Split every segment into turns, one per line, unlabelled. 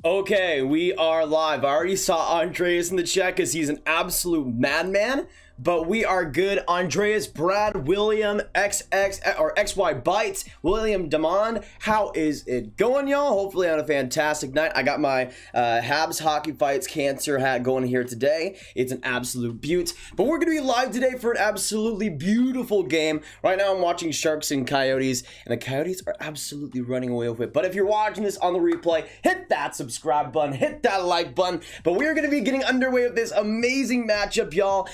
Okay, we are live. I already saw Andreas in the chat because he's an absolute madman. But we are good. Andreas, Brad, William, XY Bites, William Damon. How is it going, y'all? Hopefully on a fantastic night. I got my Habs Hockey Fights Cancer hat going here today. It's an absolute beaut. But we're going to be live today for an absolutely beautiful game. Right now I'm watching Sharks and Coyotes, and the Coyotes are absolutely running away with it. But if you're watching this on the replay, hit that subscribe button, hit that like button. But we are going to be getting underway with this amazing matchup, y'all.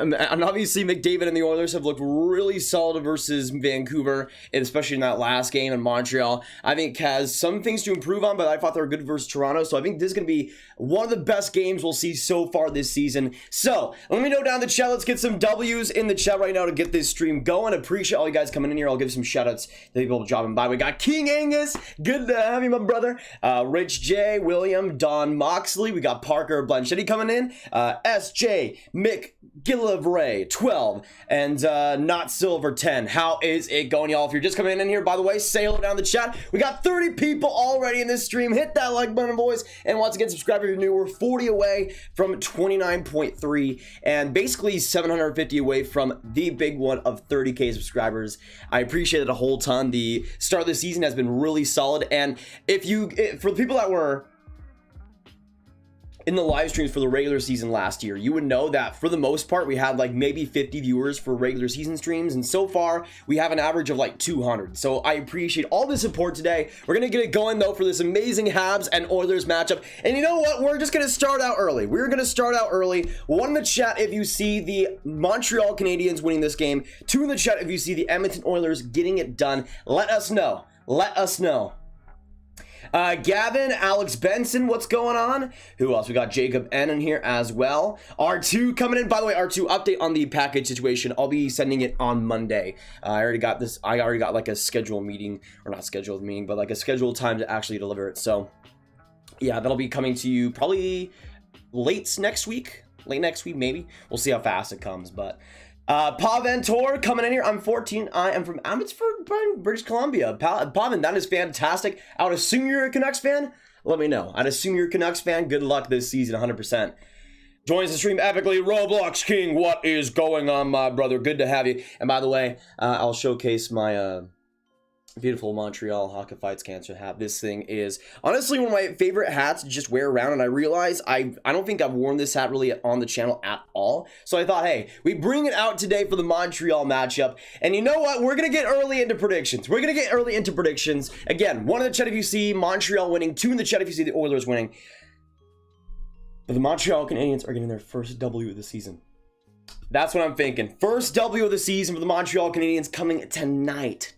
And obviously McDavid and the Oilers have looked really solid versus Vancouver, and especially in that last game in Montreal. I think has some things to improve on, but I thought they were good versus Toronto. So I think this is going to be one of the best games we'll see so far this season. So let me know down in the chat. Let's get some W's in the chat right now to get this stream going. Appreciate all you guys coming in here. I'll give some shout outs to people dropping by. We got King Angus. Good to have you, my brother. Rich J, William, Don Moxley. We got Parker Blanchetti coming in. SJ, Mick Gillivray 12 and Not Silver 10. How is it going, y'all? If you're just coming in here, by the way, say hello down in the chat. We got 30 people already in this stream. Hit that like button, boys, and once again, subscribe if you're new. We're 40 away from 29.3 and basically 750 away from the big one of 30k subscribers. I appreciate it a whole ton. The start of the season has been really solid, and for the people that were in the live streams for the regular season last year, you would know that for the most part we had like maybe 50 viewers for regular season streams, and so far we have an average of like 200. So I appreciate all the support today. We're gonna get it going though for this amazing Habs and Oilers matchup, and you know what, we're just gonna start out early. We're gonna start out early. One in the chat if you see the Montreal Canadiens winning this game. Two in the chat if you see the Edmonton Oilers getting it done. Let us know. Gavin, Alex Benson, what's going on? Who else? We got Jacob N in here as well. R2 coming in. By the way, R2 update on the package situation. I'll be sending it on Monday. I already got like a scheduled meeting, or not scheduled meeting, but like a scheduled time to actually deliver it. So yeah, that'll be coming to you probably late next week, maybe. We'll see how fast it comes, but Paventor coming in here. I'm 14. I am from Abbotsford, British Columbia. Paven, that is fantastic. I would assume you're a Canucks fan. Let me know. I'd assume you're a Canucks fan. Good luck this season, 100%. Joins the stream epically. Roblox King, what is going on, my brother? Good to have you. And by the way, I'll showcase my beautiful Montreal Hockey Fights Cancer hat. This thing is honestly one of my favorite hats to just wear around, and I realize I don't think I've worn this hat really on the channel at all. So I thought, hey, we bring it out today for the Montreal matchup. And you know what? We're gonna get early into predictions. Again, one in the chat if you see Montreal winning, two in the chat if you see the Oilers winning. But the Montreal Canadiens are getting their first W of the season. That's what I'm thinking. First W of the season for the Montreal Canadiens coming tonight.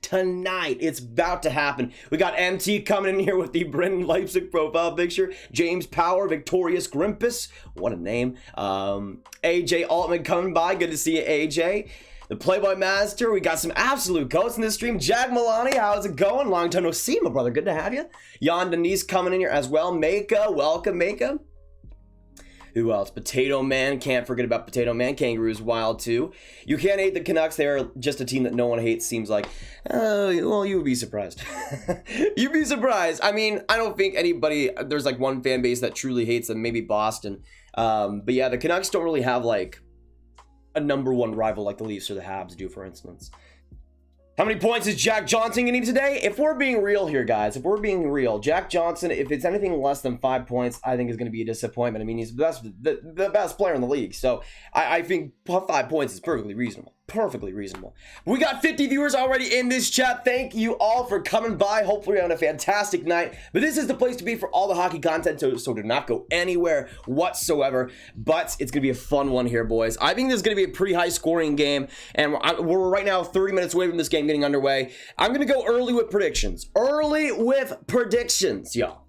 It's about to happen. We got MT coming in here with the Brendan Leipzig profile picture. James Power, Victorious Grimpus. What a name. AJ Altman coming by. Good to see you, AJ. The Playboy Master. We got some absolute ghosts in this stream. Jack Milani, how's it going? Long time no see, my brother. Good to have you. Jan Denise coming in here as well. Maka, welcome, Maka. Who else? Potato Man. Can't forget about Potato Man. Kangaroo's wild too. You can't hate the Canucks. They're just a team that no one hates, seems like. Well, you would be surprised. You'd be surprised. I mean, I don't think anybody, there's like one fan base that truly hates them, maybe Boston. But yeah, the Canucks don't really have like a number one rival like the Leafs or the Habs do, for instance. How many points is Jack Johnson getting today? If we're being real here, guys, Jack Johnson, if it's anything less than 5 points, I think is going to be a disappointment. I mean, he's the best player in the league. So I think 5 points is perfectly reasonable. We got 50 viewers already in this chat. Thank you all for coming by. Hopefully you're on a fantastic night. But this is the place to be for all the hockey content, so do not go anywhere whatsoever. But it's going to be a fun one here, boys. I think this is going to be a pretty high scoring game. And we're right now 30 minutes away from this game getting underway. I'm going to go early with predictions. Y'all.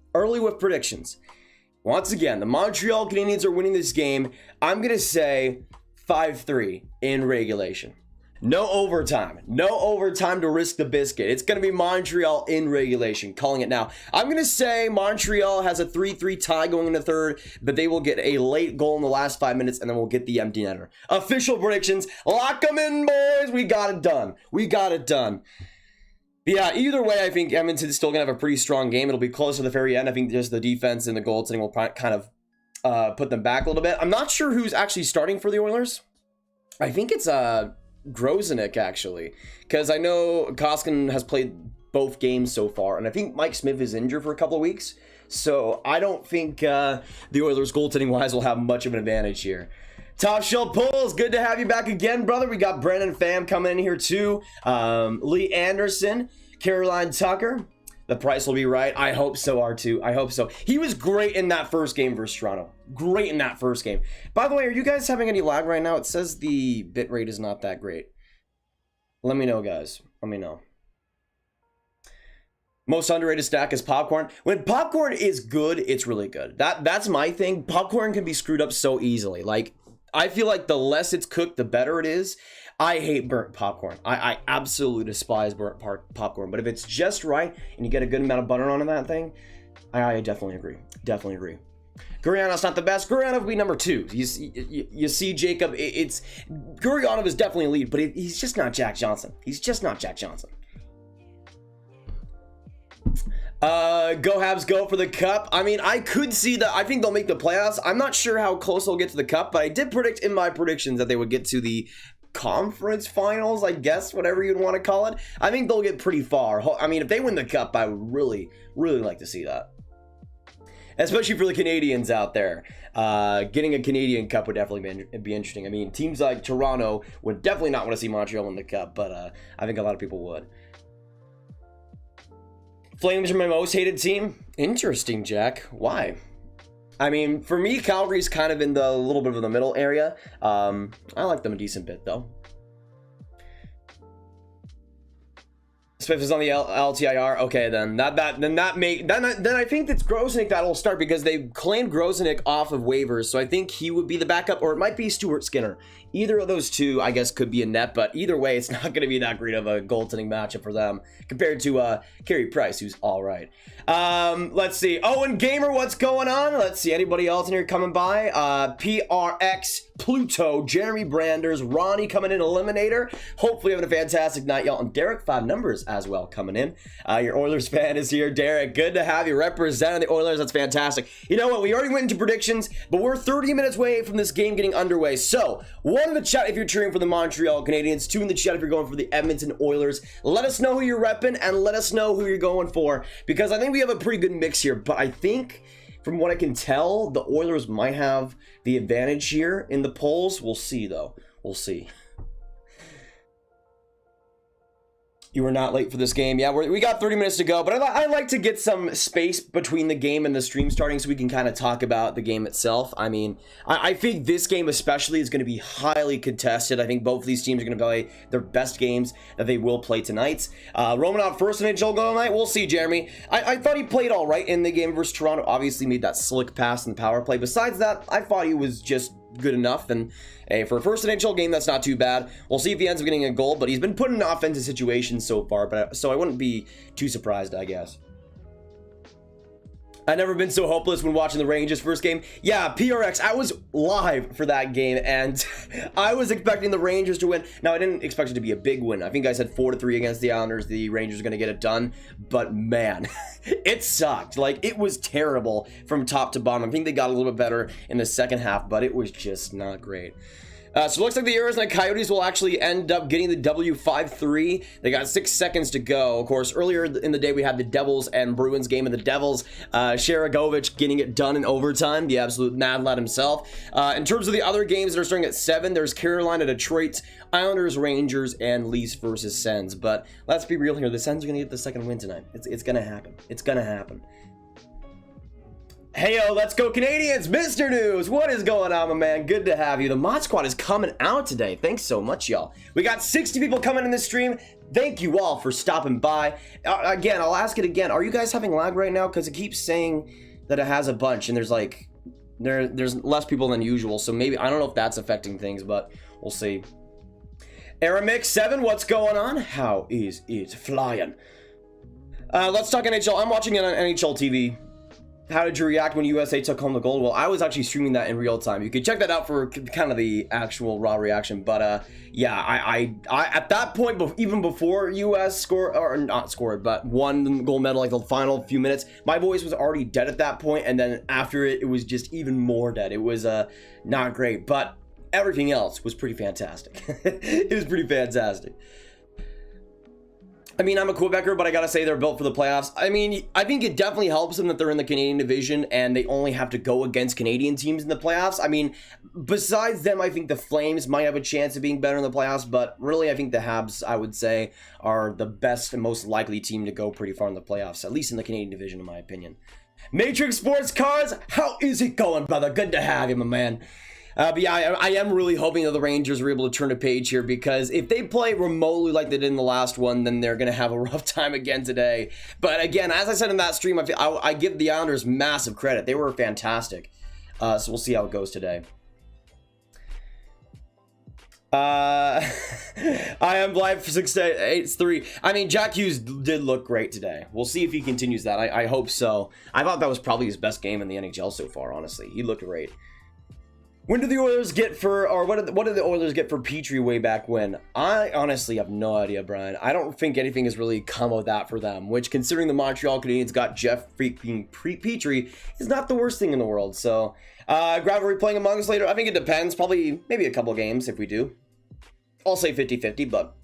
Once again, the Montreal Canadiens are winning this game. I'm going to say 5-3 in regulation. No overtime to risk the biscuit. It's going to be Montreal in regulation. Calling it now. I'm going to say Montreal has a 3-3 tie going into third, but they will get a late goal in the last 5 minutes, and then we'll get the empty netter. Official predictions. Lock them in, boys. We got it done. Yeah, either way, I think Edmonton's still going to have a pretty strong game. It'll be close to the very end. I think just the defense and the goaltending will kind of put them back a little bit. I'm not sure who's actually starting for the Oilers. I think it's Grosenick, actually, because I know Koskinen has played both games so far, and I think Mike Smith is injured for a couple of weeks. So I don't think the Oilers goaltending-wise will have much of an advantage here. Top Shelf Pulls, good to have you back again, brother. We got Brennan Pham coming in here too. Lee Anderson, Caroline Tucker. The price will be right. I hope so, R2. I hope so. He was great in that first game versus Toronto. Great in that first game. By the way, are you guys having any lag right now? It says the bitrate is not that great. Let me know, guys. Let me know. Most underrated stack is popcorn. When popcorn is good, it's really good. That's my thing. Popcorn can be screwed up so easily. Like, I feel like the less it's cooked, the better it is. I hate burnt popcorn. I absolutely despise burnt popcorn. But if it's just right and you get a good amount of butter on that thing, I definitely agree. Definitely agree. Gurianov's not the best. Gurianov will be number 2. You see, Jacob, Gurianov is definitely a lead, but he's just not Jack Johnson. He's just not Jack Johnson. Go Habs, go for the cup. I mean, I could see that. I think they'll make the playoffs. I'm not sure how close they'll get to the cup, but I did predict in my predictions that they would get to the conference finals, I guess, whatever you'd want to call it. I think they'll get pretty far. I mean, if they win the cup, I would really, really like to see that. Especially for the Canadians out there. Getting a Canadian cup would definitely be interesting. I mean, teams like Toronto would definitely not want to see Montreal win the cup, but I think a lot of people would. Flames are my most hated team. Interesting, Jack. Why? I mean, for me, Calgary's kind of in the little bit of the middle area. I like them a decent bit, though. Smith is on the LTIR. Okay, then then I think it's Grosenick that'll start because they claimed Grosenick off of waivers, so I think he would be the backup, or it might be Stuart Skinner. Either of those two, I guess, could be a net, but either way, it's not going to be that great of a goaltending matchup for them compared to Carey Price, who's all right. Let's see. Owen Gamer, what's going on? Let's see. Anybody else in here coming by? PRX, Pluto, Jeremy Branders, Ronnie coming in, Eliminator. Hopefully having a fantastic night, y'all. And Derek, 5 numbers as well coming in. Your Oilers fan is here. Derek, good to have you representing the Oilers. That's fantastic. You know what? We already went into predictions, but we're 30 minutes away from this game getting underway. So, 1 in the chat if you're cheering for the Montreal Canadiens, 2 in the chat if you're going for the Edmonton Oilers. Let us know who you're repping and let us know who you're going for, because I think we have a pretty good mix here, but I think from what I can tell, the Oilers might have the advantage here in the polls. We'll see, though. We'll see. You were not late for this game. Yeah, we got 30 minutes to go, but I like to get some space between the game and the stream starting so we can kind of talk about the game itself. I mean, I think this game especially is going to be highly contested. I think both of these teams are going to play their best games that they will play tonight. Romanov first NHL goal tonight. We'll see, Jeremy. I thought he played all right in the game versus Toronto. Obviously made that slick pass in the power play. Besides that, I thought he was just good enough, and hey, for a first NHL game, that's not too bad. We'll see if he ends up getting a goal, but he's been put in offensive situations so far, so I wouldn't be too surprised, I guess. I've never been so hopeless when watching the Rangers first game. Yeah, PRX, I was live for that game, and I was expecting the Rangers to win. Now, I didn't expect it to be a big win. I think I said 4-3 against the Islanders. The Rangers are going to get it done, but man, it sucked. Like, it was terrible from top to bottom. I think they got a little bit better in the second half, but it was just not great. So it looks like the Arizona Coyotes will actually end up getting the W 5-3. They got 6 seconds to go. Of course, earlier in the day, we had the Devils and Bruins game, and the Devils, Sharagovich getting it done in overtime, the absolute mad lad himself. In terms of the other games that are starting at 7, there's Carolina, Detroit, Islanders, Rangers, and Leafs versus Sens. But let's be real here. The Sens are going to get the second win tonight. It's going to happen. It's going to happen. Heyo, let's go Canadians, Mr. News. What is going on, my man? Good to have you. The Mod Squad is coming out today. Thanks so much, y'all. We got 60 people coming in this stream. Thank you all for stopping by. Again, I'll ask it again. Are you guys having lag right now? Because it keeps saying that it has a bunch, and there's like, there's less people than usual. So maybe, I don't know if that's affecting things, but we'll see. Aramix7, what's going on? How is it flying? Let's talk NHL. I'm watching it on NHL TV. how did you react when USA took home the gold? Well, I was actually streaming that in real time. You could check that out for kind of the actual raw reaction. But yeah, I at that point, even before US scored, or not scored, but won the gold medal, like the final few minutes, my voice was already dead at that point. And then after it, it was just even more dead. It was not great, but everything else was pretty fantastic. It was pretty fantastic. I mean, I'm a Quebecer, but I gotta say they're built for the playoffs. I mean, I think it definitely helps them that they're in the Canadian division and they only have to go against Canadian teams in the playoffs. I mean, besides them, I think the Flames might have a chance of being better in the playoffs, but really, I think the Habs, I would say, are the best and most likely team to go pretty far in the playoffs, at least in the Canadian division, in my opinion. Matrix Sports Cars, how is it going, brother? Good to have you, my man. But yeah, I am really hoping that the Rangers are able to turn a page here, because if they play remotely like they did in the last one, then they're going to have a rough time again today. But again, as I said in that stream, I give the Islanders massive credit. They were fantastic. So we'll see how it goes today. I am live for 6-8-3. I mean, Jack Hughes did look great today. We'll see if he continues that. I hope so. I thought that was probably his best game in the NHL so far, honestly. He looked great. When did the Oilers get for, or what did the Oilers get for Petrie way back when? I honestly have no idea, Brian. I don't think anything has really come of that for them, which, considering the Montreal Canadiens got Jeff freaking Petrie, is not the worst thing in the world. So, Gravelry playing Among Us later? I think it depends. Probably, maybe a couple games if we do. I'll say 50-50, but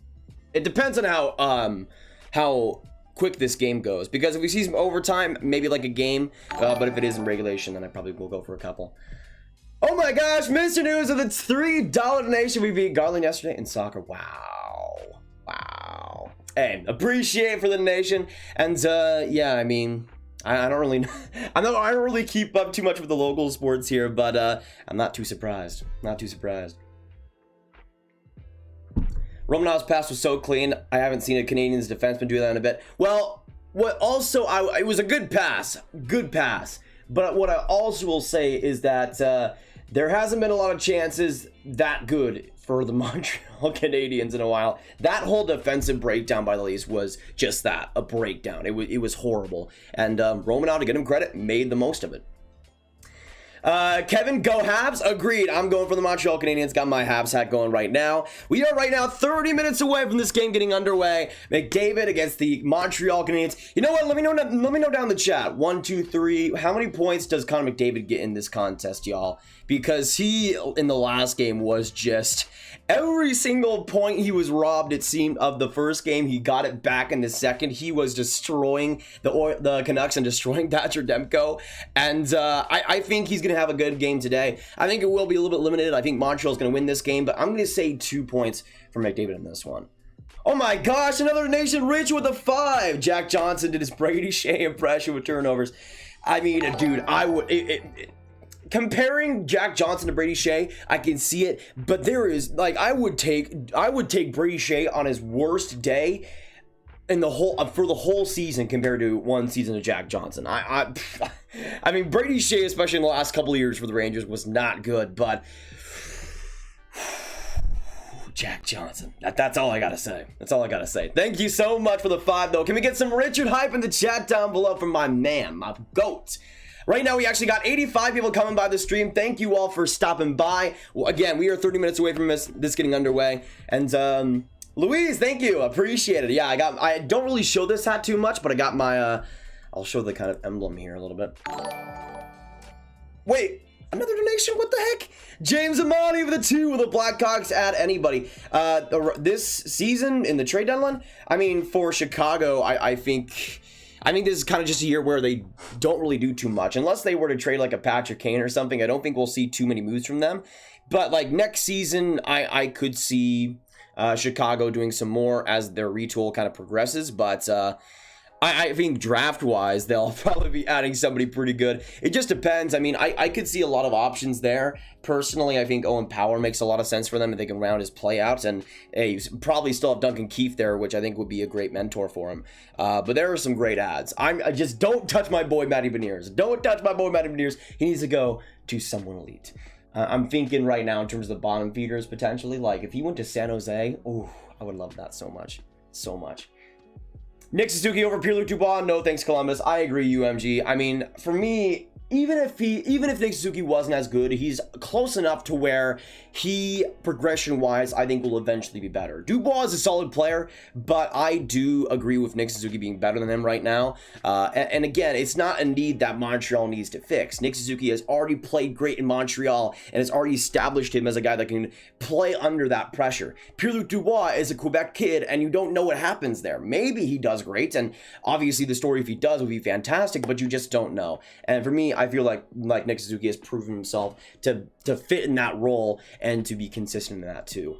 it depends on how quick this game goes. Because if we see some overtime, maybe like a game. But if it is in regulation, then I probably will go for a couple. Oh my gosh, Mr. News with its $3 donation. We beat Garland yesterday in soccer. Wow. Wow. Hey, appreciate for the donation. And yeah, I mean, I don't really I don't really keep up too much with the local sports here, but I'm not too surprised. Not too surprised. Romanov's pass was so clean. I haven't seen a Canadiens defenseman do that in a bit. Well, what also it was a good pass. Good pass. But what I also will say is that there hasn't been a lot of chances that good for the Montreal Canadiens in a while. That whole defensive breakdown by the Leafs was just that, a breakdown. It was horrible. And Romanov, to get him credit, made the most of it. Kevin, go Habs. Agreed. I'm going for the Montreal Canadiens. Got my Habs hat going right now. We are right now 30 minutes away from this game getting underway. McDavid against the Montreal Canadiens. You know what? Let me know down in the chat. 1, 2, 3. How many points does Connor McDavid get in this contest, y'all? Because he, in the last game, was just every single point he was robbed, it seemed, of the first game. He got it back in the second. He was destroying the Canucks and destroying Thatcher Demko. And I think he's going to have a good game today. I think it will be a little bit limited. I think Montreal's going to win this game, but I'm going to say 2 points for McDavid in this one. Oh my gosh, another Nation Rich with a 5. Jack Johnson did his Brady Shea impression with turnovers. I mean, dude, I would... Comparing Jack Johnson to Brady Shea, I can see it, but there is, like, I would take Brady Shea on his worst day in the whole for the whole season compared to one season of Jack Johnson. I mean, Brady Shea, especially in the last couple of years for the Rangers, was not good, but Jack Johnson. That's all I gotta say. That's all I gotta say. Thank you so much for the 5, though. Can we get some Richard hype in the chat down below from my man, my GOAT? Right now, we actually got 85 people coming by the stream. Thank you all for stopping by. Well, again, we are 30 minutes away from this getting underway. And Louise, thank you. Appreciate it. Yeah, I don't really show this hat too much, but I got my I'll show the kind of emblem here a little bit. Wait, another donation? What the heck? James Amani with a 2 with the Blackhawks at anybody. This season in the trade deadline, I mean, for Chicago, I think this is kind of just a year where they don't really do too much. Unless they were to trade like a Patrick Kane or something, I don't think we'll see too many moves from them. But like next season, I could see Chicago doing some more as their retool kind of progresses. But I think draft-wise, they'll probably be adding somebody pretty good. It just depends. I mean, I could see a lot of options there. Personally, I think Owen Power makes a lot of sense for them if they can round his playouts. And hey, you probably still have Duncan Keith there, which I think would be a great mentor for him. But there are some great ads. I just don't touch my boy Matty Beniers. Don't touch my boy Matty Beniers. He needs to go to someone elite. I'm thinking right now in terms of the bottom feeders potentially. Like if he went to San Jose, oh, I would love that so much. So much. Nick Suzuki over Pierre-Luc Dubois. No thanks, Columbus. I agree, UMG. I mean, for me, even if Nick Suzuki wasn't as good, he's close enough to where he, progression-wise, I think will eventually be better. Dubois is a solid player, but I do agree with Nick Suzuki being better than him right now. And again, it's not a need that Montreal needs to fix. Nick Suzuki has already played great in Montreal and has already established him as a guy that can play under that pressure. Pierre-Luc Dubois is a Quebec kid, and you don't know what happens there. Maybe he does great, and obviously the story, if he does, would be fantastic, but you just don't know. And for me, I feel like Nick Suzuki has proven himself to fit in that role and to be consistent in that too.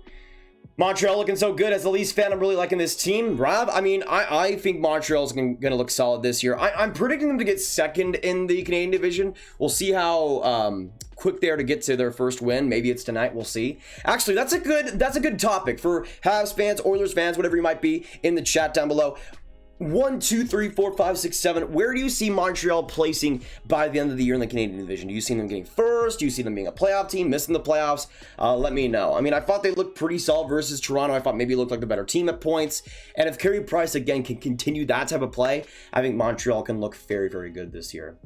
Montreal looking so good. As the Leafs fan, I'm really liking this team. Rob, I mean, I think Montreal's going to look solid this year. I'm predicting them to get second in the Canadian division. We'll see how quick they are to get to their first win. Maybe it's tonight. We'll see. Actually, that's a good topic for Habs fans, Oilers fans, whatever you might be, in the chat down below. 1, 2, 3, 4, 5, 6, 7. Where do you see Montreal placing by the end of the year in the Canadian division? Do you see them getting first? Do you see them being a playoff team, missing the playoffs? Let me know. I mean, I thought they looked pretty solid versus Toronto. I thought maybe it looked like the better team at points. And if Carey Price, again, can continue that type of play, I think Montreal can look very, very good this year.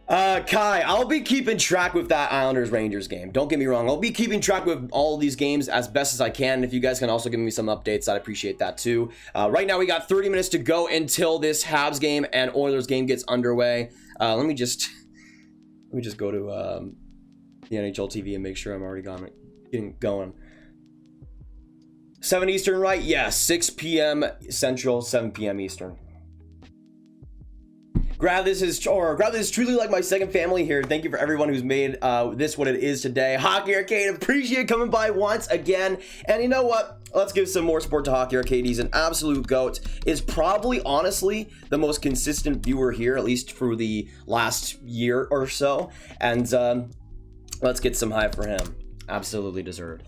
Kai, I'll be keeping track with that Islanders-Rangers game. Don't get me wrong. I'll be keeping track with all of these games as best as I can. If you guys can also give me some updates, I'd appreciate that too. Right now, we got 30 minutes to go until this Habs game and Oilers game gets underway. Let me just go to the NHL TV and make sure I'm already getting going. 7 Eastern, right? Yes, 6 p.m. Central, 7 p.m. Eastern. Grab this is truly like my second family here. Thank you for everyone who's made this what it is today. Hockey Arcade, appreciate coming by once again. And you know what? Let's give some more support to Hockey Arcade. He's an absolute GOAT. Is probably, honestly, the most consistent viewer here, at least for the last year or so. And let's get some hype for him. Absolutely deserved.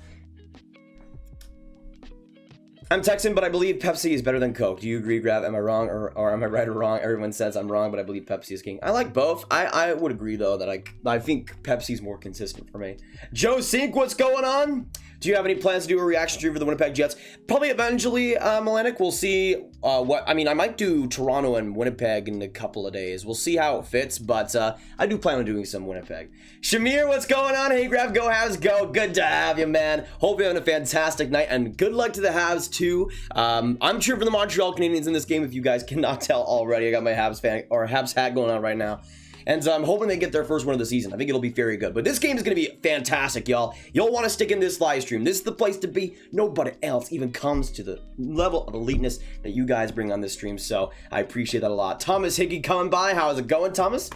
I'm Texan, but I believe Pepsi is better than Coke. Do you agree, Grav? Am I wrong or am I right or wrong? Everyone says I'm wrong, but I believe Pepsi is king. I like both. I would agree, though, that I think Pepsi's more consistent for me. Joe Sink, what's going on? Do you have any plans to do a reaction stream for the Winnipeg Jets? Probably eventually, Melanik. We'll see I might do Toronto and Winnipeg in a couple of days. We'll see how it fits, but I do plan on doing some Winnipeg. Shamir, what's going on? Hey, Grav, go Habs, go. Good to have you, man. Hope you're having a fantastic night, and good luck to the Habs, too. I'm cheering for the Montreal Canadiens in this game, if you guys cannot tell already. I got my Habs hat going on right now. And I'm hoping they get their first win of the season. I think it'll be very good. But this game is going to be fantastic, y'all. You'll want to stick in this live stream. This is the place to be. Nobody else even comes to the level of eliteness that you guys bring on this stream. So I appreciate that a lot. Thomas Hickey coming by. How's it going, Thomas?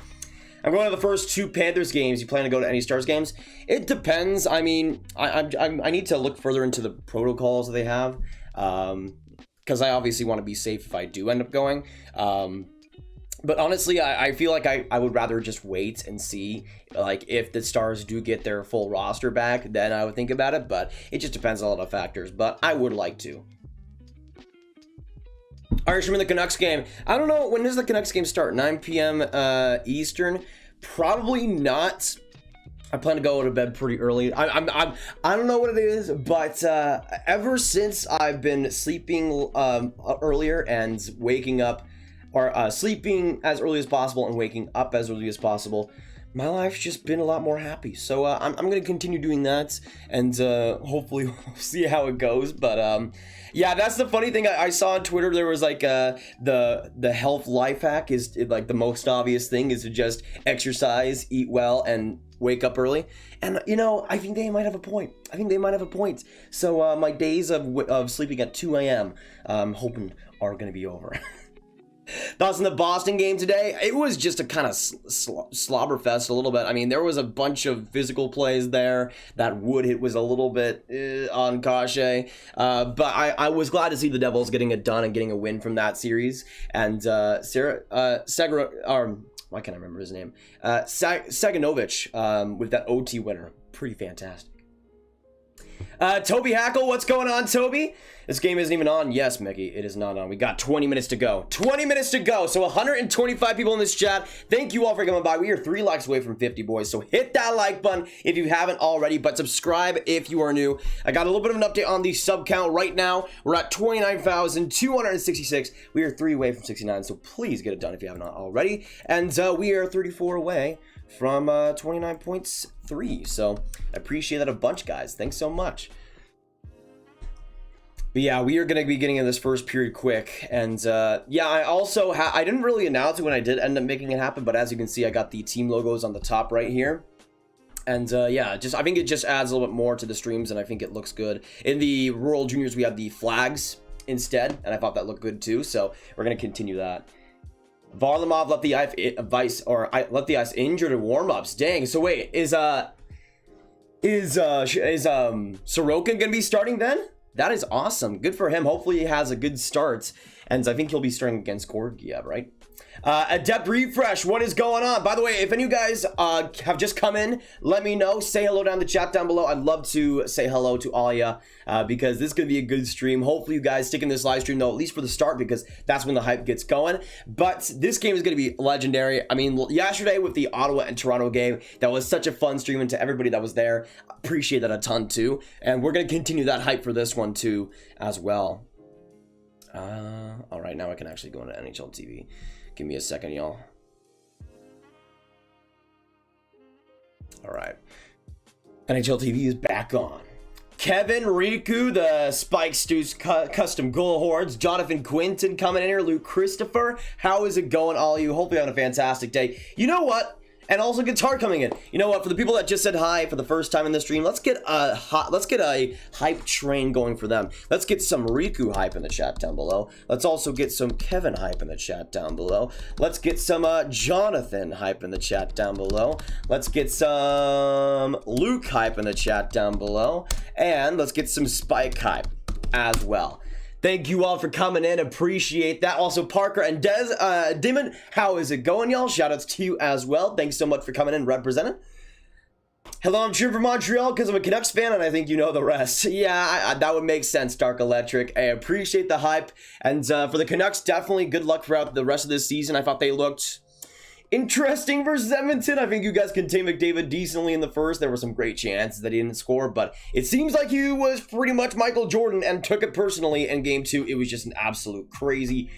I'm going to the first 2 Panthers games. You plan to go to any Stars games? It depends. I mean, I need to look further into the protocols that they have. Because I obviously want to be safe if I do end up going. But honestly, I feel like I would rather just wait and see, like, if the Stars do get their full roster back, then I would think about it, but it just depends on a lot of factors, but I would like to. Irishman, the Canucks game. I don't know, when does the Canucks game start? 9 p.m. Eastern? Probably not. I plan to go to bed pretty early. I don't know what it is, but ever since I've been sleeping earlier and waking up, or sleeping as early as possible and waking up as early as possible, my life's just been a lot more happy. So I'm going to continue doing that, and hopefully we'll see how it goes. But yeah, that's the funny thing. I saw on Twitter there was like the health life hack is like the most obvious thing is to just exercise, eat well, and wake up early. And you know, I think they might have a point. So my days of sleeping at 2 a.m. hoping are going to be over. Thoughts on the Boston game today? It was just a kind of slobber fest a little bit. I mean, there was a bunch of physical plays there. That wood hit was a little bit on caution. But I was glad to see the Devils getting it done and getting a win from that series. And why can't I remember his name? Saganovich with that OT winner. Pretty fantastic. Toby Hackle, what's going on, Toby? This game isn't even on. Yes, Mickey, it is not on. We got 20 minutes to go. 20 minutes to go. So 125 people in this chat. Thank you all for coming by. We are 3 likes away from 50, boys. So hit that like button if you haven't already, but subscribe if you are new. I got a little bit of an update on the sub count right now. We're at 29,266. We are 3 away from 69, so please get it done if you haven't already. And we are 34 away from 29.3. So I appreciate that a bunch, guys. Thanks so much. But yeah, we are going to be getting in this first period quick. And yeah, I also I didn't really announce it when I did end up making it happen, but as you can see, I got the team logos on the top right here. And yeah, I think it just adds a little bit more to the streams, and I think it looks good. In the Rural Juniors, we have the flags instead, and I thought that looked good too, so we're going to continue that. Varlamov let the ice injured in warm-ups. Dang, so wait, is Sorokin going to be starting then? That is awesome. Good for him. Hopefully he has a good start. And I think he'll be starting against Gorgiev, right? Adept Refresh, what is going on? By the way, if any of you guys have just come in, let me know. Say hello down in the chat down below. I'd love to say hello to all ya, because this is going to be a good stream. Hopefully you guys stick in this live stream, though, at least for the start, because that's when the hype gets going. But this game is going to be legendary. I mean, yesterday with the Ottawa and Toronto game, that was such a fun stream, and to everybody that was there, appreciate that a ton, too. And we're going to continue that hype for this one, too, as well. All right, now I can actually go into NHL TV. Give me a second, y'all. All right. NHL TV is back on. Kevin, Riku, the Spike Stews custom goal hordes, Jonathan Quinton coming in here, Luke Christopher. How is it going, all of you? Hopefully having a fantastic day. You know what? And also Guitar coming in. You know what? For the people that just said hi for the first time in the stream, let's get a hype train going for them. Let's get some Riku hype in the chat down below. Let's also get some Kevin hype in the chat down below. Let's get some Jonathan hype in the chat down below. Let's get some Luke hype in the chat down below. And let's get some Spike hype as well. Thank you all for coming in. Appreciate that. Also, Parker and Dimon, how is it going, y'all? Shoutouts to you as well. Thanks so much for coming in, representing. Hello, I'm cheering for Montreal because I'm a Canucks fan, and I think you know the rest. Yeah, that would make sense, Dark Electric. I appreciate the hype. And for the Canucks, definitely good luck throughout the rest of this season. I thought they looked interesting versus Edmonton. I think you guys contained McDavid decently in the first. There were some great chances that he didn't score, but it seems like he was pretty much Michael Jordan and took it personally in game 2. It was just an absolute crazy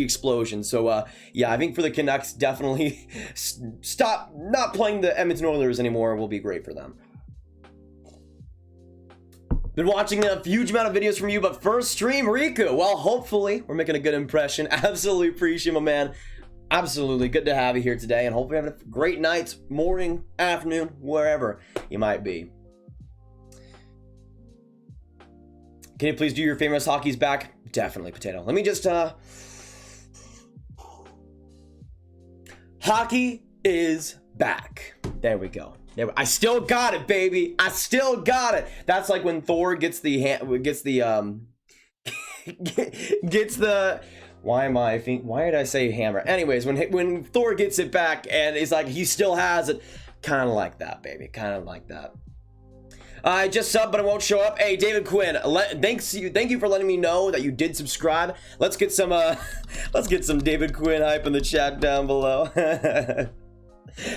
explosion. So yeah, I think for the Canucks, definitely stop not playing the Edmonton Oilers anymore. Will be great for them. Been watching a huge amount of videos from you, but first stream, Riku. Well, hopefully we're making a good impression. Absolutely appreciate my man. Absolutely good to have you here today, and hopefully having a great night, morning, afternoon, wherever you might be. Can you please do your famous hockey's back? Definitely, Potato. Let me just hockey is back. There we go. I still got it, baby. I still got it. That's like when Thor gets the why did I say hammer? Anyways, when Thor gets it back and it's like he still has it, kind of like that, baby, kind of like that. I just subbed, but I won't show up. Hey, David Quinn, thank you for letting me know that you did subscribe. Let's get some David Quinn hype in the chat down below.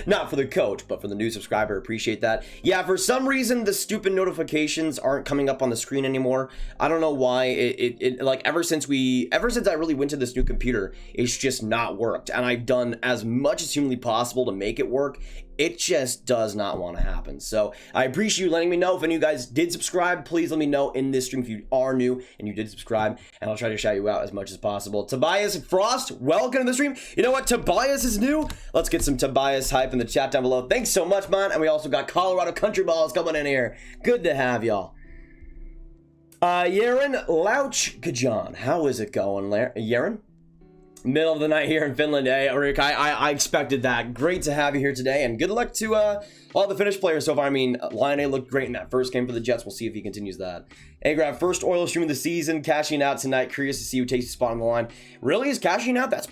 Not for the coach, but for the new subscriber. Appreciate that. Yeah, for some reason the stupid notifications aren't coming up on the screen anymore. I don't know why. It like ever since I really went to this new computer, it's just not worked, and I've done as much as humanly possible to make it work. It just does not want to happen. So I appreciate you letting me know. If any of you guys did subscribe, please let me know in this stream if you are new and you did subscribe, and I'll try to shout you out as much as possible. Tobias Frost, welcome to the stream. You know what? Tobias is new. Let's get some Tobias hype in the chat down below. Thanks so much, man. And we also got Colorado Country Balls coming in here. Good to have y'all. Yaren Lauchkajan, how is it going, Yaren? Middle of the night here in Finland. Hey, Rick, I expected that. Great to have you here today, and good luck to all the Finnish players so far. I mean, Line A looked great in that first game for the Jets. We'll see if he continues that. Hey, Grab, first Oilers stream of the season, cashing out tonight. Curious to see who takes the spot on the line. Really is cashing out? That's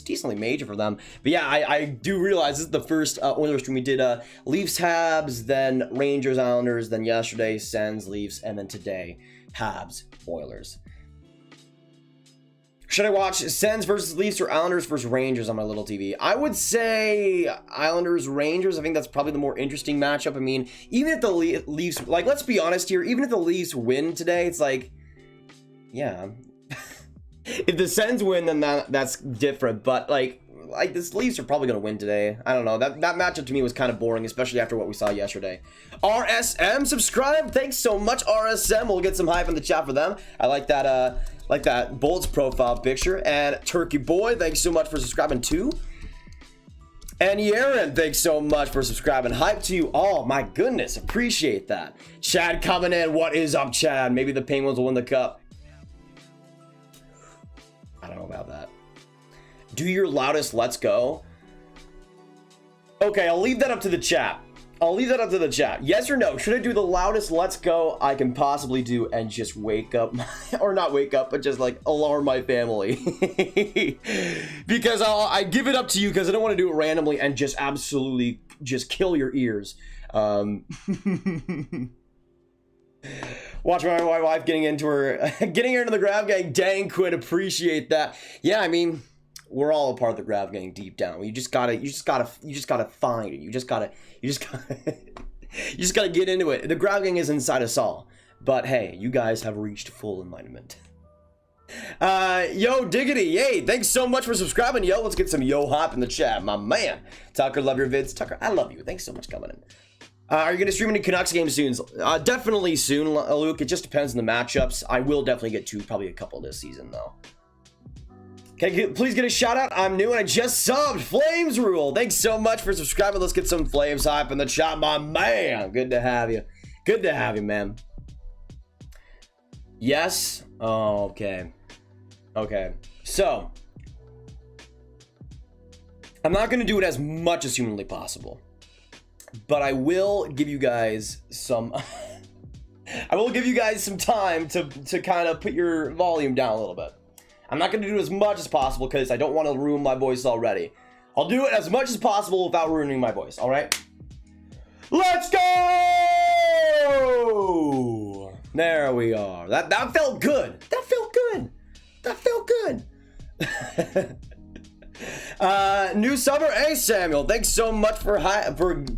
decently major for them. But yeah, I do realize this is the first Oilers stream we did. Leafs, Habs, then Rangers, Islanders, then yesterday, Sens, Leafs, and then today Habs, Oilers. Should I watch Sens versus Leafs or Islanders versus Rangers on my little TV? I would say Islanders, Rangers. I think that's probably the more interesting matchup. I mean, even if the Leafs, like, let's be honest here, even if the Leafs win today, it's like, yeah. If the Sens win, then that's different. But, like this Leafs are probably going to win today. I don't know. That matchup to me was kind of boring, especially after what we saw yesterday. RSM, subscribe. Thanks so much, RSM. We'll get some hype in the chat for them. I like that Bolts profile picture. And Turkey Boy, thanks so much for subscribing too. And Yaren, thanks so much for subscribing. Hype to you all. My goodness, appreciate that. Chad coming in. What is up, Chad? Maybe the Penguins will win the cup. I don't know about that. Do your loudest let's go. Okay, I'll leave that up to the chat. Yes or no? Should I do the loudest let's go I can possibly do and just wake up, or not wake up, but just like alarm my family? Because I give it up to you because I don't want to do it randomly and just absolutely just kill your ears. Watch my wife getting into her into the grab gang. Dang, Quinn, appreciate that. Yeah, I mean, we're all a part of the grab gang deep down. You just gotta find it. You just gotta get into it. The grab gang is inside us all. But hey, you guys have reached full enlightenment. Yo, Diggity, yay, thanks so much for subscribing, yo. Let's get some yo hop in the chat, my man. Tucker, love your vids. Tucker, I love you. Thanks so much for coming in. Are you going to stream any Canucks games soon? Definitely soon, Luke. It just depends on the matchups. I will definitely get to probably a couple this season, though. Can I please get a shout out? I'm new and I just subbed. Flames Rule. Thanks so much for subscribing. Let's get some Flames hype in the chat, my man. Good to have you. Good to have you, man. Yes? Oh, okay. Okay. So, I'm not going to do it as much as humanly possible. But I will give you guys some I will give you guys some time to kind of put your volume down a little bit. I'm not going to do as much as possible because I don't want to ruin my voice already. I'll do it as much as possible without ruining my voice, all right? Let's go! There we are. That felt good. That felt good. That felt good. New summer. Hey, Samuel. Thanks so much for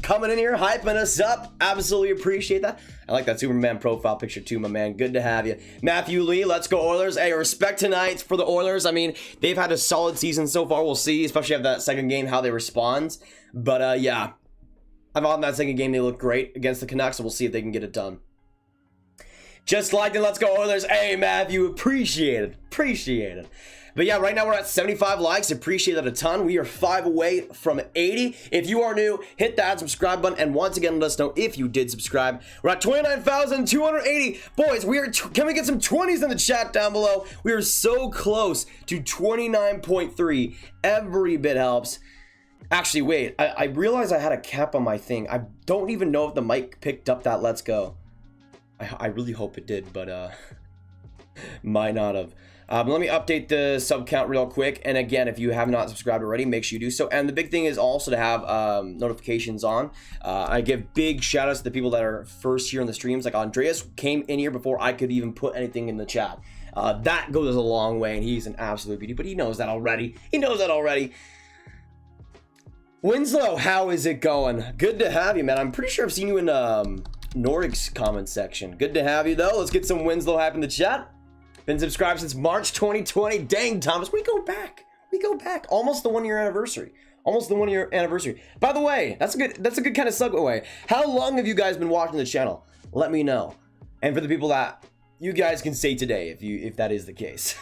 coming in here, hyping us up. Absolutely appreciate that. I like that Superman profile picture too, my man. Good to have you. Matthew Lee, let's go Oilers. Hey, respect tonight for the Oilers. I mean, they've had a solid season so far. We'll see, especially after that second game, how they respond. But, yeah. I thought in that second game they looked great against the Canucks, so we'll see if they can get it done. Just like it, let's go Oilers. Hey, Matthew, appreciate it. Appreciate it. But yeah, right now we're at 75 likes. Appreciate that a ton. We are 5 away from 80. If you are new, hit that subscribe button. And once again, let us know if you did subscribe. We're at 29,280. Boys, can we get some 20s in the chat down below? We are so close to 29.3. Every bit helps. Actually, wait. I realized I had a cap on my thing. I don't even know if the mic picked up that let's go. I really hope it did, but might not have. Let me update the sub count real quick. And again, if you have not subscribed already, make sure you do so. And the big thing is also to have notifications on. I give big shout outs to the people that are first here in the streams. Like Andreas came in here before I could even put anything in the chat. That goes a long way, and he's an absolute beauty. But he knows that already. He knows that already. Winslow, how is it going? Good to have you, man. I'm pretty sure I've seen you in Nordic's comment section. Good to have you, though. Let's get some Winslow hype in the chat. Been subscribed since March 2020. Dang, Thomas, we go back. We go back. Almost the 1 year anniversary. Almost the 1 year anniversary. By the way, that's a good kind of segue. How long have you guys been watching the channel? Let me know. And for the people that you guys can say today, if that is the case.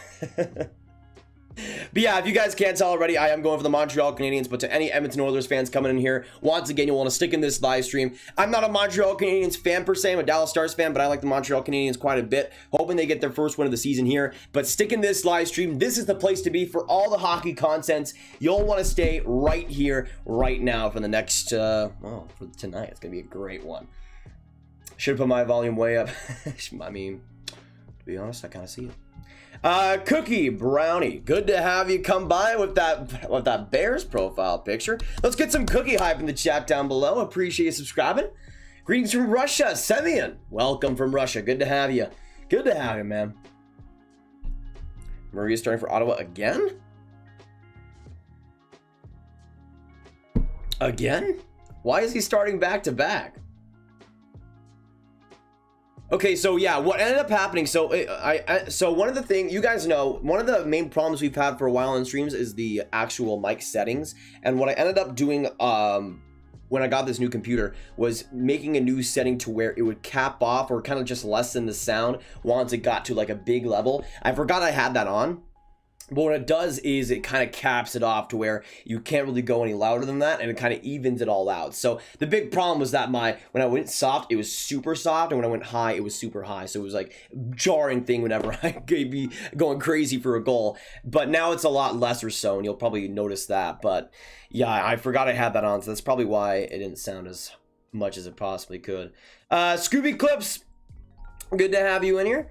But yeah, if you guys can't tell already, I am going for the Montreal Canadiens. But to any Edmonton Oilers fans coming in here, once again, you'll want to stick in this live stream. I'm not a Montreal Canadiens fan per se. I'm a Dallas Stars fan, but I like the Montreal Canadiens quite a bit. Hoping they get their first win of the season here. But stick in this live stream. This is the place to be for all the hockey content. You'll want to stay right here, right now for the next, well, for tonight. It's going to be a great one. Should have put my volume way up. I mean, to be honest, I kind of see it. Cookie Brownie, good to have you come by with that Bears profile picture. Let's get some cookie hype in the chat down below. Appreciate you subscribing. Greetings from Russia, Semyon. Welcome from Russia. Good to have you. Good to have you, man. Murray is starting for Ottawa again? Again? Why is he starting back to back? Okay, so yeah, what ended up happening, so so one of the things, you guys know, one of the main problems we've had for a while on streams is the actual mic settings. And what I ended up doing when I got this new computer was making a new setting to where it would cap off or kind of just lessen the sound once it got to like a big level. I forgot I had that on. But what it does is it kind of caps it off to where you can't really go any louder than that, and it kind of evens it all out. So the big problem was that when I went soft, it was super soft, and when I went high, it was super high. So it was like a jarring thing whenever I could be going crazy for a goal. But now it's a lot lesser so, and you'll probably notice that. But yeah, I forgot I had that on, so that's probably why it didn't sound as much as it possibly could. Scooby Clips, good to have you in here.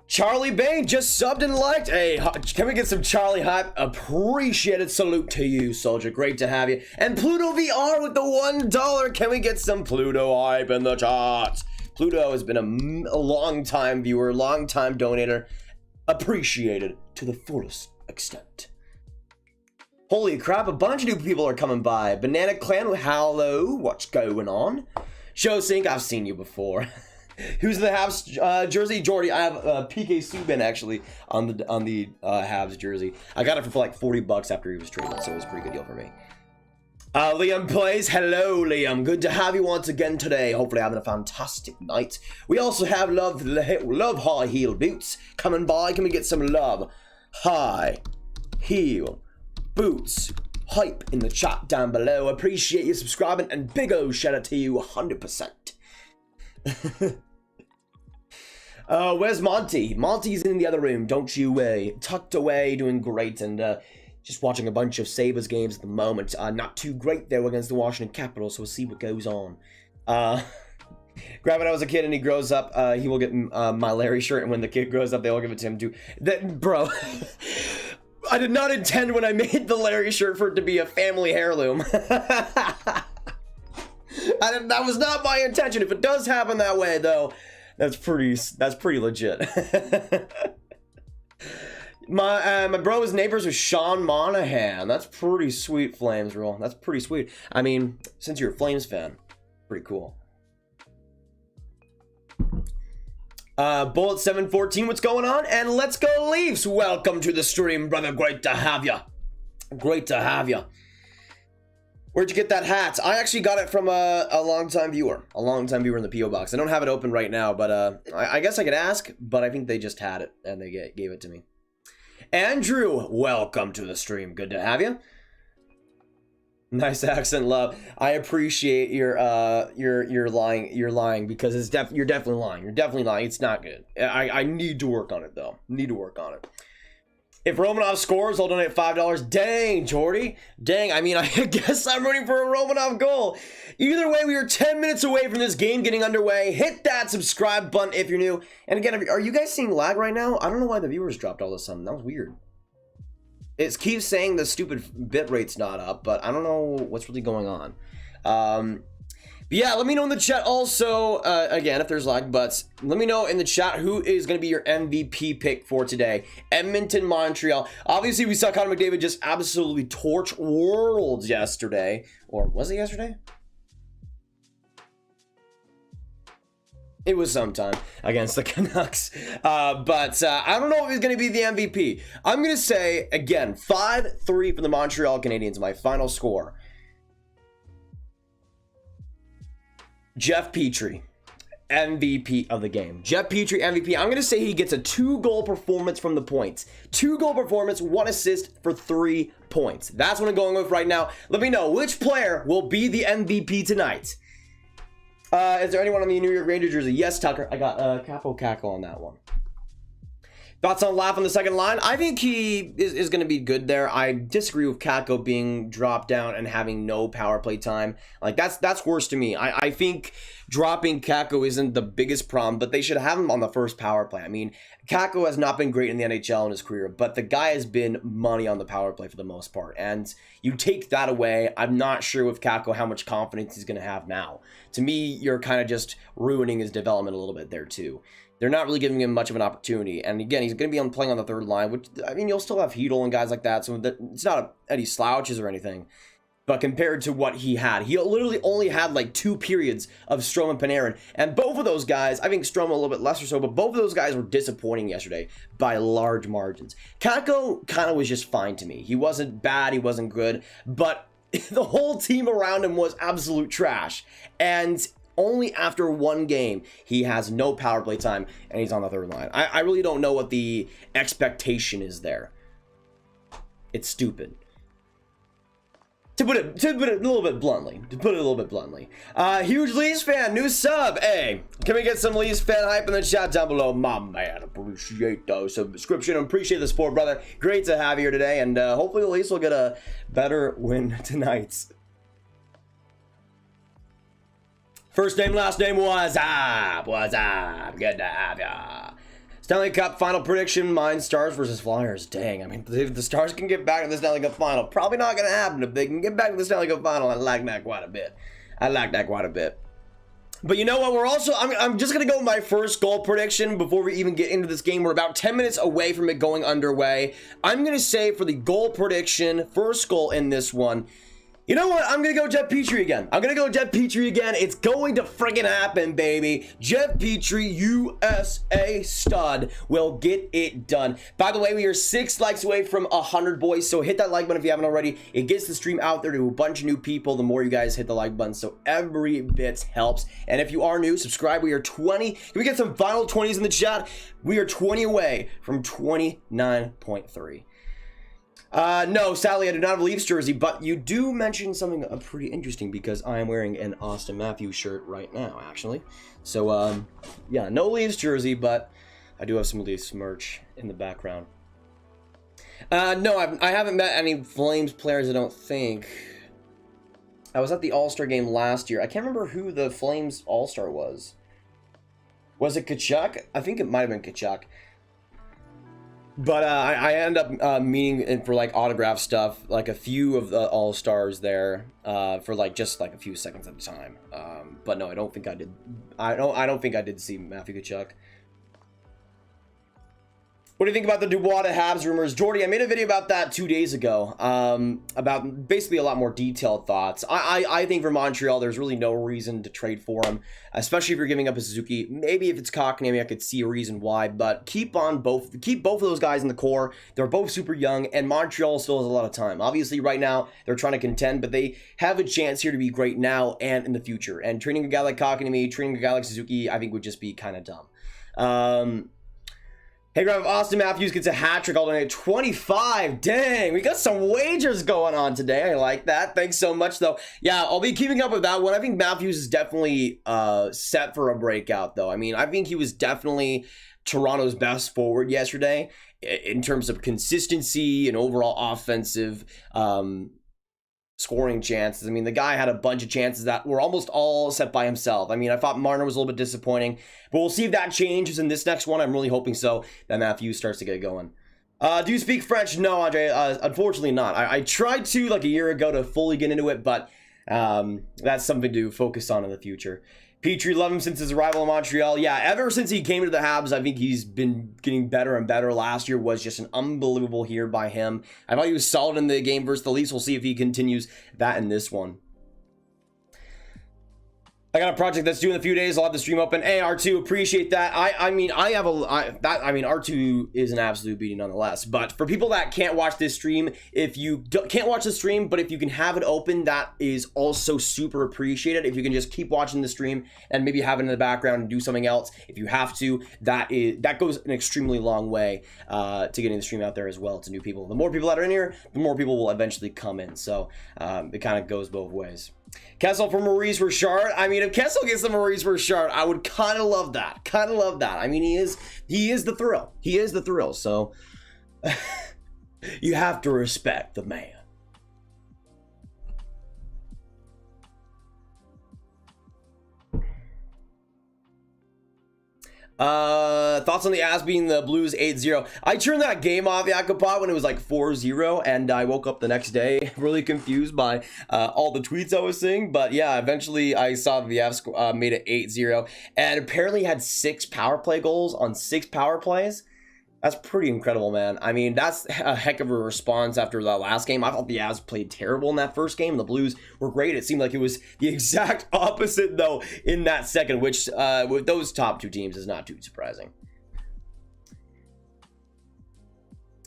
Charlie Bain just subbed and liked. Hey, can we get some Charlie hype? Appreciated. Salute to you, soldier. Great to have you. And Pluto VR with the $1. Can we get some Pluto hype in the chat? Pluto has been a long-time viewer, long-time donator. Appreciated to the fullest extent. Holy crap, a bunch of new people are coming by. Banana Clan, hello. What's going on? Show Sync, I've seen you before. Who's the Habs jersey? Jordy. I have PK Subban actually on the Habs jersey. I got it for like $40 after he was traded, so it was a pretty good deal for me. Liam plays. Hello, Liam. Good to have you once again today. Hopefully having a fantastic night. We also have love high heel boots coming by. Can we get some love high heel boots hype in the chat down below? Appreciate you subscribing, and big O shout out to you 100%. Where's Monty? Monty's in the other room, don't you tucked away, doing great, and just watching a bunch of Sabres games at the moment. Not too great though against the Washington Capitals, so we'll see what goes on. Grab it. I was a kid and he grows up, he will get my Larry shirt, and when the kid grows up, they will give it to him too. Bro, I did not intend when I made the Larry shirt for it to be a family heirloom. That was not my intention. If it does happen that way, though, that's pretty legit. My bro's neighbors with Sean Monahan. That's pretty sweet, Flames rule. That's pretty sweet. I mean, since you're a Flames fan, pretty cool. Bullet 714, what's going on? And let's go Leafs. Welcome to the stream, brother. Great to have ya. Great to have ya. Where'd you get that hat? I actually got it from a longtime viewer. A longtime viewer in the P.O. box. I don't have it open right now, but I guess I could ask, but I think they just had it, and they gave it to me. Andrew, welcome to the stream. Good to have you. Nice accent, love. I appreciate your lying. You're lying because you're definitely lying. You're definitely lying. It's not good. I need to work on it, though. Need to work on it. If Romanov scores, I'll donate $5. Dang, Jordy. Dang, I mean, I guess I'm rooting for a Romanov goal. Either way, we are 10 minutes away from this game getting underway. Hit that subscribe button if you're new. And again, are you guys seeing lag right now? I don't know why the viewers dropped all of a sudden. That was weird. It keeps saying the stupid bit rate's not up, but I don't know what's really going on. But yeah, let me know in the chat also, again, if there's lag, but let me know in the chat who is going to be your MVP pick for today. Edmonton, Montreal. Obviously, we saw Connor McDavid just absolutely torch worlds yesterday. Or was it yesterday? It was sometime against the Canucks. But I don't know if he's going to be the MVP. I'm going to say, again, 5-3 for the Montreal Canadiens, my final score. Jeff Petrie, MVP of the game. Jeff Petrie, MVP. I'm going to say he gets a 2-goal performance from the points. 2-goal performance, 1 assist for 3 points. That's what I'm going with right now. Let me know which player will be the MVP tonight. Is there anyone on the New York Rangers jersey? Yes, Tucker. I got Capo Cackle on that one. Thoughts on Laugh on the second line? I think he is going to be good there. I disagree with Kakko being dropped down and having no power play time. Like, that's worse to me. I think dropping Kakko isn't the biggest problem, but they should have him on the first power play. I mean, Kakko has not been great in the NHL in his career, but the guy has been money on the power play for the most part. And you take that away, I'm not sure with Kakko how much confidence he's going to have now. To me, you're kind of just ruining his development a little bit there too. They're not really giving him much of an opportunity. And again, he's going to be playing on the third line, which, I mean, you'll still have Hedl and guys like that, so it's not any slouches or anything. But compared to what he had, he literally only had like 2 periods of Strome and Panarin. And both of those guys, I think Strome a little bit less or so, but both of those guys were disappointing yesterday by large margins. Kakko kind of was just fine to me. He wasn't bad, he wasn't good, but the whole team around him was absolute trash. And only after 1 game, he has no power play time, and he's on the third line. I really don't know what the expectation is there. It's stupid. To put it a little bit bluntly. Huge Leafs fan, new sub. Hey, can we get some Leafs fan hype in the chat down below? My man, appreciate the subscription. Appreciate the support, brother. Great to have you here today, and hopefully the Leafs will get a better win tonight. First name, last name, what's up? Good to have ya. Stanley Cup final prediction, mine Stars versus Flyers. Dang, I mean, if the Stars can get back to the Stanley Cup final, probably not going to happen. If they can get back to the Stanley Cup final, I like that quite a bit. But you know what, I'm just going to go with my first goal prediction before we even get into this game. We're about 10 minutes away from it going underway. I'm going to say for the goal prediction, first goal in this one, you know what? I'm going to go Jeff Petrie again. It's going to friggin' happen, baby. Jeff Petrie, USA stud, will get it done. By the way, we are 6 likes away from 100, boys. So hit that like button if you haven't already. It gets the stream out there to a bunch of new people. The more you guys hit the like button, so every bit helps. And if you are new, subscribe. We are 20. Can we get some final 20s in the chat? We are 20 away from 29.3. No, sadly, I do not have a Leafs jersey, but you do mention something pretty interesting because I am wearing an Austin Matthews shirt right now, actually. So, yeah, no Leafs jersey, but I do have some Leafs merch in the background. No, I haven't met any Flames players, I don't think. I was at the All-Star game last year. I can't remember who the Flames All-Star was. Was it Tkachuk? I think it might have been Tkachuk. But I ended up meeting for like autograph stuff, like a few of the all-stars there for like just like a few seconds at a time. But no, I don't think I did. I don't think I did see Matthew Tkachuk. What do you think about the Dubois to Habs rumors? Jordy, I made a video about that 2 days ago, about basically a lot more detailed thoughts. I think for Montreal, there's really no reason to trade for him, especially if you're giving up a Suzuki. Maybe if it's Kotkaniemi, I could see a reason why, but keep both of those guys in the core. They're both super young, and Montreal still has a lot of time. Obviously, right now, they're trying to contend, but they have a chance here to be great now and in the future. And trading a guy like Kotkaniemi, trading a guy like Suzuki, I think would just be kind of dumb. Hey, Graham, Austin Matthews gets a hat trick all the way at 25. Dang, we got some wagers going on today. I like that. Thanks so much, though. Yeah, I'll be keeping up with that one. I think Matthews is definitely set for a breakout, though. I mean, I think he was definitely Toronto's best forward yesterday in terms of consistency and overall offensive scoring chances. I mean, the guy had a bunch of chances that were almost all set by himself. I mean, I thought Marner was a little bit disappointing, but we'll see if that changes in this next one. I'm really hoping so, that Matthews starts to get going. Do you speak French? No, Andre, unfortunately not. I tried to like a year ago to fully get into it, but that's something to focus on in the future. Petrie, love him since his arrival in Montreal. Yeah, ever since he came to the Habs, I think he's been getting better and better. Last year was just an unbelievable year by him. I thought he was solid in the game versus the Leafs. We'll see if he continues that in this one. I got a project that's due in a few days. I'll have the stream open. Hey, R2, appreciate that. I mean, R2 is an absolute beauty nonetheless. But for people that can't watch this stream, if you can't watch the stream, but if you can have it open, that is also super appreciated. If you can just keep watching the stream and maybe have it in the background and do something else, if you have to, that goes an extremely long way to getting the stream out there as well to new people. The more people that are in here, the more people will eventually come in. So it kind of goes both ways. Kessel for Maurice Richard. I mean, if Kessel gets the Maurice Richard, I would kind of love that. Kind of love that. I mean, he is the thrill. He is the thrill. So you have to respect the man. Thoughts on the Avs beating the Blues 8-0. I turned that game off, Yakupot, when it was like 4-0, and I woke up the next day really confused by all the tweets I was seeing. But yeah, eventually I saw that the Avs made it 8-0, and apparently had 6 power play goals on 6 power plays. That's pretty incredible, man. I mean, that's a heck of a response after the last game. I thought the Avs played terrible in that first game, and the Blues were great. It seemed like it was the exact opposite, though, in that second, which with those top 2 teams is not too surprising.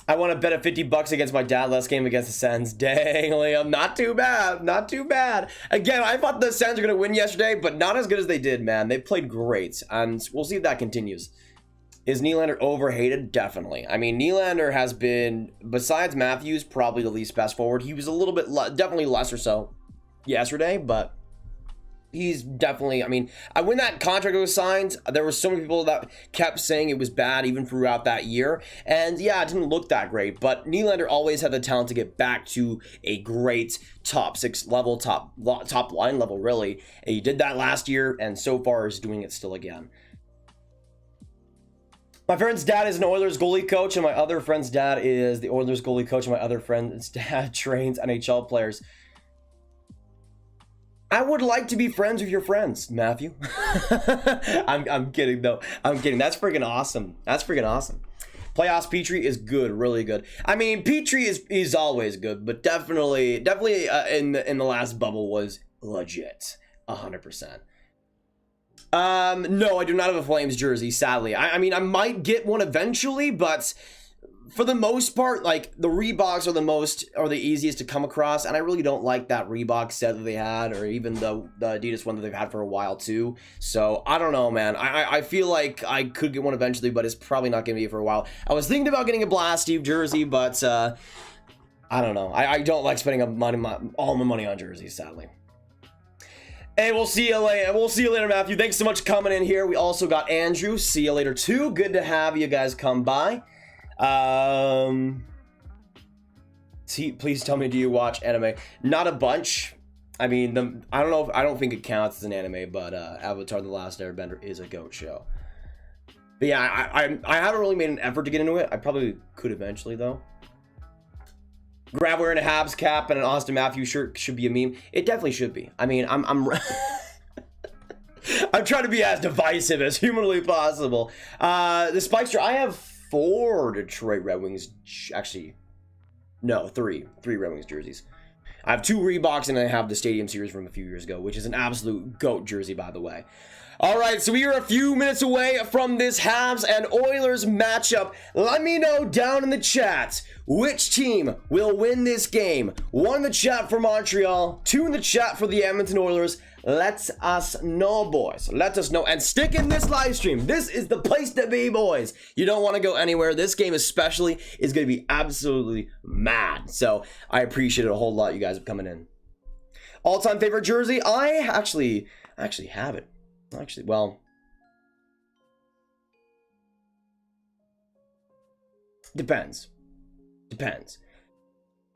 I want to bet at $50 against my dad last game against the Sens. Dang, Liam, not too bad. Not too bad. Again, I thought the Sens were going to win yesterday, but not as good as they did, man. They played great, and we'll see if that continues. Is Nylander overhated? Definitely. I mean, Nylander has been, besides Matthews, probably the least best forward. He was a little bit, definitely lesser so yesterday, but he's definitely, I mean, when that contract was signed, there were so many people that kept saying it was bad even throughout that year. And yeah, it didn't look that great, but Nylander always had the talent to get back to a great top 6 level, top line level, really. And he did that last year, and so far is doing it still again. My friend's dad is an Oilers goalie coach, and my other friend's dad is the Oilers goalie coach, and my other friend's dad trains NHL players. I would like to be friends with your friends, Matthew. I'm kidding, though. I'm kidding. That's freaking awesome. That's freaking awesome. Playoffs Petrie is good, really good. I mean, Petrie is always good, but definitely in the last bubble was legit, 100%. No, I do not have a Flames jersey, sadly. I mean, I might get one eventually, but for the most part, like, the Reeboks are the easiest to come across, and I really don't like that Reebok set that they had, or even the Adidas one that they've had for a while too. So I don't know, man. I feel like I could get one eventually, but it's probably not gonna be for a while. I was thinking about getting a Blast Steve jersey, but I don't know. I don't like spending all my money on jerseys, sadly. Hey, we'll see you later. We'll see you later, Matthew. Thanks so much for coming in here. We also got Andrew. See you later, too. Good to have you guys come by. Please tell me, do you watch anime? Not a bunch. I mean, I don't know. I don't think it counts as an anime, but Avatar: The Last Airbender is a GOAT show. But yeah, I haven't really made an effort to get into it. I probably could eventually, though. Grab wearing a Habs cap and an Austin Matthews shirt should be a meme. It definitely should be. I mean, I'm I'm trying to be as divisive as humanly possible. The Spikester, I have 4 Detroit Red Wings. Actually, no, 3 Red Wings jerseys. I have 2 Reeboks, and I have the Stadium Series from a few years ago, which is an absolute GOAT jersey, by the way. All right, so we are a few minutes away from this Habs and Oilers matchup. Let me know down in the chat which team will win this game. 1 in the chat for Montreal, 2 in the chat for the Edmonton Oilers. Let us know, boys. Let us know. And stick in this live stream. This is the place to be, boys. You don't want to go anywhere. This game especially is going to be absolutely mad. So I appreciate it a whole lot, you guys, coming in. All-time favorite jersey? I actually have it. Actually, well, depends.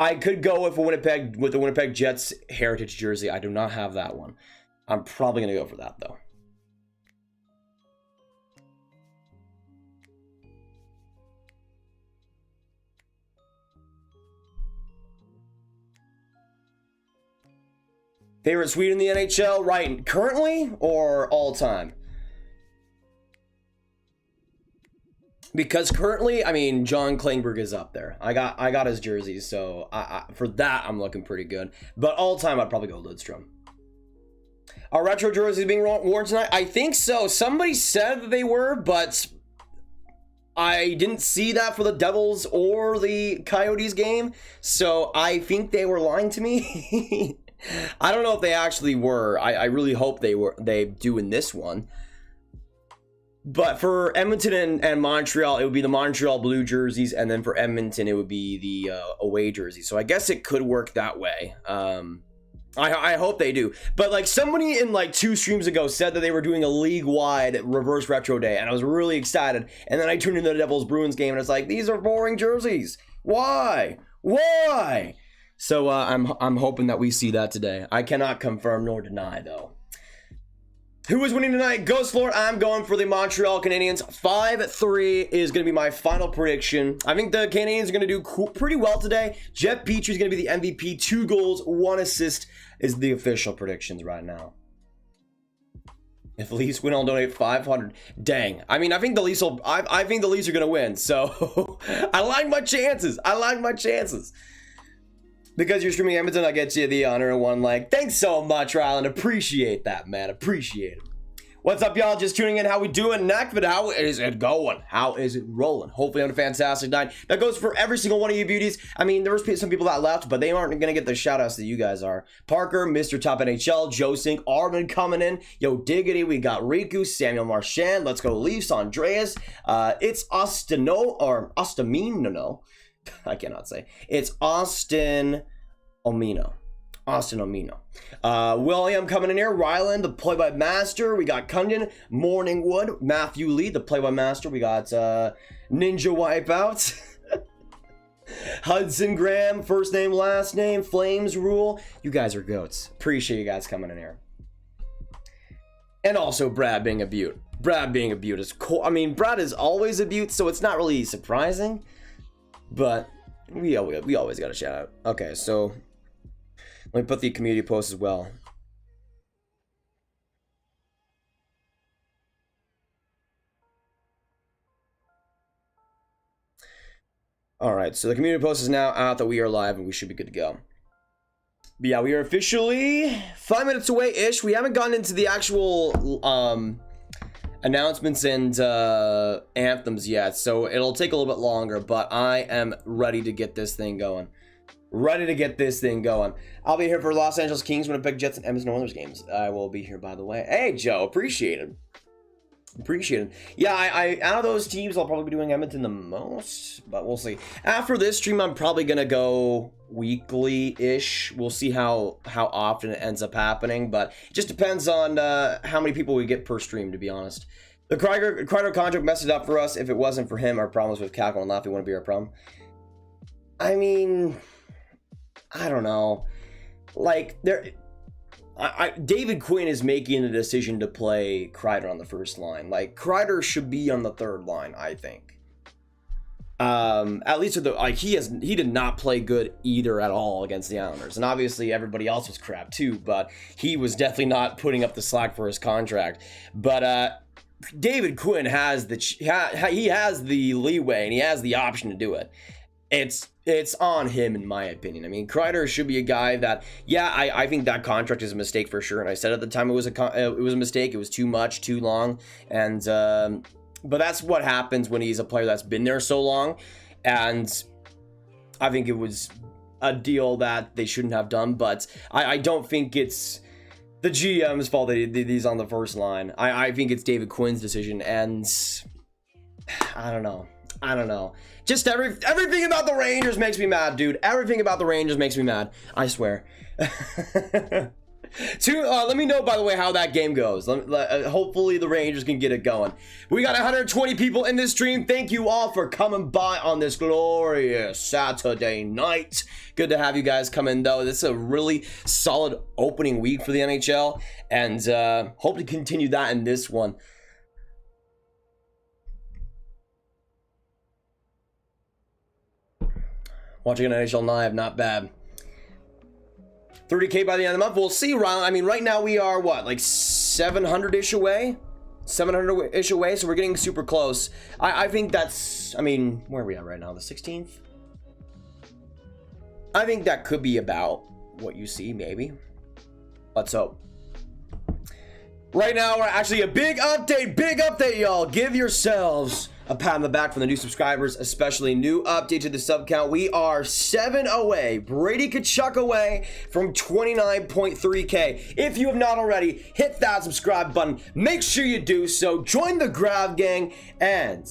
I could go with the Winnipeg Jets heritage jersey. I do not have that one. I'm probably gonna go for that though. Favorite Swede in the NHL, right? Currently or all time? Because currently, I mean, John Klingberg is up there. I got his jersey, so for that I'm looking pretty good. But all time, I'd probably go Lidstrom. Are retro jerseys being worn tonight? I think so. Somebody said that they were, but I didn't see that for the Devils or the Coyotes game, so I think they were lying to me. I don't know if they actually were. I really hope they do in this one. But for Edmonton and Montreal, it would be the Montreal blue jerseys, and then for Edmonton, it would be the away jersey. So I guess it could work that way. I hope they do. But like somebody in like 2 streams ago said that they were doing a league-wide reverse retro day, and I was really excited. And then I tuned into the Devils Bruins game, and it's like, these are boring jerseys. Why? Why? So I'm hoping that we see that today. I cannot confirm nor deny though. Who is winning tonight? Ghost Lord, I'm going for the Montreal Canadiens. 5-3 is going to be my final prediction. I think the Canadiens are going to do pretty well today. Jeff Petrie is going to be the MVP. 2 goals, 1 assist is the official predictions right now. If Leafs win, I'll donate 500. Dang. I mean, I think the Leafs will. I think the Leafs are going to win. So I like my chances. I like my chances. Because you're streaming Edmonton, I get you the honor of 1 like. Thanks so much, Ryland. Appreciate that, man. Appreciate it. What's up, y'all? Just tuning in. How we doing? Next, but how is it going? How is it rolling? Hopefully on a fantastic night. That goes for every single one of you beauties. I mean, there was some people that left, but they aren't going to get the shout-outs that you guys are. Parker, Mr. Top NHL, Joe Sink, Armin coming in. Yo, Diggity, we got Riku, Samuel Marchand. Let's go Leafs, Andreas. It's Ostamino. I cannot say. It's Austin Omino. William coming in here. Ryland, the play-by-master. We got Cundian, Morningwood, Matthew Lee, the play-by-master. We got Ninja Wipeout. Hudson Graham, first name, last name, Flames Rule. You guys are goats. Appreciate you guys coming in here. And also Brad being a beaut. Brad being a beaut is cool. I mean, Brad is always a beaut, so it's not really surprising. But we always got a shout out. Okay, so let me put the community post as well. All right, so the community post is now out that we are live and we should be good to go. But yeah, we are officially 5 minutes away-ish. We haven't gotten into the actual announcements and anthems yet, so it'll take a little bit longer, but I am ready to get this thing going. I'll be here for Los Angeles Kings, Winnipeg Jets, and Edmonton Oilers games. I will be here, by the way. Hey, Joe, appreciate it. Yeah, I out of those teams, I'll probably be doing Edmonton the most, but we'll see. After this stream, I'm probably gonna go weekly-ish. We'll see how often it ends up happening, but it just depends on how many people we get per stream, to be honest. The Kreider contract messed it up for us. If it wasn't for him, our problems with Cackle and Laffy wouldn't be our problem. I mean, I don't know. Like, David Quinn is making the decision to play Kreider on the first line. Like, Kreider should be on the third line, I think. At least with he did not play good either at all against the Islanders, and obviously everybody else was crap too. But he was definitely not putting up the slack for his contract. But David Quinn has he has the leeway and he has the option to do it. It's on him, in my opinion. I mean, Kreider should be a guy that, yeah, I think that contract is a mistake for sure. And I said at the time it was a mistake. It was too much, too long. And but that's what happens when he's a player that's been there so long. And I think it was a deal that they shouldn't have done. But I don't think it's the GM's fault that he's on the first line. I think it's David Quinn's decision. And I don't know. Just everything about the Rangers makes me mad, dude. Everything about the Rangers makes me mad. I swear. Let me know, by the way, how that game goes. Hopefully the Rangers can get it going. We got 120 people in this stream. Thank you all for coming by on this glorious Saturday night. Good to have you guys come in, though. This is a really solid opening week for the NHL, and hope to continue that in this one. Watching an NHL live, not bad. 30K by the end of the month. We'll see, Ron. I mean, right now we are, what, like 700-ish away? 700-ish away, so we're getting super close. I think that's, I mean, where are we at right now? The 16th? I think that could be about what you see, maybe. Let's hope. Right now, we're actually a big update, y'all. Give yourselves a pat on the back for the new subscribers, especially new update to the sub count. We are 7 away, Brady Tkachuk away from 29.3K. If you have not already, hit that subscribe button. Make sure you do so. Join the Grab Gang and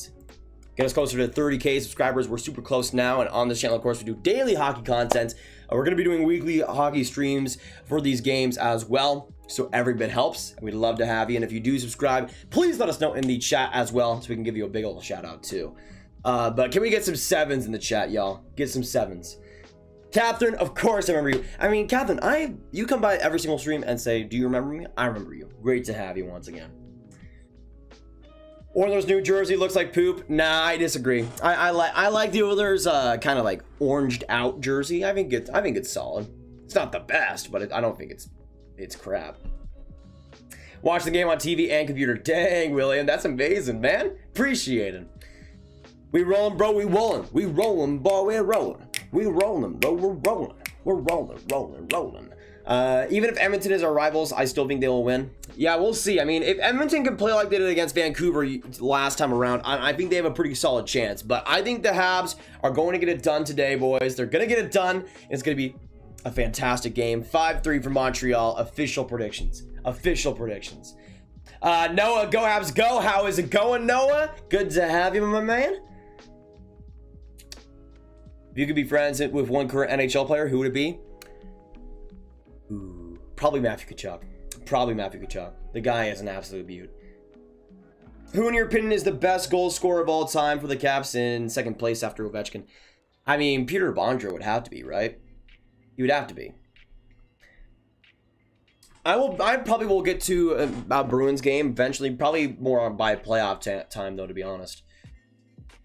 get us closer to 30K subscribers. We're super close now, and on this channel, of course, we do daily hockey content. We're going to be doing weekly hockey streams for these games as well, so every bit helps. We'd love to have you, and if you do subscribe, please let us know in the chat as well, so we can give you a big old shout out too. But can we get some 7s in the chat, y'all? Get some 7s. Catherine, of course I remember you. I mean, Catherine, you come by every single stream and say, do you remember me? I remember you. Great to have you once again. Oilers New Jersey looks like poop. Nah, I disagree. I like the Oilers kind of like oranged out jersey. I think it's solid. It's not the best, but I don't think it's crap. Watch the game on TV and computer. Dang, William, that's amazing, man. Appreciate it. We rolling, bro. We rolling. We rolling, boy. We're rolling. We rolling, bro. We're rolling. We're rolling. Even if Edmonton is our rivals, I still think they will win. Yeah, we'll see. I mean, if Edmonton can play like they did against Vancouver last time around, I think they have a pretty solid chance. But I think the Habs are going to get it done today, boys. They're going to get it done. It's going to be a fantastic game. 5-3 for Montreal. Official predictions. Official predictions. Noah, go Habs, go. How is it going, Noah? Good to have you, my man. If you could be friends with one current NHL player, who would it be? Ooh, probably Matthew Tkachuk. Probably Matthew Tkachuk. The guy is an absolute beaut. Who, in your opinion, is the best goal scorer of all time for the Caps in second place after Ovechkin? I mean, Peter Bondra would have to be, right? He would have to be. I probably will get to about Bruins game eventually. Probably more by playoff time, though, to be honest.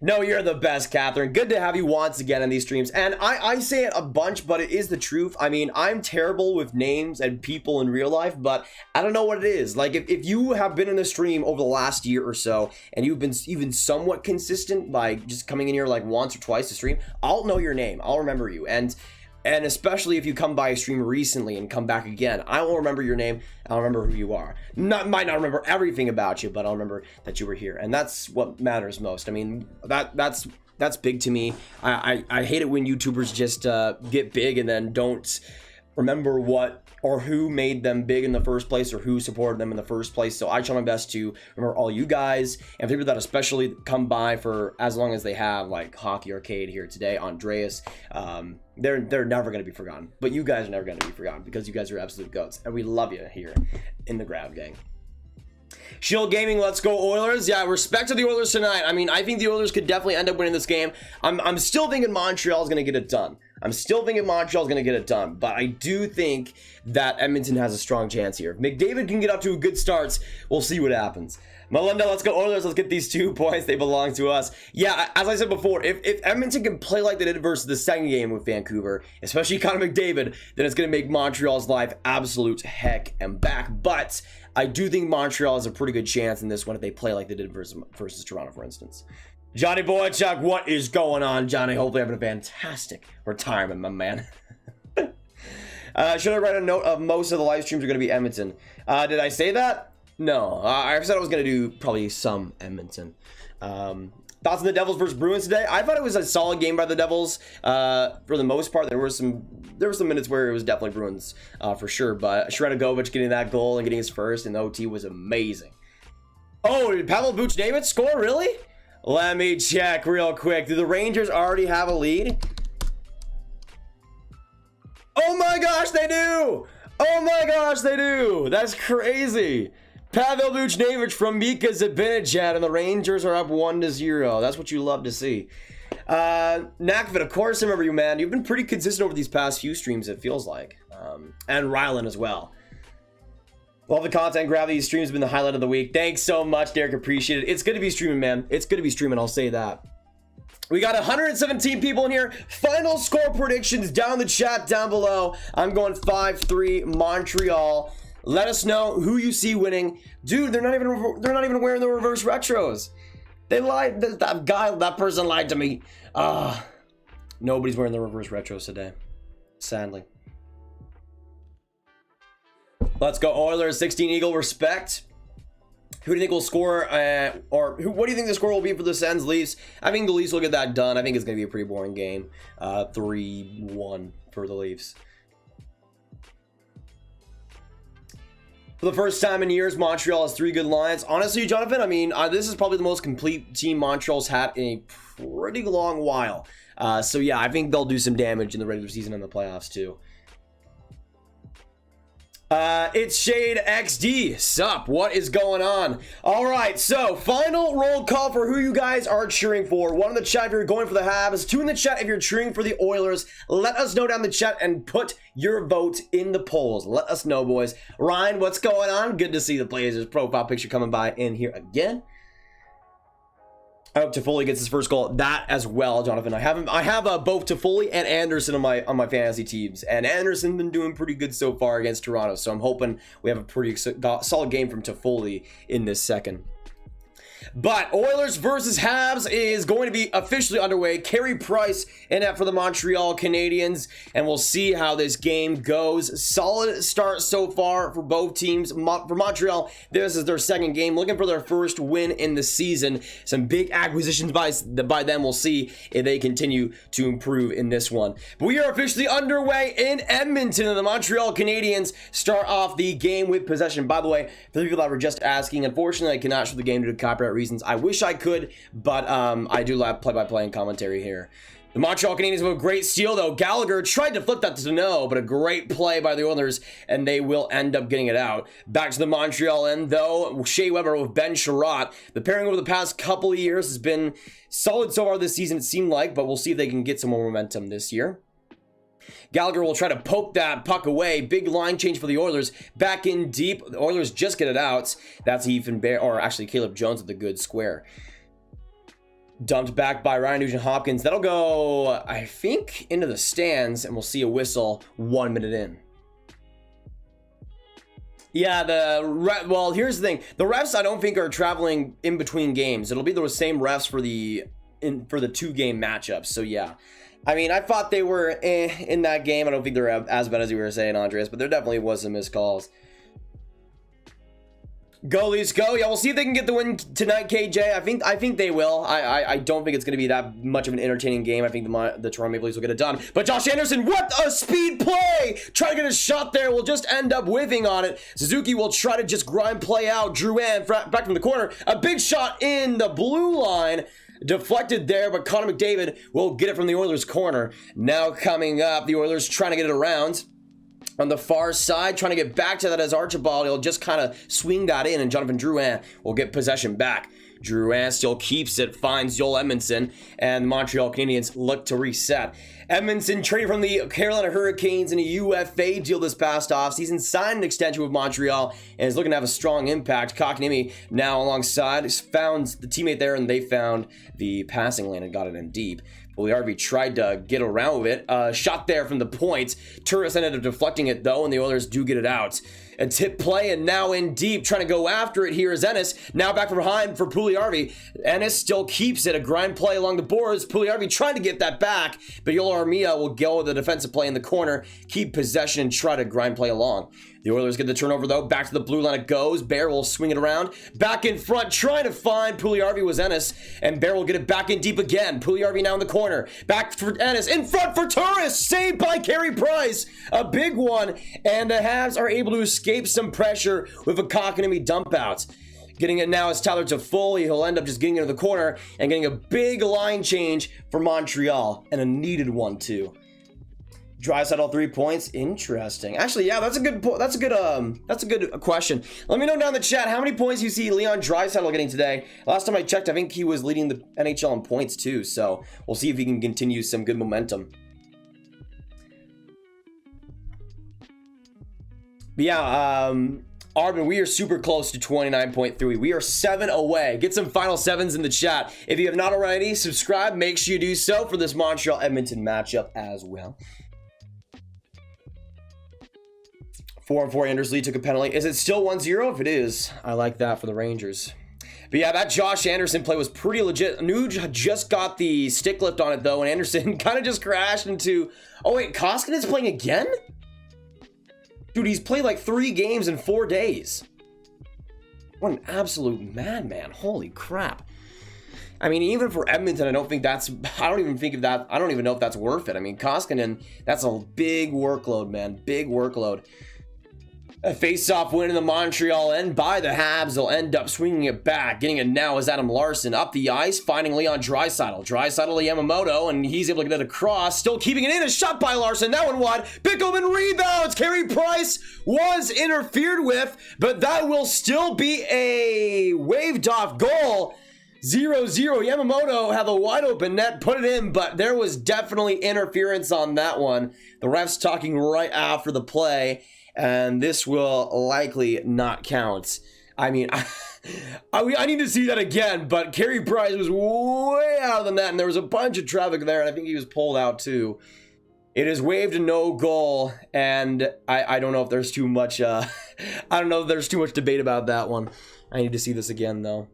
No, you're the best, Catherine. Good to have you once again in these streams. And I say it a bunch, but it is the truth. I mean, I'm terrible with names and people in real life, but I don't know what it is. Like, if you have been in the stream over the last year or so, and you've been even somewhat consistent by just coming in here like once or twice to stream, I'll know your name. I'll remember you. And especially if you come by a stream recently and come back again, I will remember your name. I'll remember who you are. Might not remember everything about you, but I'll remember that you were here, and that's what matters most. I mean, that's big to me. I hate it when YouTubers just get big and then don't remember what or who made them big in the first place or who supported them in the first place. So I try my best to remember all you guys and people that especially come by for as long as they have, like Hockey Arcade here today, Andreas. They're never going to be forgotten, but you guys are never going to be forgotten because you guys are absolute goats, and we love you here in the Grab Gang. Shield Gaming, let's go Oilers. Yeah, respect to the Oilers tonight. I mean, I think the Oilers could definitely end up winning this game. I'm still thinking Montreal is going to get it done. But I do think that Edmonton has a strong chance here. If McDavid can get up to a good starts, we'll see what happens. Melinda, let's go Oilers. Let's get these 2 points. They belong to us. Yeah, as I said before, if Edmonton can play like they did versus the second game with Vancouver, especially Connor McDavid, then it's going to make Montreal's life absolute heck and back. But I do think Montreal has a pretty good chance in this one if they play like they did versus Toronto, for instance. Johnny Boychuk, what is going on, Johnny? Hopefully having a fantastic retirement, my man. Should I write a note of most of the live streams are going to be Edmonton? Did I say that? No, I said I was going to do probably some Edmonton. Thoughts on the Devils versus Bruins today? I thought it was a solid game by the Devils. For the most part, there were some minutes where it was definitely Bruins for sure. But Shredagovich getting that goal and getting his first in the OT was amazing. Oh, did Pavel Buchnevich score? Really? Let me check real quick. Do the Rangers already have a lead? Oh my gosh, they do! Oh my gosh, they do! That's crazy. Pavel Buchnevich from Mika Zibanejad, and the Rangers are up 1-0. That's what you love to see. Nakvid, of course I remember you, man. You've been pretty consistent over these past few streams, it feels like. And Rylan as well. Love the content. Gravity streams have been the highlight of the week. Thanks so much, Derek. Appreciate it. It's good to be streaming, man. It's good to be streaming. I'll say that. We got 117 people in here. Final score predictions down in the chat down below. I'm going 5-3 Montreal. Let us know who you see winning. Dude, they're not even wearing the reverse retros. They lied. That person lied to me. Nobody's wearing the reverse retros today, sadly. Let's go Oilers. 16 Eagle, respect. Who do you think will score, what do you think the score will be for the Sens Leafs? I think the Leafs will get that done. I think it's going to be a pretty boring game. 3-1 for the Leafs. For the first time in years, Montreal has 3 good lines. Honestly, Jonathan, I mean, this is probably the most complete team Montreal's had in a pretty long while. So yeah, I think they'll do some damage in the regular season and the playoffs too. It's Shade XD. Sup? What is going on? All right, so final roll call for who you guys are cheering for. One in the chat if you're going for the Habs. Two in the chat if you're cheering for the Oilers. Let us know down in the chat and put your vote in the polls. Let us know, boys. Ryan, what's going on? Good to see the Blazers profile picture coming by in here again. I hope Toffoli gets his first goal. That as well, Jonathan. I have both Toffoli and Anderson on my fantasy teams, and Anderson's been doing pretty good so far against Toronto. So I'm hoping we have a pretty solid game from Toffoli in this second. But Oilers versus Habs is going to be officially underway. Carey Price in it for the Montreal Canadiens, and we'll see how this game goes. Solid start so far for both teams. For Montreal, this is their second game, looking for their first win in the season. Some big acquisitions by them. We'll see if they continue to improve in this one. But we are officially underway in Edmonton, and the Montreal Canadiens start off the game with possession. By the way, for the people that were just asking, unfortunately, I cannot show the game due to copyright reasons. I wish I could, but I do like play-by-play and commentary here. The Montreal Canadiens have a great steal, though. Gallagher tried to flip that to no, but a great play by the Oilers, and they will end up getting it out. Back to the Montreal end, though. Shea Weber with Ben Sherratt. The pairing over the past couple of years has been solid so far this season, it seemed like, but we'll see if they can get some more momentum this year. Gallagher will try to poke that puck away. Big line change for the Oilers. Back in deep. The Oilers just get it out. That's Ethan Bear, or actually Caleb Jones with a good square. Dumped back by Ryan Nugent-Hopkins. That'll go, I think, into the stands, and we'll see a whistle 1 minute in. Yeah, well, here's the thing. The refs, I don't think, are traveling in between games. It'll be the same refs for the 2-game matchups. So yeah. I mean, I thought they were in that game. I don't think they're as bad as you were saying, Andreas, but there definitely was some missed calls. Go, Leafs, go. Yeah, we'll see if they can get the win tonight, KJ. I think they will. I don't think it's going to be that much of an entertaining game. I think the Toronto Maple Leafs will get it done. But Josh Anderson, what a speed play! Try to get a shot there. Will just end up whiffing on it. Suzuki will try to just grind play out. Drouin back from the corner. A big shot in the blue line. Deflected there, but Connor McDavid will get it from the Oilers' corner. Now coming up, the Oilers trying to get it around. On the far side, trying to get back to that as Archibald. He'll just kind of swing that in, and Jonathan Drouin will get possession back. Drouin still keeps it, finds Joel Edmondson, and the Montreal Canadiens look to reset. Edmondson traded from the Carolina Hurricanes in a UFA deal this past offseason, signed an extension with Montreal, and is looking to have a strong impact. Kotkaniemi now alongside, found the teammate there, and they found the passing lane and got it in deep. Puljujärvi tried to get around with it. Shot there from the point. Turris ended up deflecting it, though, and the Oilers do get it out. A tip play, and now in deep, trying to go after it here is Ennis. Now back from behind for Puljujärvi. Ennis still keeps it. A grind play along the boards. Puljujärvi trying to get that back, but Joel Armia will go with the defensive play in the corner, keep possession, and try to grind play along. The Oilers get the turnover, though. Back to the blue line it goes. Bear will swing it around. Back in front, trying to find Puljujärvi was Ennis, and Bear will get it back in deep again. Puljujärvi now in the corner. Back for Ennis. In front for Turris. Saved by Carey Price. A big one, and the Habs are able to escape some pressure with a Kotkaniemi dump out. Getting it now is Tyler Toffoli. He'll end up just getting into the corner and getting a big line change for Montreal, and a needed one, too. Draisaitl 3 points. Interesting. Actually, yeah, that's a good question. Let me know down in the chat how many points you see Leon Draisaitl getting today. Last time I checked, I think he was leading the NHL in points too. So we'll see if he can continue some good momentum. But yeah, Arvin, we are super close to 29.3. We are 7 away. Get some final sevens in the chat. If you have not already, subscribe. Make sure you do so for this Montreal-Edmonton matchup as well. 4-on-4 Anders Lee took a penalty. Is it still 1-0? If it is, I like that for the Rangers. But yeah, that Josh Anderson play was pretty legit. Nuge just got the stick lift on it, though, and Anderson kind of just crashed into... Oh, wait, Koskinen's playing again? Dude, he's played like 3 games in 4 days. What an absolute madman. Holy crap. I mean, even for Edmonton, I don't even know if that's worth it. I mean, Koskinen, that's a big workload, man. Big workload. A face-off win in the Montreal end by the Habs. They'll end up swinging it back. Getting it now is Adam Larson up the ice, finding Leon Draisaitl. Draisaitl to Yamamoto, and he's able to get it across. Still keeping it in. A shot by Larson. That one wide. Bickelman rebounds. Carey Price was interfered with, but that will still be a waved-off goal. 0-0. Yamamoto had a wide open net, put it in, but there was definitely interference on that one. The refs talking right after the play, and this will likely not count. I mean, I need to see that again, but Carey Price was way out of the net, and there was a bunch of traffic there, and I think he was pulled out too. It is waved a no goal, and I don't know if there's too much, I don't know if there's too much debate about that one. I need to see this again, though.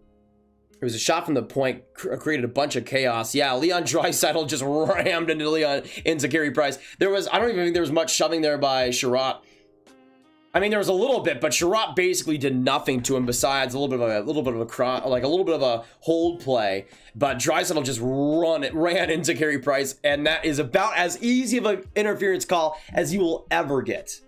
It was a shot from the point, created a bunch of chaos. Yeah, Leon Draisaitl just rammed into Carey Price. There was, I don't even think there was much shoving there by Sherratt. I mean, there was a little bit, but Sherratt basically did nothing to him besides a little bit of a hold play. But Draisaitl just ran into Carey Price, and that is about as easy of an interference call as you will ever get.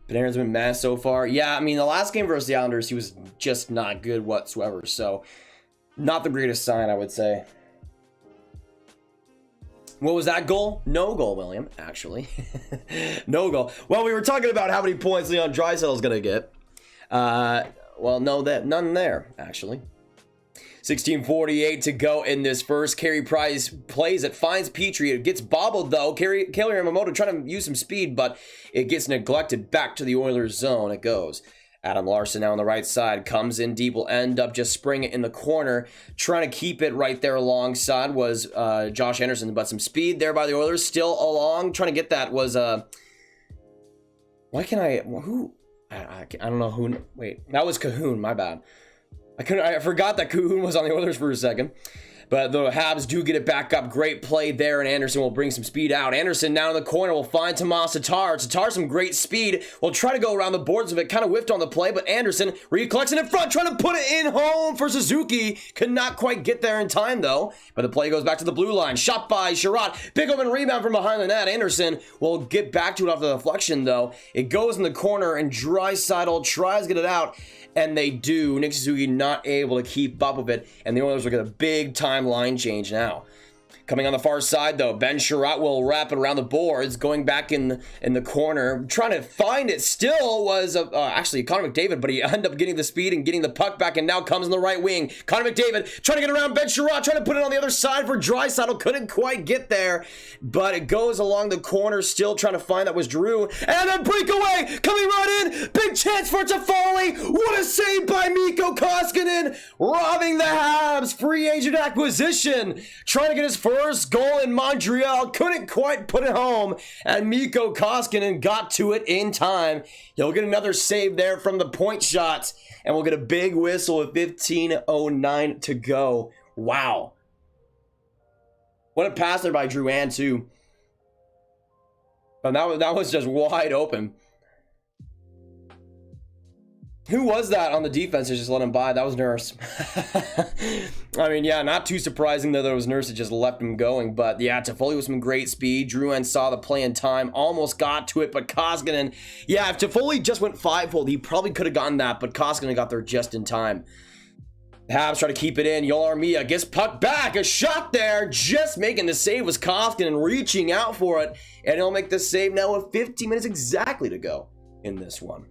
Panarin's been mad so far. Yeah, I mean, the last game versus the Islanders, he was just not good whatsoever. So, not the greatest sign, I would say. What was that goal? No goal, William, actually. No goal. Well, we were talking about how many points Leon Draisaitl is going to get. Well, no, none there, actually. 16:48 to go in this first. Carey Price plays it, finds Petrie. It gets bobbled, though. Kailer Yamamoto trying to use some speed, but it gets neglected. Back to the Oilers' zone it goes. Adam Larson now on the right side. Comes in deep. Will end up just spraying it in the corner. Trying to keep it right there alongside was Josh Anderson, but some speed there by the Oilers. Still along. Trying to get that was... Why can't I... Who... I don't know who... Wait, that was Cahoon. My bad. I forgot that Cahoon was on the Oilers for a second. But the Habs do get it back up. Great play there, and Anderson will bring some speed out. Anderson now in the corner will find Tomas Tatar. Tatar some great speed. Will try to go around the boards of it. Kind of whiffed on the play, but Anderson recollects it in front, trying to put it in home for Suzuki. Could not quite get there in time, though. But the play goes back to the blue line. Shot by Sherratt. Bickelman rebound from behind the net. Anderson will get back to it off the deflection, though. It goes in the corner, and Draisaitl tries to get it out. And they do. Nick Suzuki not able to keep up with it. And the Oilers will get a big-time line change now. Coming on the far side, though, Ben Sherratt will wrap it around the boards, going back in the corner. Trying to find it still was actually Connor McDavid, but he ended up getting the speed and getting the puck back, and now comes in the right wing. Connor McDavid trying to get around Ben Sherratt, trying to put it on the other side for Draisaitl. Couldn't quite get there, but it goes along the corner, still trying to find that was Drew. And then breakaway, coming right in. Big chance for Toffoli. What a save by Mikko Koskinen, robbing the Habs. Free agent acquisition. Trying to get his first goal in Montreal, couldn't quite put it home, and Mikko Koskinen got to it in time. He'll get another save there from the point shots, and we'll get a big whistle with 15:09 to go. Wow. What a pass there by Drouin, too. And that was just wide open. Who was that on the defense that just let him by? That was Nurse. I mean, yeah, not too surprising that there was Nurse that just left him going. But yeah, Toffoli with some great speed. Drouin saw the play in time, almost got to it, but Koskinen, yeah, if Toffoli just went five-fold, he probably could have gotten that, but Koskinen got there just in time. The Habs try to keep it in. Yoel Armia gets puck back. A shot there. Just making the save was Koskinen, reaching out for it. And he'll make the save now with 15 minutes exactly to go in this one.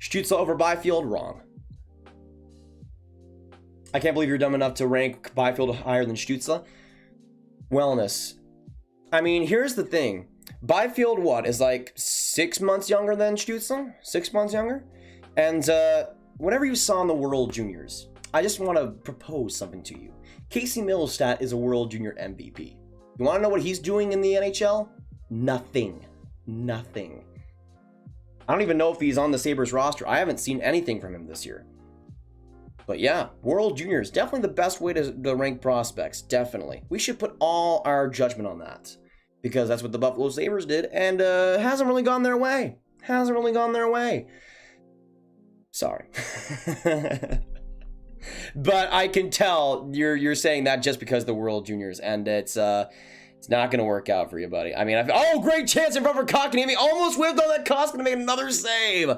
Stützle over Byfield, wrong. I can't believe you're dumb enough to rank Byfield higher than Stützle. Wellness. I mean, here's the thing. Byfield, what, is like 6 months younger than Stützle? 6 months younger? And whatever you saw in the World Juniors, I just want to propose something to you. Casey Middlestat is a World Junior MVP. You want to know what he's doing in the NHL? Nothing. Nothing. I don't even know if he's on the Sabres roster. I haven't seen anything from him this year. But yeah, World Juniors, definitely the best way to rank prospects. Definitely. We should put all our judgment on that. Because that's what the Buffalo Sabres did. And hasn't really gone their way. Hasn't really gone their way. Sorry. But I can tell you're saying that just because the World Juniors. And it's It's not going to work out for you, buddy. I mean, oh, great chance in front for Kotkaniemi. Almost whipped on that Koskinen to make another save.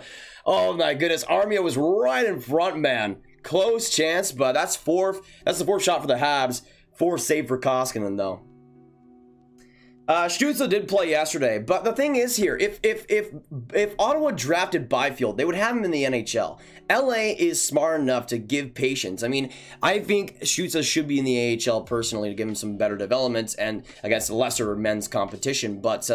Oh, my goodness. Armia was right in front, man. Close chance, but that's fourth. That's the fourth shot for the Habs. Fourth save for Koskinen, though. Stützle did play yesterday, but the thing is here, if Ottawa drafted Byfield, they would have him in the NHL. LA is smart enough to give patience. I mean, I think Stützle should be in the AHL personally to give him some better developments and against lesser men's competition. But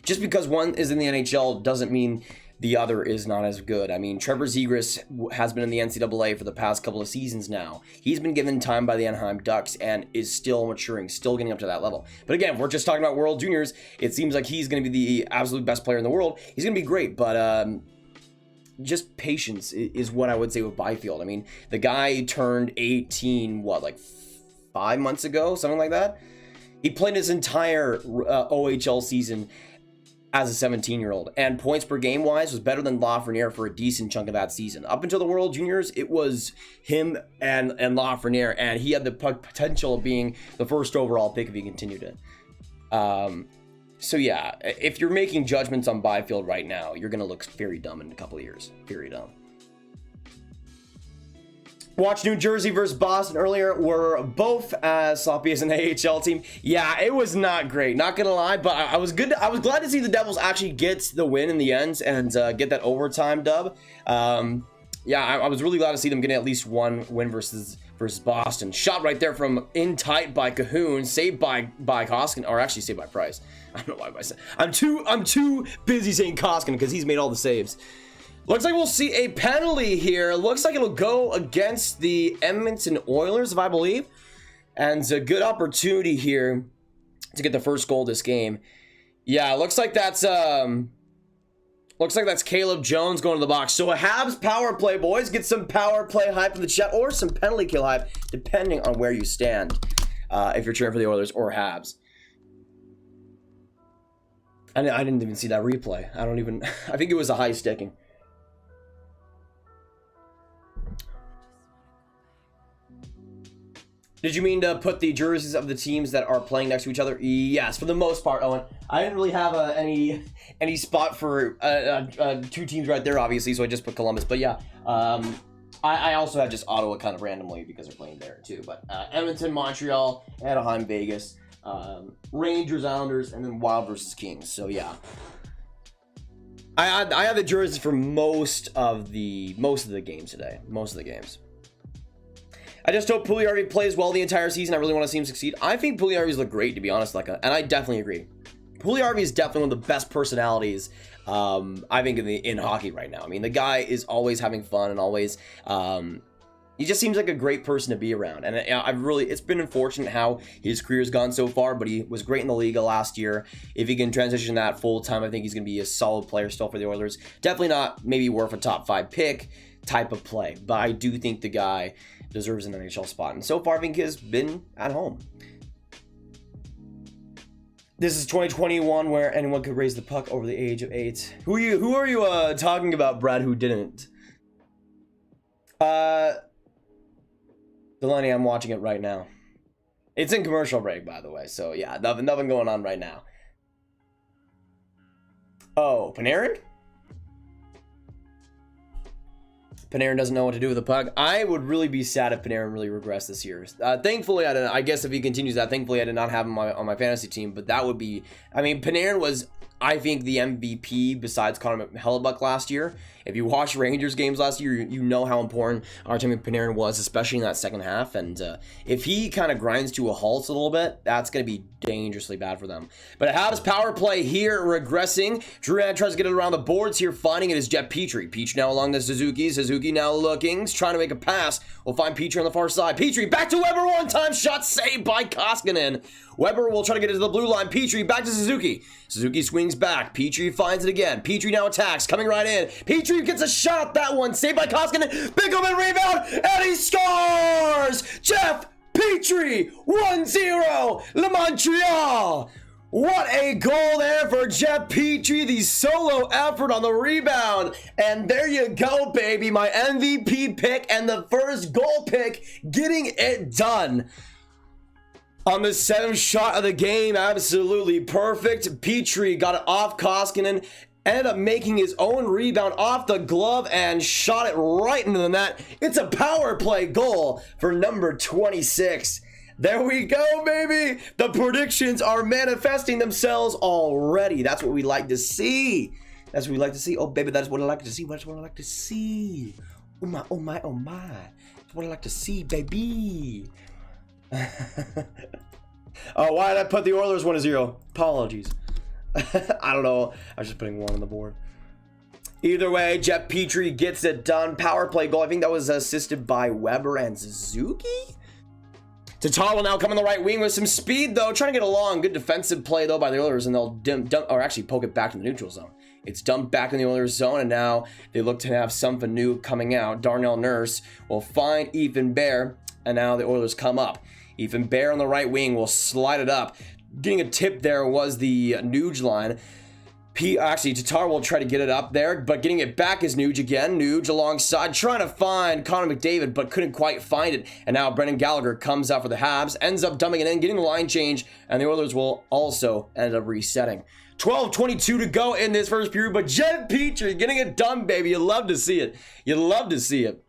just because one is in the NHL doesn't mean the other is not as good. I mean, Trevor Zegras has been in the NCAA for the past couple of seasons now. He's been given time by the Anaheim Ducks and is still maturing, still getting up to that level. But again, if we're just talking about World Juniors, it seems like he's going to be the absolute best player in the world. He's going to be great, but just patience is what I would say with Byfield. I mean, the guy turned 18, what, like 5 months ago? Something like that? He played his entire OHL season as a 17-year-old, and points per game wise was better than Lafreniere for a decent chunk of that season. Up until the World Juniors, it was him and Lafreniere, and he had the potential of being the first overall pick if he continued it. So yeah, if you're making judgments on Byfield right now, you're gonna look very dumb in a couple of years. Very dumb. Watched New Jersey versus Boston earlier. Were both as sloppy as an AHL team. Yeah, it was not great, not gonna lie, but I was good. I was glad to see the Devils actually get the win in the end and get that overtime dub. Yeah, I was really glad to see them getting at least one win versus Boston. Shot right there from in tight by Cahoon, saved by Koskinen, or actually saved by Price. I don't know why I said. I'm too busy saying Koskinen because he's made all the saves. Looks like we'll see a penalty here. Looks like it'll go against the Edmonton Oilers, if I believe. And it's a good opportunity here to get the first goal of this game. Yeah, looks like that's Caleb Jones going to the box. So a Habs power play, boys. Get some power play hype in the chat or some penalty kill hype, depending on where you stand. If you're cheering for the Oilers or Habs. I didn't even see that replay. I think it was a high sticking. Did you mean to put the jerseys of the teams that are playing next to each other? Yes, for the most part, Owen. I didn't really have any spot for two teams right there, obviously, so I just put Columbus. But yeah, I also had just Ottawa kind of randomly because they're playing there too. But Edmonton, Montreal, Anaheim, Vegas, Rangers, Islanders, and then Wild versus Kings. So yeah, I have the jerseys for most of the games today. Most of the games. I just hope Puljujarvi plays well the entire season. I really want to see him succeed. I think Puljujarvi's look great, to be honest. And I definitely agree. Puljujarvi is definitely one of the best personalities, I think, in hockey right now. I mean, the guy is always having fun and always, he just seems like a great person to be around. And it's been unfortunate how his career's gone so far, but he was great in the league last year. If he can transition that full time, I think he's going to be a solid player still for the Oilers. Definitely not maybe worth a top 5 pick type of play, but I do think the guy deserves an NHL spot, and so far I think he has been at home. This is 2021 where anyone could raise the puck over the age of 8. Who are you talking about, Brad, who didn't? Delaney, I'm watching it right now. It's in commercial break, by the way, so yeah, nothing going on right now. Oh, Panarin? Panarin doesn't know what to do with the puck. I would really be sad if Panarin really regressed this year. Thankfully, I guess if he continues that, thankfully I did not have him on my fantasy team, but that would be, I mean, Panarin was, I think, the MVP besides Connor Hellebuyck last year. If you watched Rangers games last year, you know how important Artemi Panarin was, especially in that second half. And if he kind of grinds to a halt a little bit, that's going to be dangerously bad for them. But Habs power play here regressing. Drouin tries to get it around the boards here, finding it is Jeff Petrie. Petrie now along the Suzuki. Suzuki now looking, he's trying to make a pass. We'll find Petrie on the far side. Petrie back to Weber, one-time shot saved by Koskinen. Weber will try to get it to the blue line. Petrie back to Suzuki. Suzuki swings back. Petrie finds it again. Petrie now attacks, coming right in. Petrie gets a shot. That one saved by Koskinen. Big open rebound, and he scores! Jeff Petrie, 1-0, Le Montreal. What a goal there for Jeff Petrie, the solo effort on the rebound. And there you go, baby, my MVP pick and the first goal pick getting it done. On the 7th shot of the game, absolutely perfect. Petrie got it off Koskinen, ended up making his own rebound off the glove and shot it right into the net. It's a power play goal for number 26. There we go, baby. The predictions are manifesting themselves already. That's what we like to see. That's what we like to see. Oh, baby, that's what I like to see. That's what I like to see. Oh, my, oh, my, oh, my. That's what I like to see, baby. Oh, why did I put the Oilers 1-0? Apologies. I don't know. I was just putting 1 on the board. Either way, Jeff Petrie gets it done. Power play goal. I think that was assisted by Weber and Suzuki. Tatar will now come on the right wing with some speed, though. Trying to get along. Good defensive play, though, by the Oilers, and they'll dump, or actually poke it back to the neutral zone. It's dumped back in the Oilers zone, and now they look to have something new coming out. Darnell Nurse will find Ethan Bear, and now the Oilers come up. Ethan Bear on the right wing will slide it up. Getting a tip there was the Nuge line. Actually, Tatar will try to get it up there, but getting it back is Nuge again. Nuge alongside, trying to find Connor McDavid, but couldn't quite find it. And now Brendan Gallagher comes out for the Habs, ends up dumping it in, getting the line change, and the Oilers will also end up resetting. 12:22 to go in this first period, but Jeff Petrie getting it done, baby. You love to see it. You love to see it.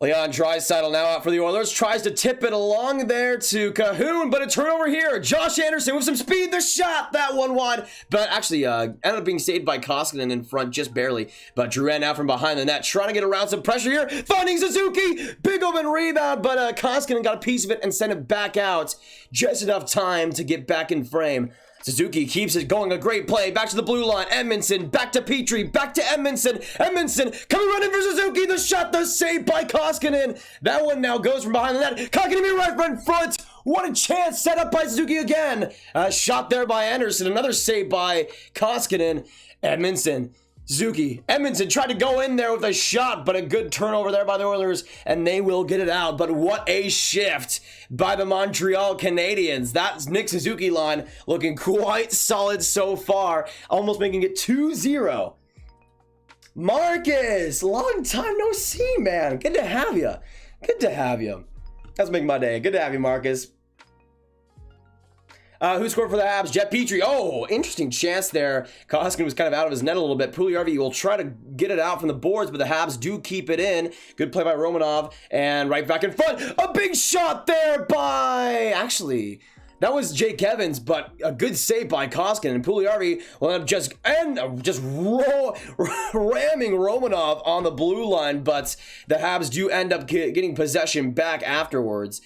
Leon Draisaitl now out for the Oilers. Tries to tip it along there to Cahoon, but a turnover here. Josh Anderson with some speed. The shot, that one wide. But actually ended up being saved by Koskinen in front just barely. But Drouin out from behind the net. Trying to get around some pressure here. Finding Suzuki. Big open rebound, but Koskinen got a piece of it and sent it back out. Just enough time to get back in frame. Suzuki keeps it going, a great play, back to the blue line, Edmondson, back to Petrie, back to Edmondson, coming running for Suzuki, the shot, the save by Koskinen. That one now goes from behind the net, Koskinen right in front, what a chance, set up by Suzuki again. Shot there by Anderson, another save by Koskinen, Edmondson. Suzuki, Edmonton tried to go in there with a shot, but a good turnover there by the Oilers, and they will get it out. But what a shift by the Montreal Canadiens. That's Nick Suzuki line looking quite solid so far, almost making it 2-0. Marcus, long time no see, man. Good to have you. Good to have you. That's making my day. Good to have you, Marcus. Who scored for the Habs? Jeff Petrie. Oh, interesting chance there. Koskinen was kind of out of his net a little bit. Puljujärvi will try to get it out from the boards, but the Habs do keep it in. Good play by Romanov, and right back in front. A big shot there by... Actually, that was Jake Evans, but a good save by Koskinen. And Puljujärvi will end up just ramming Romanov on the blue line, but the Habs do end up getting possession back afterwards.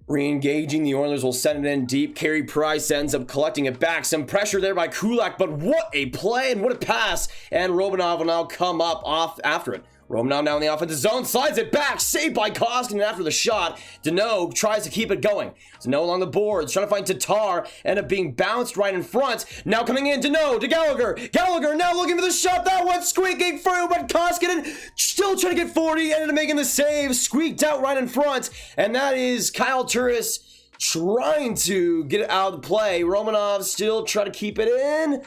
Re-engaging, the Oilers will send it in deep. Carey Price ends up collecting it back. Some pressure there by Kulak, but what a play and what a pass. And Romanov will now come up off after it. Romanov now in the offensive zone, slides it back, saved by Koskinen after the shot. Deneau tries to keep it going. Deneau along the boards, trying to find Tatar, end up being bounced right in front. Now coming in, Deneau to Gallagher. Gallagher now looking for the shot, that one squeaking through, but Koskinen still trying to get 40, ended up making the save, squeaked out right in front, and that is Kyle Turris trying to get it out of the play. Romanov still trying to keep it in.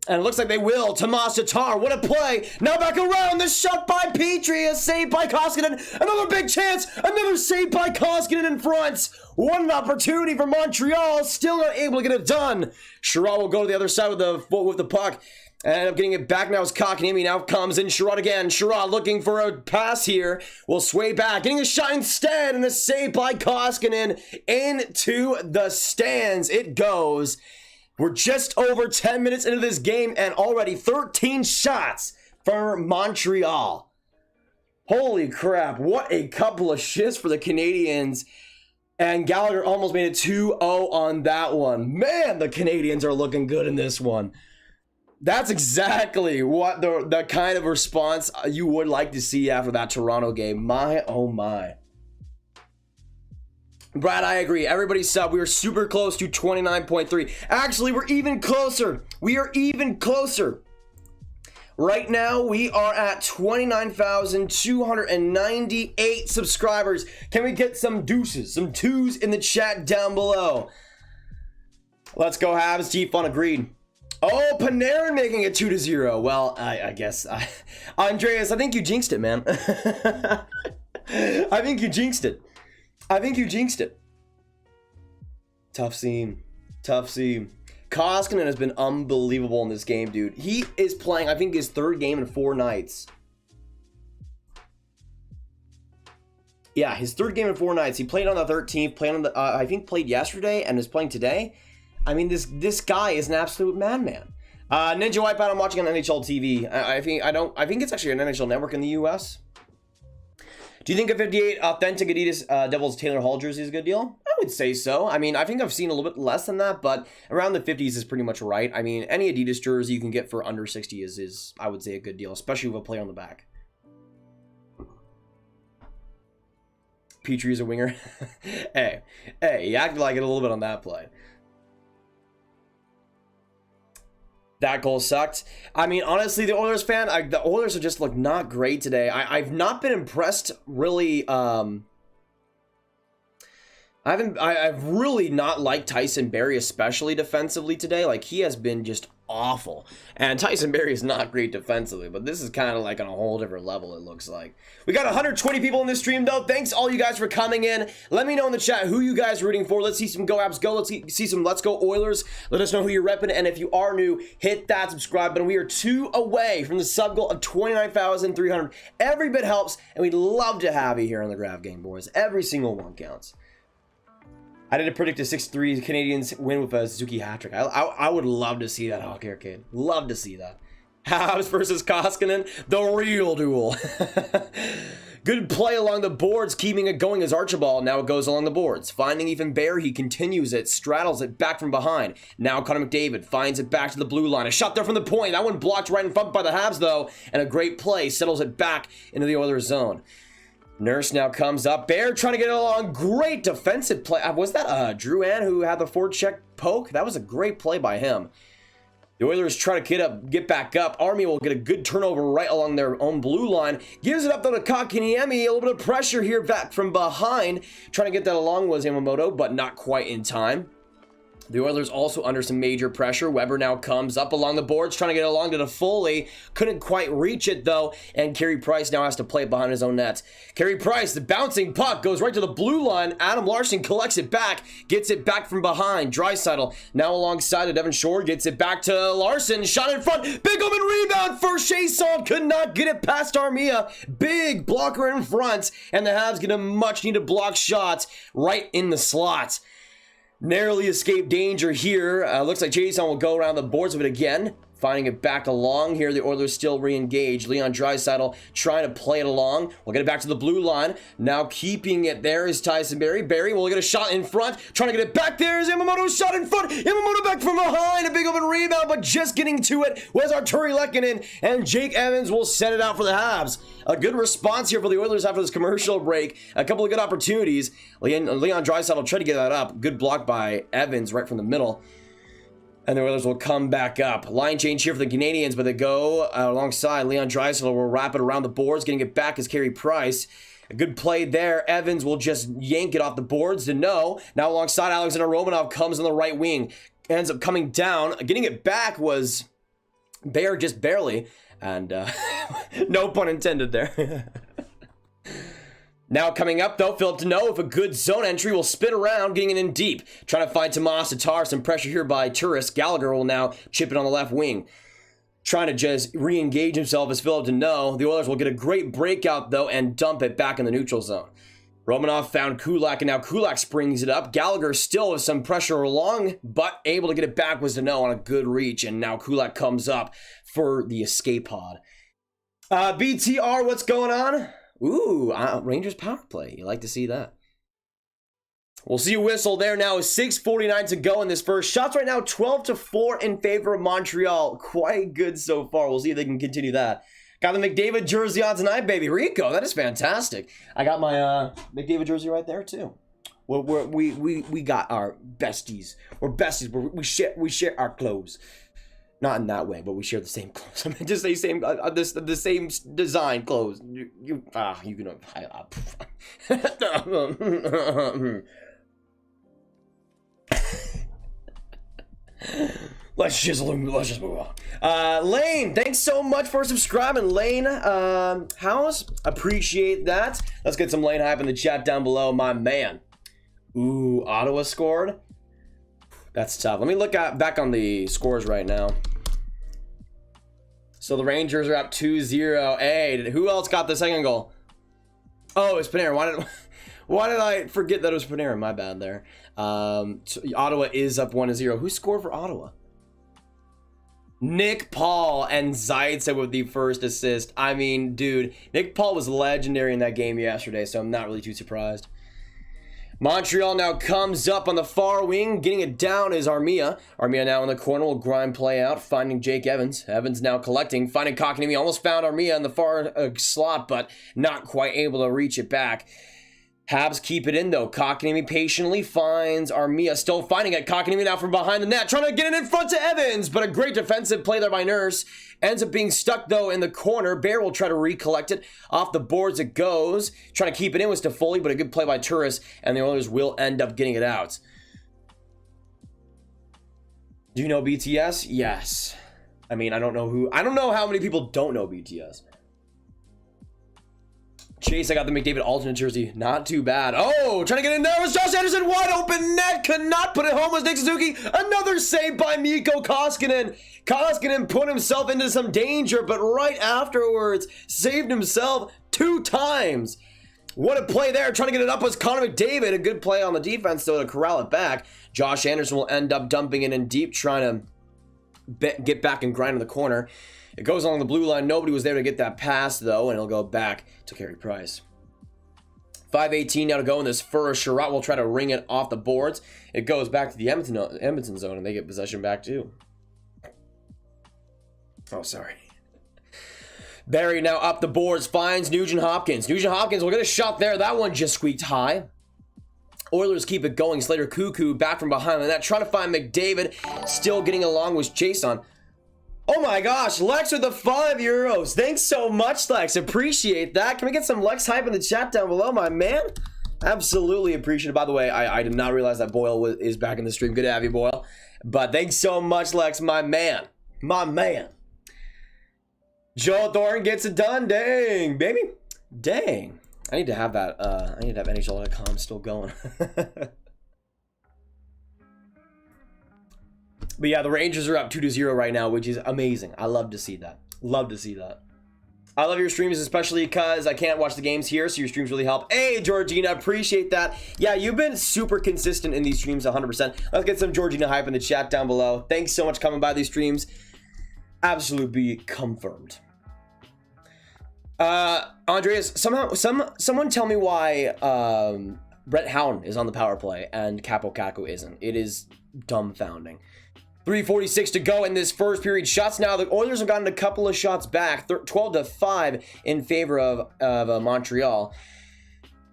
And it looks like they will. Tomas Tatar, what a play. Now back around, the shot by Petrie, a save by Koskinen. Another big chance, another save by Koskinen in front. What an opportunity for Montreal, still not able to get it done. Sherrod will go to the other side with the puck. And end up getting it back now is Kotkaniemi. Now comes in Sherrod again. Sherrod looking for a pass here. Will sway back. Getting a shot instead. And a save by Koskinen into the stands. It goes. We're just over 10 minutes into this game and already 13 shots for Montreal. Holy crap. What a couple of shifts for the Canadiens. And Gallagher almost made it 2-0 on that one. Man, the Canadiens are looking good in this one. That's exactly what the kind of response you would like to see after that Toronto game. My, oh my. Brad, I agree. Everybody sub. We are super close to 29.3. Actually, we're even closer. We are even closer. Right now, we are at 29,298 subscribers. Can we get some deuces, some twos in the chat down below? Let's go, Habs. G-Fun agreed. Oh, Panarin making it 2-0. Well, I guess. Andreas, I think you jinxed it, man. I think you jinxed it. I think you jinxed it. Tough scene. Tough scene. Koskinen has been unbelievable in this game, dude. He is playing, I think, his third game in 4 nights. Yeah, his third game in 4 nights. He played on the 13th, played on the, I think played yesterday and is playing today. I mean, this guy is an absolute madman. Ninja Wipeout, I'm watching on NHL TV. I think it's actually an NHL network in the US. Do you think a 58 authentic Adidas Devils Taylor Hall jersey is a good deal? I would say so. I mean, I think I've seen a little bit less than that, but around the 50s is pretty much right. I mean, any Adidas jersey you can get for under 60 is I would say, a good deal, especially with a player on the back. Petrie's a winger. hey, you acted like it a little bit on that play. That goal sucked. I mean, honestly, the Oilers fan, the Oilers have just looked not great today. I've not been impressed, really. I've really not liked Tyson Barrie, especially defensively today. Like, he has been just awful. And Tyson Barrie is not great defensively, but this is kind of like on a whole different level, it looks like. We got 120 people in this stream, though. Thanks all you guys for coming in. Let me know in the chat who you guys are rooting for. Let's see some Go Habs go. Let's see some Let's Go Oilers. Let us know who you're repping. And if you are new, hit that subscribe button. We are 2 away from the sub goal of 29,300. Every bit helps, and we'd love to have you here on the Grab Game, boys. Every single one counts. I didn't predict a 6-3 Canadiens win with a Suzuki hat-trick. I would love to see that, Hockey Arcade. Love to see that. Habs versus Koskinen, the real duel. Good play along the boards, keeping it going as Archibald. Now it goes along the boards. Finding Ethan Bear, he continues it, straddles it back from behind. Now Connor McDavid finds it back to the blue line. A shot there from the point. That one blocked right in front by the Habs, though. And a great play settles it back into the Oilers zone. Nurse now comes up. Bear trying to get it along. Great defensive play. Was that Drew Ann who had the forecheck poke? That was a great play by him. The Oilers try to get back up. Army will get a good turnover right along their own blue line. Gives it up though to Kakiniemi. A little bit of pressure here back from behind. Trying to get that along was Yamamoto, but not quite in time. The Oilers also under some major pressure. Weber now comes up along the boards, trying to get along to the Foley. Couldn't quite reach it, though, and Carey Price now has to play it behind his own net. Carey Price, the bouncing puck, goes right to the blue line. Adam Larson collects it back, gets it back from behind. Draisaitl now alongside of Devon Shore, gets it back to Larson. Shot in front, big open rebound for Chiasson. Could not get it past Armia. Big blocker in front, and the Habs get a much-needed block shot right in the slot. Narrowly escaped danger here. Looks like Jason will go around the boards of it again. Finding it back along here. The Oilers still re-engaged. Leon Draisaitl trying to play it along. We'll get it back to the blue line. Now keeping it there is Tyson Barrie. Barrie will get a shot in front. Trying to get it back there is Yamamoto. Shot in front. Yamamoto back from behind. A big open rebound, but just getting to it was Arturi Lehkonen. And Jake Evans will set it out for the Habs. A good response here for the Oilers after this commercial break. A couple of good opportunities. Leon Draisaitl tried to get that up. Good block by Evans right from the middle. And the Oilers will come back up. Line change here for the Canadiens, but they go alongside. Leon Draisaitl will wrap it around the boards. Getting it back is Carey Price. A good play there. Evans will just yank it off the boards to no. Now alongside Alexander Romanov comes on the right wing. Ends up coming down. Getting it back was Bear just barely. And no pun intended there. Now coming up, though, Philip Deneau with a good zone entry will spin around, getting it in deep. Trying to find Tomas Tatar. Some pressure here by Turris. Gallagher will now chip it on the left wing. Trying to just re-engage himself as Philip Deneau. The Oilers will get a great breakout, though, and dump it back in the neutral zone. Romanov found Kulak, and now Kulak springs it up. Gallagher still with some pressure along, but able to get it back was Deneau on a good reach. And now Kulak comes up for the escape pod. BTR, what's going on? Ooh, Rangers power play. You like to see that. We'll see a whistle there now. 6:49 to go in this first. Shots right now 12-4 in favor of Montreal. Quite good so far. We'll see if they can continue that. Got the McDavid jersey on tonight, baby. Rico, that is fantastic. I got my McDavid jersey right there too. We got our besties. We're besties. We share our clothes. Not in that way, but we share the same clothes. I mean, just say same, the same design clothes. You can. Let's just move on. Lane, thanks so much for subscribing, Lane. House, appreciate that. Let's get some Lane hype in the chat down below, my man. Ooh, Ottawa scored. That's tough. Let me look back on the scores right now. So the Rangers are up 2-0. Hey, who else got the second goal? Oh, it's Panarin. Why did I forget that it was Panarin? My bad there. So Ottawa is up 1-0. Who scored for Ottawa? Nick Paul and Zaitsev with the first assist. I mean, dude, Nick Paul was legendary in that game yesterday, so I'm not really too surprised. Montreal now comes up on the far wing. Getting it down is Armia. Armia now in the corner will grind play out, finding Jake Evans. Evans now collecting, finding Kotkaniemi. Almost found Armia in the far slot, but not quite able to reach it back. Habs keep it in though. Kotkaniemi patiently finds Armia, still finding it. Kotkaniemi now from behind the net, trying to get it in front to Evans, but a great defensive play there by Nurse. Ends up being stuck though in the corner. Bear will try to recollect it. Off the boards it goes. Trying to keep it in with Toffoli, but a good play by Turris, and the Oilers will end up getting it out. Do you know BTS? Yes. I mean, I don't know how many people don't know BTS. Chase, I got the McDavid alternate jersey. Not too bad. Oh, trying to get in there was Josh Anderson. Wide open net. Could not put it home. Was Nick Suzuki. Another save by Mikko Koskinen. Koskinen put himself into some danger, but right afterwards, saved himself 2 times. What a play there. Trying to get it up was Connor McDavid. A good play on the defense, though, to corral it back. Josh Anderson will end up dumping it in deep, trying to get back and grind in the corner. It goes along the blue line. Nobody was there to get that pass, though, and it'll go back to Carey Price. 5:18 now to go in this first. Sherratt will try to ring it off the boards. It goes back to the Edmonton zone, and they get possession back, too. Oh, sorry. Barry now up the boards, finds Nugent Hopkins. Nugent Hopkins will get a shot there. That one just squeaked high. Oilers keep it going. Slater Cuckoo back from behind the net, trying to find McDavid. Still getting along with Jason. Oh my gosh, Lex with the €5. Thanks so much, Lex. Appreciate that. Can we get some Lex hype in the chat down below, my man? Absolutely appreciate it. By the way, I did not realize that Boyle is back in the stream. Good to have you, Boyle. But thanks so much, Lex, my man. My man. Joe Thornton gets it done. Dang, baby. Dang. I need to have that. I need to have NHL.com still going. But yeah, the Rangers are up 2-0 right now, which is amazing. I love to see that. Love to see that. I love your streams, especially because I can't watch the games here, so your streams really help. Hey, Georgina, appreciate that. Yeah, you've been super consistent in these streams, 100%. Let's get some Georgina hype in the chat down below. Thanks so much for coming by these streams. Absolutely confirmed. Andreas, someone tell me why Brett Howden is on the power play and Capo Caco isn't. It is dumbfounding. 3:46 to go in this first period. Shots now. The Oilers have gotten a couple of shots back. 12-5 in favor of Montreal.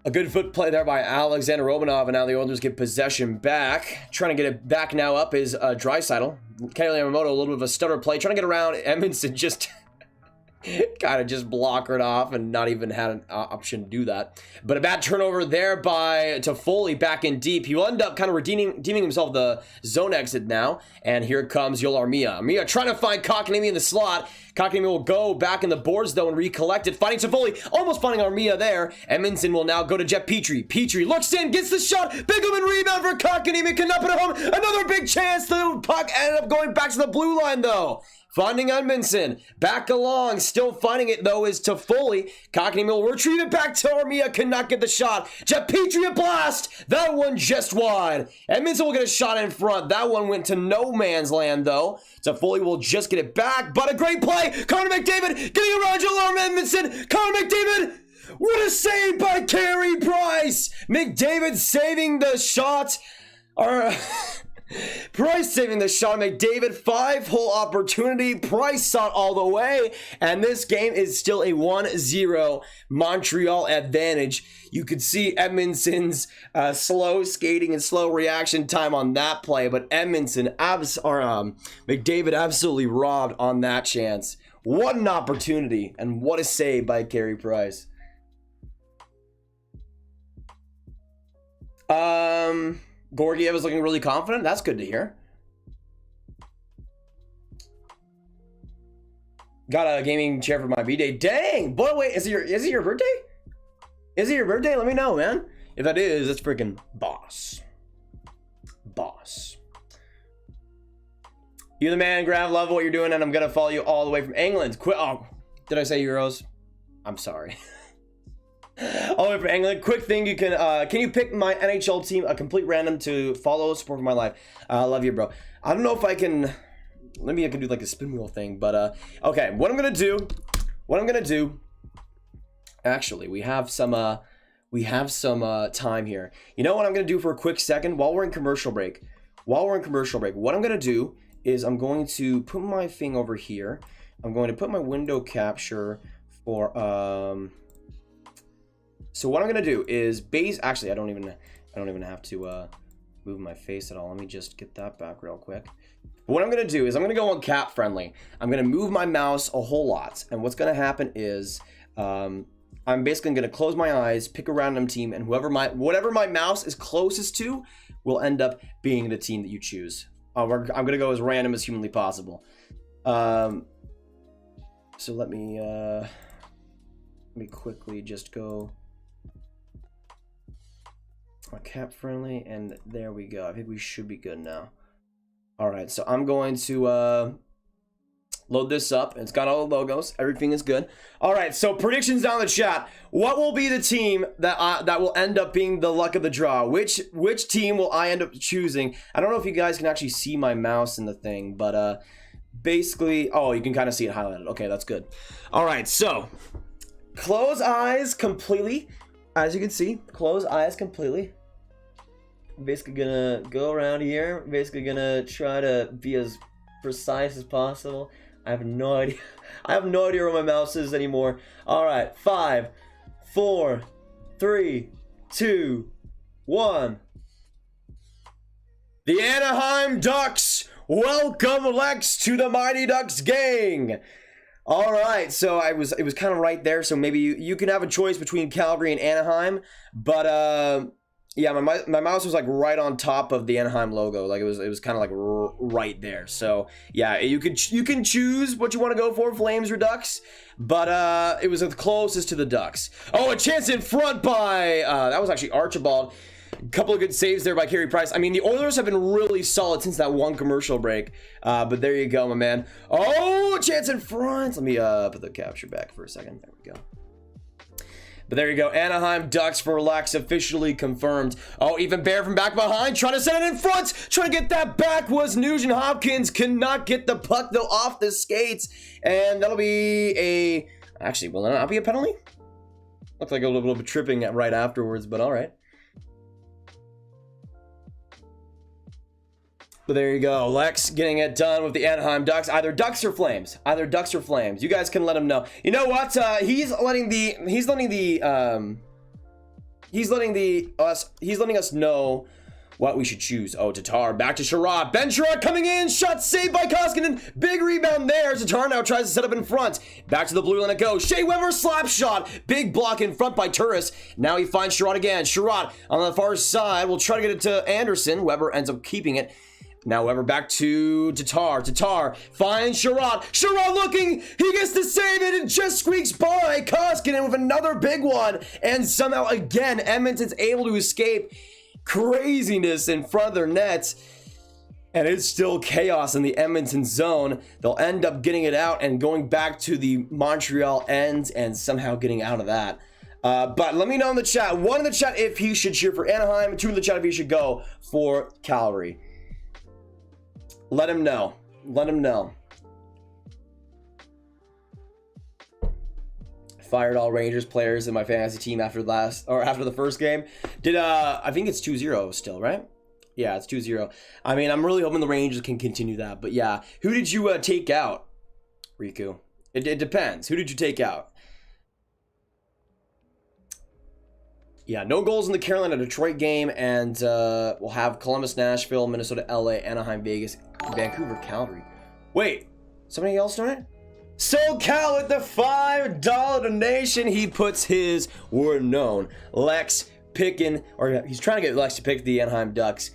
A good foot play there by Alexander Romanov, and now the Oilers get possession back. Trying to get it back now up is Draisaitl. Kelly Yamamoto, a little bit of a stutter play. Trying to get around Edmondson, just kind of just block it off and not even had an option to do that. But a bad turnover there by Toffoli back in deep. He will end up kind of redeeming himself the zone exit now. And here comes Yoel Armia. Armia trying to find Kotkaniemi in the slot. Kotkaniemi will go back in the boards though and recollect it. Finding Toffoli, almost finding Armia there. Edmondson will now go to Jeff Petrie. Petrie looks in, gets the shot. Big open rebound for Kotkaniemi. Cannot put it home. Another big chance. The puck ended up going back to the blue line though. Finding Edmondson, back along, still finding it though is Toffoli. Kotkaniemi will retrieve it back to Armia, cannot get the shot. Jeff Petrie a blast, that one just wide. Edmondson will get a shot in front, that one went to no man's land though. Toffoli will just get it back, but a great play. Connor McDavid getting around Joel Edmondson. Connor McDavid, what a save by Carey Price. McDavid saving the shot. Price saving the shot. McDavid 5-hole opportunity. Price saw it all the way, and this game is still a 1-0 Montreal advantage. You could see Edmondson's slow skating and slow reaction time on that play, but McDavid absolutely robbed on that chance. What an opportunity, and what a save by Carey Price. Gorgiev is looking really confident. That's good to hear. Got a gaming chair for my B-Day. Dang! Boy, wait, is it your birthday? Is it your birthday? Let me know, man. If that is, it's freaking boss. Boss. You're the man, Graham. Love what you're doing, and I'm gonna follow you all the way from England. Oh, did I say Euros? I'm sorry. All the way from England. Quick thing, you can you pick my NHL team, a complete random to follow, support for my life. Love you, bro. I don't know if I can. Maybe I can do like a spin wheel thing, but okay. What I'm gonna do. Actually, we have some time here. You know what I'm gonna do for a quick second while we're in commercial break. What I'm gonna do is I'm going to put my thing over here. I'm going to put my window capture for so what I'm gonna do is actually I don't even have to move my face at all. Let me just get that back real quick. But what I'm gonna do is I'm gonna go on cap friendly. I'm gonna move my mouse a whole lot, and what's gonna happen is I'm basically gonna close my eyes, pick a random team, and whatever my mouse is closest to will end up being the team that you choose. I'm gonna go as random as humanly possible. So let me quickly just go cap friendly, and there we go. I think we should be good now. All right, so I'm going to load this up. It's got all the logos. Everything is good. All right, so predictions down in the chat. What will be the team that will end up being the luck of the draw? Which team will I end up choosing? I don't know if you guys can actually see my mouse in the thing, but basically, oh, you can kind of see it highlighted. Okay, that's good. All right, so close eyes completely. As you can see, close eyes completely. Basically gonna go around here. Basically gonna try to be as precise as possible. I have no idea. I have no idea where my mouse is anymore. All right, 5, 4, 3, 2, 1. The Anaheim Ducks welcome Lex to the Mighty Ducks gang. All right, so it was kind of right there. So maybe you can have a choice between Calgary and Anaheim, but yeah, my mouse was like right on top of the Anaheim logo. Like it was kind of like right there. So yeah, you can choose what you want to go for, Flames or Ducks, but it was the closest to the Ducks. Oh, a chance in front by that was actually Archibald. A couple of good saves there by Carey Price. I mean, the Oilers have been really solid since that one commercial break. But there you go, my man. Oh, a chance in front. Let me put the capture back for a second. There we go. But there you go. Anaheim Ducks for Lex officially confirmed. Oh, even Bear from back behind, trying to send it in front. Trying to get that back was Nugent Hopkins. Cannot get the puck, though, off the skates. And that'll be a... Actually, will that not be a penalty? Looked like a little bit of tripping right afterwards, but all right. But there you go. Lex getting it done with the Anaheim Ducks. Either Ducks or Flames. You guys can let him know. You know what? He's letting us know what we should choose. Oh, Tatar back to Sherrod. Ben Sherrod coming in. Shot saved by Koskinen. Big rebound there. Tatar now tries to set up in front. Back to the blue line it goes. Shea Weber slap shot. Big block in front by Turris. Now he finds Sherrod again. Sherrod on the far side will try to get it to Anderson. Weber ends up keeping it. Now Weber back to Tatar. Tatar finds Sherrod. Sherrod looking. He gets to save it and just squeaks by Koskinen with another big one. And somehow again, Edmonton's able to escape craziness in front of their nets. And it's still chaos in the Edmonton zone. They'll end up getting it out and going back to the Montreal end and somehow getting out of that. But let me know in the chat. 1 in the chat if he should cheer for Anaheim. 2 in the chat if he should go for Calgary. Let him know. Let him know. Fired all Rangers players in my fantasy team after the first game. I think it's 2-0 still, right? Yeah, it's 2-0. I mean, I'm really hoping the Rangers can continue that. But yeah, who did you take out, Riku? It depends. Who did you take out? Yeah, no goals in the Carolina-Detroit game, and we'll have Columbus, Nashville, Minnesota, LA, Anaheim, Vegas, Vancouver, Calgary. Wait, somebody else doing it? SoCal with the $5 donation. He puts his word known. Lex picking, or he's trying to get Lex to pick the Anaheim Ducks.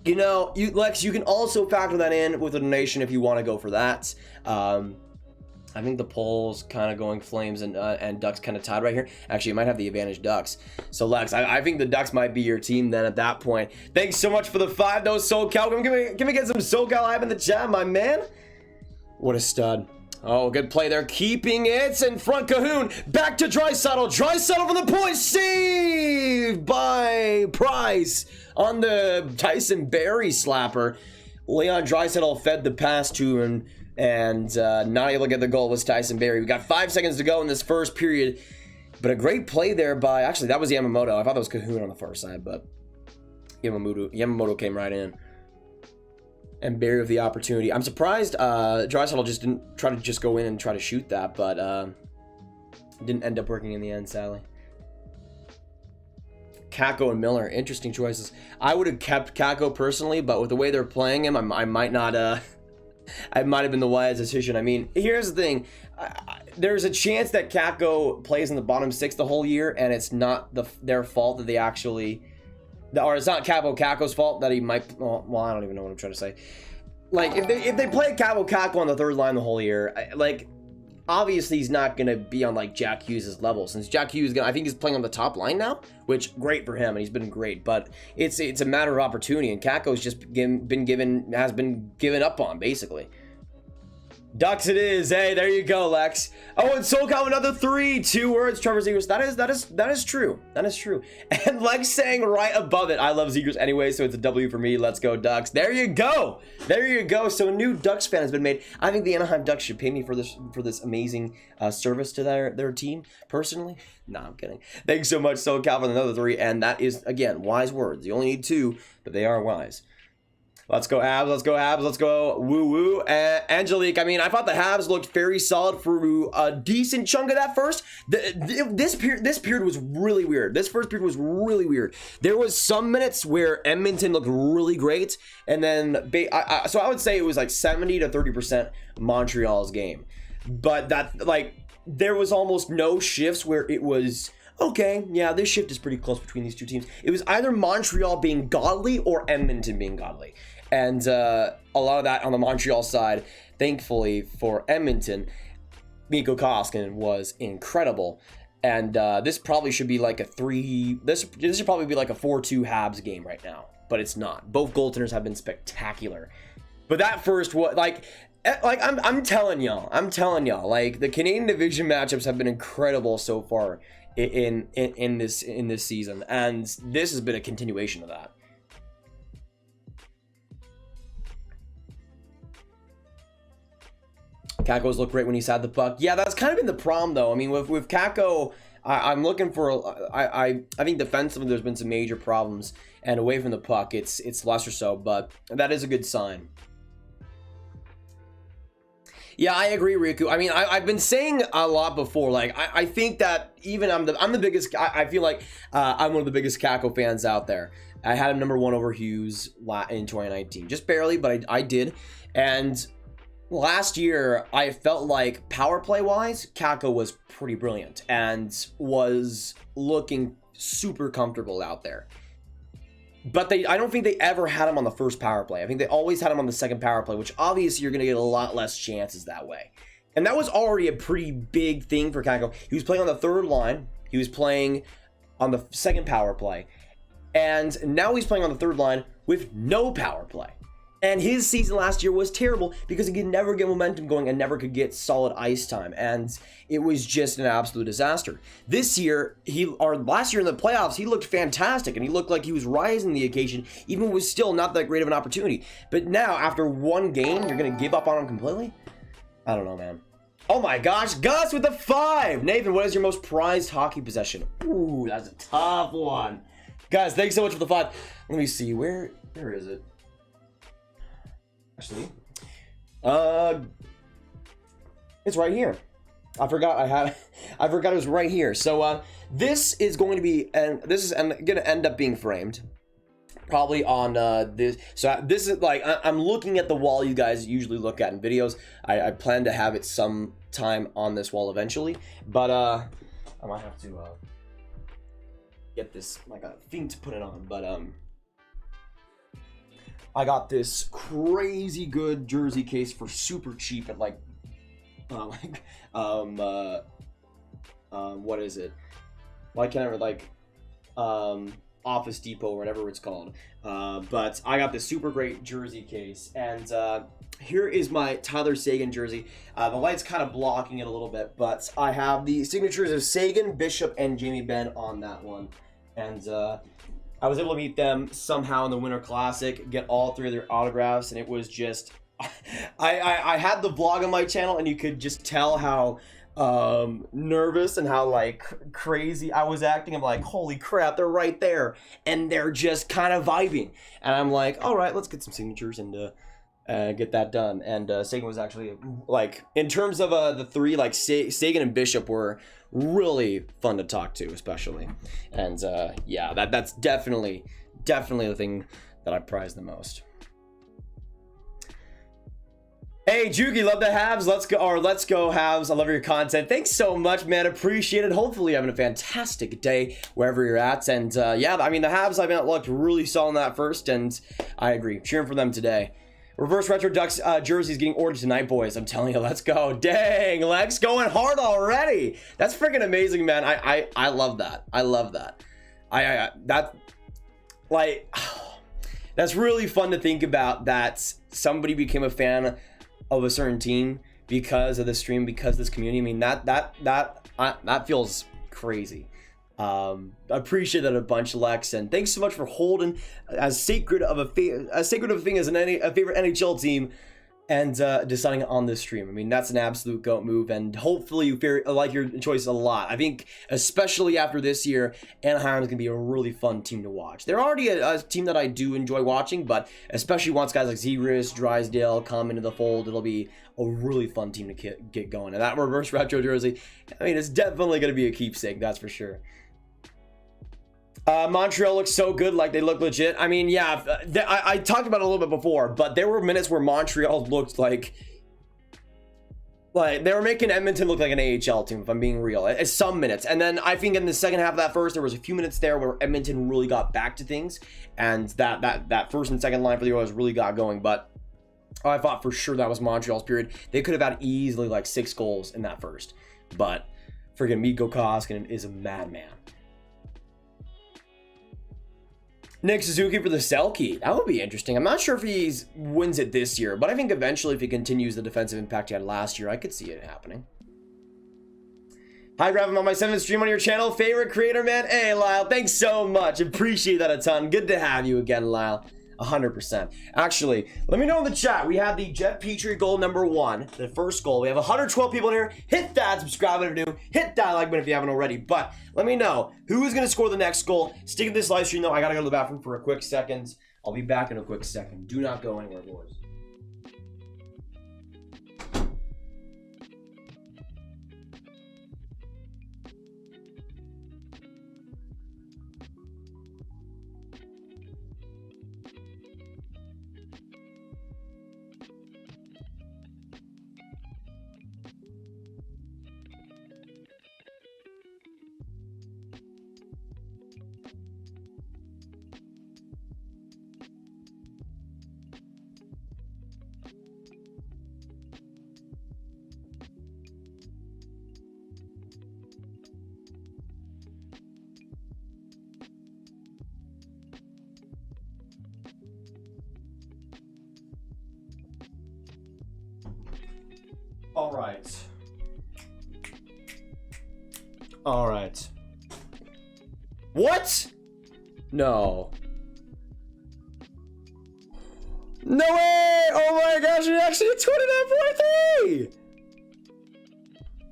You know, Lex, you can also factor that in with a donation if you want to go for that. I I think the polls kind of going Flames and Ducks kind of tied right here. Actually, you might have the advantage Ducks. So Lex, I think the Ducks might be your team then at that point. Thanks so much for the 5 though, SoCal. Give me get some SoCal hype in the chat, my man. What a stud. Oh, good play there. Keeping it in front. Cahoon back to Draisaitl. Draisaitl from the point. Saved by Price on the Tyson Barrie slapper. Leon Draisaitl fed the pass to him and not able to get the goal was Tyson Barrie. We got 5 seconds to go in this first period. But a great play there by... Actually, that was Yamamoto. I thought that was Cahoon on the far side, but Yamamoto came right in. And Barrie with the opportunity. I'm surprised Draisaitl just didn't try to just go in and try to shoot that, but didn't end up working in the end, sadly. Kakko and Miller, interesting choices. I would have kept Kakko personally, but with the way they're playing him, I might not. I might have been the wise decision. I mean, here's the thing. There's a chance that Kakko plays in the bottom 6 the whole year, and it's not their fault that they actually... Or it's not Kakko's fault that he might... Well, I don't even know what I'm trying to say. Like, if they play Kakko on the 3rd line the whole year, like, obviously he's not going to be on, like, Jack Hughes' level. Since Jack Hughes, I think he's playing on the top line now, which, great for him, and he's been great. But it's a matter of opportunity, and Kakko's just been given up on, basically. Ducks it is. Hey, there you go, Lex. Oh, and SoCal another 3. 2 words, Trevor Zegers. That is true. That is true. And Lex saying right above it, I love Zegers anyway, so it's a W for me. Let's go, Ducks. There you go. There you go. So a new Ducks fan has been made. I think the Anaheim Ducks should pay me for this amazing service to their team, personally. Nah, I'm kidding. Thanks so much, SoCal, for another 3. And that is, again, wise words. You only need 2, but they are wise. Let's go Habs, let's go Habs, let's go woo-woo. Angelique, I mean, I thought the Habs looked very solid for a decent chunk of that first. This period was really weird. This first period was really weird. There was some minutes where Edmonton looked really great, and then, so I would say it was like 70 to 30% Montreal's game. But that, like, there was almost no shifts where it was... Okay, yeah, this shift is pretty close between these two teams. It was either Montreal being godly or Edmonton being godly. And a lot of that on the Montreal side, thankfully for Edmonton, Mikko Koskinen was incredible. And this probably should be like a 3... This should probably be like a 4-2 Habs game right now. But it's not. Both goaltenders have been spectacular. But that first, I'm telling y'all, like, the Canadian division matchups have been incredible so far in this season, and this has been a continuation of that. Kakko's looked great when he's had the puck. Yeah, that's kind of been the problem, though. I mean, with Kakko, I'm looking for... I think defensively there's been some major problems, and away from the puck, it's lesser so, but that is a good sign. Yeah, I agree, Riku. I mean, I've been saying a lot before. Like, I think that even I'm the biggest... I feel like I'm one of the biggest Kakko fans out there. I had him number 1 over Hughes in 2019. Just barely, but I did. And... last year, I felt like power play-wise, Kakko was pretty brilliant and was looking super comfortable out there. But I don't think they ever had him on the first power play. I think they always had him on the second power play, which obviously you're going to get a lot less chances that way. And that was already a pretty big thing for Kakko. He was playing on the 3rd line. He was playing on the second power play. And now he's playing on the 3rd line with no power play. And his season last year was terrible because he could never get momentum going and never could get solid ice time. And it was just an absolute disaster. This year, last year in the playoffs, he looked fantastic and he looked like he was rising the occasion, even with still not that great of an opportunity. But now, after 1 game, you're going to give up on him completely? I don't know, man. Oh my gosh, Gus with the 5! Nathan, what is your most prized hockey possession? Ooh, that's a tough one. Guys, thanks so much for the 5. Let me see, where is it? Actually, it's right here. I forgot it was right here. So this is going to be, and this is going to end up being framed probably on this. So this is like, I'm looking at the wall you guys usually look at in videos. I plan to have it sometime on this wall eventually, but I might have to get this, like, a thing to put it on, but I got this crazy good jersey case for super cheap at like What is it? Why can't I remember, like, Office Depot or whatever it's called. But I got this super great jersey case, and here is my Tyler Seguin jersey. The light's kind of blocking it a little bit, but I have the signatures of Seguin, Bishop, and Jamie Benn on that one. And I was able to meet them somehow in the Winter Classic, get all 3 of their autographs, and it was just... I had the vlog on my channel, and you could just tell how nervous and how like crazy I was acting. I'm like, holy crap, they're right there, and they're just kind of vibing, and I'm like, all right, let's get some signatures and get that done. And Seguin was actually, like, in terms of the 3, like Seguin and Bishop were really fun to talk to, especially. And yeah, that's definitely the thing that I prize the most. Hey, Juki, love the Habs. Let's go Habs. I love your content. Thanks so much, man. Appreciate it. Hopefully you're having a fantastic day wherever you're at. And yeah, I mean, the Habs, I've looked really solid in that first, and I agree. Cheering for them today. Reverse Retro Ducks jerseys getting ordered tonight, boys. I'm telling you, let's go. Dang, Lex going hard already. That's freaking amazing, man. I love that. I love that. That's really fun to think about, that somebody became a fan of a certain team because of the stream, because of this community. I mean, that feels crazy. Appreciate that a bunch, Lex, and thanks so much for holding as sacred of a thing as a favorite NHL team, and deciding on this stream. I mean, that's an absolute GOAT move, and hopefully you like your choice a lot. I think especially after this year, Anaheim is gonna be a really fun team to watch. They're already a team that I do enjoy watching, but especially once guys like Zegras, Drysdale come into the fold, it'll be a really fun team to get going. And that reverse retro jersey, I mean, it's definitely gonna be a keepsake, that's for sure. Montreal looks so good, like they look legit. I mean, yeah, I talked about it a little bit before, but there were minutes where Montreal looked like they were making Edmonton look like an AHL team, if I'm being real, at some minutes. And then I think in the second half of that first, there was a few minutes there where Edmonton really got back to things, and that first and second line for the Oilers really got going. But I thought for sure that was Montreal's period. They could have had easily like 6 goals in that first, but friggin' Mikko Koskinen is a madman. Nick Suzuki for the Selke. That would be interesting. I'm not sure if he wins it this year, but I think eventually if he continues the defensive impact he had last year, I could see it happening. Hi, Rav. I'm on my 7th stream on your channel. Favorite creator, man. Hey, Lyle. Thanks so much. Appreciate that a ton. Good to have you again, Lyle. 100%. Actually, let me know in the chat. We have the Jet Petrie goal number 1, the first goal. We have 112 people in here. Hit that subscribe button if you're new. Hit that like button if you haven't already. But let me know who is going to score the next goal. Stick with this live stream, though. I got to go to the bathroom for a quick second. I'll be back in a quick second. Do not go anywhere, boys. All right. What? No. No way! Oh my gosh, it actually 29.3!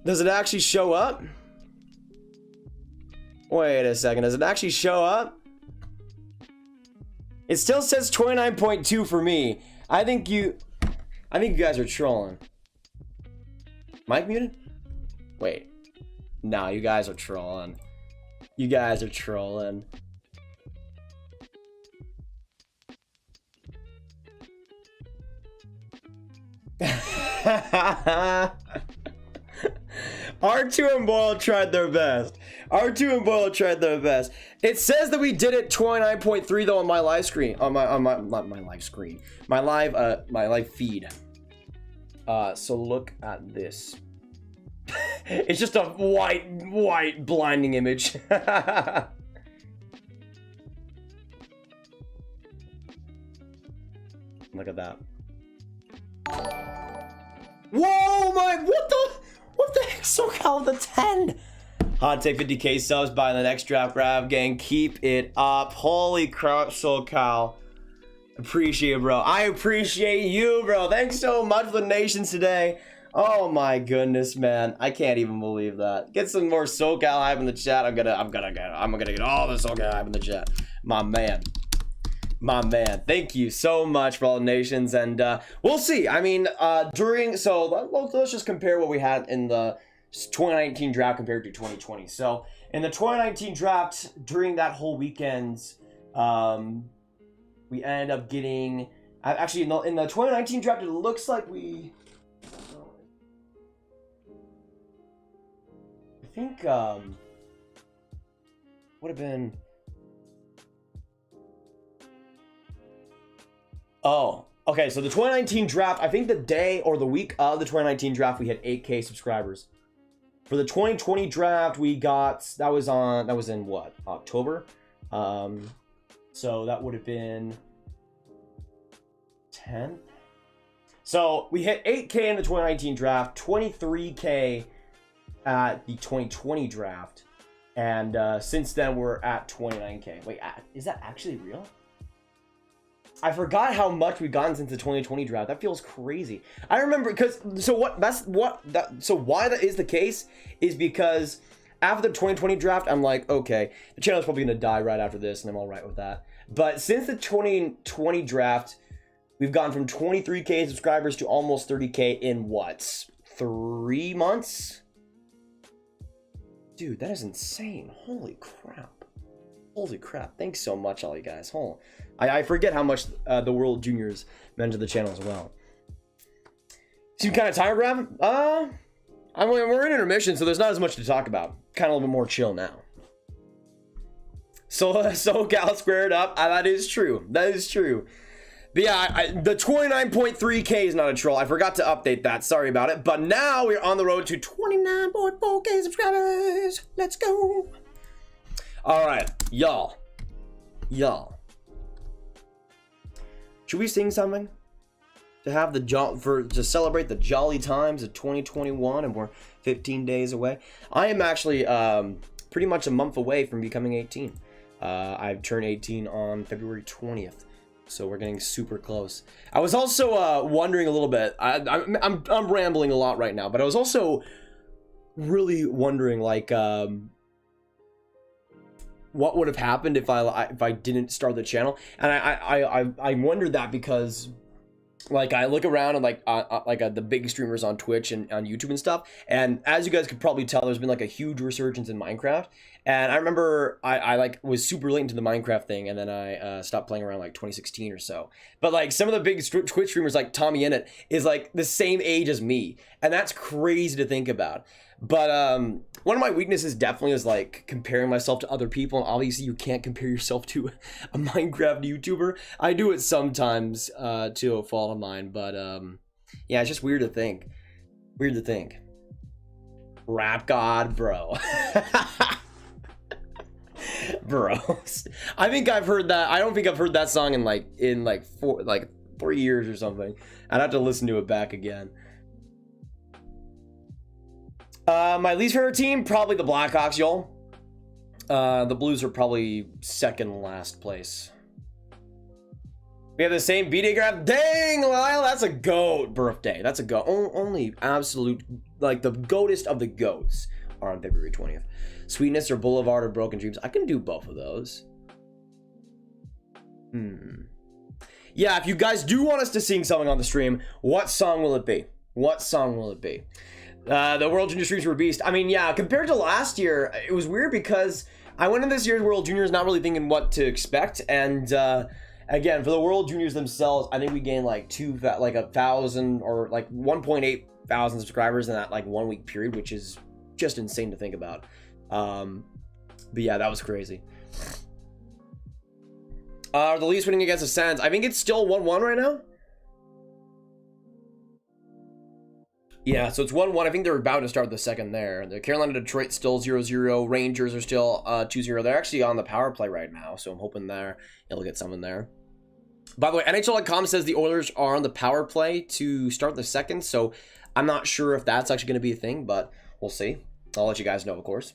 Does it actually show up? Wait a second, does it actually show up? It still says 29.2 for me. I think you guys are trolling. Mic muted? Wait. No, you guys are trolling. You guys are trolling. R2 and Boyle tried their best. R2 and Boyle tried their best. It says that we did it 29.3 though on my live screen. On my live screen. My live feed. So look at this. It's just a white blinding image. Look at that. Whoa, what the heck, SoCal with the 10? Hot take 50k subs by the next draft, Rav gang. Keep it up. Holy crap, SoCal. Appreciate it, bro. I appreciate you, bro. Thanks so much for the nations today. Oh my goodness, man. I can't even believe that. Get some more SoCal hype in the chat. I'm gonna get all the SoCal hype in the chat. My man. Thank you so much for all the nations, and we'll see. I mean, let's just compare what we had in the 2019 draft compared to 2020. So in the 2019 draft, during that whole weekend, we ended up getting actually in the 2019 draft, it looks like we, I think would have been, oh, okay, so the 2019 draft, I think the day or the week of the 2019 draft, we had 8K subscribers. For the 2020 draft, we got, that was in what, October? So that would have been 10th. So we hit 8K in the 2019 draft, 23K at the 2020 draft, and since then we're at 29K. Wait, is that actually real? I forgot how much we've gotten since the 2020 draft. That feels crazy. I remember so why that is the case is because after the 2020 draft, I'm like, okay, the channel's probably gonna die right after this, and I'm all right with that. But since the 2020 draft, we've gone from 23K subscribers to almost 30K in what? 3 months? Dude, that is insane. Holy crap. Holy crap. Thanks so much, all you guys. I forget how much the World Juniors meant to the channel as well. Seem kind of tired, Rav? We're in intermission, so there's not as much to talk about. Kind of a little bit more chill now. So Cal squared up. That is true. That is true. But yeah, the 29.3K is not a troll. I forgot to update that. Sorry about it. But now we're on the road to 29.4K subscribers. Let's go. All right, y'all. Should we sing something to have to celebrate the jolly times of 2021, and we're 15 days away? I am actually pretty much a month away from becoming 18. I've turned 18 on February 20th, so we're getting super close. I was also wondering a little bit. I'm rambling a lot right now, but I was also really wondering, like, what would have happened if I didn't start the channel. And I wondered that because, like, I look around and the big streamers on Twitch and on YouTube and stuff, and as you guys could probably tell, there's been like a huge resurgence in Minecraft. And I remember I was super late into the Minecraft thing, and then I stopped playing around like 2016 or so. But like some of the big Twitch streamers like Tommy Innit is like the same age as me, and that's crazy to think about. But one of my weaknesses definitely is like comparing myself to other people, and obviously you can't compare yourself to a Minecraft YouTuber. I do it sometimes to a fault of mine, but yeah, it's just weird to think. Rap God, bro. Bro, I think I've heard that. I don't think I've heard that song in like 4 years or something. I'd have to listen to it back again. My least favorite team, probably the Blackhawks, y'all. The Blues are probably second last place. We have the same B-Day graph. Dang, Lyle, that's a GOAT birthday. That's a GOAT. Only absolute, like, the GOATest of the GOATs are on February 20th. Sweetness or Boulevard of Broken Dreams. I can do both of those. Yeah, if you guys do want us to sing something on the stream, what song will it be? The World Junior streams were a beast. I mean, yeah, compared to last year, it was weird because I went in this year's World Juniors not really thinking what to expect, and again, for the World Juniors themselves, I think we gained like 1,000 or like 1.8 thousand subscribers in that like 1 week period, which is just insane to think about. But yeah, that was crazy. The Leafs winning against the Sens. I think it's still 1-1 right now. Yeah, so it's 1-1. I think they're about to start the second there. The Carolina Detroit still 0-0. Rangers are still 2-0. They're actually on the power play right now, so I'm hoping they'll get some in there. By the way, NHL.com says the Oilers are on the power play to start the second, so I'm not sure if that's actually going to be a thing, but we'll see. I'll let you guys know, of course.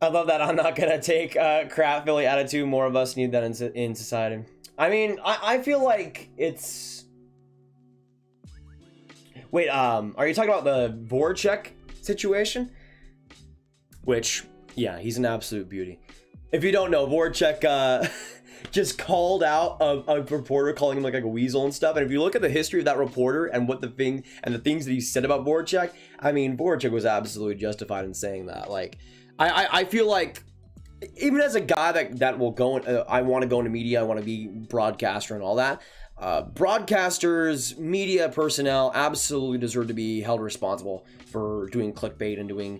I love that. I'm not gonna take crap Philly attitude. More of us need that in society. I mean, I feel like it's... Wait, are you talking about the Voracek situation? Which, yeah, he's an absolute beauty. If you don't know, Voracek just called out a reporter calling him like a weasel and stuff. And if you look at the history of that reporter and the things that he said about Voracek, I mean, Voracek was absolutely justified in saying that. Like, I feel like even as a guy that will go, I want to go into media, I want to be broadcaster and all that. Broadcasters, media personnel absolutely deserve to be held responsible for doing clickbait and doing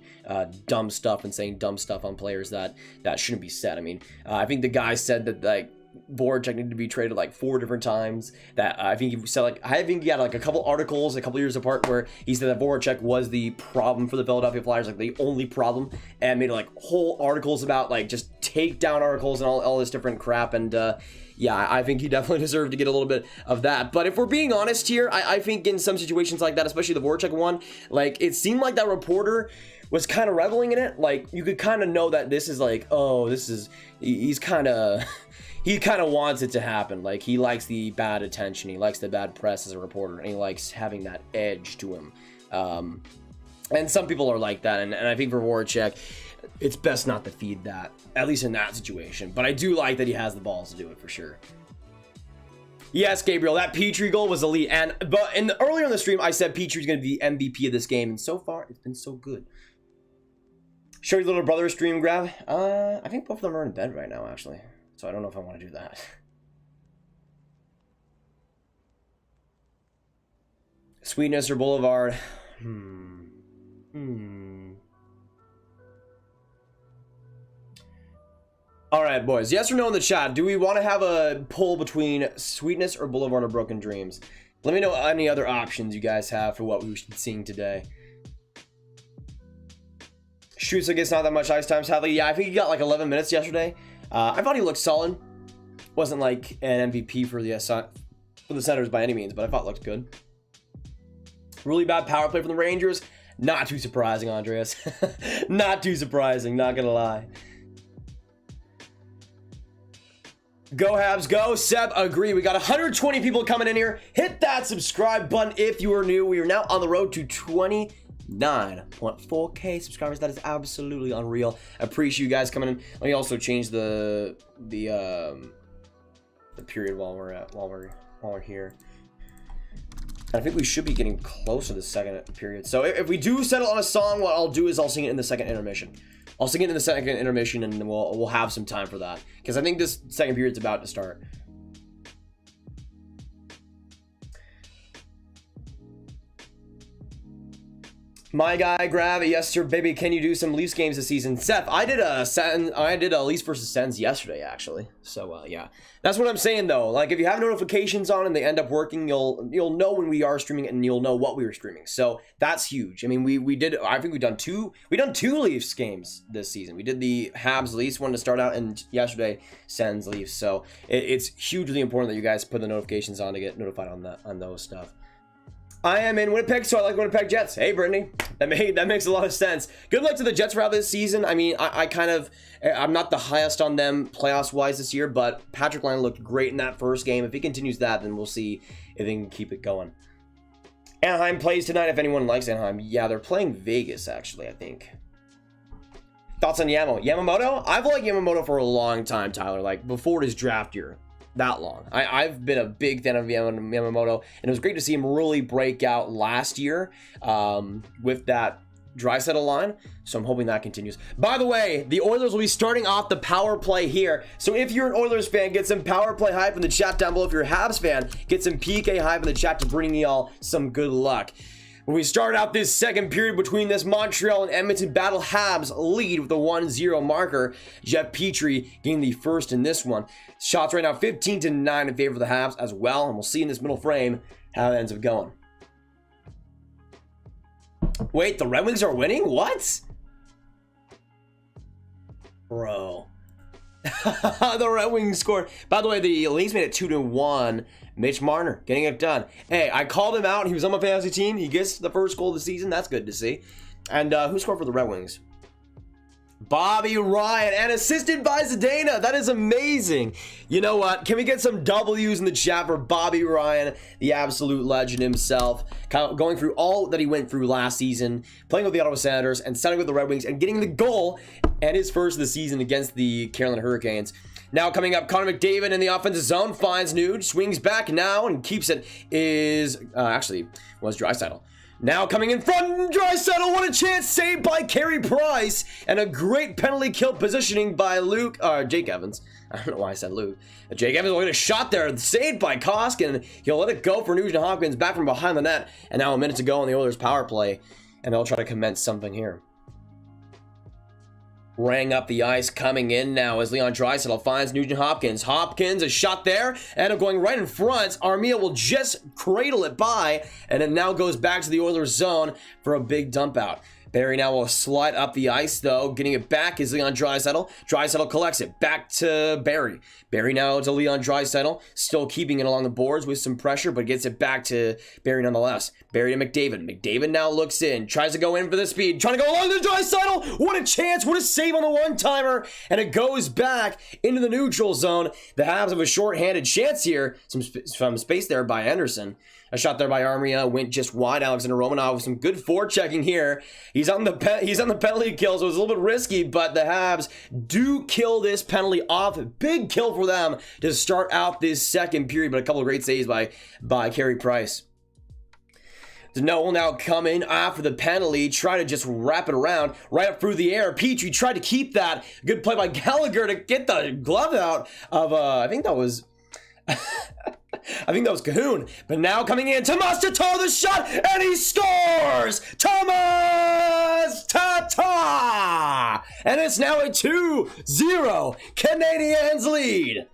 dumb stuff and saying dumb stuff on players that shouldn't be said. I mean, I think the guy said that like Voracek needed to be traded like 4 different times. That I think he said he had like a couple articles a couple years apart where he said that Voracek was the problem for the Philadelphia Flyers, like the only problem, and made like whole articles about like just takedown articles and all this different crap. And yeah, I think he definitely deserved to get a little bit of that. But if we're being honest here, I think in some situations like that, especially the Voracek one, like it seemed like that reporter was kind of reveling in it. Like you could kind of know that this is like, oh, he's kind of... He kind of wants it to happen. Like, he likes the bad attention. He likes the bad press as a reporter. And he likes having that edge to him. And some people are like that. And I think for Voracek, it's best not to feed that. At least in that situation. But I do like that he has the balls to do it for sure. Yes, Gabriel, that Petrie goal was elite. But earlier in the stream, I said Petrie's going to be MVP of this game. And so far, it's been so good. Show your little brother stream grab. I think both of them are in bed right now, actually. So I don't know if I want to do that. Sweetness or Boulevard? All right, boys. Yes or no in the chat. Do we want to have a poll between Sweetness or Boulevard of Broken Dreams? Let me know any other options you guys have for what we should be seeing today. Shoots, I guess not that much ice time, sadly. Yeah, I think he got like 11 minutes yesterday. I thought he looked solid. Wasn't like an MVP for the Senators by any means, but I thought it looked good. Really bad power play from the Rangers. Not too surprising, Andreas. Not too surprising, not gonna lie. Go Habs, go. Seb, agree. We got 120 people coming in here. Hit that subscribe button if you are new. We are now on the road to 29.4K subscribers. That is absolutely unreal. I appreciate you guys coming in. Let me also change the period while we're here. I think we should be getting close to the second period. So if we do settle on a song, what I'll do is I'll sing it in the second intermission. I'll sing it in the second intermission, and then we'll have some time for that, because I think this second period's about to start. My guy, Grab, yes sir, baby. Can you do some Leafs games this season? Seth, I did a Leafs versus Sens yesterday, actually. So yeah, that's what I'm saying though. Like if you have notifications on and they end up working, you'll know when we are streaming and you'll know what we were streaming. So that's huge. I mean, we did. I think we've done two Leafs games this season. We did the Habs Leafs one to start out, and yesterday Sens Leafs. So it's hugely important that you guys put the notifications on to get notified on those stuff. I am in Winnipeg, so I like Winnipeg Jets. Hey, Brittany. That makes a lot of sense. Good luck to the Jets throughout this season. I mean, I'm not the highest on them playoffs-wise this year, but Patrick Laine looked great in that first game. If he continues that, then we'll see if they can keep it going. Anaheim plays tonight, if anyone likes Anaheim. Yeah, they're playing Vegas, actually, I think. Thoughts on Yamamoto? I've liked Yamamoto for a long time, Tyler, like before his draft year. That long. I've been a big fan of Yamamoto, and it was great to see him really break out last year with that Draisaitl line, so I'm hoping that continues. By the way, the Oilers will be starting off the power play here, so if you're an Oilers fan, get some power play hype in the chat down below. If you're a Habs fan, get some PK hype in the chat to bring y'all some good luck. When we start out this second period between this Montreal and Edmonton battle, Habs lead with a 1-0 marker. Jeff Petrie getting the first in this one. Shots right now 15-9 in favor of the Habs as well, and we'll see in this middle frame how it ends up going. Wait, the Red Wings are winning? What? Bro. The Red Wings scored. By the way, the Leafs made it 2-1. Mitch Marner getting it done. Hey, I called him out. He was on my fantasy team. He gets the first goal of the season. That's good to see. And who scored for the Red Wings? Bobby Ryan, and assisted by Zdeno. That is amazing. You know what? Can we get some W's in the chat for Bobby Ryan, the absolute legend himself, going through all that he went through last season, playing with the Ottawa Senators and signing with the Red Wings and getting the goal and his first of the season against the Carolina Hurricanes. Now coming up, Connor McDavid in the offensive zone finds Nude, swings back now and keeps it. Actually was Draisaitl. Now coming in front, Draisaitl, what a chance, saved by Carey Price, and a great penalty kill positioning by Jake Evans. I don't know why I said Luke. Jake Evans will get a shot there, saved by Koskinen. He'll let it go for Nugent Hopkins back from behind the net, and now a minute to go on the Oilers power play, and they'll try to commence something here. Rang up the ice coming in now as Leon Draisaitl finds Nugent Hopkins. Hopkins, a shot there, and going right in front. Armia will just cradle it by, and it now goes back to the Oilers zone for a big dump out. Barry now will slide up the ice, though. Getting it back is Leon Draisaitl. Draisaitl collects it. Back to Barry. Barry now to Leon Draisaitl. Still keeping it along the boards with some pressure, but gets it back to Barry nonetheless. Barry to McDavid. McDavid now looks in. Tries to go in for the speed. Trying to go along to Draisaitl. What a chance. What a save on the one-timer. And it goes back into the neutral zone. The Habs have a short-handed chance here. Some space there by Anderson. A shot there by Armia went just wide. Alexander Romanov with some good forechecking here. He's on the penalty kill, so it's a little bit risky, but the Habs do kill this penalty off. Big kill for them to start out this second period, but a couple of great saves by Carey Price. Zdeno will now come in after the penalty, try to just wrap it around right up through the air. Petrie tried to keep that. Good play by Gallagher to get the glove out of, I think that was Cahoon. But now coming in, Tomas Tatar, the shot, and he scores! Tomas Tatar! And it's now a 2-0 Canadiens lead.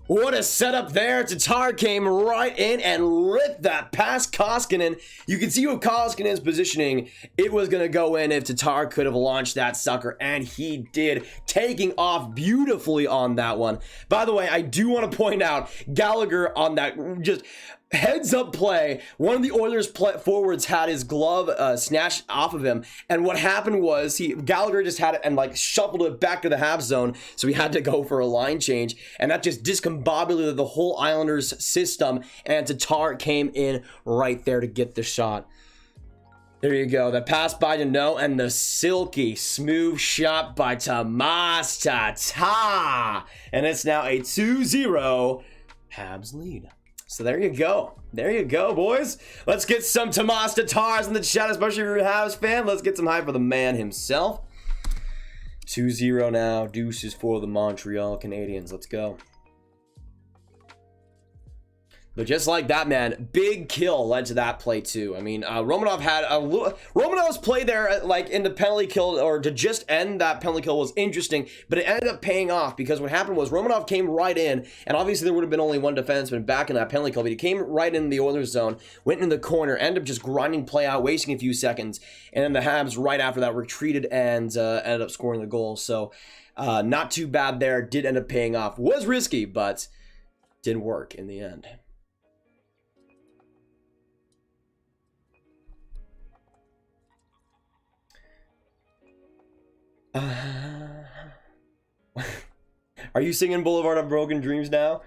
What a setup there. Tatar came right in and ripped that past Koskinen. You can see what Koskinen's positioning. It was going to go in if Tatar could have launched that sucker, and he did, taking off beautifully on that one. By the way, I do want to point out Gallagher on that just heads up play. One of the Oilers forwards had his glove snatched off of him, and what happened was Gallagher just had it and like shuffled it back to the half zone, so he had to go for a line change, and that just discombobulated the whole Islanders system, and Tatar came in right there to get the shot. There you go. The pass by Zdeno and the silky smooth shot by Tomas Tatar, and it's now a 2-0 Habs lead. So there you go. There you go, boys. Let's get some Tomas Tatars in the chat, especially if you're a Habs fan. Let's get some hype for the man himself. 2-0 now. Deuces for the Montreal Canadiens. Let's go. But just like that, man, big kill led to that play too. I mean, Romanov's play there, like in the penalty kill, or to just end that penalty kill, was interesting, but it ended up paying off because what happened was Romanov came right in, and obviously there would have been only one defenseman back in that penalty kill, but he came right in the Oilers zone, went in the corner, ended up just grinding play out, wasting a few seconds, and then the Habs right after that retreated and ended up scoring the goal. So not too bad there. Did end up paying off. Was risky, but did work in the end. Are you singing Boulevard of Broken Dreams now?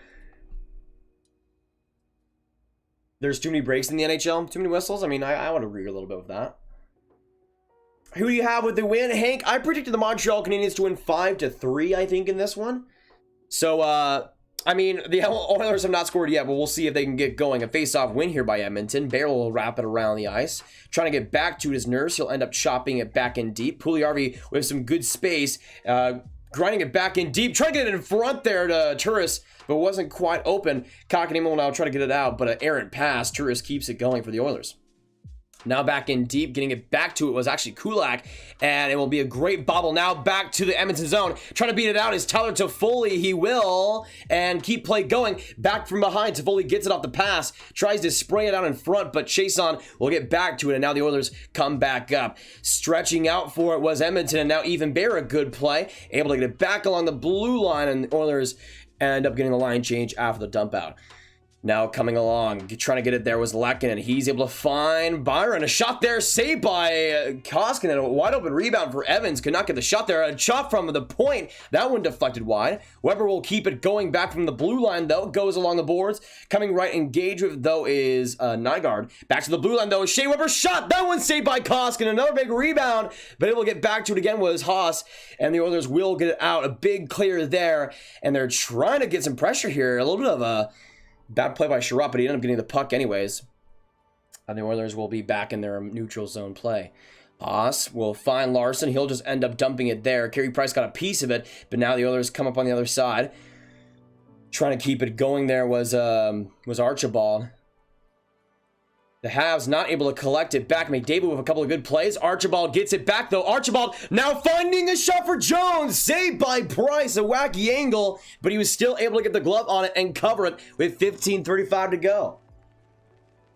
There's too many breaks in the NHL, too many whistles. I mean, I would agree a little bit with that. Who do you have with the win, Hank? I predicted the Montreal Canadiens to win 5-3, I think, in this one. So, I mean, the Oilers have not scored yet, but we'll see if they can get going. A face-off win here by Edmonton. Barrel will wrap it around the ice. Trying to get back to his nurse. He'll end up chopping it back in deep. Puljujärvi with some good space. Grinding it back in deep. Trying to get it in front there to Turris, but wasn't quite open. Kotkaniemi will now try to get it out, but an errant pass. Turris keeps it going for the Oilers. Now back in deep, getting it back to it was actually Kulak, and it will be a great bobble. Now back to the Edmonton zone. Trying to beat it out is Tyler Toffoli. He will, and keep play going. Back from behind, Toffoli gets it off the pass, tries to spray it out in front, but Chason will get back to it, and now the Oilers come back up. Stretching out for it was Edmonton, and now Ethan Bear, a good play. Able to get it back along the blue line, and the Oilers end up getting the line change after the dump out. Now coming along, trying to get it there was Lehkonen. He's able to find Byron. A shot there, saved by Koskinen. A wide open rebound for Evans. Could not get the shot there. A shot from the point. That one deflected wide. Weber will keep it going back from the blue line, though. Goes along the boards. Coming right engaged with, though, is Nygaard. Back to the blue line, though. Shea Weber shot. That one saved by Koskinen. Another big rebound. But able to get back to it again was Haas. And the Oilers will get it out. A big clear there. And they're trying to get some pressure here. A little bit of a bad play by Sherratt, but he ended up getting the puck anyways. And the Oilers will be back in their neutral zone play. Haas will find Larson. He'll just end up dumping it there. Carey Price got a piece of it, but now the Oilers come up on the other side. Trying to keep it going there was Archibald. The Habs not able to collect it back. McDavid with a couple of good plays. Archibald gets it back, though. Archibald now finding a shot for Jones. Saved by Price. A wacky angle, but he was still able to get the glove on it and cover it with 15:35 to go.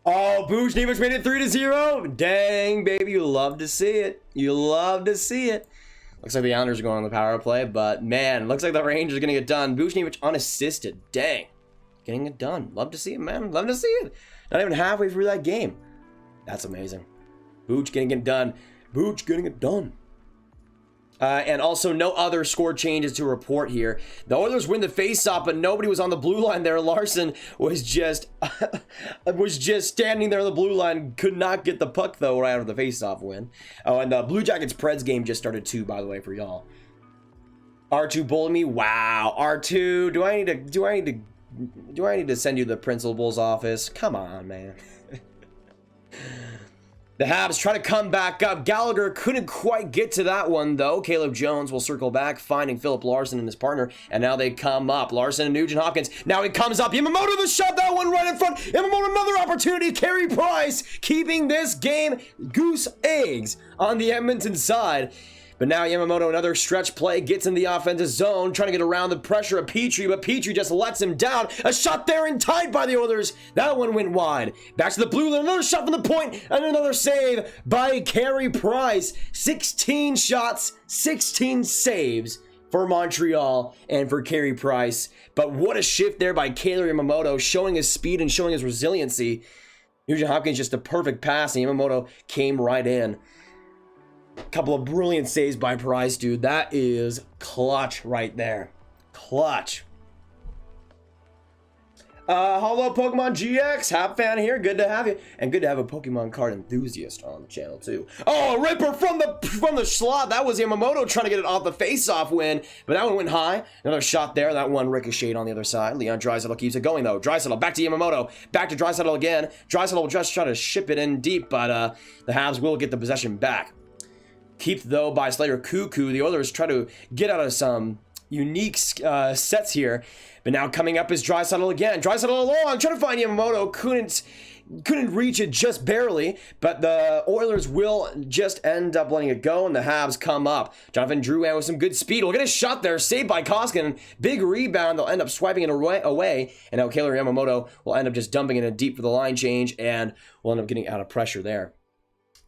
Oh, Buchnevich made it 3-0. Dang, baby. You love to see it. You love to see it. Looks like the Islanders are going on the power play, but man, looks like the Rangers are going to get done. Buchnevich unassisted. Dang. Getting it done. Love to see it, man. Love to see it. Not even halfway through that game. That's amazing. Booch getting it done. Booch getting it done. And also no other score changes to report here. The Oilers win the faceoff, but nobody was on the blue line there. Larson was just standing there on the blue line. Could not get the puck though right after the faceoff win. Oh, and the Blue Jackets Preds game just started too, by the way, for y'all. R2 bullied me. Wow, R2. Do I need to send you to the principal's office? Come on, man. The Habs try to come back up. Gallagher couldn't quite get to that one, though. Caleb Jones will circle back, finding Philip Larson and his partner, and now they come up. Larson and Nugent Hopkins. Now he comes up. Yamamoto the shot, that one right in front. Yamamoto, another opportunity. Carey Price keeping this game goose eggs on the Edmonton side. But now Yamamoto, another stretch play, gets in the offensive zone, trying to get around the pressure of Petrie, but Petrie just lets him down. A shot there and tied by the Oilers. That one went wide. Back to the blue line, another shot from the point, and another save by Carey Price. 16 shots, 16 saves for Montreal and for Carey Price. But what a shift there by Kailer Yamamoto, showing his speed and showing his resiliency. Nugent Hopkins just a perfect pass, and Yamamoto came right in. Couple of brilliant saves by Price, dude. That is clutch right there. Clutch. Hello, Pokemon GX. Hap fan here. Good to have you. And good to have a Pokemon card enthusiast on the channel, too. Oh, a ripper from the slot. That was Yamamoto trying to get it off the face-off win. But that one went high. Another shot there. That one ricocheted on the other side. Leon Draisaitl keeps it going, though. Draisaitl back to Yamamoto. Back to Draisaitl again. Draisaitl will just try to ship it in deep, but the Habs will get the possession back. Keep, though, by Slater Cuckoo. The Oilers try to get out of some unique sets here. But now coming up is Draisaitl again. Draisaitl along, trying to find Yamamoto. Couldn't reach it just barely. But the Oilers will just end up letting it go, and the Habs come up. Jonathan Drouin with some good speed. We'll get a shot there, saved by Koskinen. Big rebound. They'll end up swiping it away. And now Kailer Yamamoto will end up just dumping it in deep for the line change, and we'll end up getting out of pressure there.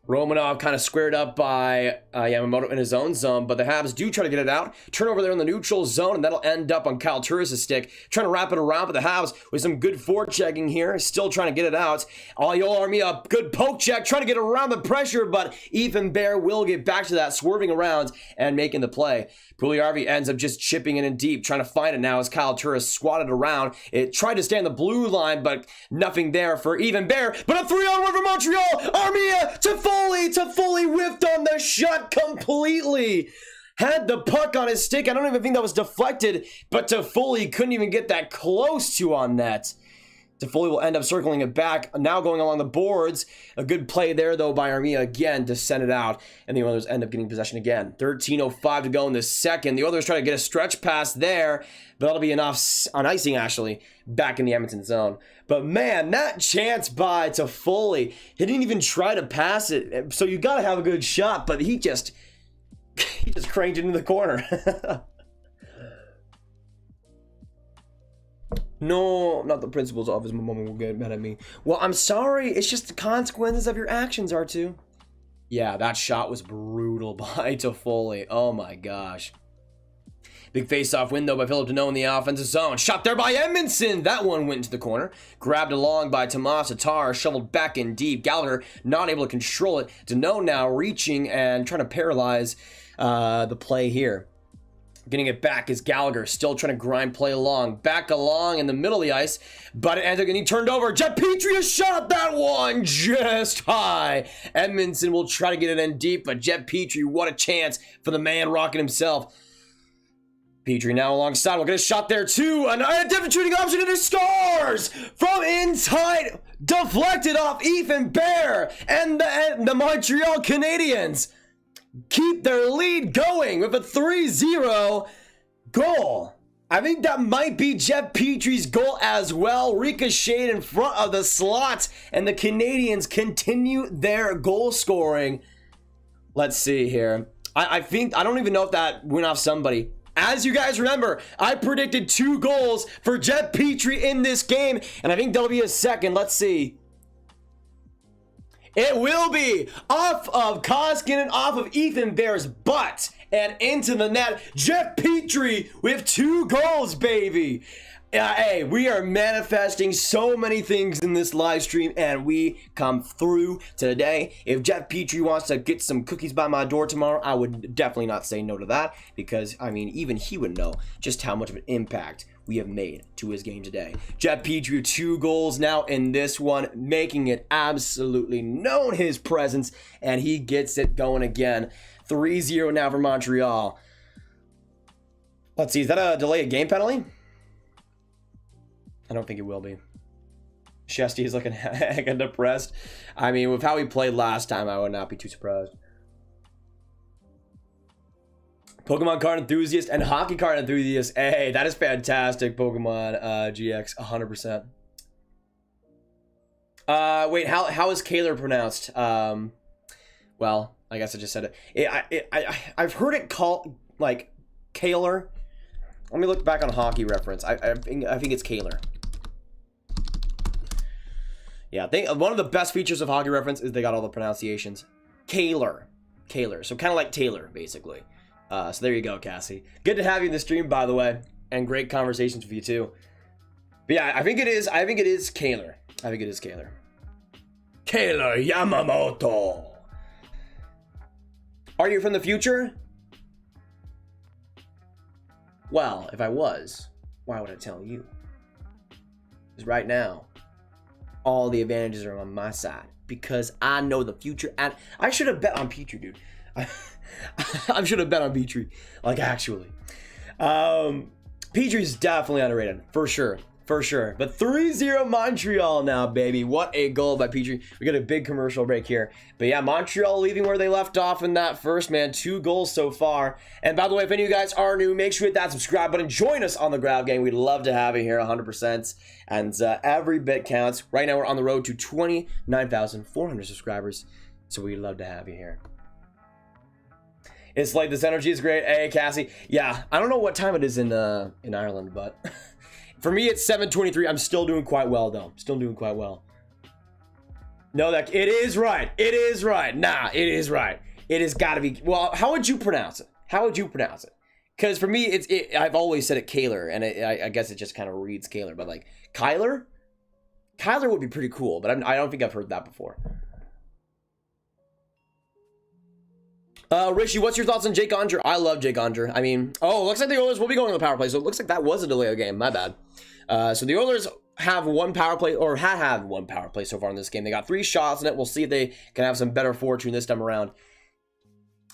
Romanov kind of squared up by Yamamoto in his own zone, but the Habs do try to get it out. Turnover there in the neutral zone, and that'll end up on Kyle Turris' stick. Trying to wrap it around, but the Habs, with some good forechecking here, still trying to get it out. Yoel Armia, good poke check, trying to get around the pressure, but Ethan Bear will get back to that, swerving around and making the play. Puljujärvi ends up just chipping it in deep, trying to find it now as Kyle Turris squatted around. It tried to stay on the blue line, but nothing there for Ethan Bear. But a 3-on-1 for Montreal! Armia to Foley whiffed on the shot completely. Had the puck on his stick. I don't even think that was deflected, but Toffoli couldn't even get that close to on net. Toffoli will end up circling it back. Now going along the boards. A good play there, though, by Armia again to send it out. And the Oilers end up getting possession again. 13:05 to go in the second. The Oilers try to get a stretch pass there. But that'll be enough on icing, actually, back in the Edmonton zone. But, man, that chance by Toffoli. He didn't even try to pass it. So you got to have a good shot. But he just cranked it into the corner. No, not the principal's office. My mom will get mad at me. Well, I'm sorry. It's just the consequences of your actions, R2. Yeah, that shot was brutal by Toffoli. Oh, my gosh. Big face-off win, though, by Philip Deneau in the offensive zone. Shot there by Edmondson. That one went into the corner. Grabbed along by Tomas Tatar. Shoveled back in deep. Gallagher not able to control it. Deneau now reaching and trying to paralyze the play here. Getting it back is Gallagher, still trying to grind play along. Back along in the middle of the ice, but it ends up getting turned over. Jeff Petrie has shot that one just high. Edmondson will try to get it in deep, but Jeff Petrie, what a chance for the man rocking himself. Petrie now alongside, will get a shot there too. A different shooting option, and it scores from inside. Deflected off Ethan Bear and the Montreal Canadiens keep their lead going with a 3-0 goal. I think that might be Jeff Petrie's goal as well. Ricocheted in front of the slot, and the Canadiens continue their goal scoring. Let's see here. I don't even know if that went off somebody. As you guys remember, I predicted 2 goals for Jeff Petrie in this game, and I think that'll be a second. Let's see. It will be off of Koskinen, off of Ethan Bear's butt, and into the net. Jeff Petrie with 2 goals, baby. Hey, we are manifesting so many things in this live stream, and we come through today. If Jeff Petrie wants to get some cookies by my door tomorrow, I would definitely not say no to that, because, I mean, even he would know just how much of an impact we have made to his game today. Jeff Petrie with 2 goals now in this one, making it absolutely known his presence, and he gets it going again. 3-0 now for Montreal. Let's see, is that a delay of game penalty? I don't think it will be. Shesty is looking heckin' depressed. I mean, with how he played last time, I would not be too surprised. Pokemon card enthusiast and hockey card enthusiast. Hey, that is fantastic, Pokemon GX, 100%. Wait, how is Kaler pronounced? Well, I guess I just said it. I've heard it called, like, Kaler. Let me look back on Hockey Reference. I think it's Kaler. Yeah, I think one of the best features of Hockey Reference is they got all the pronunciations. Kaler. So kind of like Taylor, basically. So there you go, Cassie. Good to have you in the stream, by the way, and great conversations with you too. But yeah, I think it is Kaler. Kaler Yamamoto. Are you from the future? Well, if I was, why would I tell you? Because right now, all the advantages are on my side. Because I know the future. And I should have bet on Petrie, dude. I should have bet on Petrie. Like, actually. Petrie's definitely underrated. For sure. But 3-0 Montreal now, baby. What a goal by Petrie. We got a big commercial break here. But yeah, Montreal leaving where they left off in that first, man. 2 goals so far. And by the way, if any of you guys are new, make sure you hit that subscribe button. Join us on the Grab Gang. We'd love to have you here, 100%. And every bit counts. Right now, we're on the road to 29,400 subscribers. So we'd love to have you here. It's like this energy is great. Hey, Cassie. Yeah, I don't know what time it is in Ireland, but... For me, it's 7:23. I'm still doing quite well, though. No, that it is right. Nah, it is right. It has got to be. Well, how would you pronounce it? Because for me, I've always said it Kaler, and I guess it just kind of reads Kaler. But like Kyler would be pretty cool. But I don't think I've heard that before. Rishi, what's your thoughts on Jake Onger? I love Jake Onger. I mean, looks like the Oilers will be going to the power play, so it looks like that was a delay of game. My bad. So the Oilers have one power play, or had one power play so far in this game. They got 3 shots in it. We'll see if they can have some better fortune this time around.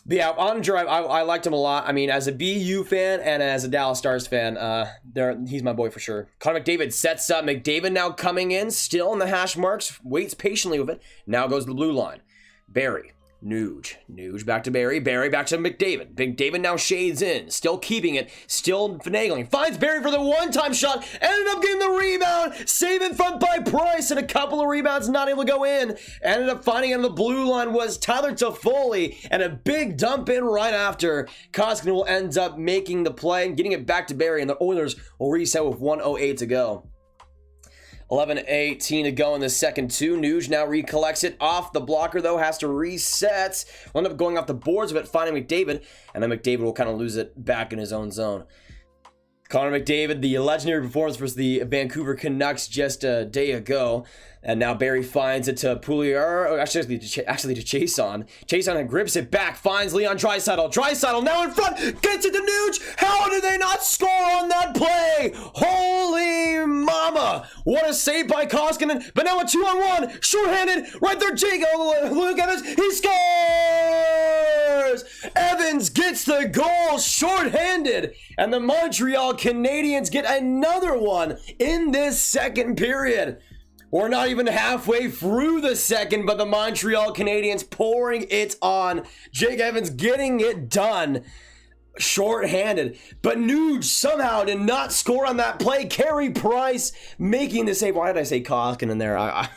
But yeah, Ottinger, I liked him a lot. I mean, as a BU fan and as a Dallas Stars fan, he's my boy for sure. Connor McDavid sets up. McDavid now coming in, still in the hash marks, waits patiently with it. Now goes to the blue line. Barry. Nuge back to Barry back to McDavid. McDavid now shades in, still keeping it, still finagling. Finds Barry for the one-time shot, ended up getting the rebound, save in front by Price, and a couple of rebounds not able to go in. Ended up finding on the blue line was Tyler Toffoli, and a big dump in right after. Koskinen will end up making the play and getting it back to Barry, and the Oilers will reset with 1:08 to go. 11:18 to go in the second two. Nuge now recollects it off the blocker, though, has to reset. Will end up going off the boards of it, finding McDavid, and then McDavid will kind of lose it back in his own zone. Connor McDavid, the legendary performance versus the Vancouver Canucks just a day ago. And now Barry finds it to Pouliot, actually to Chason. Chason grips it back, finds Leon Draisaitl. Draisaitl now in front, gets it to Nuge. How did they not score on that play? Holy mama. What a save by Koskinen. But now a 2-on-1, shorthanded, right there, Luke Evans, he scores! Evans gets the goal, shorthanded. And the Montreal Canadiens get another one in this second period. We're not even halfway through the second, but the Montreal Canadiens pouring it on. Jake Evans getting it done. Short-handed. But Nuge somehow did not score on that play. Carey Price making the save. Why did I say Koskinen there? I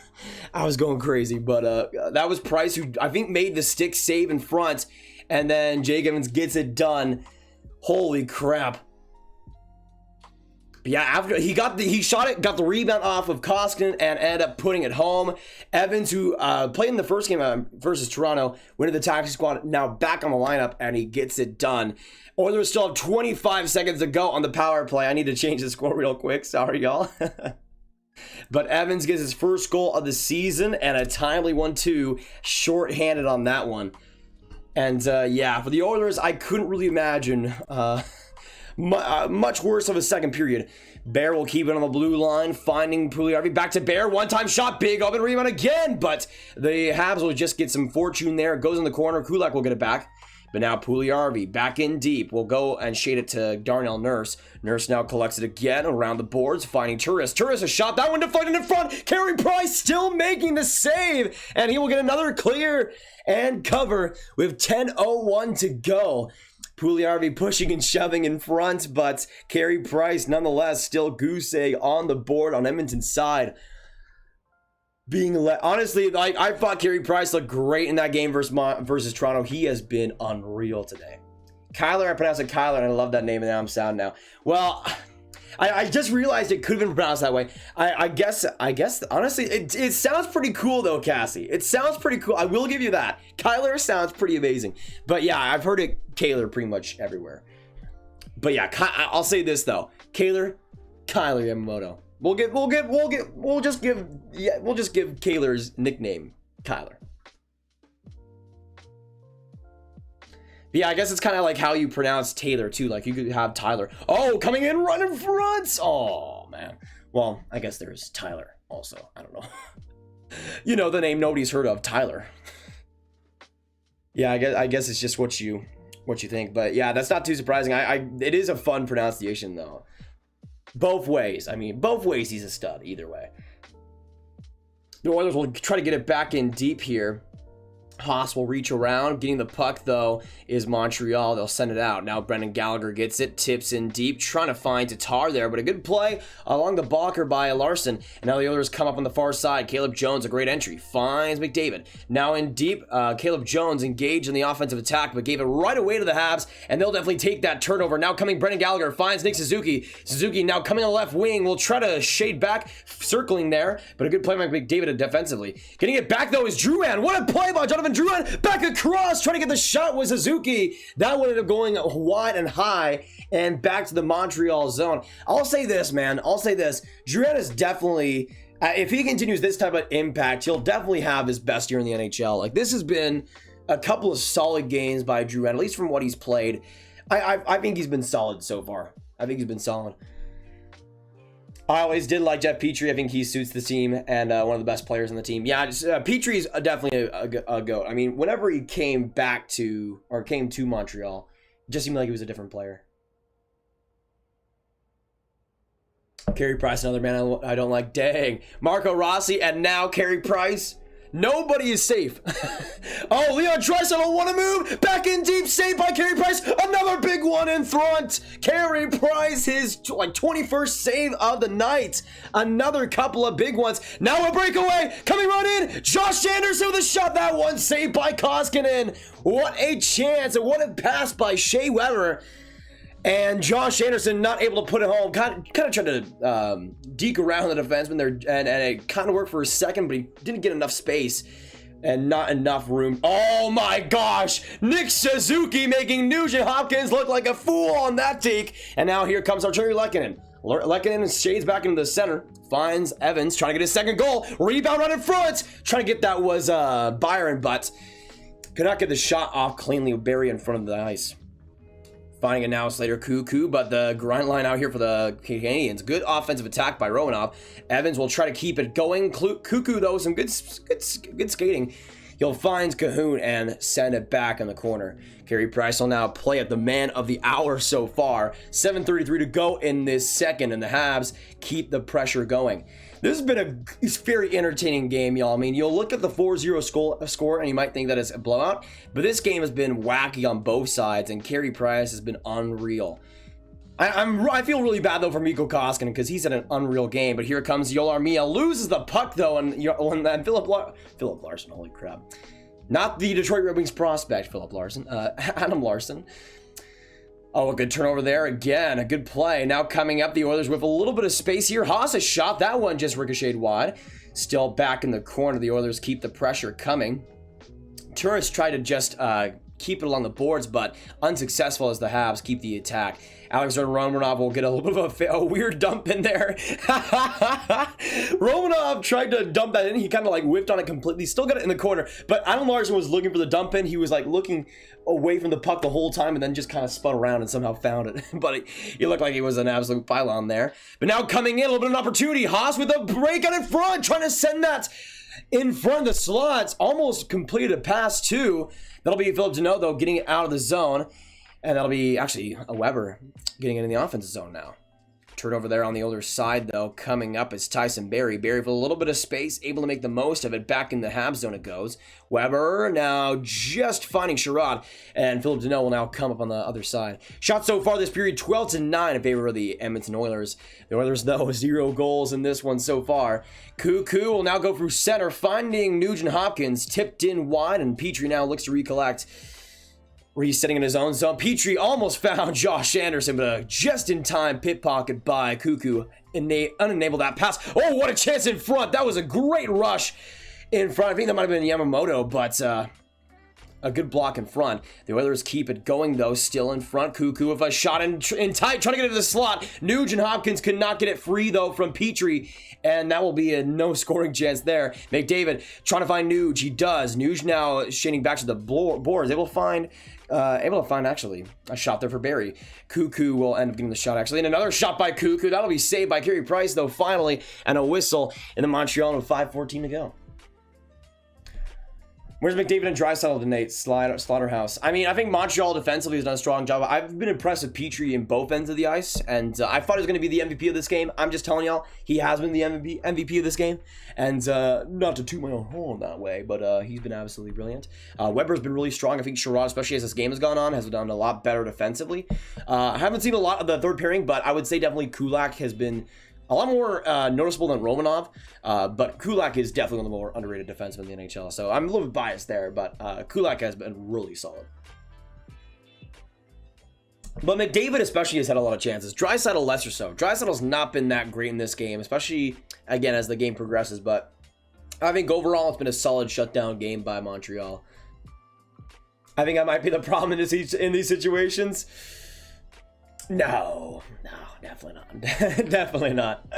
was going crazy. But that was Price who I think made the stick save in front. And then Jake Evans gets it done. Holy crap. Yeah, after he shot it, got the rebound off of Koskinen and ended up putting it home. Evans, who played in the first game versus Toronto, went to the taxi squad, now back on the lineup, and he gets it done. Oilers still have 25 seconds to go on the power play. I need to change the score real quick. Sorry, y'all. But Evans gets his first goal of the season and a timely one, too. Short-handed on that one. And, yeah, for the Oilers, I couldn't really imagine... much worse of a second period. Bear will keep it on the blue line, finding Pouliot. Back to Bear, one-time shot, big open rebound again, but the Habs will just get some fortune there. It goes in the corner, Kulak will get it back. But now Pouliot back in deep, will go and shade it to Darnell Nurse. Nurse now collects it again around the boards, finding Turris. Turris a shot, that one deflected in front. Carey Price still making the save, and he will get another clear and cover with 10:01 to go. Pouliot pushing and shoving in front, but Carey Price nonetheless still goose egg on the board on Edmonton's side. Honestly, I thought Carey Price looked great in that game versus Toronto. He has been unreal today. Kyler, I pronounced it Kyler, and I love that name, and now I'm sound now. Well, I just realized it could have been pronounced that way. I guess, honestly, it sounds pretty cool, though, Cassie. It sounds pretty cool. I will give you that. Kyler sounds pretty amazing. But yeah, I've heard it Kaler pretty much everywhere. But yeah, I'll say this, though. Kyler Yamamoto. We'll just give Kaler's nickname Kyler. But yeah, I guess it's kind of like how you pronounce Taylor too. Like you could have Tyler. Oh, coming in right in front. Oh man. Well, I guess there's Tyler also. I don't know. You know, the name nobody's heard of, Tyler. Yeah, I guess it's just what you think. But yeah, that's not too surprising. It is a fun pronunciation though. Both ways. I mean, both ways he's a stud. Either way. The Oilers will try to get it back in deep here. Haas will reach around. Getting the puck, though, is Montreal. They'll send it out. Now Brendan Gallagher gets it. Tips in deep. Trying to find Tatar there, but a good play along the blocker by Larson. And now the Oilers come up on the far side. Caleb Jones, a great entry. Finds McDavid. Now in deep, Caleb Jones engaged in the offensive attack, but gave it right away to the Habs, and they'll definitely take that turnover. Now coming Brendan Gallagher. Finds Nick Suzuki. Suzuki now coming on the left wing. Will try to shade back, circling there, but a good play by McDavid defensively. Getting it back, though, is Drouin. What a play by Jonathan Drouin, back across, trying to get the shot with Suzuki. That one ended up going wide and high and back to the Montreal zone. I'll say this, man. Drouin is definitely, if he continues this type of impact, he'll definitely have his best year in the NHL. Like, this has been a couple of solid games by Drouin, at least from what he's played. I think he's been solid so far. I think he's been solid. I always did like Jeff Petrie. I think he suits the team and one of the best players on the team. Yeah, Petrie's definitely a GOAT. I mean, whenever he came to Montreal, it just seemed like he was a different player. Carey Price, another man I don't like. Dang. Marco Rossi and now Carey Price. Nobody is safe. Oh, Leon Draisaitl, want to move? Back in deep, saved by Carey Price. Another big one in front. Carey Price, his 21st save of the night. Another couple of big ones. Now a breakaway. Coming right in. Josh Anderson with a shot. That one saved by Koskinen. What a chance. And what a pass by Shea Weber. And Josh Anderson not able to put it home. Kind of tried to deke around the defenseman there, and it kind of worked for a second, but he didn't get enough space and not enough room. Oh my gosh! Nick Suzuki making Nugent Hopkins look like a fool on that take. And now here comes Arturi Lehkonen. Lehkonen shades back into the center. Finds Evans trying to get his second goal. Rebound right in front. Trying to get that was Byron, but could not get the shot off cleanly with Barry in front of the ice. Finding it now Slater Cuckoo, but the grind line out here for the Canadiens. Good offensive attack by Romanov. Evans will try to keep it going. Cuckoo, though, some good skating. He'll find Cahoon and send it back in the corner. Carey Price will now play at the man of the hour so far. 7:33 to go in this second, and the Habs keep the pressure going. This has been a very entertaining game, y'all. I mean, you'll look at the 4-0 score and you might think that it's a blowout, but this game has been wacky on both sides, and Carey Price has been unreal. I feel really bad, though, for Mikko Koskinen because he's had an unreal game, but here comes Joel Armia. Loses the puck, though, and Philip Larson, holy crap. Not the Detroit Red Wings prospect, Philip Larson. Adam Larson. Oh, a good turnover there again. A good play. Now coming up, the Oilers with a little bit of space here. Haas has shot that one, just ricocheted wide. Still back in the corner. The Oilers keep the pressure coming. Turris tried to just keep it along the boards, but unsuccessful as the Habs keep the attack. Alex Romanov will get a little bit of a weird dump in there. Romanov tried to dump that in. He kind of like whipped on it completely. Still got it in the corner. But Adam Larson was looking for the dump in. He was like looking away from the puck the whole time and then just kind of spun around and somehow found it. But he looked like he was an absolute pylon there. But now coming in, a little bit of an opportunity. Haas with a break out in front, trying to send that in front of the slots. Almost completed a pass too. That'll be Philip Deneau, though, getting it out of the zone. And that'll be actually a Weber getting it in the offensive zone now. Turnover there on the older side, though. Coming up is Tyson Barrie. Barrie with a little bit of space, able to make the most of it. Back in the Habs zone it goes. Weber now just finding Sherrod. And Philip Deneau will now come up on the other side. Shots so far this period, 12-9 in favor of the Edmonton Oilers. The Oilers, though, 0 goals in this one so far. Cuckoo will now go through center, finding Nugent Hopkins. Tipped in wide, and Petrie now looks to recollect. Resetting in his own zone. Petrie almost found Josh Anderson, but a just-in-time pit pocket by Cuckoo unenabled that pass. Oh, what a chance in front. That was a great rush in front. I think that might have been Yamamoto, but a good block in front. The Oilers keep it going, though, still in front. Cuckoo with a shot in tight, trying to get into the slot. Nugent Hopkins could not get it free, though, from Petrie, and that will be a no-scoring chance there. McDavid trying to find Nuge. He does. Nuge now shading back to the boards. Able to find actually a shot there for Barrie. Cuckoo will end up getting the shot actually, and another shot by Cuckoo. That'll be saved by Carey Price, though, finally, and a whistle in the Montreal with 5:14 to go. Where's McDavid and Draisaitl tonight? Slaughterhouse. I mean, I think Montreal defensively has done a strong job. I've been impressed with Petrie in both ends of the ice, and I thought he was going to be the MVP of this game. I'm just telling y'all, he has been the MVP of this game, and not to toot my own horn that way, but he's been absolutely brilliant. Weber's been really strong. I think Sherrod, especially as this game has gone on, has done a lot better defensively. I haven't seen a lot of the third pairing, but I would say definitely Kulak has been a lot more noticeable than Romanov, but Kulak is definitely one of the more underrated defensemen in the NHL, so I'm a little bit biased there, but Kulak has been really solid. But McDavid especially has had a lot of chances. Draisaitl lesser so. Draisaitl's not been that great in this game, especially, again, as the game progresses, but I think overall it's been a solid shutdown game by Montreal. I think that might be the problem in these situations. No, definitely not. Definitely not.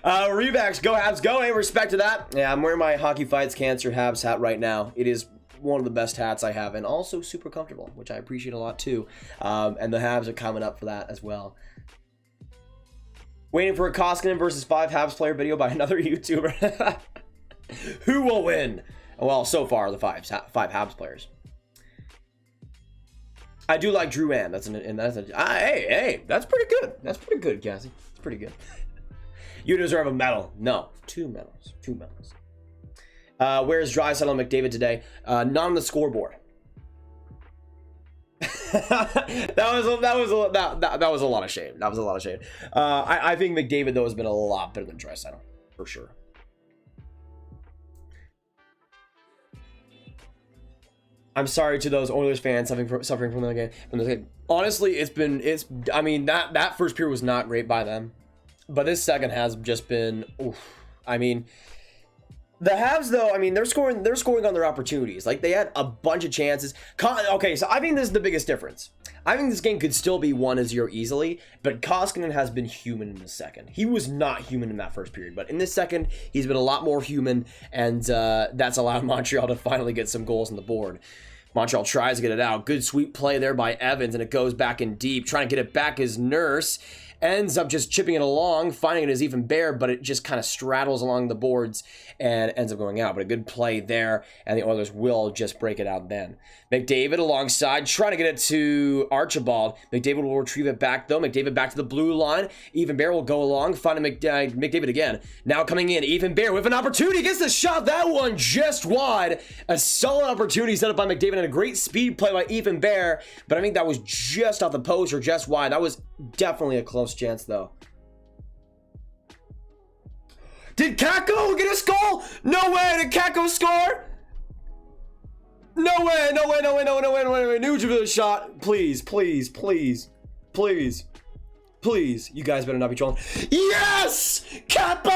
Rebacks, go Habs, go. Hey, respect to that. Yeah, I'm wearing my Hockey Fights Cancer Habs hat right now. It is one of the best hats I have, and also super comfortable, which I appreciate a lot too. And the Habs are coming up for that as well. Waiting for a Koskinen versus 5 Habs player video by another YouTuber. Who will win? Well, so far the 5 Habs players. I do like Drew Ann. Hey, that's pretty good. That's pretty good, Cassie. It's pretty good. You deserve a medal. No, 2 medals. 2 medals. Where's Draisaitl and McDavid today? Not on the scoreboard. that was a lot of shade. That was a lot of shade. I think McDavid though has been a lot better than Draisaitl for sure. I'm sorry to those Oilers fans suffering from the game. Honestly, I mean that first period was not great by them, but this second has just been. Oof. I mean, the Habs though. I mean, they're scoring on their opportunities. Like they had a bunch of chances. Okay, so I think this is the biggest difference. I think this game could still be 1-0 easily, but Koskinen has been human in the second. He was not human in that first period, but in this second, he's been a lot more human, and that's allowed Montreal to finally get some goals on the board. Montreal tries to get it out. Good sweep play there by Evans, and it goes back in deep. Trying to get it back is Nurse. Ends up just chipping it along, finding it as even bare, but it just kind of straddles along the boards and ends up going out. But a good play there, and the Oilers will just break it out then. McDavid alongside, trying to get it to Archibald. McDavid will retrieve it back, though. McDavid back to the blue line. Even Bear will go along, finding McDavid again. Now coming in, Even Bear with an opportunity. Gets the shot, that one just wide. A solid opportunity set up by McDavid and a great speed play by Even Bear. But I think that was just off the post or just wide. That was definitely a close chance, though. Did Kakko get a goal? No way! Did Kakko score? No way! No way! No way! No way! No way! No way! No way! Nugent shot. Please! Please! Please! Please! Please! You guys better not be trolling. Yes! Kakko!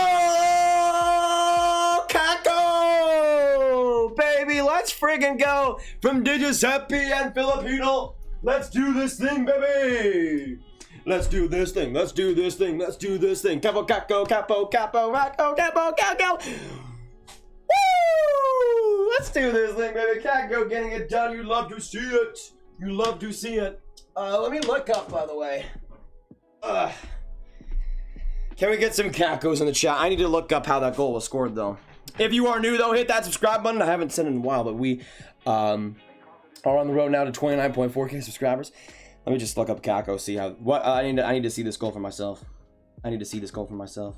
Kakko! Baby, let's friggin' go from Giuseppe and Filipino. Let's do this thing, baby. Let's do this thing. Let's do this thing. Let's do this thing. Capo, Capo, Capo, Capo, Capo, Capo, Capo. Woo! Let's do this thing, baby. Capo getting it done. You love to see it. You love to see it. Let me look up, by the way. Can we get some Cacos in the chat? I need to look up how that goal was scored, though. If you are new, though, hit that subscribe button. I haven't said it in a while, but we are on the road now to 29.4K subscribers. Let me just look up Kakko, see how I need to see this goal for myself. I need to see this goal for myself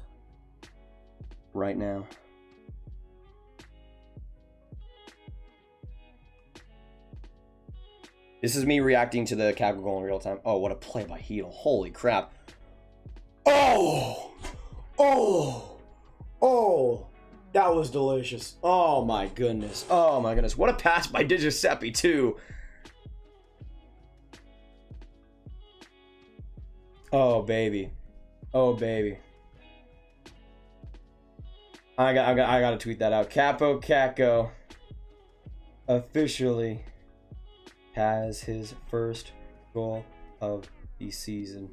right now. This is me reacting to the Kakko goal in real time. Oh, what a play by Hedl. Holy crap. Oh! Oh! Oh! That was delicious. Oh my goodness. Oh my goodness. What a pass by Giuseppe too. Oh baby, oh baby. I gotta tweet that out. Capo Kakko officially has his first goal of the season.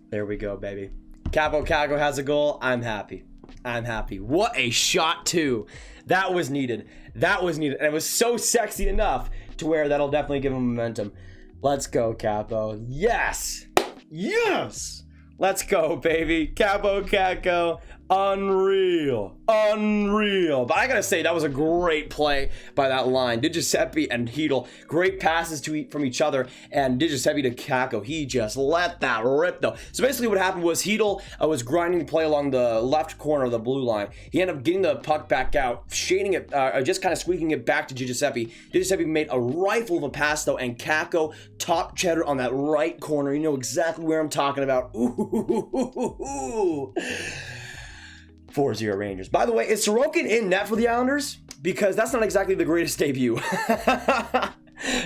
There we go, baby. Capo Kakko has a goal. I'm happy. I'm happy. What a shot too. That was needed. That was needed, and it was so sexy enough to where that'll definitely give him momentum. Let's go, Capo. Yes! Yes! Let's go, baby. Capo Kakko. Unreal. Unreal. But I gotta say, that was a great play by that line. Giuseppe and Hedl. Great passes from each other. And Giuseppe to Kakko. He just let that rip, though. So basically what happened was Hedl was grinding the play along the left corner of the blue line. He ended up getting the puck back out, shading it, just kind of squeaking it back to Giuseppe. Giuseppe made a rifle of a pass, though, and Kakko top cheddar on that right corner. You know exactly where I'm talking about. Ooh. 4-0 Rangers. By the way, is Sorokin in net for the Islanders? Because that's not exactly the greatest debut.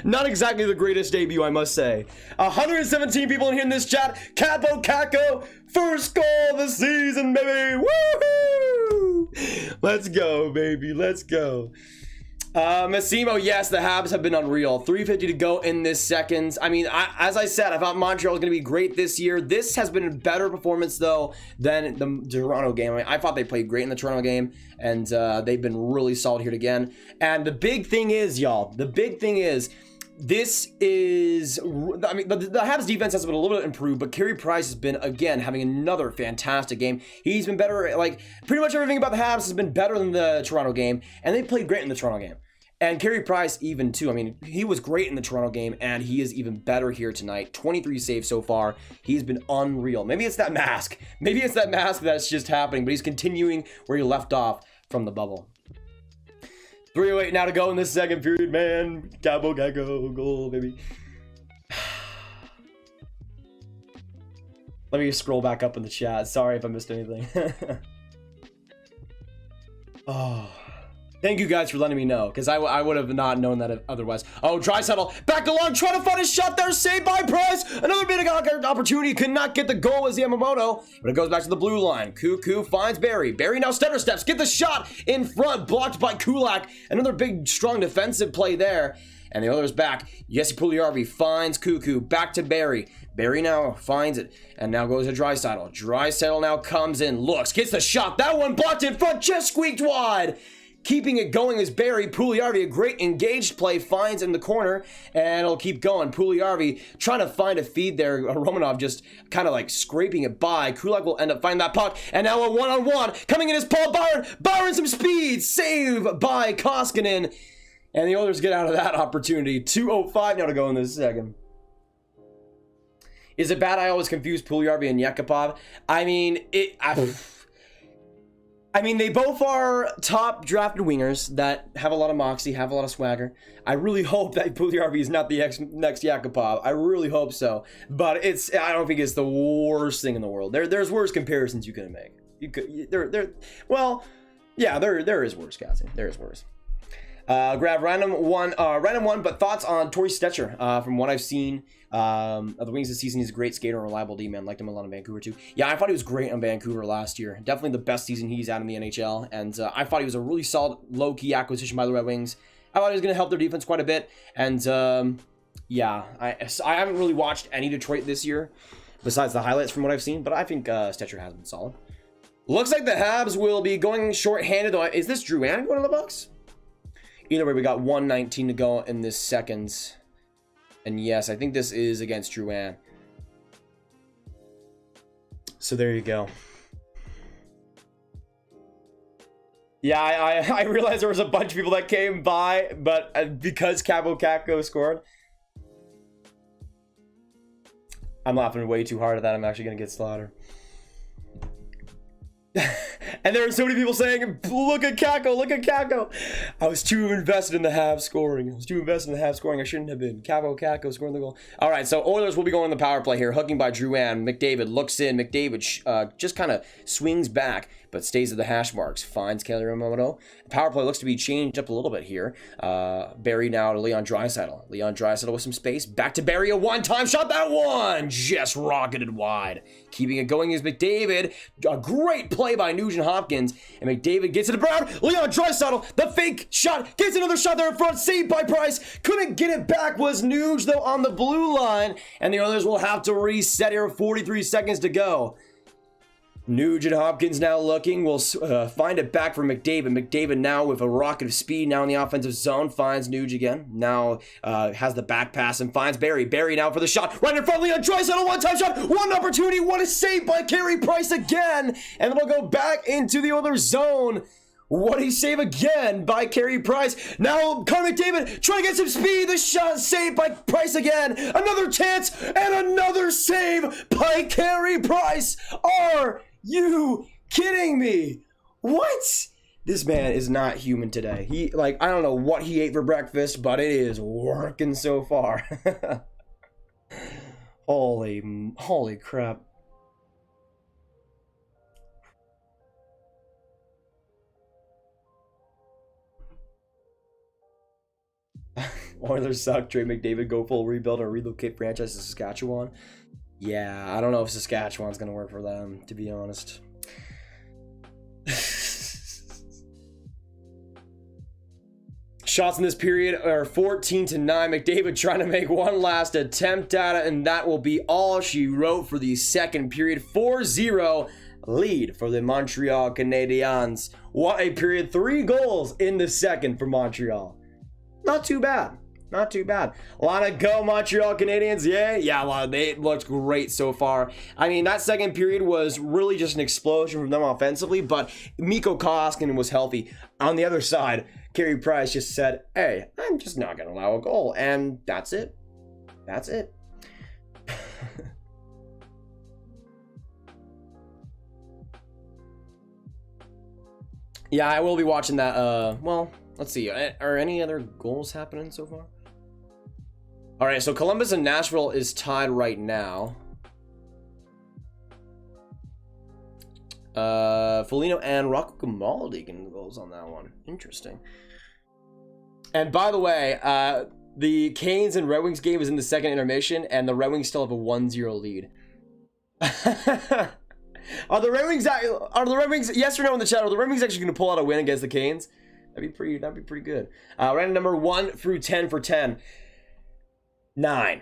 Not exactly the greatest debut, I must say. 117 people in here in this chat. Capo Kakko, first goal of the season, baby. Woohoo! Let's go, baby. Let's go. Massimo, yes, the Habs have been unreal. 3:50 to go in this seconds. I mean, as I said, I thought Montreal was going to be great this year. This has been a better performance, though, than the Toronto game. I mean, I thought they played great in the Toronto game, and they've been really solid here again. And the big thing is, y'all, the big thing is, This is, I mean, the Habs defense has been a little bit improved, but Carey Price has been, again, having another fantastic game. He's been better, like, pretty much everything about the Habs has been better than the Toronto game, and they played great in the Toronto game. And Carey Price even, too. I mean, he was great in the Toronto game, and he is even better here tonight. 23 saves so far. He's been unreal. Maybe it's that mask. Maybe it's that mask that's just happening, but he's continuing where he left off from the bubble. 3:08 now to go in this second period, man. Cabo goal, baby. Let me scroll back up in the chat. Sorry if I missed anything. Oh, thank you guys for letting me know, because I would have not known that otherwise. Oh, Draisaitl back along, trying to find a shot there, saved by Price. Another big opportunity, could not get the goal as Yamamoto, but it goes back to the blue line. Cuckoo finds Barry. Barry now stutter steps, get the shot in front, blocked by Kulak. Another big, strong defensive play there. And the Oilers back. Jesse Puljujarvi finds Cuckoo, back to Barry. Barry now finds it, and now goes to Draisaitl. Draisaitl now comes in, looks, gets the shot. That one blocked in front, just squeaked wide. Keeping it going is Barry. Puljujarvi, a great engaged play, finds in the corner, and it'll keep going. Puljujarvi trying to find a feed there. Romanov just kind of like scraping it by. Kulak will end up finding that puck, and now a one-on-one. Coming in is Paul Byron. Byron some speed. Save by Koskinen. And the Oilers get out of that opportunity. 2:05 now to go in this second. Is it bad I always confuse Puljujarvi and Yakupov? I mean, I mean, they both are top drafted wingers that have a lot of moxie, have a lot of swagger. I really hope that Puljujarvi is not the next Yakupov. I really hope so. But I don't think it's the worst thing in the world. There's worse comparisons you can make. Well, yeah, there is worse, Cassie. There is worse. Grab random one, but thoughts on Tori Stetcher, from what I've seen, of the Wings this season. He's a great skater and reliable D-man. Liked him a lot in Vancouver too. Yeah, I thought he was great on Vancouver last year. Definitely the best season he's had in the NHL. And I thought he was a really solid, low-key acquisition by the Red Wings. I thought he was going to help their defense quite a bit. And yeah, I haven't really watched any Detroit this year, besides the highlights from what I've seen. But I think Stetcher has been solid. Looks like the Habs will be going short-handed, though. Is this Drouin going to the Bucks? Either way, we got 1:19 to go in this seconds. And yes, I think this is against Drouin. So there you go. Yeah, I realized there was a bunch of people that came by, but because Cabo Kakko scored, I'm laughing way too hard at that. I'm actually going to get slaughtered. And there were so many people saying, look at Kakko, look at Kakko. I was too invested in the Habs scoring. I shouldn't have been. Kakko scoring the goal. All right, so Oilers will be going on the power play here. Hooking by Drouin. McDavid looks in. McDavid just kind of swings back, but stays at the hash marks. Finds Kelly Yamamoto. The power play looks to be changed up a little bit here. Barry now to Leon Draisaitl. Leon Draisaitl with some space. Back to Barry, a one-time shot. That one just rocketed wide. Keeping it going is McDavid. A great play by Nugent Hopkins. And McDavid gets it to Brown. Leon Draisaitl, the fake shot. Gets another shot there in front. Saved by Price. Couldn't get it back. Was Nuge, though, on the blue line. And the Oilers will have to reset here. 43 seconds to go. Nugent Hopkins now looking. Will find it back for McDavid. McDavid now with a rocket of speed now in the offensive zone. Finds Nuge again. Now has the back pass and finds Barry. Barry now for the shot. Right in front of Leon Draisaitl. One-time shot. One opportunity. What a save by Carey Price again. And it'll go back into the other zone. What a save again by Carey Price. Now Connor McDavid trying to get some speed. The shot saved by Price again. Another chance and another save by Carey Price. Are you kidding me? What? This man is not human today. I don't know what he ate for breakfast, but it is working so far. Holy crap. Oilers suck. Trade McDavid, go full rebuild or relocate franchise to Saskatchewan. Yeah, I don't know if Saskatchewan's going to work for them, to be honest. Shots in this period are 14-9. McDavid trying to make one last attempt at it, and that will be all she wrote for the second period. 4-0 lead for the Montreal Canadiens. What a period. 3 goals in the second for Montreal. Not too bad. Not too bad. Lana, go Montreal Canadiens. Yeah, they looked great so far. I mean, that second period was really just an explosion from them offensively, but Mikko Koskinen was healthy. On the other side, Carey Price just said, hey, I'm just not going to allow a goal. And that's it. That's it. Yeah, I will be watching that. Well, let's see. Are any other goals happening so far? All right, so Columbus and Nashville is tied right now. Foligno and Rocco Grimaldi getting the goals on that one. Interesting. And by the way, the Canes and Red Wings game is in the second intermission, and the Red Wings still have a 1-0 lead. Are the Red Wings, yes or no in the chat, are the Red Wings actually going to pull out a win against the Canes? That'd be pretty good. Random number 1 through 10 for 10. 9.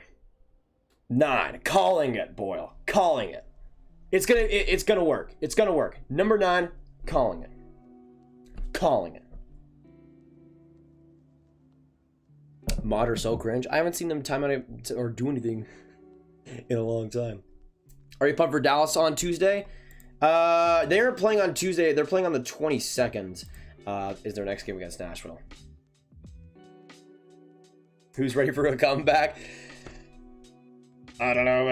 Calling it, Boyle. Calling it. It's gonna work. It's gonna work. Number 9, calling it. Calling it. Mod are so cringe. I haven't seen them time out or do anything in a long time. Are you pumped for Dallas on Tuesday? They're playing on Tuesday. They're playing on the 22nd. Is their next game against Nashville. Who's ready for a comeback? I don't know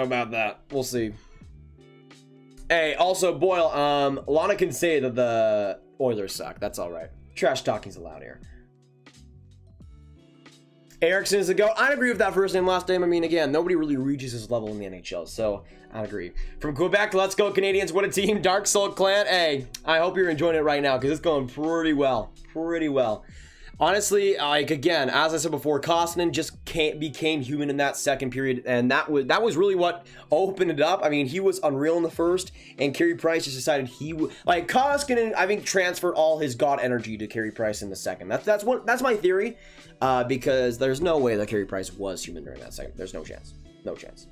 about that. We'll see. Hey, also, Boyle, Lana can say that the Oilers suck. That's all right. Trash talking's allowed here. Erickson is a go. I'd agree with that first name, last name. I mean, again, nobody really reaches his level in the NHL, so I'd agree. From Quebec, let's go Canadians. What a team. Dark Soul Clan. Hey, I hope you're enjoying it right now because it's going pretty well. Pretty well. Honestly, like, again, as I said before, Koskinen just became human in that second period, and that was really what opened it up. I mean, he was unreal in the first, and Carey Price just decided he would, like, Koskinen, I think, transferred all his god energy to Carey Price in the second. That's my theory, because there's no way that Carey Price was human during that second. There's no chance. No chance.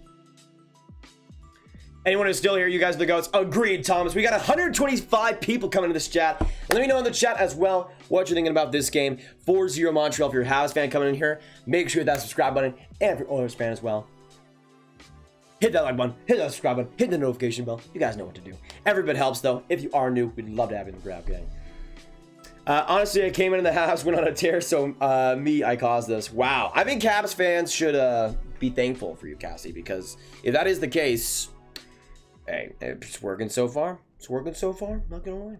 Anyone who's still here, you guys are the goats. Agreed, Thomas. We got 125 people coming to this chat. And let me know in the chat as well what you're thinking about this game. 4-0 Montreal. If you're a Habs fan coming in here, make sure you hit that subscribe button. And if you're an Oilers fan as well, hit that like button, hit that subscribe button, hit the notification bell. You guys know what to do. Every bit helps, though. If you are new, we'd love to have you in the grab gang. Honestly, I came into the Habs, went on a tear, so I caused this. Wow. I think Habs fans should be thankful for you, Cassie, because if that is the case... Hey, it's working so far. It's working so far. Not gonna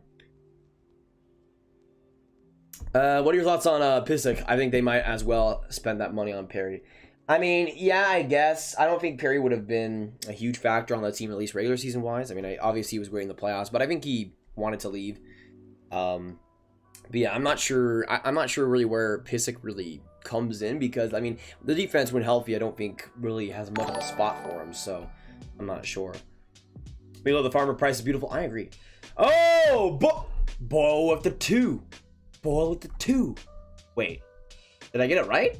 lie. What are your thoughts on Pissick? I think they might as well spend that money on Perry. I mean, yeah, I guess. I don't think Perry would have been a huge factor on that team, at least regular season wise. I mean, obviously he was great in the playoffs, but I think he wanted to leave. But yeah, I'm not sure. I'm not sure really where Pissick really comes in because I mean, the defense when healthy, I don't think really has much of a spot for him. So I'm not sure. Below the farmer price is beautiful. I agree. Oh, Boyle with the 2. Boyle with the 2. Wait, did I get it right?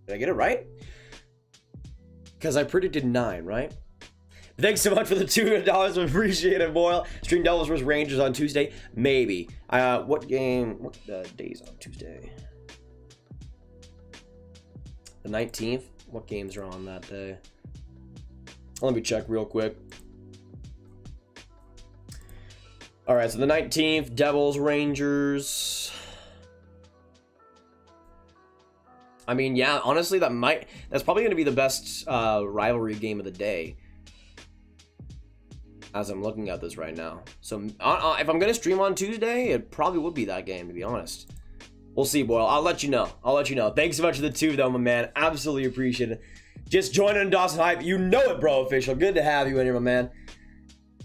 Did I get it right? Because I predicted 9, right? Thanks so much for the $200. Appreciate it, Boyle. Stream Devils vs Rangers on Tuesday. Maybe. What days on Tuesday? The 19th. What games are on that day? Let me check real quick. All right, so the 19th, Devils, Rangers. I mean, yeah, honestly, that's probably going to be the best rivalry game of the day. As I'm looking at this right now. So if I'm going to stream on Tuesday, it probably would be that game, to be honest. We'll see, Boyle. I'll let you know. Thanks so much for the 2, though, my man. Absolutely appreciate it. Just joining Dawson Hype. You know it, bro, official. Good to have you in here, my man.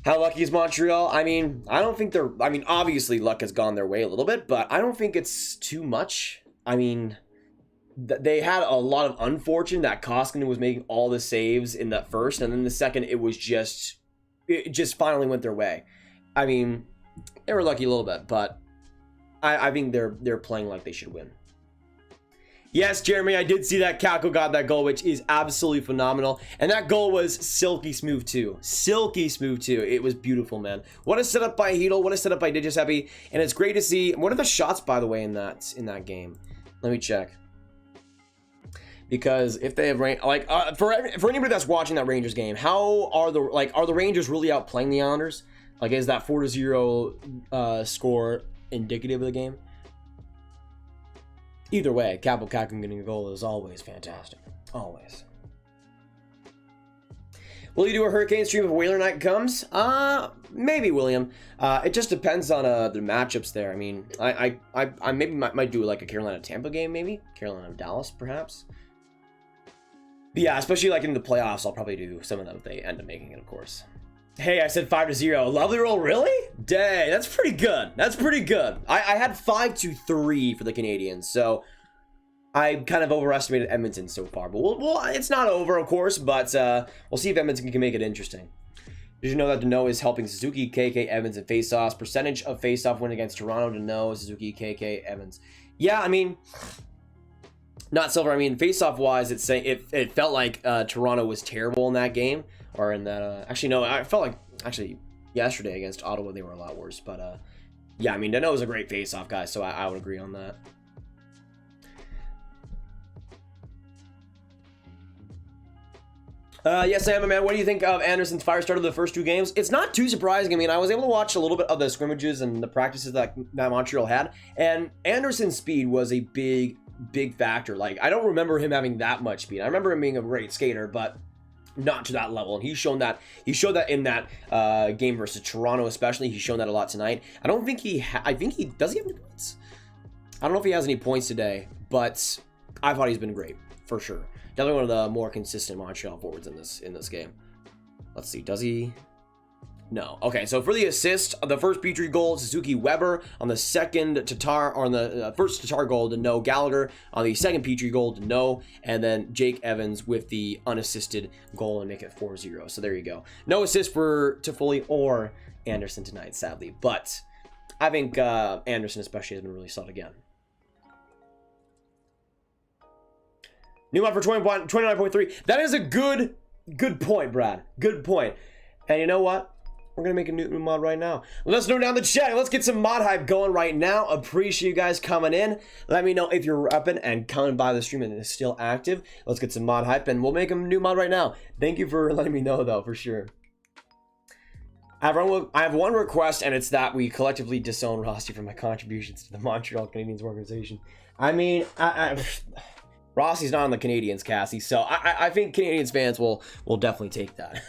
How lucky is Montreal? I mean, I don't think they're... I mean, obviously, luck has gone their way a little bit, but I don't think it's too much. I mean, they had a lot of unfortunate that Koskinen was making all the saves in that first, and then the second, it was just... It just finally went their way. I mean, they were lucky a little bit, but... I think they're playing like they should win. Yes, Jeremy, I did see that Kako got that goal, which is absolutely phenomenal. And that goal was silky smooth too. Silky smooth too. It was beautiful, man. What a setup by Hedel. What a setup by Digisheppy. And it's great to see. What are the shots, by the way, in that game? Let me check. Because if they have like for anybody that's watching that Rangers game, how are the Rangers really outplaying the Islanders? Like, is that 4-0 score indicative of the game? Either way, Kaapo Kakko getting a goal is always fantastic. Always. Will you do a Hurricane stream if Whaler night comes? Maybe, William. It just depends on the matchups there. I mean, I maybe might do like a Carolina-Tampa game, maybe Carolina-Dallas, perhaps. But yeah, especially like in the playoffs, I'll probably do some of them if they end up making it, of course. Hey, I said 5-0. Lovely roll, really? Dang, that's pretty good. That's pretty good. I had 5-3 for the Canadiens, so I kind of overestimated Edmonton so far. But we'll it's not over, of course, but we'll see if Edmonton can make it interesting. Did you know that Dano is helping Suzuki, KK, Evans, and faceoffs? Percentage of faceoff win against Toronto, Dano, Suzuki, KK, Evans. Yeah, I mean, not Silver. I mean, faceoff wise, it felt like Toronto was terrible in that game. Or in that, actually, no, I felt like, actually, yesterday against Ottawa, they were a lot worse. But, yeah, I mean, Dano is a great face-off guy, so I would agree on that. Yes, Sam, man, what do you think of Anderson's fire start of the first two games? It's not too surprising. I mean, I was able to watch a little bit of the scrimmages and the practices that Montreal had, and Anderson's speed was a big factor. Like, I don't remember him having that much speed. I remember him being a great skater, but not to that level, and he showed that in that game versus Toronto, especially. He's shown that a lot tonight. I don't think I think he does. He have any points? I don't know if he has any points today, but I thought he's been great for sure. Definitely one of the more consistent Montreal forwards in this game. Let's see, does he? No. Okay, so for the assist, the first Petrie goal, Suzuki Weber. On the second Tatar, or on the first Tatar goal, to no Gallagher. On the second Petrie goal, to no. And then Jake Evans with the unassisted goal and make it 4-0. So there you go. No assist for Toffoli or Anderson tonight, sadly. But I think Anderson especially has been really solid again. New mod for 29.3. That is a good point, Brad. Good point. And you know what? We're going to make a new mod right now. Let us know down in the chat. Let's get some mod hype going right now. Appreciate you guys coming in. Let me know if you're repping and coming by the stream and it's still active. Let's get some mod hype and we'll make a new mod right now. Thank you for letting me know, though, for sure. I have one request, and it's that we collectively disown Rossi for my contributions to the Montreal Canadiens organization. I mean, Rossi's not on the Canadiens, Cassie, so I think Canadiens fans will definitely take that.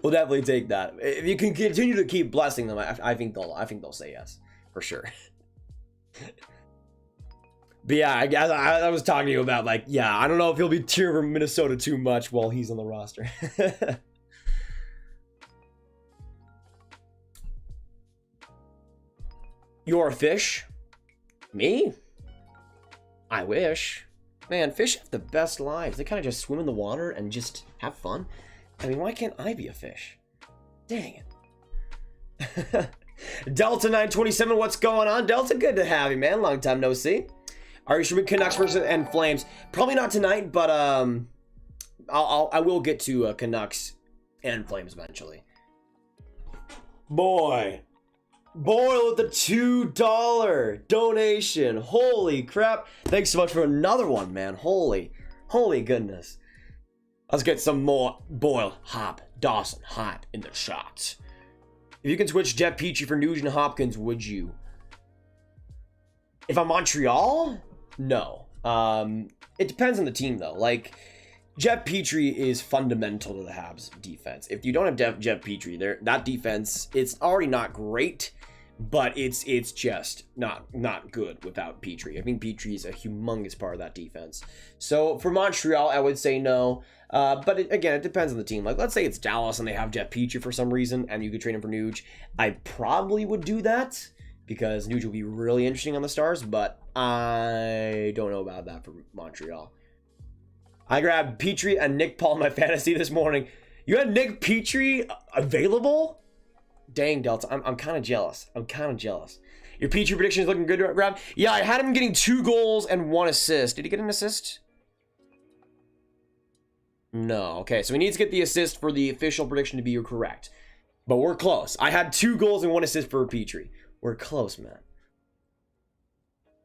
We'll definitely take that. If you can continue to keep blessing them, I think they'll say yes for sure. But yeah, I was talking to you about, like, yeah, I don't know if he'll be cheering for Minnesota too much while he's on the roster. You're a fish? Me? I wish. Man, fish have the best lives. They kind of just swim in the water and just have fun. I mean, why can't I be a fish? Dang it. Delta 927, what's going on? Delta, good to have you, man. Long time no see. Are you streaming Canucks versus and Flames? Probably not tonight, but I will get to Canucks and Flames eventually. Boyle with the $2 donation. Holy crap. Thanks so much for another one, man. Holy goodness. Let's get some more Boyle, Hop, Dawson, hype in the shots. If you can switch Jeff Petrie for Nugent Hopkins, would you? If I'm Montreal? No. It depends on the team, though. Like, Jeff Petrie is fundamental to the Habs defense. If you don't have Jeff Petrie, that defense, it's already not great, but it's just not good without Petrie. I think Petrie is a humongous part of that defense. So for Montreal, I would say no. But again, it depends on the team. Like, let's say it's Dallas and they have Jeff Petrie for some reason, and you could trade him for Nuge. I probably would do that because Nuge will be really interesting on the Stars, but I don't know about that for Montreal. I grabbed Petrie and Nick Paul in my fantasy this morning. You had Nick Petrie available? Dang, Delta, I'm kind of jealous. Your Petrie prediction is looking good, Grab. Yeah, I had him getting 2 goals and 1 assist. Did he get an assist? No. Okay, so he needs to get the assist for the official prediction to be correct. But we're close. I had 2 goals and 1 assist for Petrie. We're close, man.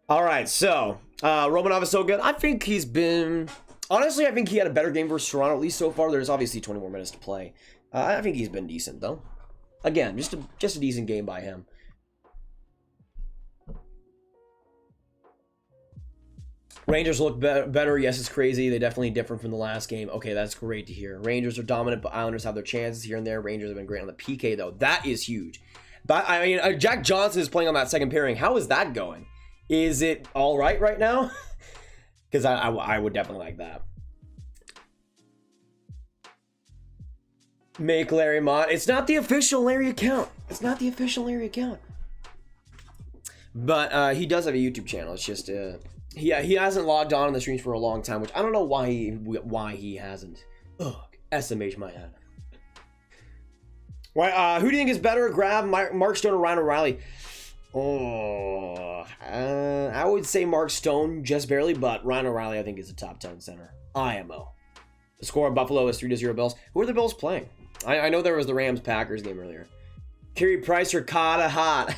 All right, so Romanov is so good. I think he's been... Honestly, I think he had a better game versus Toronto, at least so far. There's obviously 20 more minutes to play. I think he's been decent, though. Again, just a decent game by him. Rangers look better. Yes, it's crazy. They definitely different from the last game. Okay, that's great to hear. Rangers are dominant, but Islanders have their chances here and there. Rangers have been great on the PK, though. That is huge. But, I mean, Jack Johnson is playing on that second pairing. How is that going? Is it all right now? Because I would definitely like that. Make Larry Mott. It's not the official Larry account. It's not the official Larry account. But he does have a YouTube channel. It's just he hasn't logged on the streams for a long time, which I don't know why he hasn't. Ugh, SMH my head. Why? Who do you think is better? Grab Mark Stone or Ryan O'Reilly? Oh, I would say Mark Stone just barely, but Ryan O'Reilly I think is a top 10 center. IMO. The score of Buffalo is 3-0 Bills. Who are the Bills playing? I know there was the Rams-Packers game earlier. Carey Price or Carter Hart?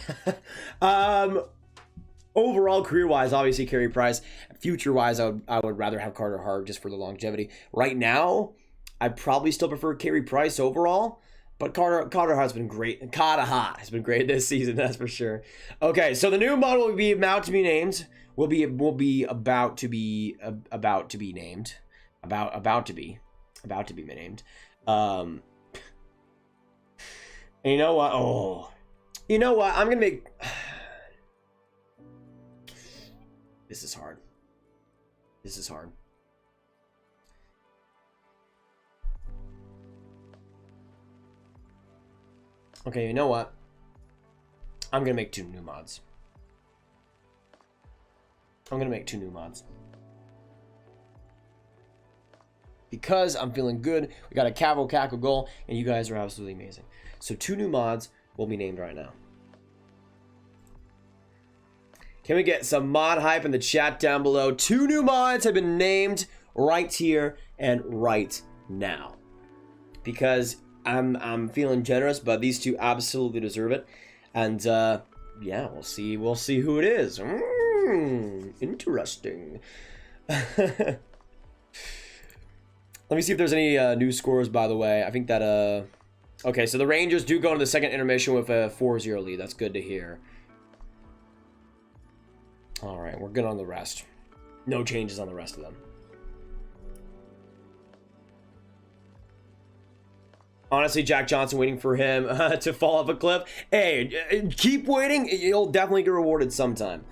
Overall, career-wise, obviously Carey Price. Future-wise, I would rather have Carter Hart just for the longevity. Right now, I probably still prefer Carey Price overall, but Carter Hart's been great. Carter Hart has been great this season, that's for sure. Okay, so the new model will be about to be named. Will be about to be named. About to be named. And you know what? Oh, you know what? I'm gonna make. This is hard. This is hard. Okay, you know what? I'm gonna make 2 new mods. Because I'm feeling good. We got a Cavo Cackle goal, and you guys are absolutely amazing. So 2 new mods will be named right now. Can we get some mod hype in the chat down below? 2 new mods have been named right here and right now. Because I'm feeling generous, but these 2 absolutely deserve it. And yeah, we'll see who it is. Interesting. Let me see if there's any new scores, by the way. I think that okay, so the Rangers do go into the second intermission with a 4-0 lead. That's good to hear. All right, we're good on the rest. No changes on the rest of them. Honestly, Jack Johnson waiting for him to fall off a cliff. Hey, keep waiting. You'll definitely get rewarded sometime.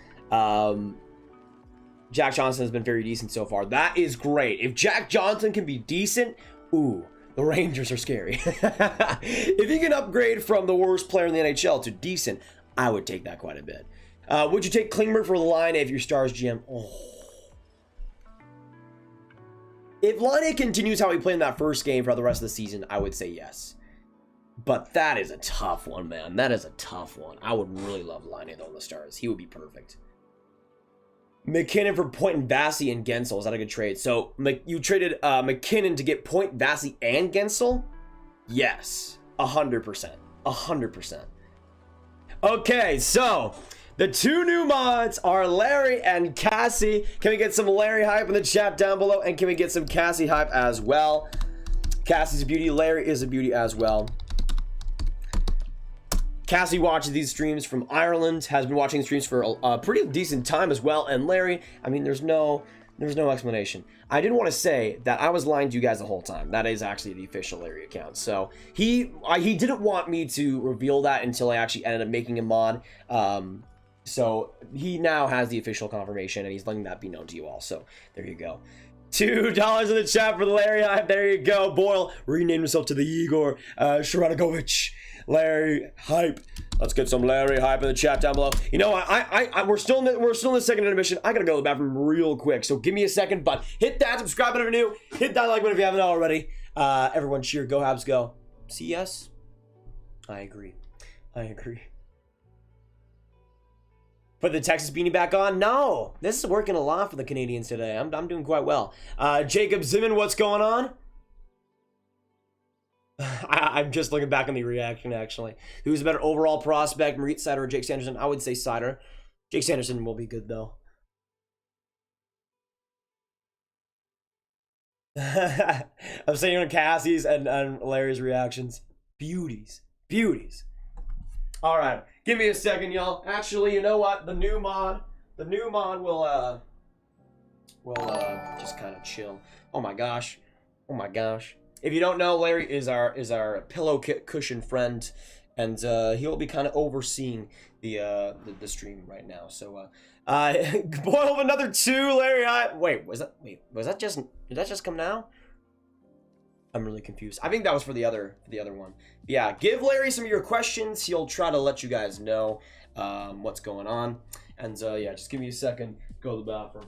Jack Johnson has been very decent so far. That is great. If Jack Johnson can be decent, ooh, the Rangers are scary. If he can upgrade from the worst player in the NHL to decent, I would take that quite a bit. Would you take Klingberg for the line if your Stars GM? Oh. If Laine continues how he played in that first game for the rest of the season, I would say yes. But that is a tough one, man. That is a tough one. I would really love Laine though in the Stars. He would be perfect. McKinnon for Point and Vassy and Gensel. Is that a good trade? So you traded McKinnon to get Point, Vassy, and Gensel? Yes. 100%. 100%. Okay, so the 2 new mods are Larry and Cassie. Can we get some Larry hype in the chat down below? And can we get some Cassie hype as well? Cassie's a beauty. Larry is a beauty as well. Cassie watches these streams from Ireland, has been watching streams for a pretty decent time as well. And Larry, I mean, there's no explanation. I did want to say that I was lying to you guys the whole time. That is actually the official Larry account. So he didn't want me to reveal that until I actually ended up making a mod. So he now has the official confirmation, and he's letting that be known to you all. So there you go. $2 in the chat for the Larry hype. There you go. Boyle renamed himself to the Igor Sharanagovich. Larry hype. Let's get some Larry hype in the chat down below. You know what? We're still in the second intermission. I gotta go to the bathroom real quick, so give me a second. But hit that subscribe button if you're new. Hit that like button if you haven't already. Everyone cheer. Go Habs. Go. CS. I agree. Put the Texas beanie back on? No. This is working a lot for the Canadiens today. I'm doing quite well. Jacob Zimmon, what's going on? I'm just looking back on the reaction, actually. Who's a better overall prospect, Maurice Sider or Jake Sanderson? I would say Sider. Jake Sanderson will be good, though. I'm saying on Cassie's and Larry's reactions. Beauties. Beauties. All right. Give me a second, y'all. Actually, you know what? The new mod will just kind of chill. Oh my gosh. Oh my gosh. If you don't know, Larry is our pillow cushion friend, and he'll be kind of overseeing the stream right now. So boil another 2, Larry. Did that just come now? I'm really confused. I think that was for the other one. Yeah, give Larry some of your questions. He'll try to let you guys know what's going on. And yeah, just give me a second. Go to the bathroom.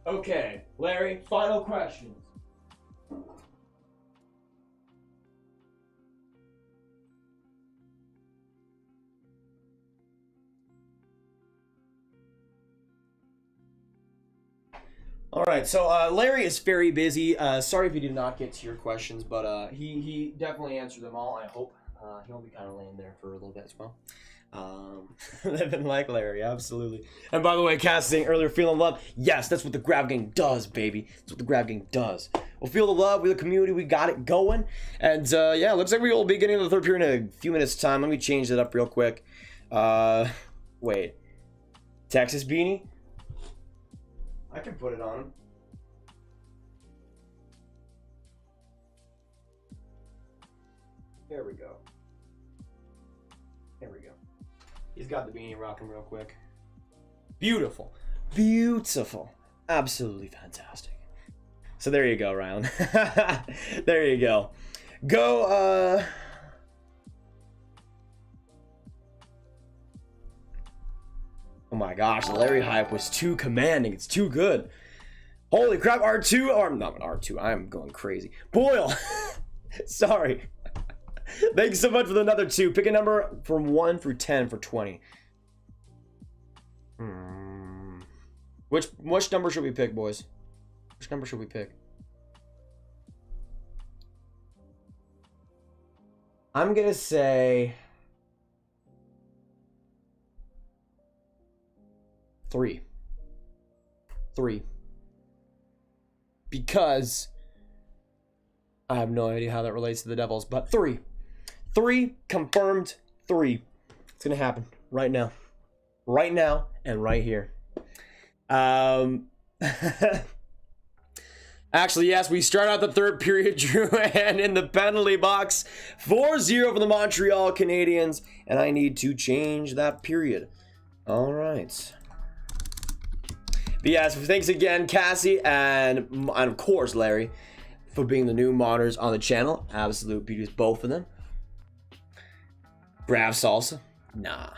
Okay, Larry, final questions. All right, so Larry is very busy. Sorry if he did not get to your questions, but he definitely answered them all, I hope. He'll be kind of laying there for a little bit as well. Living like Larry, absolutely. And by the way, Cass saying earlier, feeling love. Yes, that's what the Grab Gang does, baby. That's what the Grab Gang does. We'll feel the love, we're the community, we got it going. And yeah, looks like we will be getting to the third period in a few minutes' time. Let me change that up real quick. Wait. Texas beanie? I can put it on him. There we go. There we go. He's got the beanie rocking real quick. Beautiful. Beautiful. Absolutely fantastic. So there you go, Ryan. There you go. Go, oh my gosh, the Larry hype was too commanding. It's too good. Holy crap, R2, or not R2, I am going crazy. Boyle. Sorry. Thanks so much for the another 2. Pick a number from 1 through 10 for 20. Which number should we pick, boys? Which number should we pick? I'm gonna say 3. 3. Because I have no idea how that relates to the Devils, but 3. 3 confirmed. 3. It's gonna happen right now. Right now and right here. Actually, yes, we start out the third period, Drew, and in the penalty box, 4-0 for the Montreal Canadiens, and I need to change that period. All right. But yes, thanks again, Cassie, and of course, Larry, for being the new modders on the channel. Absolute beauties, both of them. Brav salsa? Nah.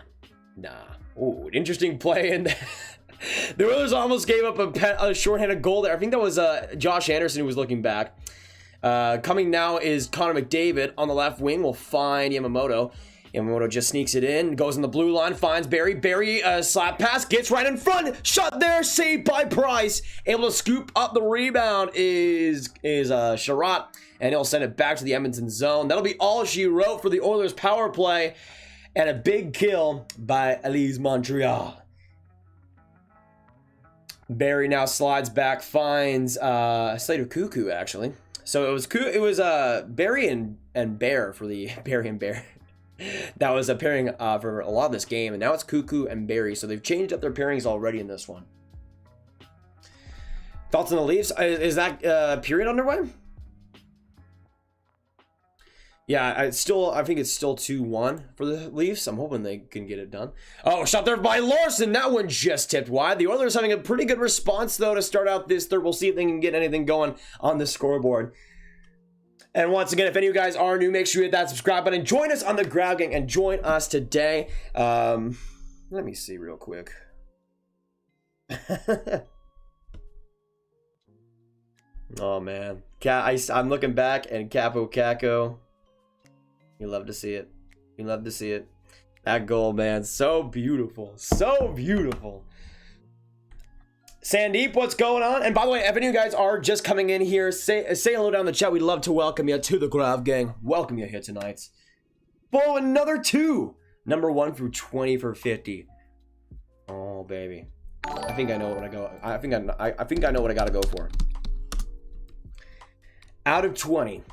Ooh, interesting play in there. The Oilers almost gave up a shorthanded goal there. I think that was Josh Anderson who was looking back. Coming now is Connor McDavid on the left wing. Will find Yamamoto. Yamamoto just sneaks it in, goes in the blue line, finds Barry. Barry, slap pass, gets right in front. Shot there, saved by Price. Able to scoop up the rebound is Sherratt, and he'll send it back to the Edmonton zone. That'll be all she wrote for the Oilers power play, and a big kill by Elise Montreal. Barry now slides back, finds Slater Cuckoo, actually. So it was Barry and Bear for the Barry and Bear. That was a pairing for a lot of this game, and now it's Cuckoo and Barry. So they've changed up their pairings already in this one. Thoughts on the Leafs? Is that period underway? Yeah, I think it's still 2-1 for the Leafs. I'm hoping they can get it done. Oh, shot there by Larson. That one just tipped wide. The Oilers having a pretty good response, though, to start out this third. We'll see if they can get anything going on the scoreboard. And once again, if any of you guys are new, make sure you hit that subscribe button. Join us on the Grab Gang and join us today. Let me see real quick. Oh, man. I'm looking back, and Capo Caco. You love to see it. You love to see it. That goal, man. So beautiful. So beautiful. Sandeep, what's going on? And by the way, if any of you guys are just coming in here, say hello down in the chat. We'd love to welcome you to the Grab Gang. Welcome you here tonight. For another 2. Number 1 through 20 for 50. Oh, baby. I think I know what I go. I think I know what I gotta go for. Out of 20.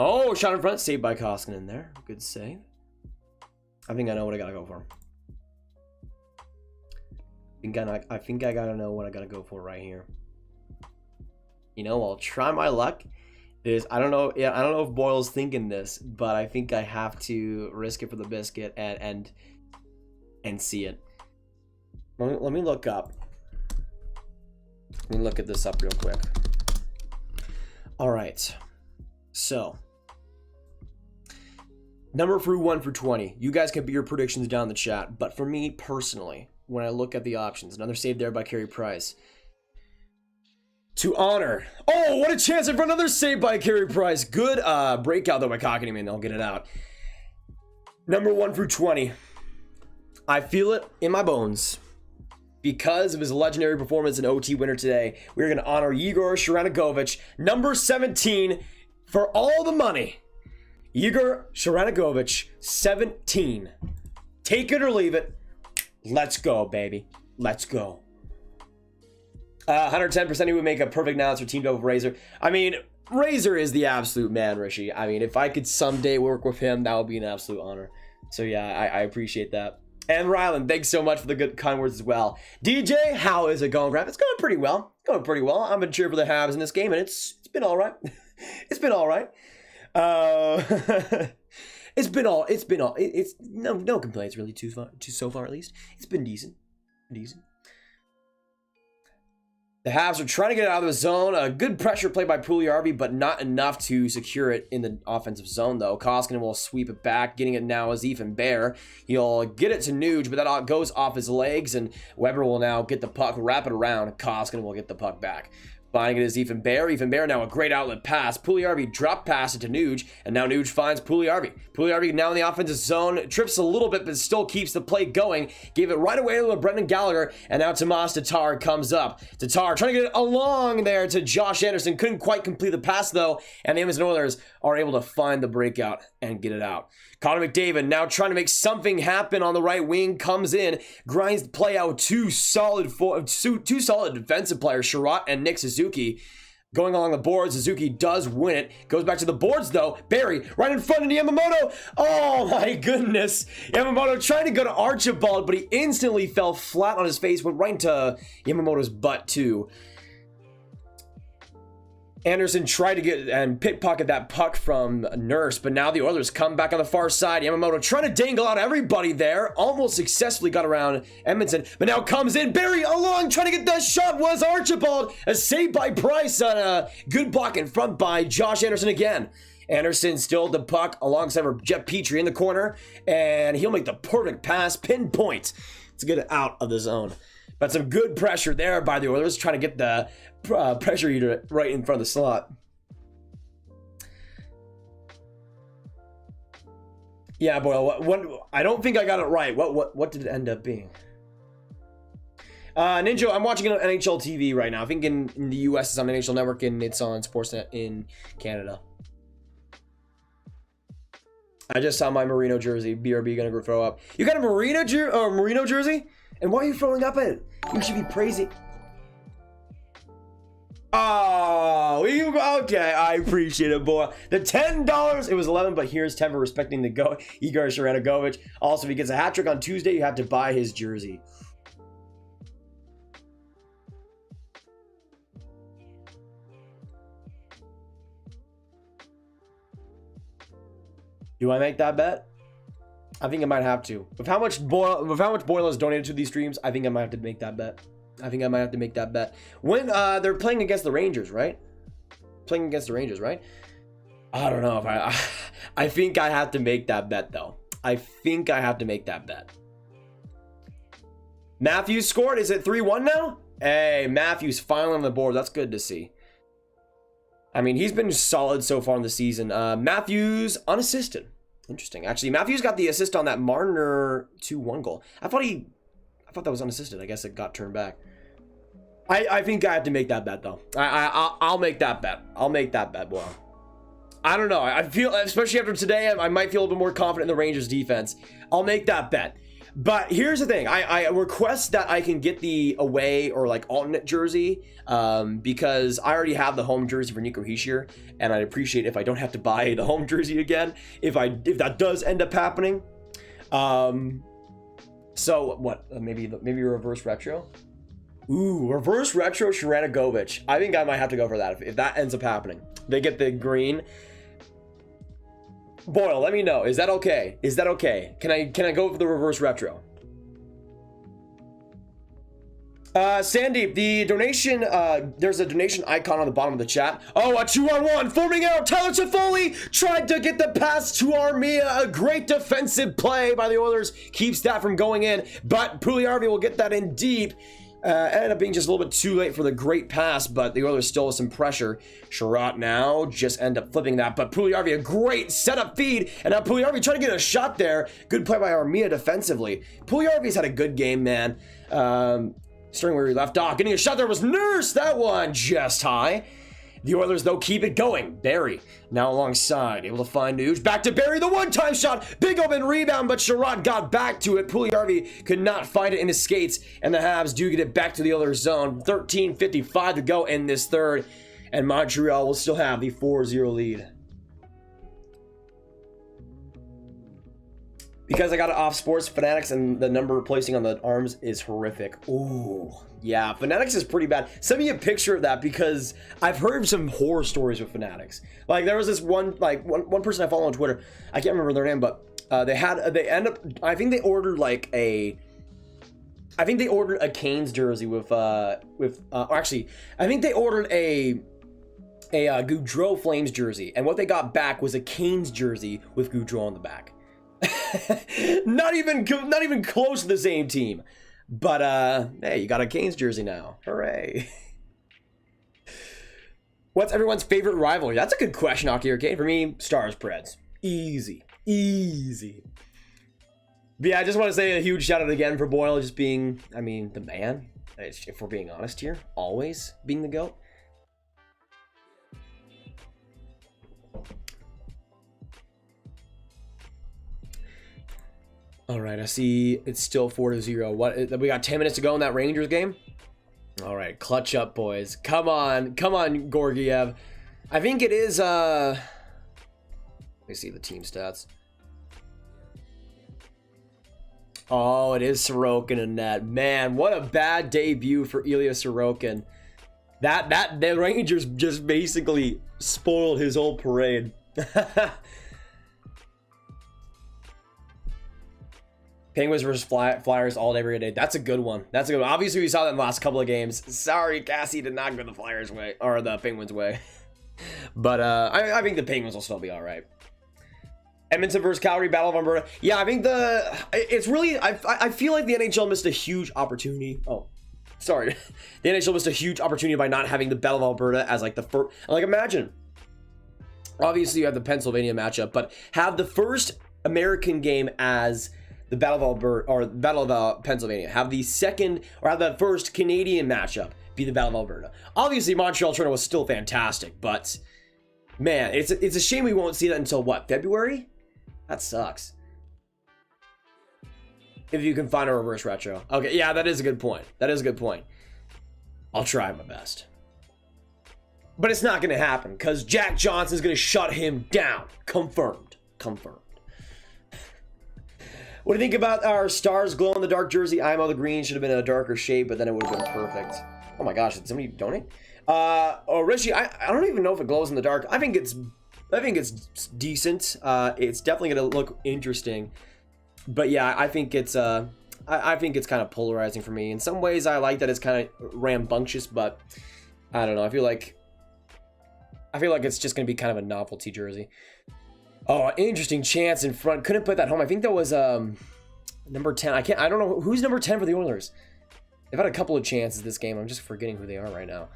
Oh, shot in front, saved by Koskinen there. Good save. I think I know what I gotta go for. I think I gotta know what I gotta go for right here. You know, I'll try my luck. I don't know if Boyle's thinking this, but I think I have to risk it for the biscuit and see it. Let me look up. Let me look at this up real quick. All right. So, number 1 for 20. You guys can put your predictions down in the chat. But for me personally, when I look at the options, another save there by Carey Price. To honor. Oh, what a chance for another save by Carey Price. Good breakout though by Kotkaniemi, and they'll get it out. Number 1 through 20. I feel it in my bones. Because of his legendary performance in OT winner today, we're going to honor Igor Sharangovich, number 17, for all the money. Igor Sharangovich, 17. Take it or leave it. Let's go, baby. Let's go. 110% he would make a perfect announcer teamed up with Razor. I mean, Razor is the absolute man, Rishi. I mean, if I could someday work with him, that would be an absolute honor. So yeah, I appreciate that. And Rylan, thanks so much for the good kind words as well. DJ, how is it going, Graf? It's going pretty well. Going pretty well. I've been cheering for the Habs in this game, and it's been all right. It's been all right. It's no complaints really so far at least. It's been decent. The Habs are trying to get it out of the zone. A good pressure play by Puljujarvi, but not enough to secure it in the offensive zone, though. Koskinen will sweep it back. Getting it now is Ethan Bear. He'll get it to Nuge, but that goes off his legs, and Weber will now get the puck, wrap it around. Koskinen will get the puck back. Finding it is Ethan Bear. Ethan Bear now a great outlet pass. Puljujarvi drop pass it to Nuge, and now Nuge finds Puljujarvi. Puljujarvi now in the offensive zone, trips a little bit, but still keeps the play going. Gave it right away to Brendan Gallagher, and now Tomas Tatar comes up. Tatar trying to get it along there to Josh Anderson. Couldn't quite complete the pass, though, and the Edmonton Oilers are able to find the breakout and get it out. Connor McDavid now trying to make something happen on the right wing, comes in, grinds the play out with two solid defensive players, Sherratt and Nick Suzuki. Going along the boards, Suzuki does win it. Goes back to the boards, though. Barry right in front of Yamamoto. Oh, my goodness. Yamamoto trying to go to Archibald, but he instantly fell flat on his face. Went right into Yamamoto's butt, too. Anderson tried to get and pickpocket that puck from Nurse, but now the Oilers come back on the far side. Yamamoto trying to dangle out everybody there. Almost successfully got around Edmonton, but now comes in. Barry along, trying to get that shot was Archibald. A save by Price on a good block in front by Josh Anderson again. Anderson still the puck alongside Jeff Petrie in the corner, and he'll make the perfect pass, pinpoint, to get it out of the zone. But some good pressure there by the Oilers, trying to get the pressure eater right in front of the slot. Yeah, boy. What? I don't think I got it right. What did it end up being? Ninja, I'm watching it on NHL TV right now. I think in the US it's on NHL Network and it's on Sportsnet in Canada. I just saw my Merino jersey. BRB gonna throw up. You got a Merino jersey? And why are you throwing up it? You should be praising. Oh, okay. I appreciate it, boy. The $10, it was 11, but here's 10 for respecting the Igor Sharangovich. Also, if he gets a hat trick on Tuesday, you have to buy his jersey. Do I make that bet? I think I might have to. With how much Boyle has donated to these streams, I think I might have to make that bet. When they're playing against the Rangers, right? I don't know if I think I have to make that bet though. Matthews scored. Is it 3-1 now? Hey, Matthews finally on the board. That's good to see. I mean, he's been solid so far in the season. Matthews unassisted. Interesting. Actually, Matthews got the assist on that Marner 2-1 goal. I thought that was unassisted. I guess it got turned back. I think I have to make that bet though. I'll make that bet. Boy. I don't know. I feel, especially after today, I might feel a little bit more confident in the Rangers defense. I'll make that bet. But here's the thing. I request that I can get the away or like alternate jersey because I already have the home jersey for Nico Hischier, and I'd appreciate if I don't have to buy the home jersey again if that does end up happening. So what? Maybe reverse retro. Ooh, reverse retro Sharanagovich. I think I might have to go for that if that ends up happening. They get the green. Boyle, let me know. Is that okay? Can I go for the reverse retro? Sandeep, the donation, there's a donation icon on the bottom of the chat. Oh, a 2-on-1 forming out. Tyler Toffoli tried to get the pass to Armia. A great defensive play by the Oilers keeps that from going in, but Puljujarvi will get that in deep. Ended up being just a little bit too late for the great pass, but the Oilers still with some pressure. Sherratt now just end up flipping that, but Puljujarvi, a great setup feed, and now Puljujarvi trying to get a shot there. Good play by Armia defensively. Puljujarvi's had a good game, man. Starting where he left off, getting a shot there was Nurse. That one just high. The Oilers, though, keep it going. Barry now alongside, able to find Nuge. Back to Barry, the one-time shot. Big open rebound, but Sherratt got back to it. Puljujarvi could not find it in his skates, and the Habs do get it back to the Oilers zone. 13:55 to go in this third, and Montreal will still have the 4-0 lead. Because I got it off Sports Fanatics and the number placing on the arms is horrific. Ooh, yeah, Fanatics is pretty bad. Send me a picture of that because I've heard some horror stories with Fanatics. Like there was this one person I follow on Twitter. I can't remember their name, but I think they ordered a Canes jersey actually, I think they ordered a Gaudreau Flames jersey, and what they got back was a Canes jersey with Gaudreau on the back. not even close to the same team, but hey, you got a Canes jersey now. Hooray. What's everyone's favorite rivalry? That's a good question, Hockey Arcade. For me, Stars Preds. Easy. But yeah, I just want to say a huge shout out again for Boyle just being, I mean, the man, if we're being honest here, always being the GOAT. All right, I see it's still 4-0. What? We got 10 minutes to go in that Rangers game. All right, clutch up, boys. Come on, Gorgiev. I think it is. Let me see the team stats. Oh, it is Sorokin in net. Man, what a bad debut for Ilya Sorokin. The Rangers just basically spoiled his whole parade. Penguins versus Flyers all day, every day. That's a good one. Obviously, we saw that in the last couple of games. Sorry, Cassie did not go the Flyers' way, or the Penguins' way. But I think the Penguins will still be all right. Edmonton versus Calgary, Battle of Alberta. Yeah, I think it's really, I feel like the NHL missed a huge opportunity. Oh, sorry. The NHL missed a huge opportunity by not having the Battle of Alberta as like the first, like imagine. Obviously, you have the Pennsylvania matchup, but have the first American game as the Battle of Alberta, or Battle of Pennsylvania. Have the second, or have the first Canadian matchup be the Battle of Alberta. Obviously, Montreal Toronto was still fantastic, but man, it's a shame we won't see that until what, February? That sucks. If you can find a reverse retro. Okay, yeah, that is a good point. I'll try my best. But it's not going to happen, because Jack Johnson's going to shut him down. Confirmed. What do you think about our Stars glow-in-the-dark jersey? IMO the green should have been a darker shade, but then it would have been perfect. Oh my gosh, did somebody donate? Richie, I don't even know if it glows in the dark. I think it's I think it's decent. It's definitely going to look interesting. But yeah, I think it's I think it's kind of polarizing for me. In some ways, I like that it's kind of rambunctious, but I don't know. I feel like it's just going to be kind of a novelty jersey. Oh, interesting chance in front. Couldn't put that home. I think that was number 10. I don't know who's number 10 for the Oilers. They've had a couple of chances this game. I'm just forgetting who they are right now.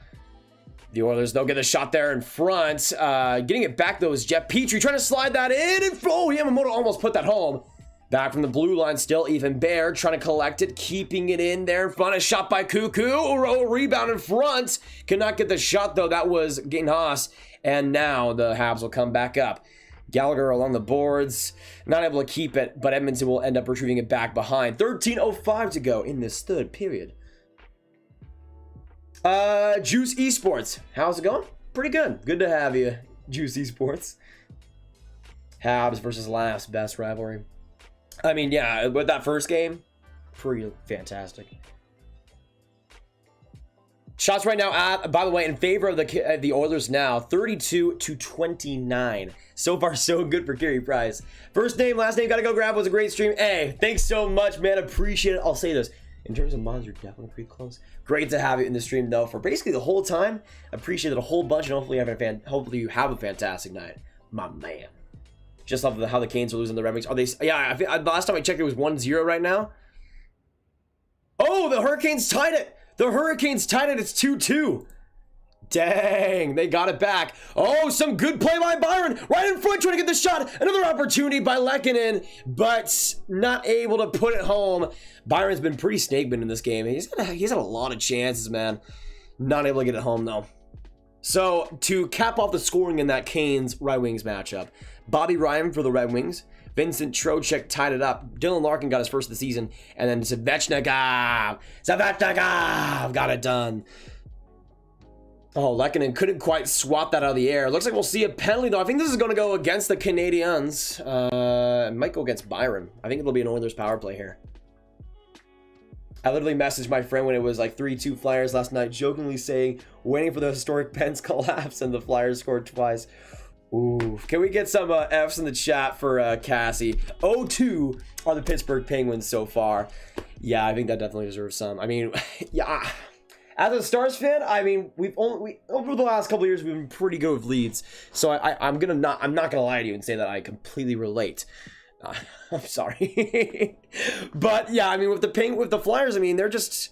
The Oilers, they'll get a shot there in front. Getting it back, though, is Jeff Petrie trying to slide that in. And oh, Yamamoto almost put that home. Back from the blue line still, Ethan Bear trying to collect it, keeping it in there in front. A shot by Cuckoo. Oh, rebound in front. Cannot get the shot, though. That was Haas. And now the Habs will come back up. Gallagher along the boards. Not able to keep it, but Edmonton will end up retrieving it back behind. 13:05 to go in this third period. Juice Esports. How's it going? Pretty good. Good to have you, Juice Esports. Habs versus Laughs, best rivalry. I mean, yeah, with that first game, pretty fantastic. Shots right now at, by the way, in favor of the Oilers now, 32-29. So far, so good for Carey Price. First name, last name, gotta go grab. Was a great stream. Hey, thanks so much, man. Appreciate it. I'll say this. In terms of mods, you're definitely pretty close. Great to have you in the stream, though, for basically the whole time. Appreciate it a whole bunch, and hopefully you have a fantastic night, my man. Just love how the Canes are losing the Red Wings. Are they? Yeah, last time I checked, it was 1-0 right now. Oh, the Hurricanes tied it. The Hurricanes tied it. It's 2-2. Dang, they got it back. Oh, some good play by Byron. Right in front, trying to get the shot. Another opportunity by Lehkonen, but not able to put it home. Byron's been pretty snake-bitten in this game. He's had a lot of chances, man. Not able to get it home, though. So, to cap off the scoring in that Canes-Red Wings matchup, Bobby Ryan for the Red Wings. Vincent Trocheck tied it up. Dylan Larkin got his first of the season. And then Svechnikov got it done. Oh, Lehkonen couldn't quite swat that out of the air. Looks like we'll see a penalty, though. I think this is going to go against the Canadiens. It might go against Byron. I think it'll be an Oilers power play here. I literally messaged my friend when it was like 3-2 Flyers last night, jokingly saying, waiting for the historic Pens collapse, and the Flyers scored twice. Ooh, can we get some Fs in the chat for Cassie? 0-2 are the Pittsburgh Penguins so far. Yeah, I think that definitely deserves some. I mean, yeah. As a Stars fan, I mean, over the last couple of years we've been pretty good with leads. So I'm not gonna lie to you and say that I completely relate. I'm sorry, but yeah, I mean, with the Flyers, I mean, they're just.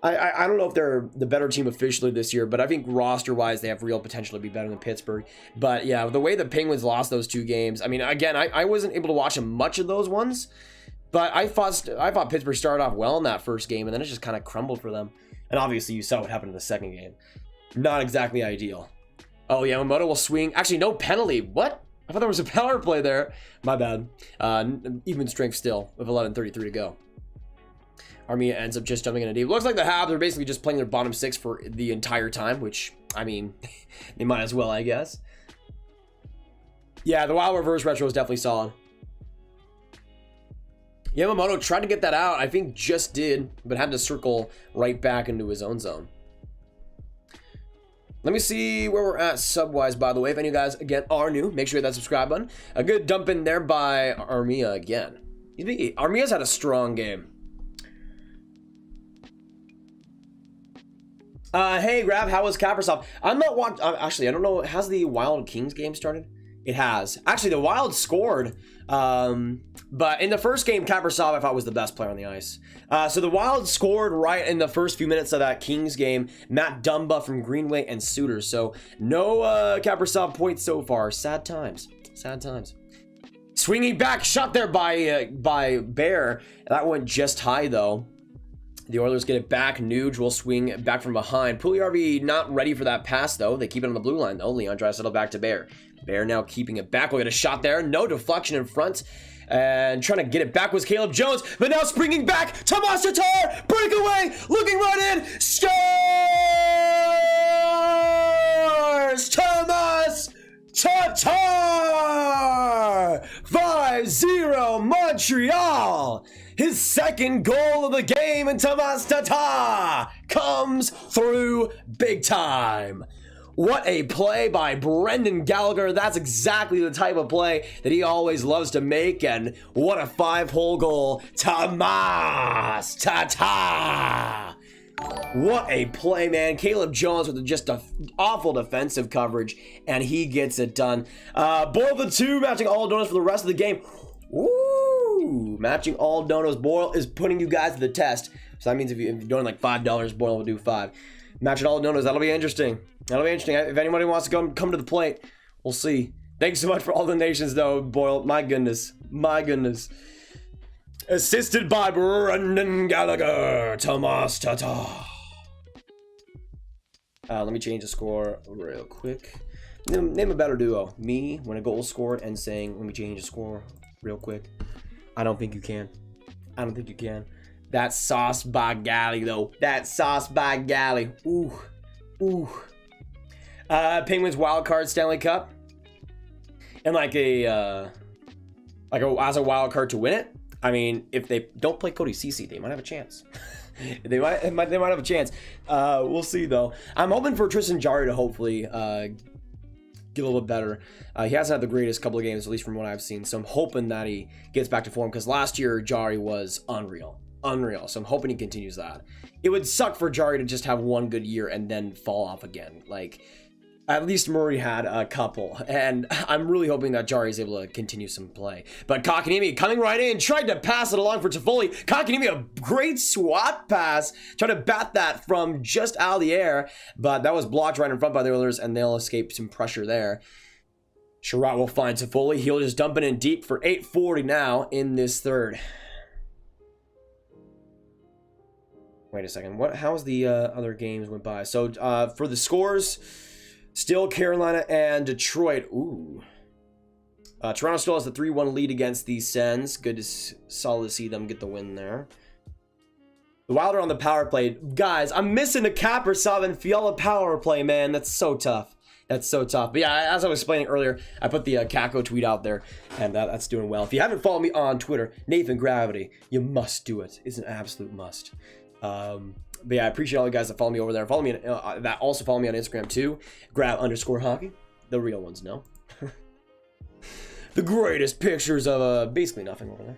I don't know if they're the better team officially this year, but I think roster-wise they have real potential to be better than Pittsburgh. But yeah, the way the Penguins lost those two games, I mean, again, I wasn't able to watch much of those ones, but I thought Pittsburgh started off well in that first game, and then it just kind of crumbled for them. And obviously, you saw what happened in the second game. Not exactly ideal. Oh, Yamamoto will swing. Actually, no penalty. What? I thought there was a power play there. My bad. Even strength still with 11:33 to go. Armia ends up just jumping in a deep. Looks like the Habs are basically just playing their bottom six for the entire time, which, I mean, they might as well, I guess. Yeah, the Wild reverse retro is definitely solid. Yamamoto tried to get that out. I think just did, but had to circle right back into his own zone. Let me see where we're at sub-wise, by the way. If any of you guys, again, are new, make sure you hit that subscribe button. A good dump in there by Armia again. Armia's had a strong game. Hey, Grab, how was Kaprizov? I'm not watching. Actually, I don't know. Has the Wild Kings game started? It has. Actually, the Wild scored. But in the first game, Kaprizov, I thought, was the best player on the ice. So the Wild scored right in the first few minutes of that Kings game. Matt Dumba from Greenway and Suter. So no Kaprizov points so far. Sad times. Sad times. Swinging back, shot there by Bear. That went just high, though. The Oilers get it back. Nuge will swing back from behind. Puljujarvi not ready for that pass, though. They keep it on the blue line, though. Leon tries to settle back to Bear. Bear now keeping it back. We'll get a shot there. No deflection in front. And trying to get it back was Caleb Jones. But now springing back. Tomas Tatar. Breakaway. Looking right in. Scores! Tomas Tatar! 5-0 Montreal! His second goal of the game, and Tomas Tatar comes through big time. What a play by Brendan Gallagher. That's exactly the type of play that he always loves to make. And what a 5-hole goal. Tomas Tatar. What a play, man. Caleb Jones with just an awful defensive coverage, and he gets it done. Boyle the 2 matching all donuts for the rest of the game. Woo! Matching all donuts. Boyle is putting you guys to the test. So that means if you're doing like $5, Boyle will do 5. Matching all donuts. That'll be interesting. That'll be interesting. If anybody wants to come to the plate, we'll see. Thanks so much for all the donations, though, Boyle. My goodness. My goodness. Assisted by Brendan Gallagher. Tomas Tatar. Let me change the score real quick. Name a better duo. Me, when a goal is scored, and saying, let me change the score real quick. I don't think you can. I don't think you can. That sauce by Galley, though. That sauce by Galley. Ooh. Ooh. Penguins wildcard Stanley Cup. And like as a wild card to win it. I mean, if they don't play Cody Ceci, they might have a chance. they might have a chance. We'll see, though. I'm hoping for Tristan Jarry to hopefully get a little bit better. He hasn't had the greatest couple of games, at least from what I've seen. So I'm hoping that he gets back to form, because last year Jarry was unreal. So I'm hoping he continues that. It would suck for Jarry to just have one good year and then fall off again. Like, at least Murray had a couple, and I'm really hoping that Jarry is able to continue some play. But Kotkaniemi coming right in, tried to pass it along for Toffoli. Kotkaniemi, a great swat pass, tried to bat that from just out of the air, but that was blocked right in front by the Oilers, and they'll escape some pressure there. Sherratt will find Toffoli. He'll just dump it in deep for 8:40 now in this third. Wait a second. How's the other games went by? So for the scores, still Carolina and Detroit. Ooh. Toronto still has the 3-1 lead against the Sens. Solid to see them get the win there. The Wild are on the power play. Guys, I'm missing a Kaprizov and Fiala power play, man. That's so tough. That's so tough. But yeah, as I was explaining earlier, I put the Kako tweet out there, and that's doing well. If you haven't followed me on Twitter, Nathan Gravity, you must do it. It's an absolute must. But yeah, I appreciate all you guys that follow me over there. Follow me that also follow me on Instagram too. Grab_hockey. The real ones know. The greatest pictures of basically nothing over there.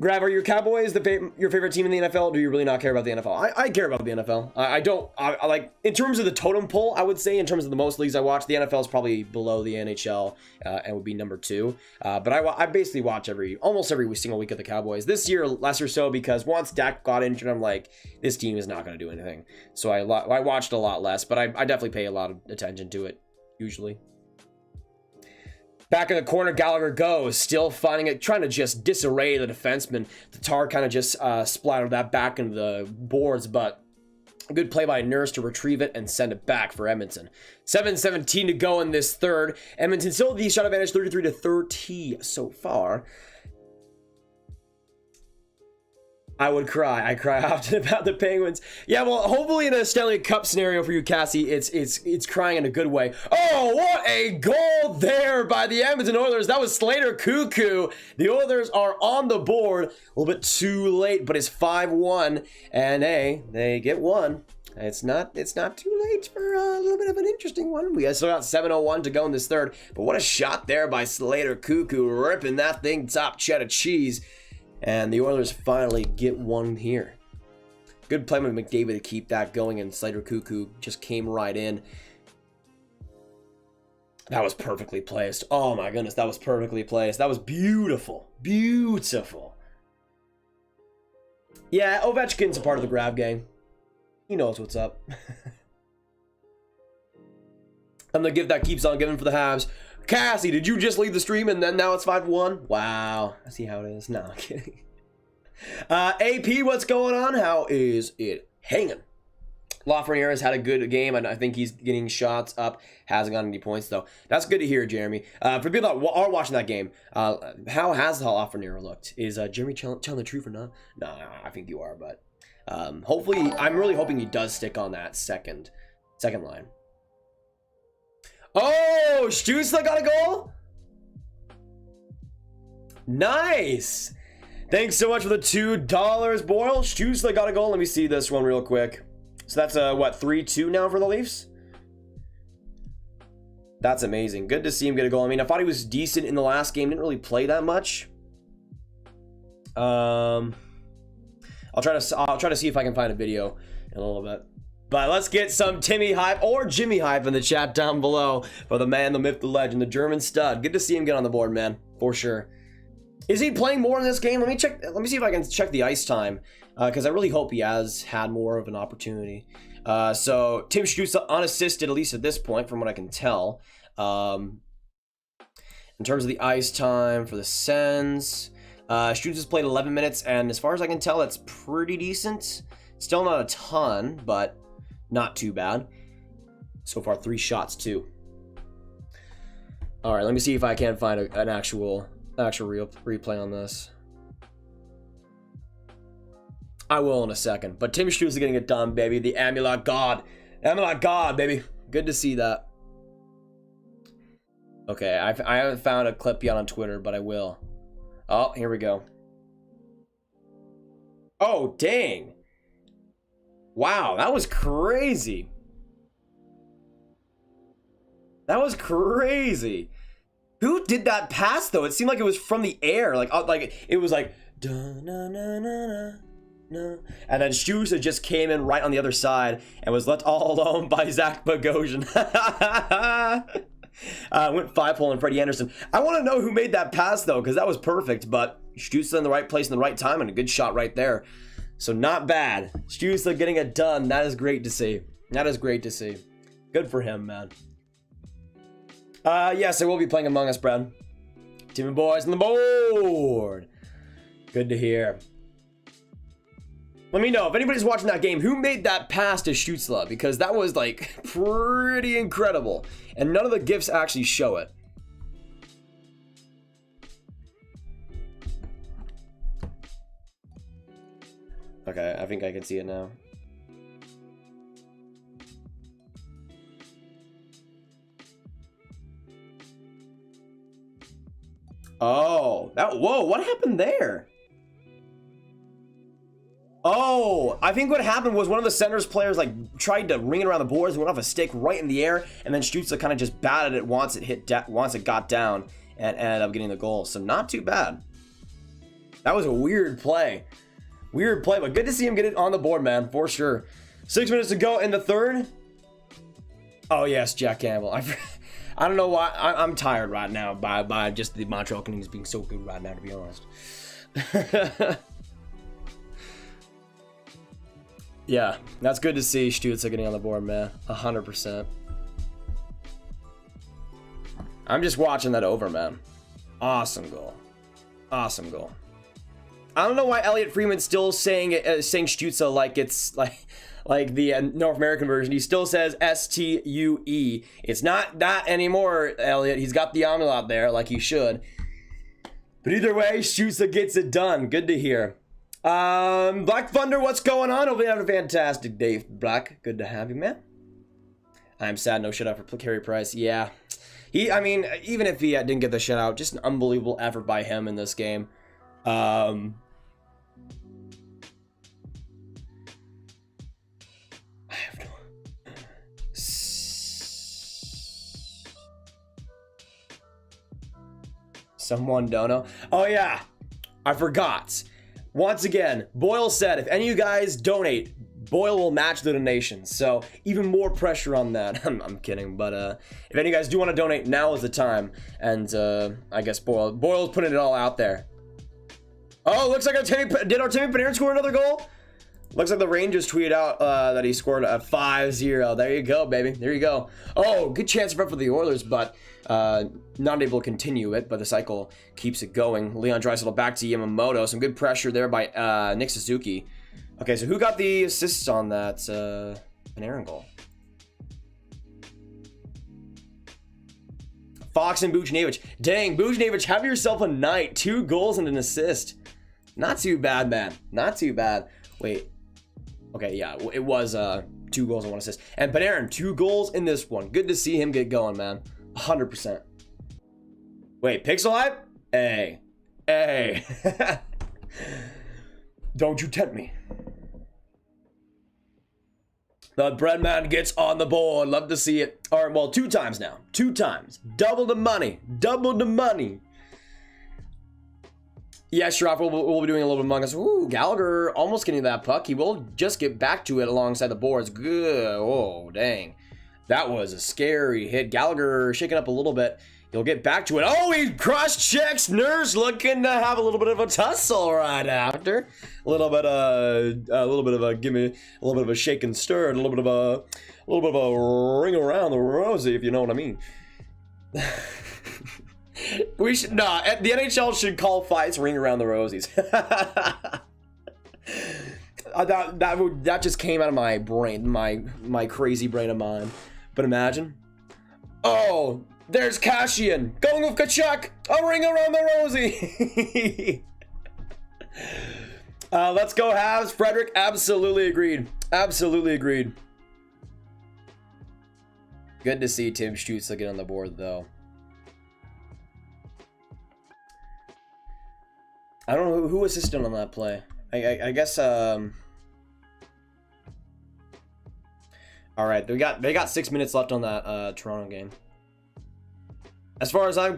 Grab, are your Cowboys your favorite team in the NFL? Or do you really not care about the NFL? I care about the NFL. I don't. I like, in terms of the totem pole, I would say in terms of the most leagues I watch, the NFL is probably below the NHL and would be number 2. But I basically watch almost every single week of the Cowboys. This year, lesser so, because once Dak got injured, I'm like, this team is not going to do anything. So I watched a lot less, but I definitely pay a lot of attention to it usually. Back in the corner, Gallagher goes, still finding it, trying to just disarray the defenseman. Tatar kind of just splattered that back into the boards, but a good play by Nurse to retrieve it and send it back for Edmonton. 7:17 to go in this third. Edmonton still the shot advantage, 33-30 so far. I would cry. I cry often about the Penguins. Yeah, well, hopefully in a Stanley Cup scenario for you, Cassie, it's crying in a good way. Oh, what a goal there by the Edmonton Oilers. That was Slater Cuckoo. The Oilers are on the board. A little bit too late, but it's 5-1. And hey, they get one. It's not too late for a little bit of an interesting one. We still got 7:01 to go in this third. But what a shot there by Slater Cuckoo, ripping that thing top cheddar cheese. And the Oilers finally get one here. Good play by McDavid to keep that going, and Slater Cuckoo just came right in. That was perfectly placed. Oh my goodness, that was perfectly placed. That was beautiful. Beautiful. Yeah, Ovechkin's a part of the grab gang. He knows what's up. And the gift that keeps on giving for the Habs. Cassie, did you just leave the stream and then now it's 5-1? Wow. I see how it is. No, I'm kidding. AP, what's going on? How is it hanging? Lafreniere has had a good game, and I think he's getting shots up. Hasn't gotten any points, though. That's good to hear, Jeremy. For people that are watching that game, how has Lafreniere looked? Is Jeremy telling the truth or not? No, I think you are, but hopefully, I'm really hoping he does stick on that second line. Oh, Stützle got a goal? Nice. Thanks so much for the $2, Boyle. Stützle got a goal. Let me see this one real quick. So that's what, 3-2 now for the Leafs? That's amazing. Good to see him get a goal. I mean, I thought he was decent in the last game. Didn't really play that much. I'll try to see if I can find a video in a little bit. But let's get some Timmy hype or Jimmy hype in the chat down below for the man, the myth, the legend, the German stud. Good to see him get on the board, man, for sure. Is he playing more in this game? Let me check. Let me see if I can check the ice time, because I really hope he has had more of an opportunity. So Tim Stützle unassisted, at least at this point, from what I can tell. In terms of the ice time for the Sens, Stützle's played 11 minutes, and as far as I can tell, that's pretty decent. Still not a ton, but not too bad. So far, 3 shots too. All right, let me see if I can find an actual real replay on this. I will in a second. But Tim Stützle getting it done, baby. The Amulet God. Amulet God, baby. Good to see that. Okay, I haven't found a clip yet on Twitter, but I will. Oh, here we go. Oh, dang. Wow, that was crazy. That was crazy. Who did that pass though? It seemed like it was from the air, like it was like da na na na na na, and then Stützle just came in right on the other side and was left all alone by Zach Bogosian. Went 5-hole and Freddie Anderson. I want to know who made that pass though, because that was perfect. But Stützle in the right place in the right time and a good shot right there. So not bad. Stützle getting it done. That is great to see. That is great to see. Good for him, man. Yes, I will be playing Among Us, Brad. Team and boys on the board. Good to hear. Let me know if anybody's watching that game, who made that pass to Stützle, because that was like pretty incredible, and none of the GIFs actually show it. Okay, I think I can see it now. Oh, whoa, what happened there? Oh, I think what happened was one of the center's players like tried to ring it around the boards, went off a stick right in the air, and then Stützle kind of just batted it once it got down, and ended up getting the goal. So not too bad. That was a weird play. Weird play, but good to see him get it on the board, man, for sure. 6 minutes to go in the third. Oh yes, Jack Campbell. I don't know why. I'm tired right now by just the Montreal Canadiens being so good right now, to be honest. Yeah, that's good to see Stützle getting on the board, man. 100%. I'm just watching that over, man. Awesome goal. Awesome goal. I don't know why Elliot Freeman's still saying Stützle like it's like the North American version. He still says S-T-U-E. It's not that anymore, Elliot. He's got the omelet there like he should. But either way, Stützle gets it done. Good to hear. Black Thunder, what's going on? Hope you have a fantastic day, Black. Good to have you, man. I'm sad no shutout for Carey Price. Yeah. I mean, even if he didn't get the shutout, just an unbelievable effort by him in this game. I have no... Someone don't know. Oh yeah, I forgot. Once again, Boyle said if any of you guys donate, Boyle will match the donations. So even more pressure on that. I'm kidding, but if any of you guys do want to donate, now is the time. And I guess Boyle's putting it all out there. Oh, looks like did our Timmy Panarin score another goal? Looks like the Rangers tweeted out that he scored a 5-0. There you go, baby. There you go. Oh, good chance for the Oilers, but not able to continue it. But the cycle keeps it going. Leon Draisaitl back to Yamamoto. Some good pressure there by Nick Suzuki. Okay, so who got the assists on that Panarin goal? Fox and Buchnevich. Dang, Buchnevich, have yourself a night. 2 goals and an assist. Not too bad, man. Not too bad. Wait. Okay, yeah, it was 2 goals and 1 assist. And Panarin, 2 goals in this one. Good to see him get going, man. 100%. Wait, Pixel Hype? Hey. Hey. Don't you tempt me. The Breadman gets on the board. Love to see it. All right, well, 2 times now. 2 times. Double the money. Double the money. Yeah, sure. We'll be doing a little bit among us. Ooh, Gallagher almost getting that puck. He will just get back to it alongside the boards. Good. Oh, dang. That was a scary hit. Gallagher shaking up a little bit. He'll get back to it. Oh, he cross-checks Nurse, looking to have a little bit of a tussle right after. A little bit of a shake and stir, a little bit of a ring around the rosy, if you know what I mean. We should the NHL should call fights ring around the rosies. That just came out of my brain, my crazy brain of mine. But imagine, oh, there's Cashian going with Kachuk, a ring around the rosy. Let's go Habs. Frederick, absolutely agreed. Absolutely agreed. Good to see Tim Stützle get on the board, though. I don't know who assisted on that play. I guess all right, they got 6 minutes left on that Toronto game. As far as I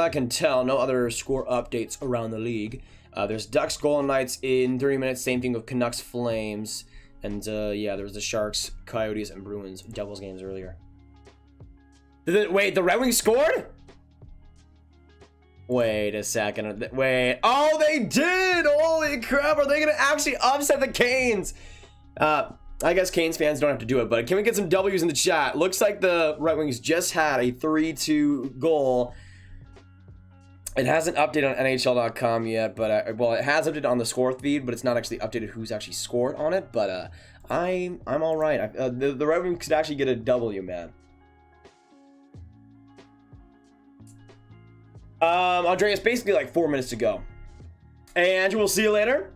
can tell, no other score updates around the league. There's Ducks Golden Knights in 30 minutes. Same thing with Canucks Flames, and yeah, there was the Sharks, Coyotes, and Bruins Devils games earlier. Wait, the Red Wings scored? Wait a second. Wait. Oh, they did! Holy crap! Are they gonna actually upset the Canes? I guess Canes fans don't have to do it, but can we get some W's in the chat? Looks like the Red Wings just had a 3-2 goal. It hasn't updated on NHL.com yet, but well, it has updated on the score feed, but it's not actually updated who's actually scored on it. But I'm all right. The Red Wings could actually get a W, man. Andreas, basically like 4 minutes to go, and we'll see you later.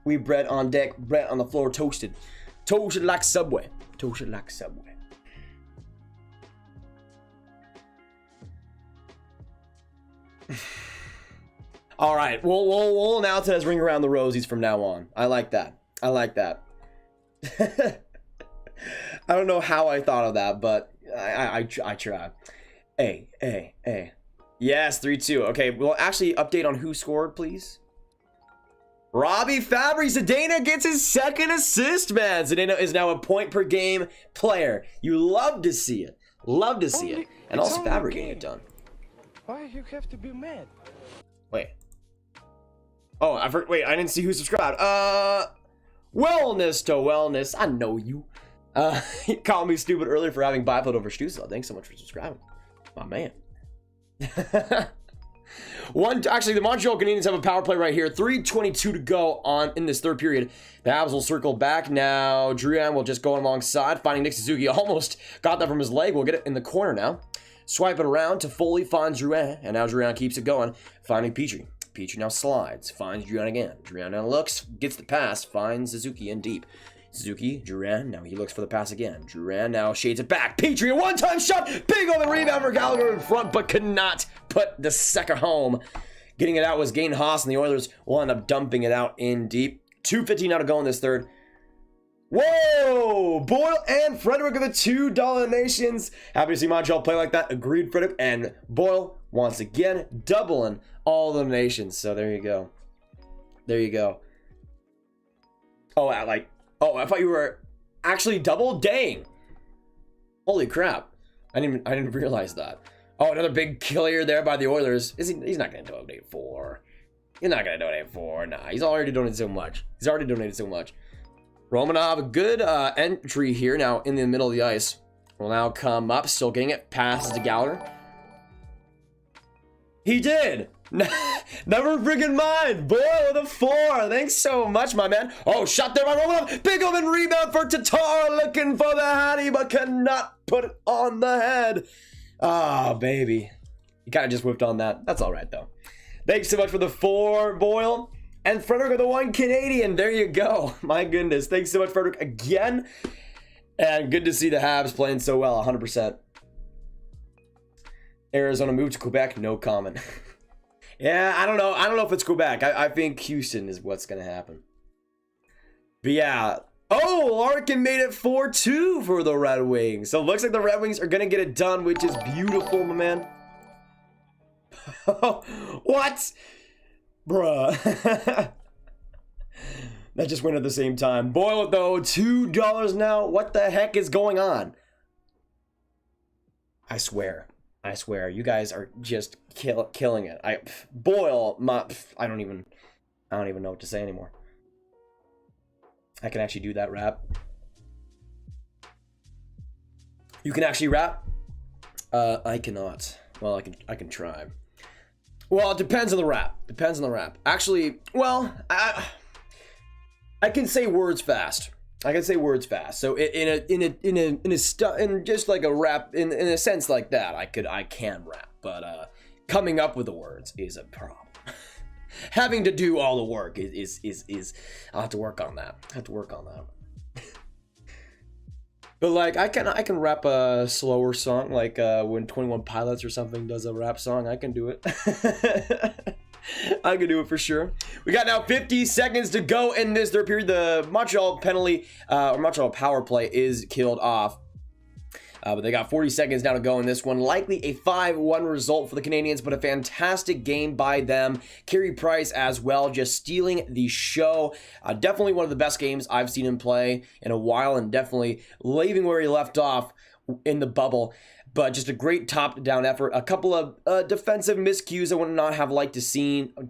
We bread on deck, bread on the floor, toasted. Toasted like Subway. Toasted like Subway. All right, we'll announce it as Ring Around the Rosies from now on. I like that. I like that. I don't know how I thought of that, but I tried. Hey. Yes, 3-2. Okay, we'll actually update on who scored, please. Robbie Fabry. Zdeno gets his 2nd assist, man. Zdeno is now a point per game player. You love to see it. Love to see it. And also Fabry getting it done.
Why you have to be mad?
Wait. Oh, wait, I didn't see who subscribed. Wellness to Wellness. I know you. You called me stupid earlier for having bifold over Stützle. Thanks so much for subscribing. My man. Actually, the Montreal Canadiens have a power play right here. 3:22 to go in this third period. The Habs will circle back now. Drouin will just go alongside, finding Nick Suzuki. Almost got that from his leg. We'll get it in the corner now. Swipe it around to Foley, finds Drouin, and now Drouin keeps it going, finding Petrie. Petrie now slides, finds Drouin again. Drouin now looks, gets the pass, finds Suzuki in deep. Suzuki, Drouin, now he looks for the pass again. Drouin now shades it back. Petrie, a one-time shot. Big on the rebound for Gallagher in front, but could not put the second home. Getting it out was Gain Haas, and the Oilers will end up dumping it out in deep. 2:15 now to go in this third. Whoa! Boyle and Frederick are the $2 donations. Happy to see Montreal play like that. Agreed, Frederick. And Boyle, once again, doubling all the donations. So there you go. There you go. Oh, I thought you were actually double? Dang. Holy crap. I didn't realize that. Oh, another big clear there by the Oilers. He's not going to donate 4. He's not going to donate 4. Nah, he's already donated so much. Romanov, a good entry here now in the middle of the ice. Will now come up, still getting it. Passes to Gallagher. He did! Never friggin' mind! Boy with a 4! Thanks so much, my man. Oh, shot there by Romanov. Big open rebound for Tatar, looking for the hattie, but cannot put it on the head. Ah, baby. You kind of just whipped on that. That's all right, though. Thanks so much for the 4, Boyle. And Frederick are the 1 Canadian. There you go. My goodness. Thanks so much, Frederick, again. And good to see the Habs playing so well, 100%. Arizona moved to Quebec. No comment. Yeah, I don't know. I don't know if it's Quebec. I think Houston is what's going to happen. But yeah. Oh, Larkin made it 4-2 for the Red Wings. So it looks like the Red Wings are going to get it done, which is beautiful, my man. What? Bruh. That just went at the same time. Boil it though. $2 now. What the heck is going on? I swear. I swear. You guys are just killing it. I don't even know what to say anymore. I can actually do that rap. You can actually rap? I cannot. Well, I can try. Well, it depends on the rap. Depends on the rap. Actually, well, I can say words fast. I can say words fast. So in just like a rap in a sense like that, I can rap. But coming up with the words is a problem. Having to do all the work is I'll have to work on that. But like I can rap a slower song, like when 21 Pilots or something does a rap song. I can do it. I can do it for sure. We got now 50 seconds to go in this third period. The Montreal penalty or Montreal power play is killed off. But they got 40 seconds now to go in this one. Likely a 5-1 result for the Canadiens, but a fantastic game by them. Carey Price as well, just stealing the show. Definitely one of the best games I've seen him play in a while, and definitely leaving where he left off in the bubble. But just a great top-down effort. A couple of defensive miscues I would not have liked to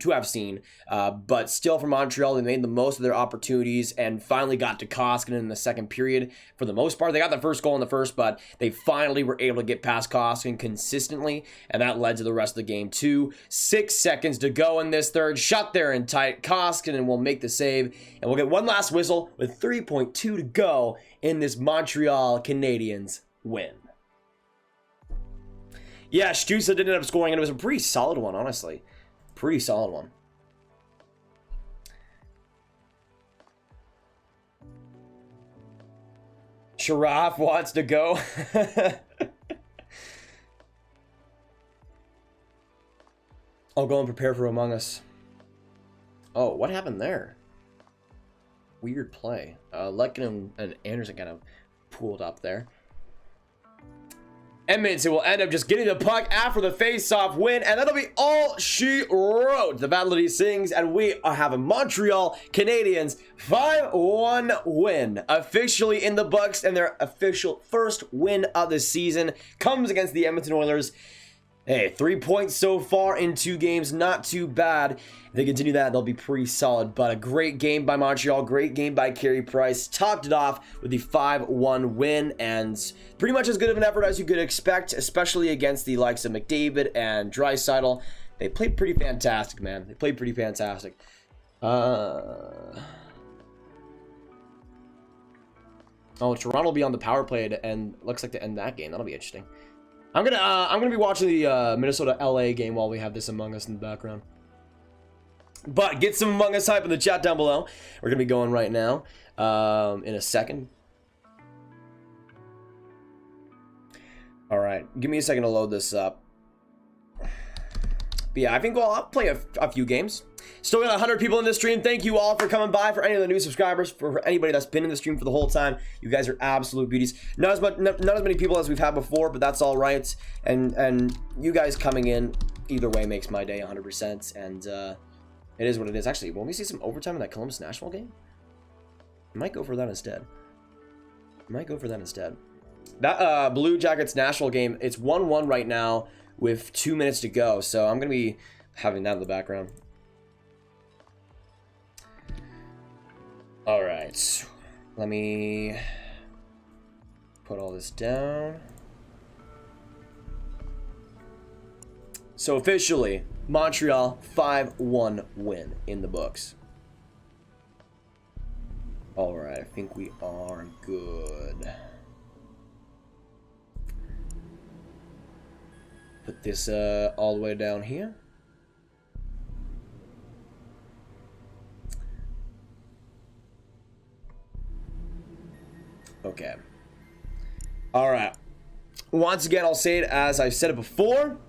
have seen. But still for Montreal, they made the most of their opportunities and finally got to Koskinen in the second period. For the most part, they got the first goal in the first, but they finally were able to get past Koskinen consistently, and that led to the rest of the game too. 6 seconds to go in this third. Shut there and tight. Koskinen will make the save, and we'll get one last whistle with 3.2 to go in this Montreal Canadiens win. Yeah, Stusa did end up scoring, and it was a pretty solid one, honestly. Pretty solid one. Sharaf wants to go. I'll go and prepare for Among Us. Oh, what happened there? Weird play. Letkin and Anderson kind of pooled up there. Edmonton will end up just getting the puck after the face-off win, and that'll be all she wrote. The Battle sings, and we have a Montreal Canadiens 5-1 win officially in the books, and their official first win of the season comes against the Edmonton Oilers. Hey, 3 points so far in 2 games, not too bad. If they continue that, they'll be pretty solid. But a great game by Montreal, great game by Carey Price. Topped it off with the 5-1 win, and pretty much as good of an effort as you could expect, especially against the likes of McDavid and Draisaitl. They played pretty fantastic, man. They played pretty fantastic. Oh, Toronto will be on the power play and looks like to end that game. That'll be interesting. I'm gonna be watching the Minnesota LA game while we have this Among Us in the background. But get some Among Us hype in the chat down below. We're gonna be going right now in a second. All right, give me a second to load this up. But yeah, I think I'll play a few games. Still got 100 people in this stream. Thank you all for coming by. For any of the new subscribers, for anybody that's been in the stream for the whole time, you guys are absolute beauties. Not as many people as we've had before, but that's all right. And you guys coming in either way makes my day 100%. And it is what it is. Actually, when we see some overtime in that Columbus Nashville game, I might go for that instead. That Blue Jackets Nashville game, it's 1-1 right now with 2 minutes to go. So I'm gonna be having that in the background. All right, let me put all this down. So officially, Montreal 5-1 win in the books. All right, I think we are good. Put this all the way down here. Okay. All right. Once again, I'll say it as I've said it before.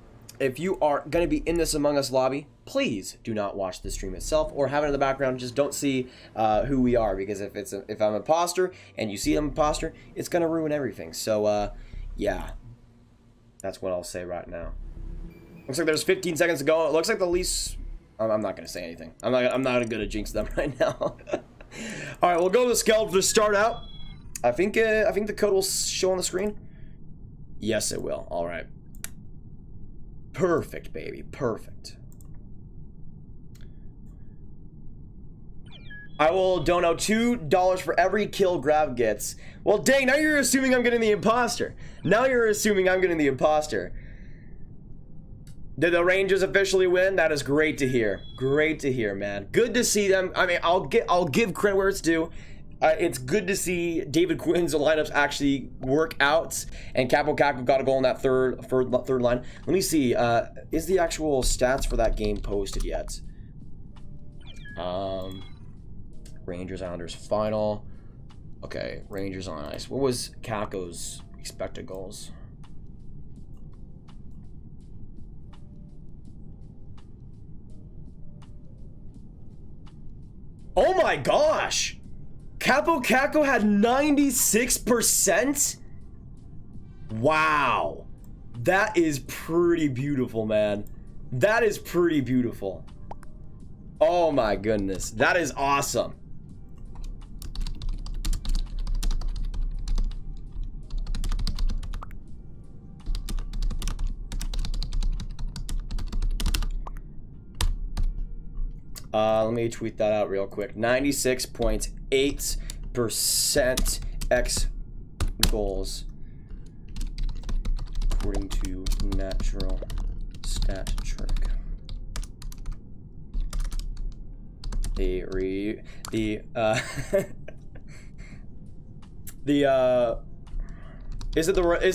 if you are going to be in this Among Us lobby, please do not watch the stream itself or have it in the background. Just don't see who we are, because if I'm an imposter and you see I'm an imposter, it's going to ruin everything. So, yeah, that's what I'll say right now. Looks like there's 15 seconds to go. It looks like the least... I'm not going to say anything. I'm not going to jinx them right now. All right, we'll go to the skeleton to start out. I think the code will show on the screen. Yes, it will. All right. Perfect, baby. Perfect. I will donate $2 for every kill Grab gets. Well, dang, now you're assuming I'm getting the imposter. Now you're assuming I'm getting the imposter. Did the Rangers officially win? That is great to hear. Great to hear, man. Good to see them. I mean, I'll give credit where it's due. It's good to see David Quinn's lineups actually work out, and Capo Caco got a goal in that third line. Let me see. Is the actual stats for that game posted yet? Rangers Islanders final. Okay, Rangers on ice. What was Caco's expected goals? Oh my gosh! Capo Caco had 96%? Wow. That is pretty beautiful, man. That is pretty beautiful. Oh my goodness. That is awesome. Let me tweet that out real quick. 96.8% X goals according to natural stat trick. Is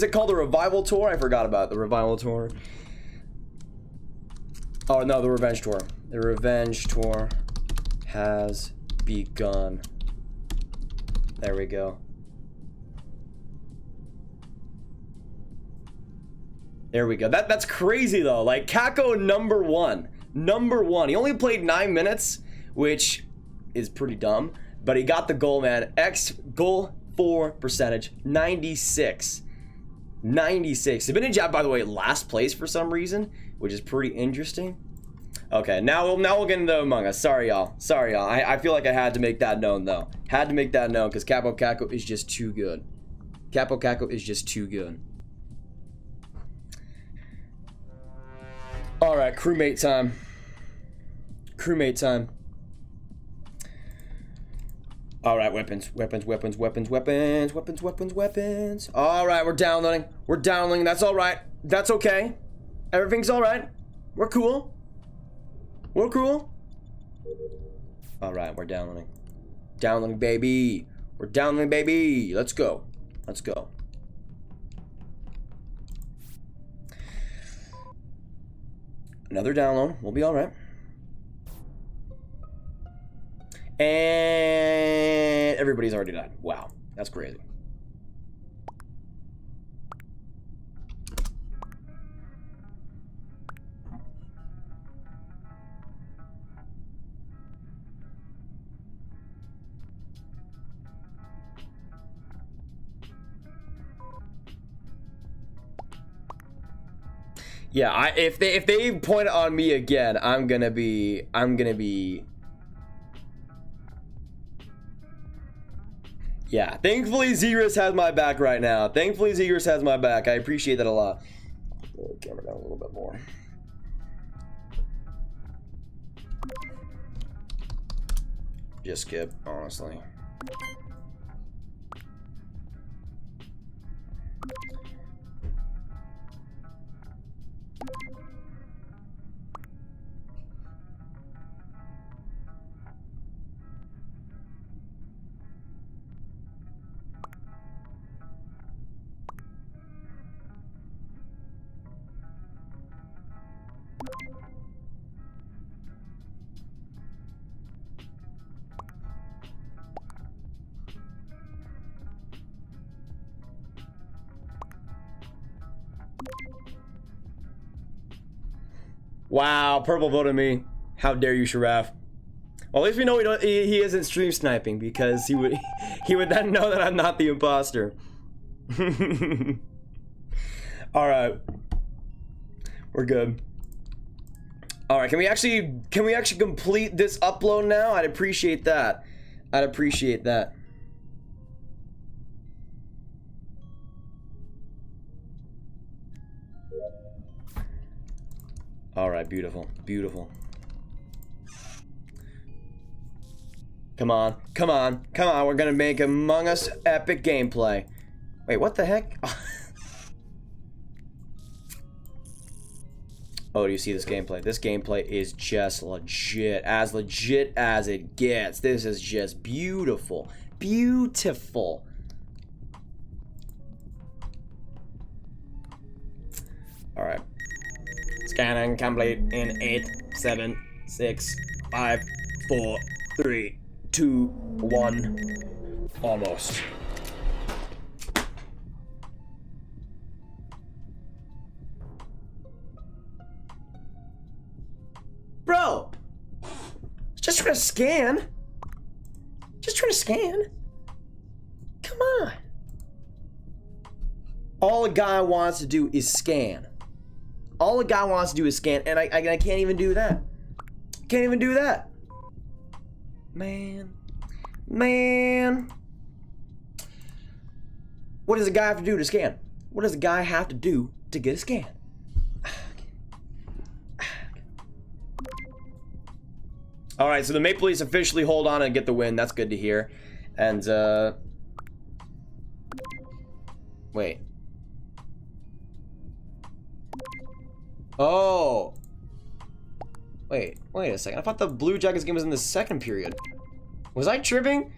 it called the Revival Tour? I forgot about the Revival Tour. Oh no, the Revenge Tour. The Revenge Tour has begun. There we go. There we go. That's crazy though. Like Caco number one. Number one. He only played 9 minutes, which is pretty dumb. But he got the goal, man. X goal for percentage. 96. 96. Zibanejad, by the way, last place for some reason, which is pretty interesting. Okay, now we'll get into Among Us. Sorry, y'all. Sorry, y'all. I feel like I had to make that known, though. Had to make that known, because Capo Caco is just too good. Capo Caco is just too good. Alright, crewmate time. Crewmate time. Alright, weapons. Alright, we're downloading. We're downloading. That's alright. That's okay. Everything's alright. We're cool. We're cool. Alright, we're downloading. Downloading, baby. We're downloading, baby. Let's go. Let's go. Another download. We'll be alright. And everybody's already died. Wow. That's crazy. Yeah, if they point on me again, I'm gonna be yeah, thankfully Zegras has my back right now. Thankfully Zegras has my back. I appreciate that a lot. Lower the camera down a little bit more. Just skip, honestly. Wow, purple voted me. How dare you, Sharaf? Well, at least we know he isn't stream sniping, because he would then know that I'm not the imposter. All right, we're good. All right, can we actually complete this upload now? I'd appreciate that. I'd appreciate that. All right, beautiful, beautiful. Come on, come on, come on. We're gonna make Among Us epic gameplay. Wait, what the heck? Oh, do you see this gameplay? This gameplay is just legit as it gets. This is just beautiful, beautiful. All right. Scanning complete in 8, 7, 6, 5, 4, 3, 2, 1. Almost. Bro! Just trying to scan. Just trying to scan. Come on. All a guy wants to do is scan. All a guy wants to do is scan, and I can't even do that. Can't even do that. Man. Man. What does a guy have to do to scan? What does a guy have to do to get a scan? All right, so the Maple Leafs officially hold on and get the win. That's good to hear. And, wait. Oh. Wait a second. I thought the Blue Jackets game was in the second period. Was I tripping?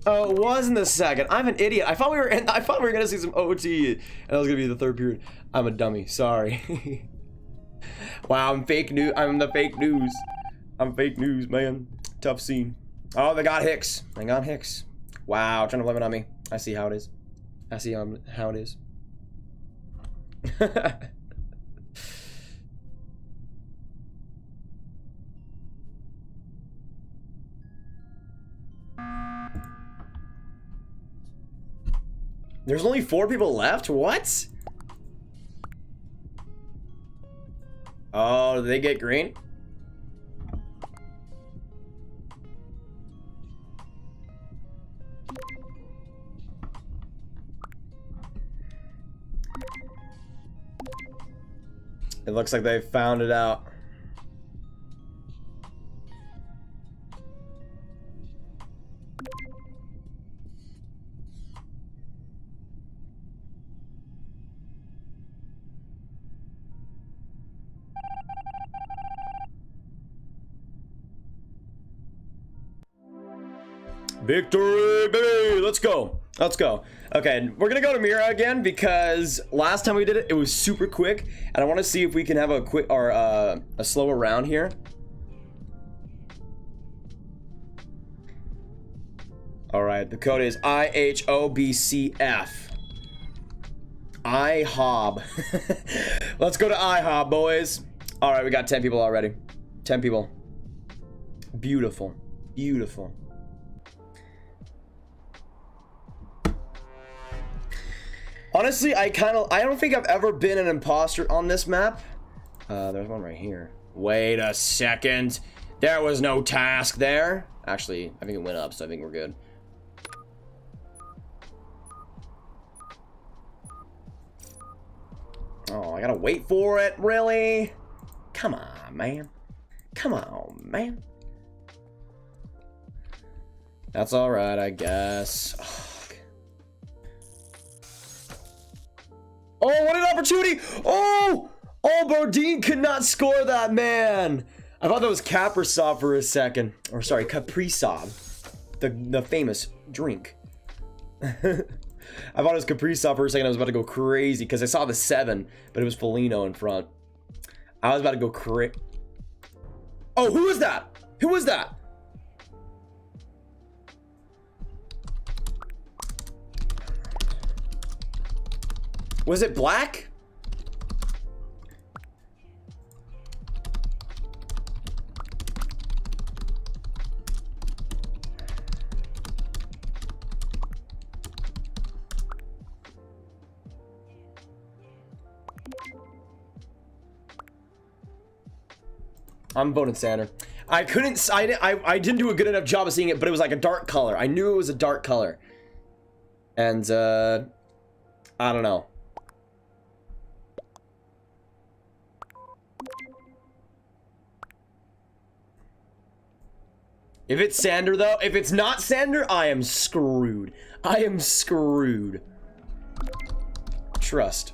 Oh, it was in the second. I'm an idiot. I thought we were gonna see some OT, and that was gonna be the third period. I'm a dummy. Sorry. Wow, I'm fake news. I'm the fake news. I'm fake news, man. Tough scene. Oh, they got Hicks. They got Hicks. Wow, trying to blame it on me. I see how it is. I see how it is. There's only 4 people left? What? Oh, did they get green? It looks like they found it out. Victory, baby! Let's go. Let's go. Okay, we're gonna go to Mira again because last time we did it, it was super quick, and I want to see if we can have a quick or a slower round here. All right, the code is IHOBCF. IHOB. Let's go to IHOB, boys. All right, we got 10 people already. 10 people. Beautiful, beautiful. Honestly, I don't think I've ever been an imposter on this map. There's one right here. Wait a second. There was no task there. Actually, I think it went up, so I think we're good. Oh, I gotta wait for it, really? Come on, man. Come on, man. That's all right, I guess. Oh, what an opportunity! Oh! Oh, Bardine could not score that, man! I thought that was Kaprizov for a second. Or sorry, Kaprizov. The famous drink. I thought it was Kaprizov for a second. I was about to go crazy because I saw the 7, but it was Foligno in front. I was about to go crazy. Oh, who was that? Who was that? Was it Black? I'm voting Sander. I didn't do a good enough job of seeing it, but it was like a dark color. I knew it was a dark color. And, I don't know. If it's Sander, though, if it's not Sander, I am screwed. I am screwed. Trust.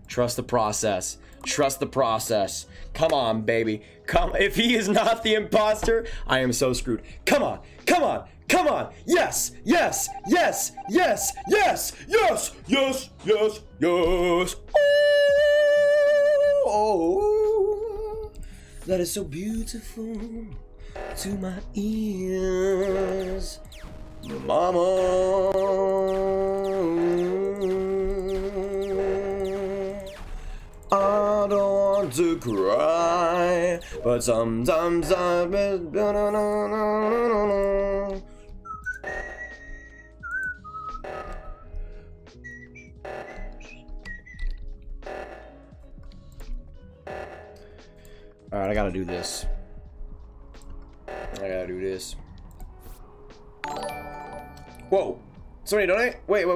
Trust the process. Trust the process. Come on, baby. Come. If he is not the imposter, I am so screwed. Come on. Come on. Come on. Yes. Yes. Yes. Yes. Yes. Yes. Yes. Yes. Yes. Oh, that is so beautiful to my ears, mama. I don't want to cry, but sometimes I've been. Alright, I gotta do this. I gotta do this. Whoa! Somebody donate? Wait.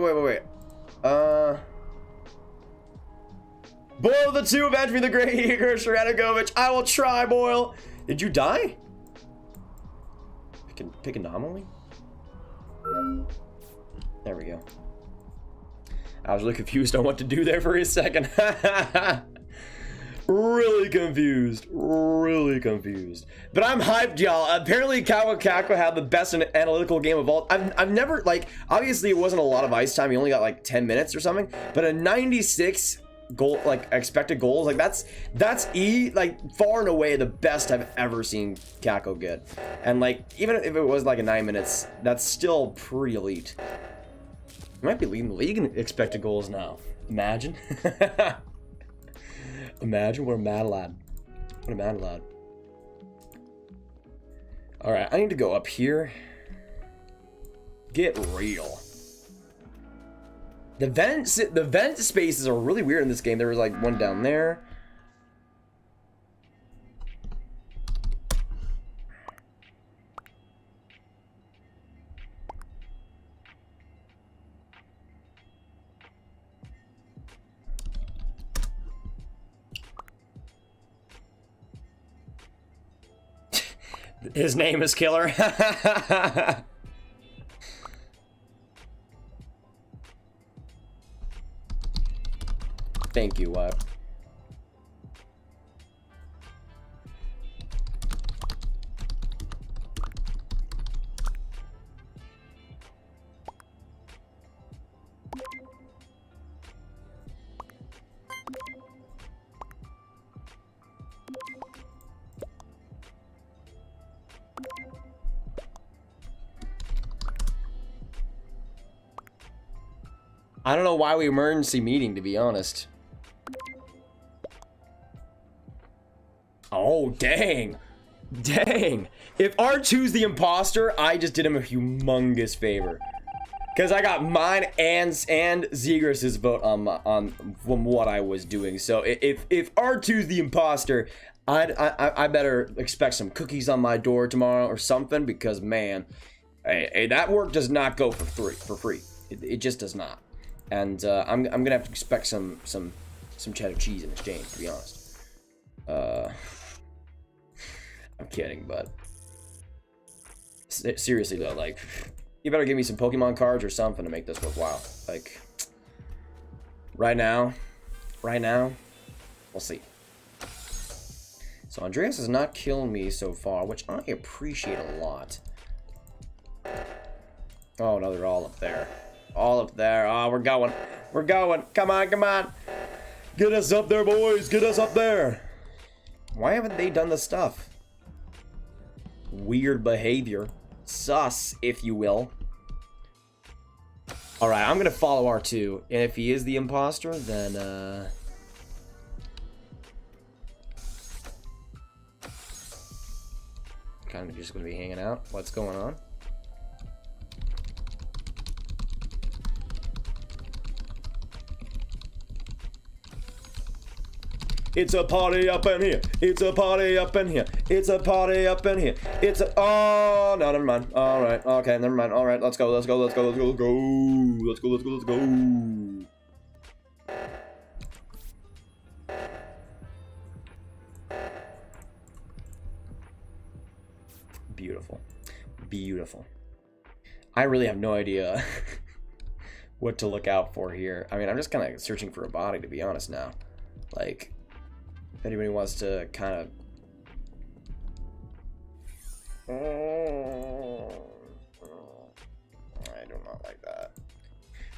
Boyle the 2, avenge me the great Igor Sharadagovich. I will try, Boyle. Did you die? Pick anomaly? There we go. I was really confused on what to do there for a second. Really confused. But I'm hyped, y'all. Apparently, Kawakako had the best analytical game of all. I've never, like, obviously it wasn't a lot of ice time. He only got like 10 minutes or something. But a 96 goal, like, expected goals, like, that's like far and away the best I've ever seen Kako get. And like, even if it was like a 9 minutes, that's still pretty elite. He might be leading the league in expected goals now. Imagine. Imagine, what a mad lad. What a mad lad. Alright, I need to go up here. Get real. The vent spaces are really weird in this game. There was like one down there. His name is Killer. Thank you, what? I don't know why we emergency meeting, to be honest. Oh, dang. Dang. If R2's the imposter, I just did him a humongous favor. Because I got mine and Zegras' vote on from what I was doing. So if R2's the imposter, I better expect some cookies on my door tomorrow or something. Because, man, hey, that work does not go for free. It just does not. And I'm gonna have to expect some cheddar cheese in exchange, to be honest. I'm kidding, but seriously though, like, you better give me some Pokemon cards or something to make this worthwhile. Like, right now, we'll see. So Andreas has not killed me so far, which I appreciate a lot. Oh no, they're all up there. All up there. Oh, we're going. Come on. Get us up there, boys. Get us up there. Why haven't they done the stuff? Weird behavior. Sus, if you will. Alright, I'm gonna follow R2. And if he is the imposter, then, kind of just gonna be hanging out. What's going on? It's a party up in here. It's a party up in here. It's a party up in here. It's a... Oh, no, never mind. All right. Okay, never mind. All right, let's go. Let's go. Let's go. Let's go. Let's go. Let's go. Let's go. Let's go. Beautiful. Beautiful. I really have no idea what to look out for here. I mean, I'm just kind of searching for a body, to be honest now. Like, if anybody wants to kind of... I do not like that.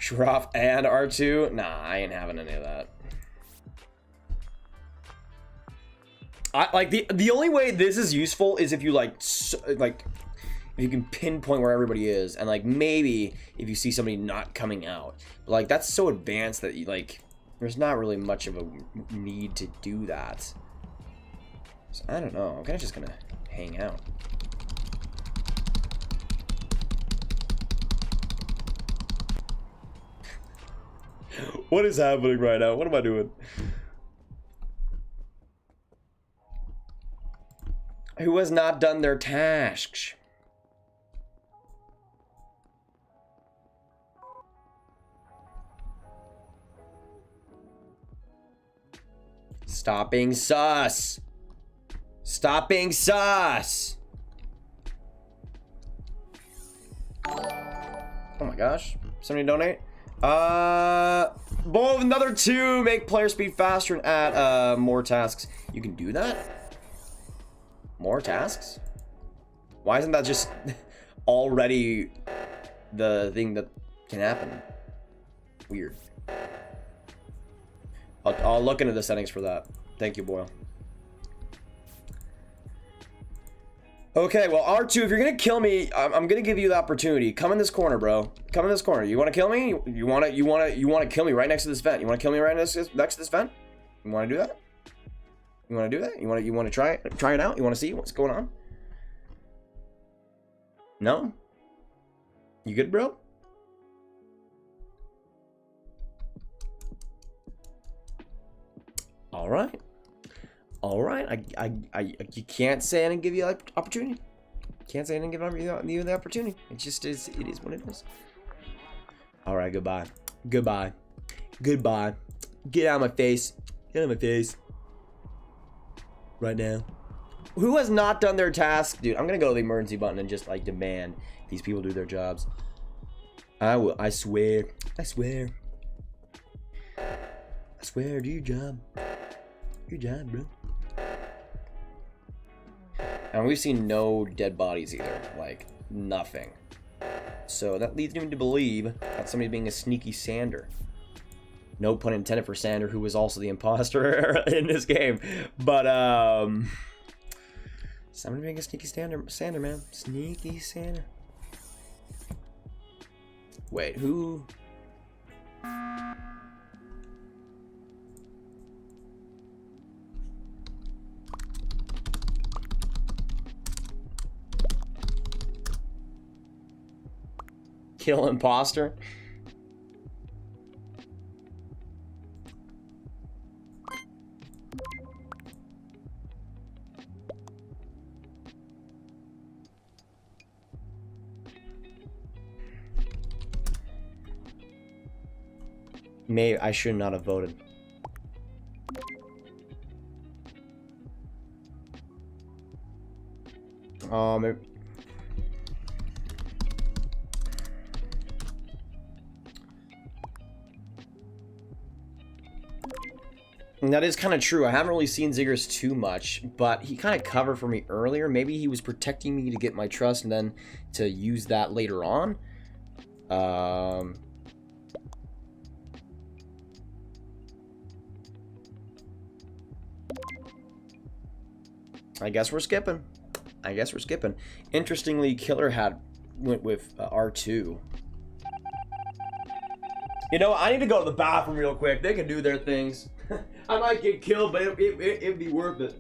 Shroff and R2? Nah, I ain't having any of that. Like, the only way this is useful is if you, like, if you can pinpoint where everybody is, and, like, maybe if you see somebody not coming out. But, like, that's so advanced that, you, like, there's not really much of a need to do that. So, I don't know. I'm kind of just gonna hang out. What is happening right now? What am I doing? Who has not done their tasks? Stop being sus. Stop being sus. Oh my gosh. Somebody donate? Both another 2. Make player speed faster and add more tasks. You can do that? More tasks? Why isn't that just already the thing that can happen? Weird. I'll look into the settings for that. Thank you, Boyle. Okay, well, R2, if you're gonna kill me, I'm gonna give you the opportunity. Come in this corner, bro. Come in this corner. You wanna kill me? You wanna kill me right next to this vent? You wanna kill me right next to this vent? You wanna do that? You wanna do that? You wanna try it out? You wanna see what's going on? No? You good, bro? All right. All right. You can't say I didn't give you the opportunity. Can't say I didn't give you the opportunity. It just is. It is what it is. All right. Goodbye. Goodbye. Goodbye. Get out of my face. Get out of my face. Right now. Who has not done their task? Dude, I'm gonna go to the emergency button and just like demand these people do their jobs. I will. I swear. I swear. I swear. Do your job. Your job, bro. And we've seen no dead bodies either. Like, nothing. So that leads me to believe that somebody's being a sneaky Sander. No pun intended for Sander, who was also the imposter in this game. But, somebody being a sneaky Sander, man. Sneaky Sander. Wait, who... Kill imposter. Maybe I should not have voted. Maybe. And that is kind of true. I haven't really seen Ziggers too much, but he kind of covered for me earlier. Maybe he was protecting me to get my trust and then to use that later on. I guess we're skipping. I guess we're skipping. Interestingly, Killer went with R2. You know, I need to go to the bathroom real quick. They can do their things. I might get killed, but it'd be worth it.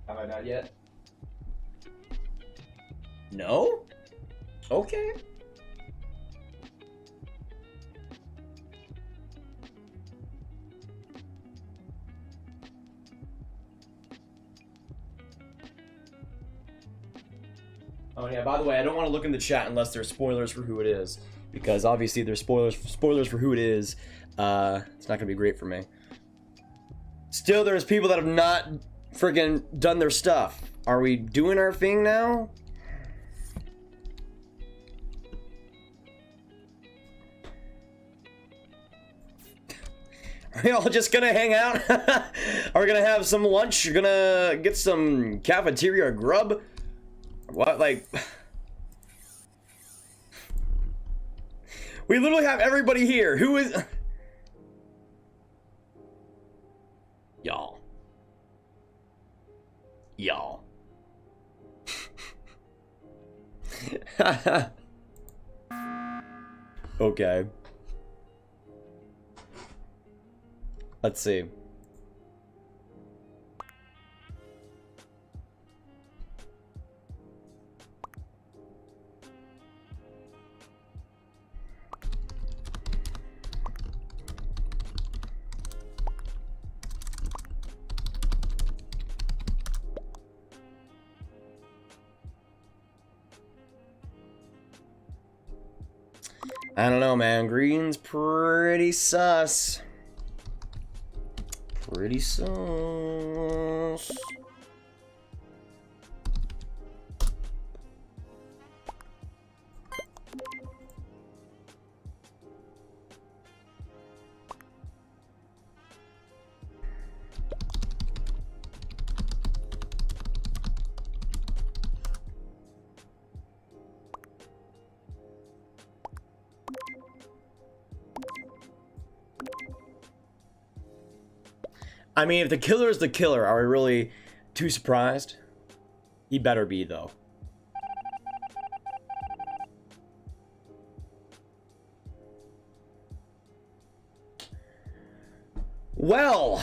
Have I died yet? No? Okay. Oh yeah, by the way, I don't want to look in the chat unless there's spoilers for who it is. Because obviously there's spoilers for who it is. It's not gonna be great for me. Still, there's people that have not freaking done their stuff. Are we doing our thing now? Are we all just gonna hang out? Are we gonna have some lunch? You're gonna get some cafeteria grub? What, like... We literally have everybody here. Who is... Y'all. Y'all. Okay. Let's see. I don't know, man. Green's pretty sus. Pretty sus. I mean, if the killer is the killer, are we really too surprised? He better be, though. Well...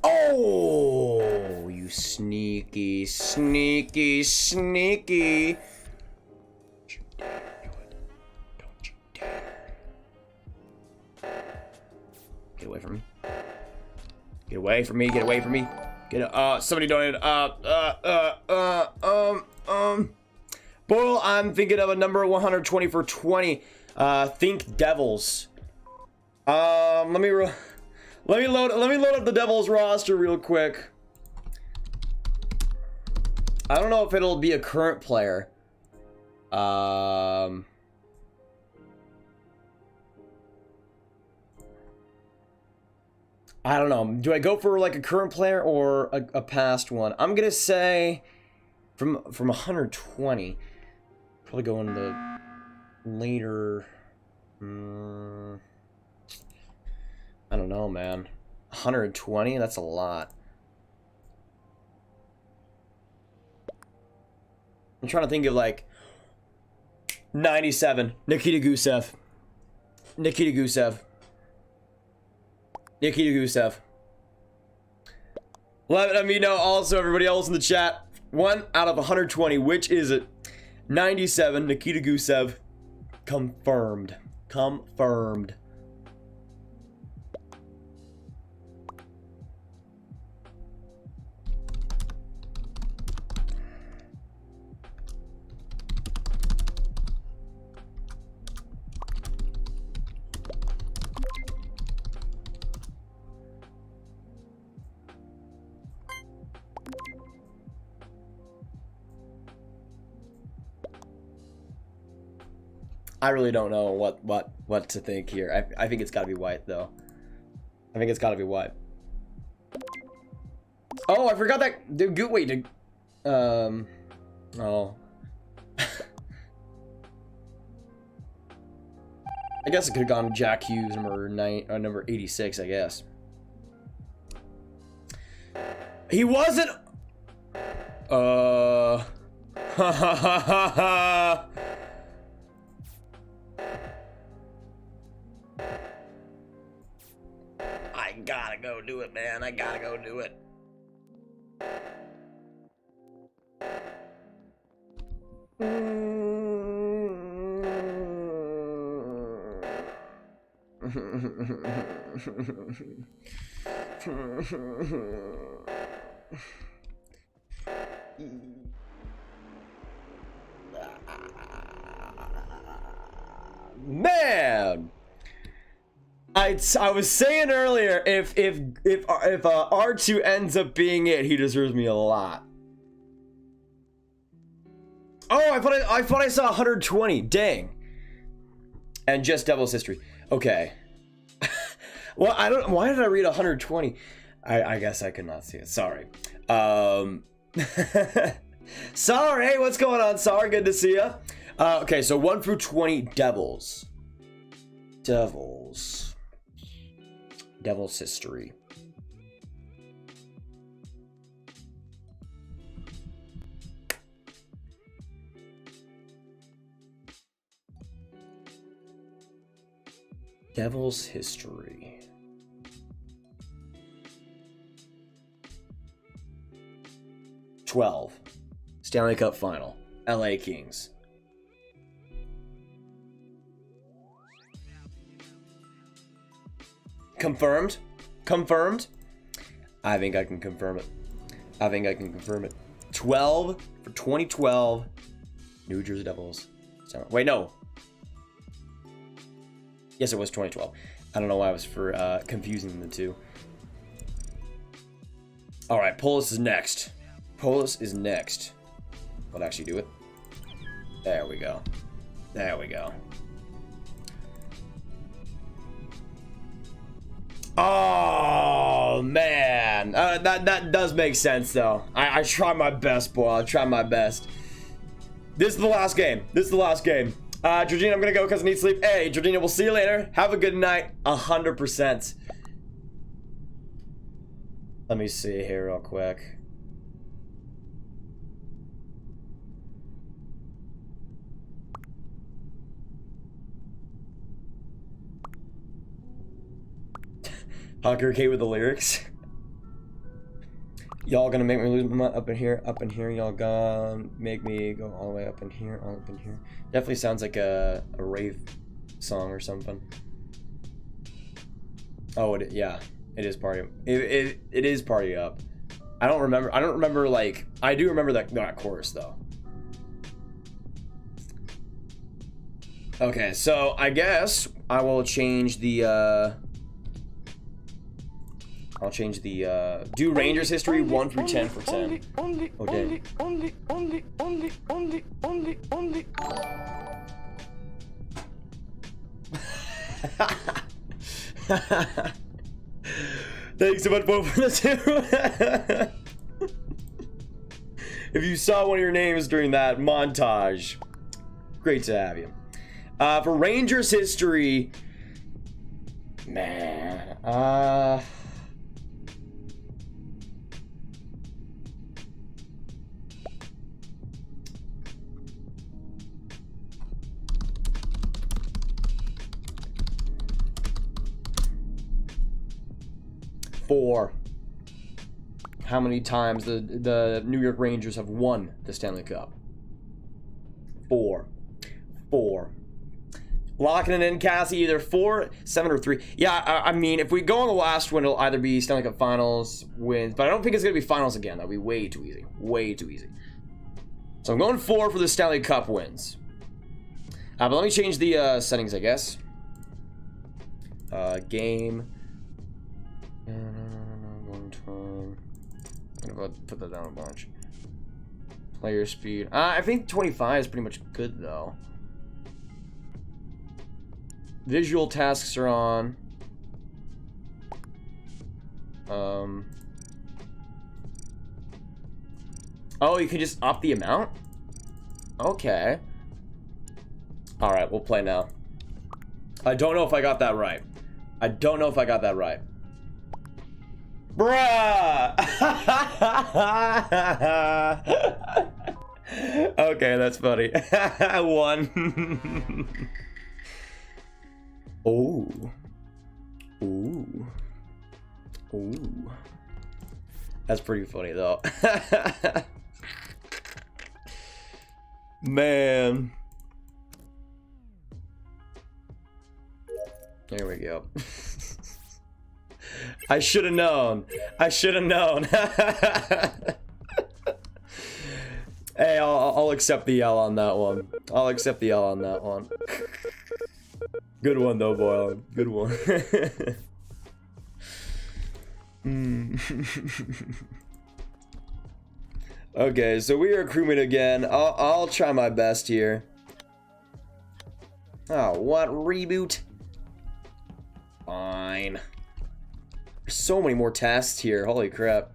Oh, you sneaky, sneaky, sneaky. Don't you dare do it. Don't you dare. Get away from me. Get away from me, get away from me. Get, somebody donated, Boyle, I'm thinking of a number 120 for 20. Think Devils. Let me load up the Devils roster real quick. I don't know if it'll be a current player. I don't know. Do I go for like a current player or a past one? I'm gonna say from 120. Probably go in the later. I don't know, man. 120? That's a lot. I'm trying to think of like 97. Nikita Gusev. Nikita Gusev. Nikita Gusev. Let me know also, everybody else in the chat. 1 out of 120. Which is it? 97. Nikita Gusev. Confirmed. Confirmed. I really don't know what to think here. I think it's got to be white though. I think it's got to be white. Oh, I forgot that. Dude, good wait. Oh. I guess it could have gone to Jack Hughes, number 86. I guess he wasn't. I gotta go do it, man. I gotta go do it. Man, I was saying earlier, if R2 ends up being it, he deserves me a lot. Oh, I thought I saw 120. Dang. And just Devil's History. Okay. Well, I don't. Why did I read 120? I guess I could not see it. Sorry. Sorry. What's going on? Sorry. Good to see you. Okay, so 1 through 20 Devils. Devil's History. Devil's History. $12. Stanley Cup Final. LA Kings. Confirmed? Confirmed? I think I can confirm it. 12 for 2012. New Jersey Devils. Wait, no. Yes, it was 2012. I don't know why I was confusing the two. All right, Polis is next. Polis is next. I'll actually do it. There we go. There we go. Oh man, that does make sense though. I try my best, boy. I try my best. This is the last game. Georgina, I'm gonna go because I need sleep. Hey, Georgina, we'll see you later. Have a good night. 100%. Let me see here real quick. Hockey Arcade with the lyrics. Y'all gonna make me lose my mind up in here. Y'all gonna make me go all the way up in here, all up in here. Definitely sounds like a rave song or something. Oh, yeah, it is party. It is party up. I don't remember like, I do remember that chorus though. Okay, so I guess I will change the do Rangers history 1 through 10 for 10. Oh, dang. Thanks so much, both for the two. If you saw one of your names during that montage, great to have you. For Rangers history, man, 4. How many times the New York Rangers have won the Stanley Cup? 4. Locking it in, Cassie, either 4, 7, or 3. Yeah, I mean, if we go on the last one, it'll either be Stanley Cup Finals wins, but I don't think it's going to be Finals again. That'll be way too easy. Way too easy. So I'm going 4 for the Stanley Cup wins. But let me change the settings, I guess. Game. One time. I'm gonna put that down a bunch. Player speed. I think 25 is pretty much good though. Visual tasks are on. Oh, you can just up the amount? Okay. Alright, we'll play now. I don't know if I got that right. Bruh! Okay, that's funny. One. Oh. Ooh. Ooh. That's pretty funny though. Man. There we go. I should have known. I should have known. Hey, I'll accept the L on that one. I'll accept the L on that one. Good one though, Boylan. Good one. Okay, so we are crewmate again. I'll try my best here. Oh, what? Reboot? Fine. There's so many more tasks here. Holy crap.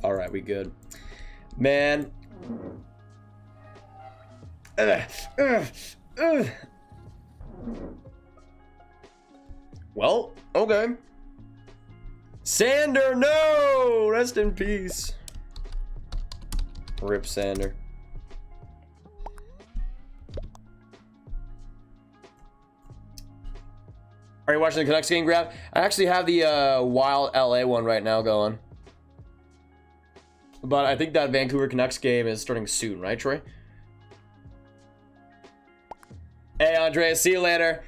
Alright, we good. Man. Well, okay. Sander, no! Rest in peace. Rip Sander. Are you watching the Canucks game, Grab? I actually have the Wild LA one right now going. But I think that Vancouver Canucks game is starting soon, right, Troy? Hey, Andreas, see you later.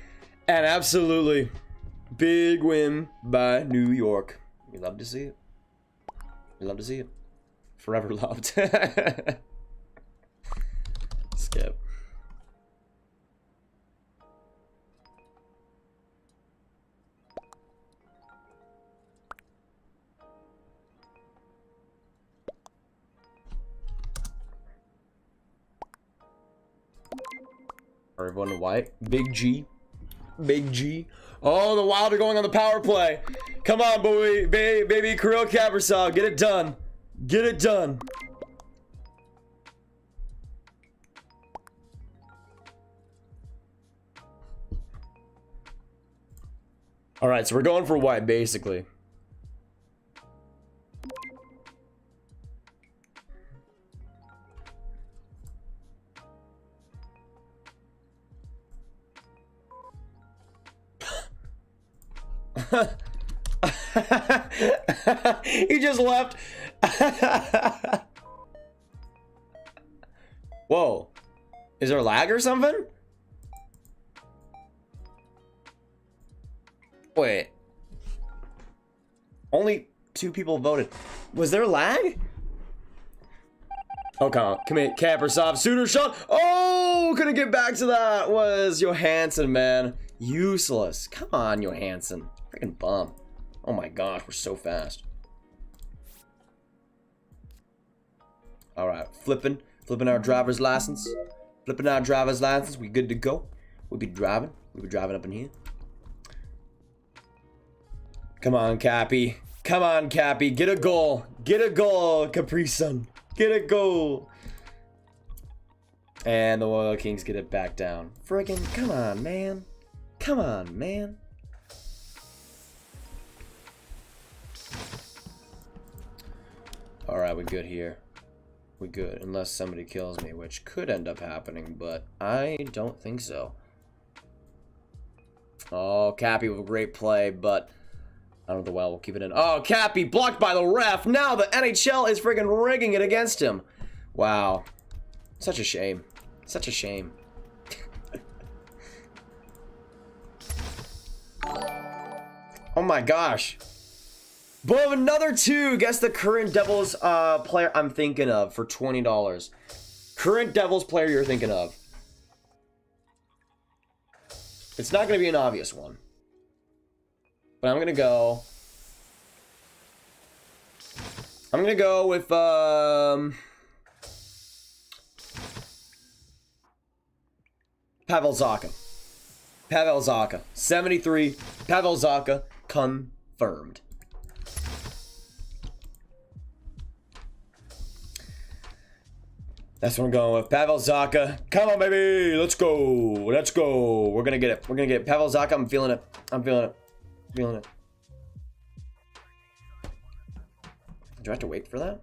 And absolutely, big win by New York. We love to see it. We love to see it. Forever loved. Skip. Are everyone white? Big G. Big G. Oh, the Wild are going on the power play. Come on, boy. Baby Kirill Kaprizov. Get it done. Get it done. All right, so we're going for white, basically. He just left. Whoa. Is there lag or something? Wait. Only 2 people voted. Was there lag? Oh, come on. Commit Kaprizov. Suitor shot. Oh, couldn't get back to that. Was Johansson, man. Useless. Come on, Johansson. Freaking bum. Oh my gosh, we're so fast. Alright, flipping our driver's license. Flipping our driver's license. We good to go. We'll be driving up in here. Come on, Cappy. Come on, Cappy. Get a goal. Get a goal, Capri Sun. Get a goal. And the Royal Kings get it back down. Friggin' come on, man. Come on, man. Alright, we're good here. We're good, unless somebody kills me, which could end up happening, but I don't think so. Oh, Cappy with a great play, but I don't know the well, we'll keep it in. Oh, Cappy blocked by the ref. Now the NHL is friggin' rigging it against him. Wow. Such a shame. Such a shame. Oh my gosh. But another 2. Guess the current Devils player I'm thinking of for $20. Current Devils player you're thinking of. It's not going to be an obvious one. But I'm going to go. I'm going to go with Pavel Zacha. Pavel Zacha. 73. Pavel Zacha confirmed. That's what I'm going with. Pavel Zacha. Come on, baby. Let's go. Let's go. We're going to get it. We're going to get it. Pavel Zacha, I'm feeling it. I'm feeling it. Feeling it. Do I have to wait for that?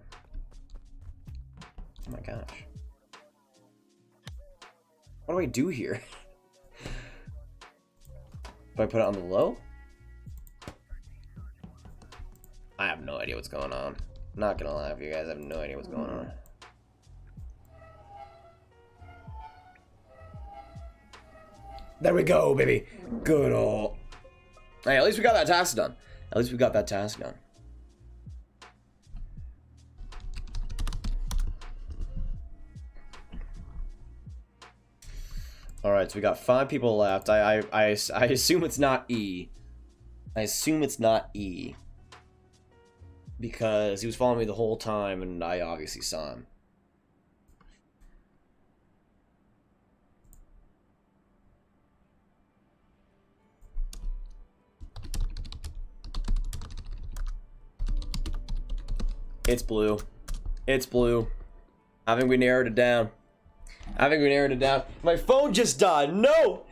Oh my gosh. What do I do here? Do I put it on the low? I have no idea what's going on. I'm not gonna lie to you guys, I have no idea what's going on. There we go, baby. Good old. Hey, at least we got that task done. At least we got that task done. All right, so we got 5 people left. I assume it's not E. I assume it's not E. Because he was following me the whole time, and I obviously saw him. It's blue. It's blue. I think we narrowed it down. I think we narrowed it down. My phone just died. No!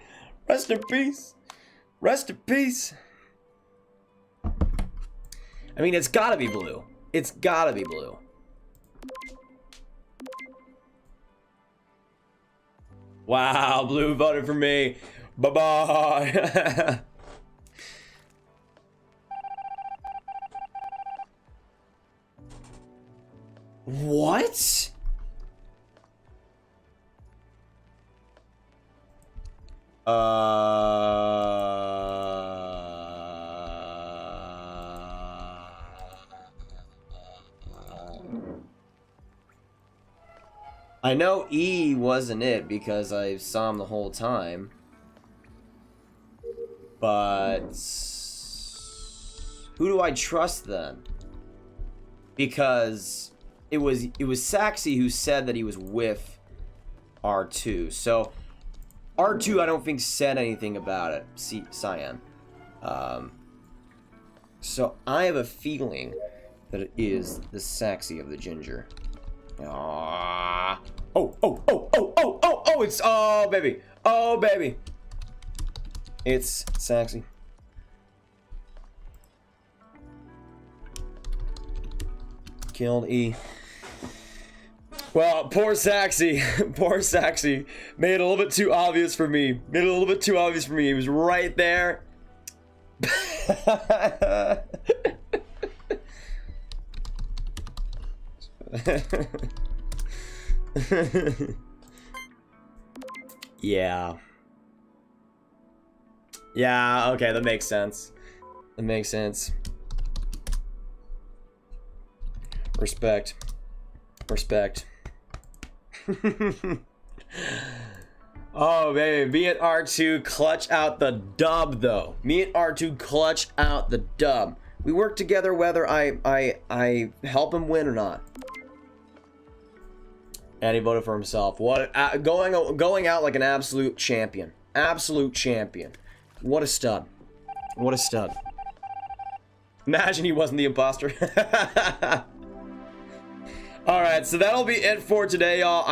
Rest in peace. Rest in peace. I mean, it's gotta be blue. It's gotta be blue. Wow, blue voted for me. Bye-bye. What? I know E wasn't it because I saw him the whole time. But who do I trust then? Because it was Saxy who said that he was with R2. So R2 I don't think said anything about it. Cyan. So I have a feeling that it is the Saxy of the ginger. Aww. Oh, it's, oh, baby. Oh, baby. It's Saxy. Killed E. Well, poor Saxy. Poor Saxy. Made it a little bit too obvious for me. Made it a little bit too obvious for me. He was right there. Yeah. Yeah, okay, that makes sense. That makes sense. Respect. Respect. Oh, baby. Me and R2 clutch out the dub, though. Me and R2 clutch out the dub. We work together whether I help him win or not. And he voted for himself. What going out like an absolute champion. Absolute champion. What a stud. What a stud. Imagine he wasn't the imposter. Alright, so that'll be it for today, y'all.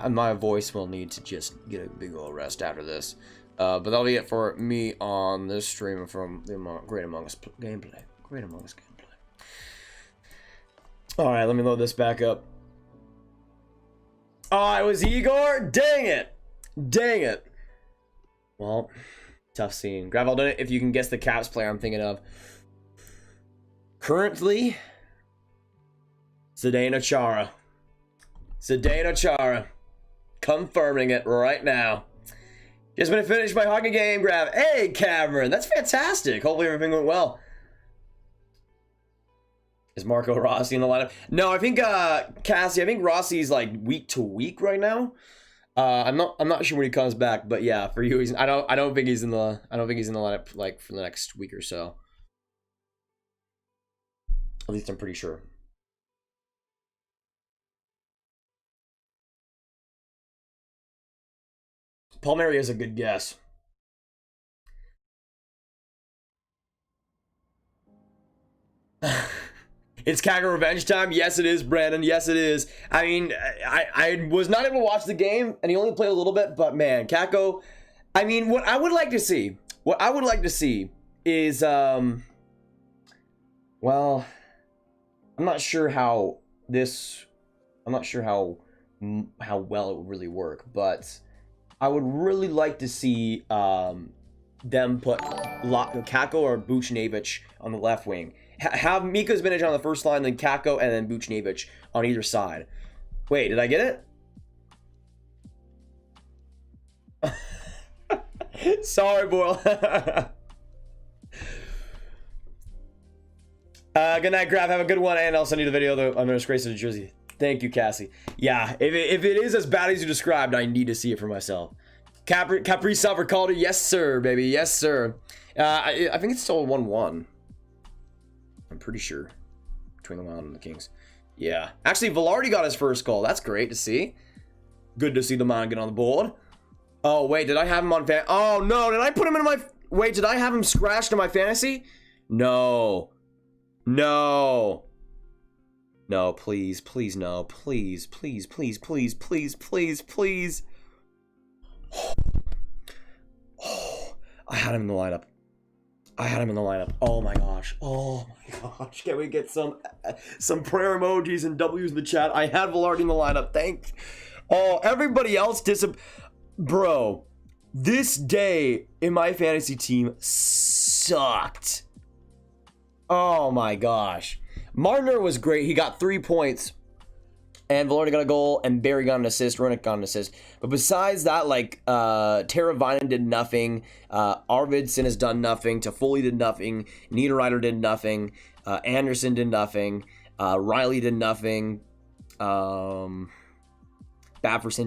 My voice will need to just get a big old rest after this. But that'll be it for me on this stream from the Great Among Us gameplay. Great Among Us gameplay. Alright, let me load this back up. Oh, it was Igor? Dang it! Dang it. Well, tough scene. Gravel done it if you can guess the Caps player I'm thinking of. Currently, Zdeno Chara. Zdeno Chara. Confirming it right now. Just gonna finish my hockey game, Grav. Hey, Cameron. That's fantastic. Hopefully everything went well. Is Marco Rossi in the lineup? No, I think Cassie. I think Rossi's like week to week right now. I'm not sure when he comes back, but yeah, for you, I don't think he's in the lineup like for the next week or so. At least I'm pretty sure. Palmieri is a good guess. It's Calgary revenge time. Yes, it is, Brandon. Yes, it is. I mean, I was not able to watch the game, and he only played a little bit, but man, Kako, I mean, what I would like to see is, well, I'm not sure how well it would really work, but I would really like to see them put Kako or Buchnevich on the left wing. Have Mika Zibanejad on the first line, then Kako, and then Buchnevich on either side. Wait, did I get it? Sorry, Boyle. Good night, Grab. Have a good one, and I'll send you the video on the disgrace of the jersey. Thank you, Cassie. Yeah, if it is as bad as you described, I need to see it for myself. Capri Silver Calder, yes sir, baby, yes sir. I think it's still 1-1. I'm pretty sure between the Wild and the Kings. Yeah, actually, Velarde got his first goal. That's great to see. Good to see the man get on the board. Oh wait, did I have him on fan? Oh no, did I put him in my? Wait, did I have him scratched in my fantasy? No, no. No, please, please, no, please, please, please, please, please, please, please. Oh, I had him in the lineup. Oh my gosh. Oh my gosh. Can we get some prayer emojis and W's in the chat? I had Velarde in the lineup. Thanks. Oh, everybody else Bro, this day in my fantasy team sucked. Oh my gosh. Marner was great. He got 3 points. And Velarde got a goal, and Barry got an assist, Ronick got an assist. But besides that, like, Teravainen did nothing. Arvidsson has done nothing. Toffoli did nothing. Niederreiter did nothing. Anderson did nothing. Riley did nothing. Bafferson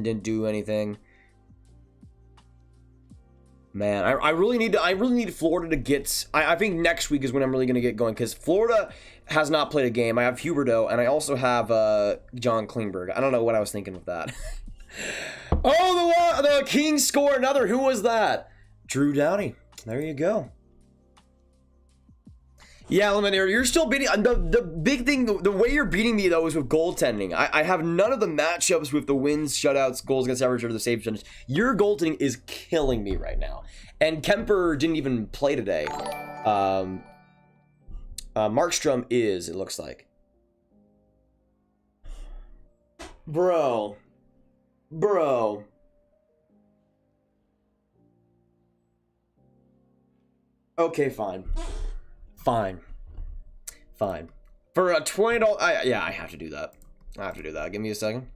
didn't do anything. Man, I really need Florida to get. I think next week is when I'm really gonna get going, because Florida has not played a game. I have Huberdeau, and I also have John Klingberg. I don't know what I was thinking with that. Oh, the Kings score another. Who was that? Drew Doughty. There you go. Yeah, Lemonade, you're still beating. The big thing, the way you're beating me, though, is with goaltending. I have none of the matchups with the wins, shutouts, goals against average, or the save percentage. Your goaltending is killing me right now. And Kemper didn't even play today. Markstrom is, it looks like. Bro. Okay, fine. For a $20, yeah, I have to do that. Give me a second.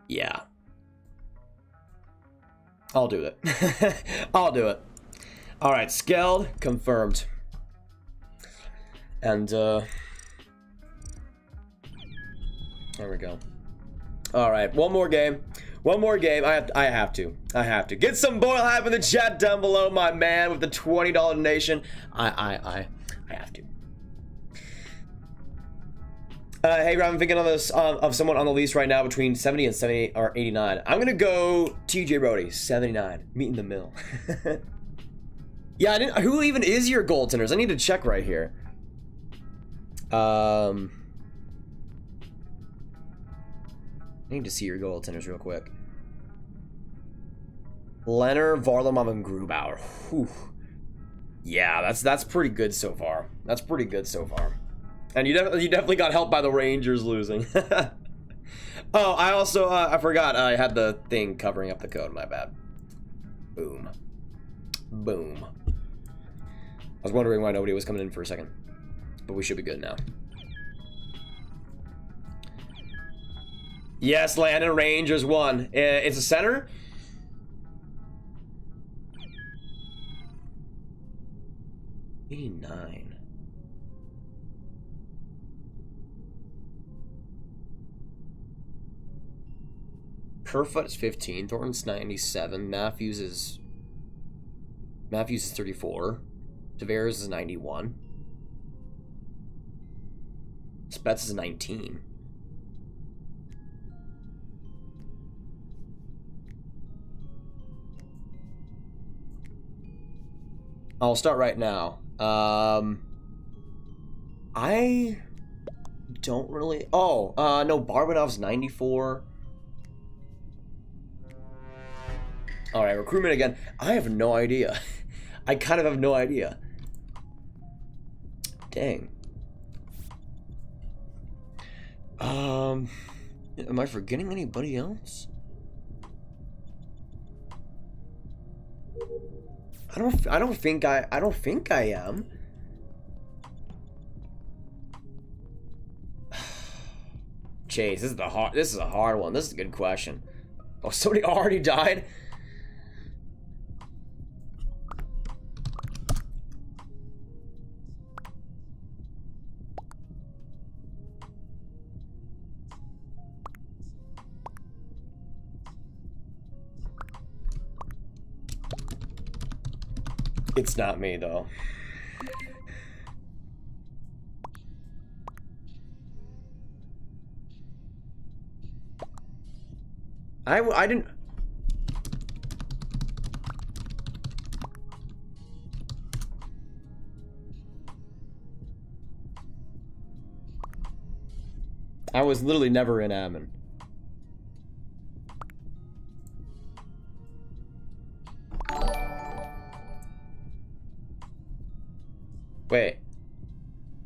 Yeah. I'll do it. I'll do it. All right, Skeld confirmed. And there we go. All right, one more game. I have to get some Boyle hype in the chat down below, my man, with the $20 donation. I have to. Hey, Rob, I'm thinking of this of someone on the lease right now between 70 and 78 or 89. I'm gonna go TJ Brody, 79. Meet in the middle. Yeah, who even is your goaltenders? I need to check right here. I need to see your goaltenders real quick. Leonard, Varlamov, and Grubauer. Whew. Yeah, that's pretty good so far. And you definitely got helped by the Rangers losing. Oh, I also I forgot I had the thing covering up the code. My bad. Boom. I was wondering why nobody was coming in for a second, but we should be good now. Yes, Landon, Rangers won. It's a center. $89. Kerfoot is 15. Thornton's 97. Matthews is 34. Tavares is 91. Spets is 19. I'll start right now. I don't really... Oh, no, Barbanov's 94. Alright, recruitment again. I have no idea. I kind of have no idea. Dang. Am I forgetting anybody else? I don't think I am. Jeez, this is a hard one. This is a good question. Oh, somebody already died? It's not me, though. I didn't... I was literally never in admin. Wait.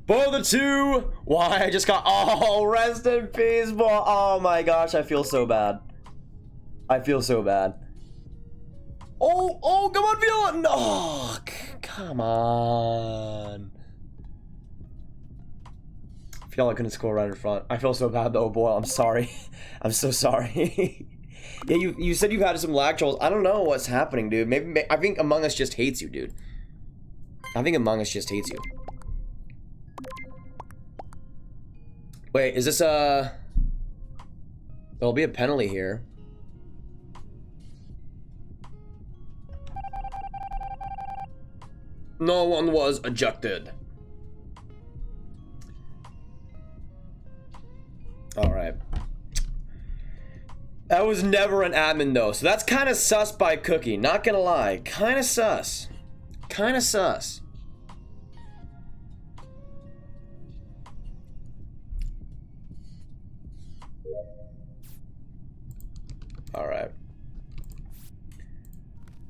For the two! Why, I just got... Oh, rest in peace, boy. Oh my gosh, I feel so bad. I feel so bad. Oh, come on, Viola! No, come on. Viola couldn't score right in front. I feel so bad, though, boy. I'm sorry. I'm so sorry. Yeah, you said you've had some lag trolls. I don't know what's happening, dude. Maybe I think Among Us just hates you, dude. I think Among Us just hates you. Wait, is this there'll be a penalty here. No one was ejected. Alright. That was never an admin, though. So that's kind of sus by Cookie. Not gonna lie. Kind of sus. Kind of sus. Alright.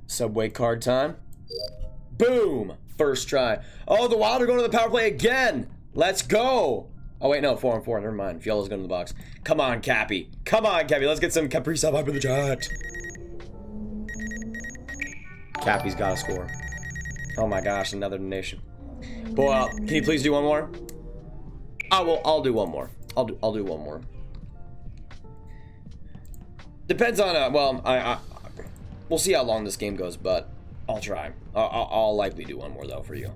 Subway card time. Boom! First try. Oh, the Wild are going to the power play again! Let's go! Oh, wait, no. 4-on-4. Never mind. Fiola's going to the box. Come on, Cappy. Come on, Cappy. Let's get some Kaprizov up in the chat. Cappy's got to score. Oh, my gosh. Another donation. Boy, can you please do one more? I'll do one more. I'll do one more. Depends on, well, we'll see how long this game goes, but I'll try. I'll likely do one more, though, for you.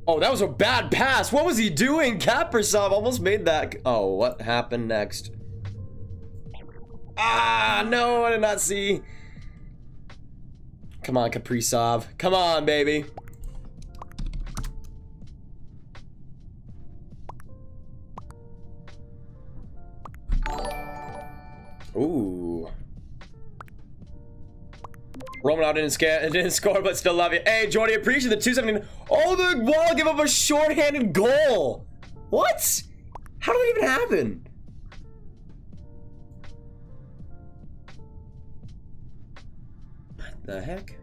Oh, that was a bad pass. What was he doing? Kaprizov almost made that. Oh, what happened next? Ah, no, I did not see. Come on, Kaprizov. Come on, baby. Ooh. Romanov didn't score, but still love you. Hey, Jordy, appreciate the 217. Oh, the Wall give up a shorthanded goal. What? How did that even happen? What the heck?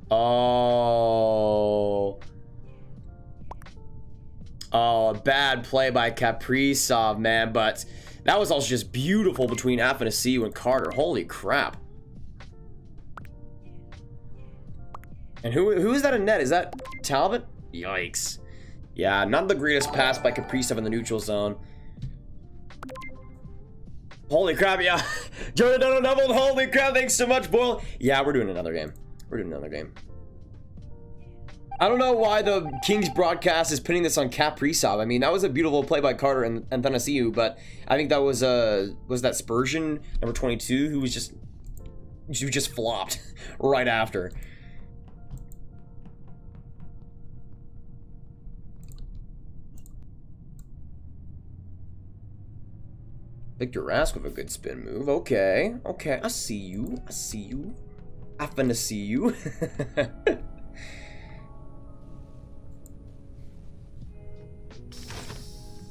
Oh. Oh, a bad play by Kaprizov, man, but that was also just beautiful between Athanasiou and Carter. Holy crap. And who is that in net? Is that Talbot? Yikes. Yeah, not the greatest pass by Kaprizov in the neutral zone. Holy crap, yeah. Jordan doubled. Holy crap, thanks so much, Boyle. Yeah, we're doing another game. We're doing another game. I don't know why the Kings broadcast is pinning this on Kaprizov. I mean, that was a beautiful play by Carter and Athanasiou, but I think that was that Spurgeon, number 22, who just flopped right after. Victor Rask with a good spin move. Okay. Okay. I see you. I see you. I finna see you.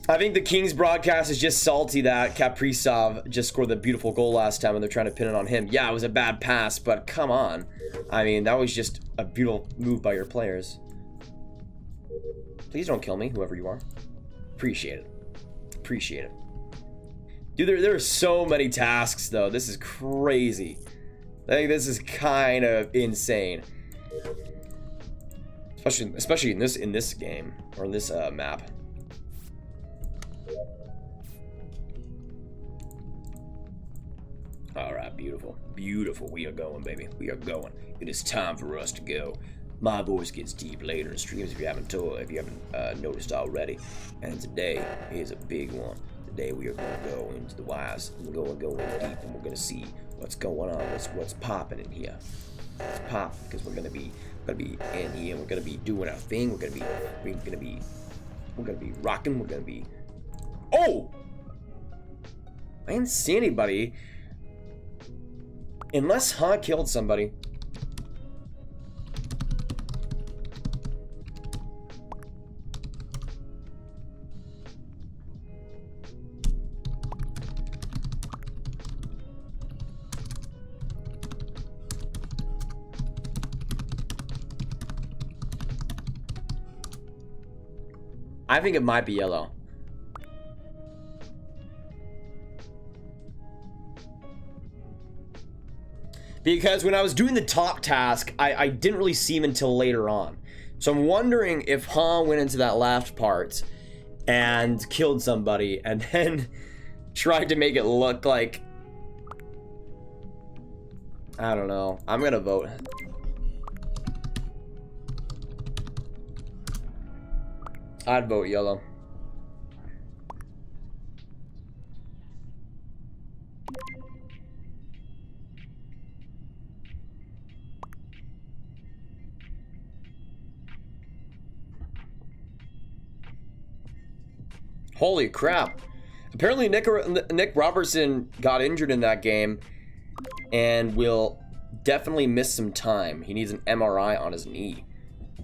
I think the Kings broadcast is just salty that Kaprizov just scored the beautiful goal last time and they're trying to pin it on him. Yeah, it was a bad pass, but come on. I mean, that was just a beautiful move by your players. Please don't kill me, whoever you are. Appreciate it. Appreciate it. Dude, there are so many tasks, though. This is crazy. I think this is kind of insane. Especially in this game, or in this map. Alright, beautiful. Beautiful. We are going, baby. We are going. It is time for us to go. My voice gets deep later in streams if you haven't noticed already. And today is a big one. Today we are going to go into the wires. We're going to go in deep and we're going to see what's going on. What's popping in here. It's popping because we're going to be in here. We're going to be doing our thing. We're going to be rocking. We're going to be. Oh! I didn't see anybody. Unless Han killed somebody. I think it might be yellow. Because when I was doing the top task, I didn't really see him until later on. So I'm wondering if Han went into that last part and killed somebody and then tried to make it look like... I don't know. I'm gonna vote. I'd vote yellow. Holy crap. Apparently Nick Robertson got injured in that game and will definitely miss some time. He needs an MRI on his knee.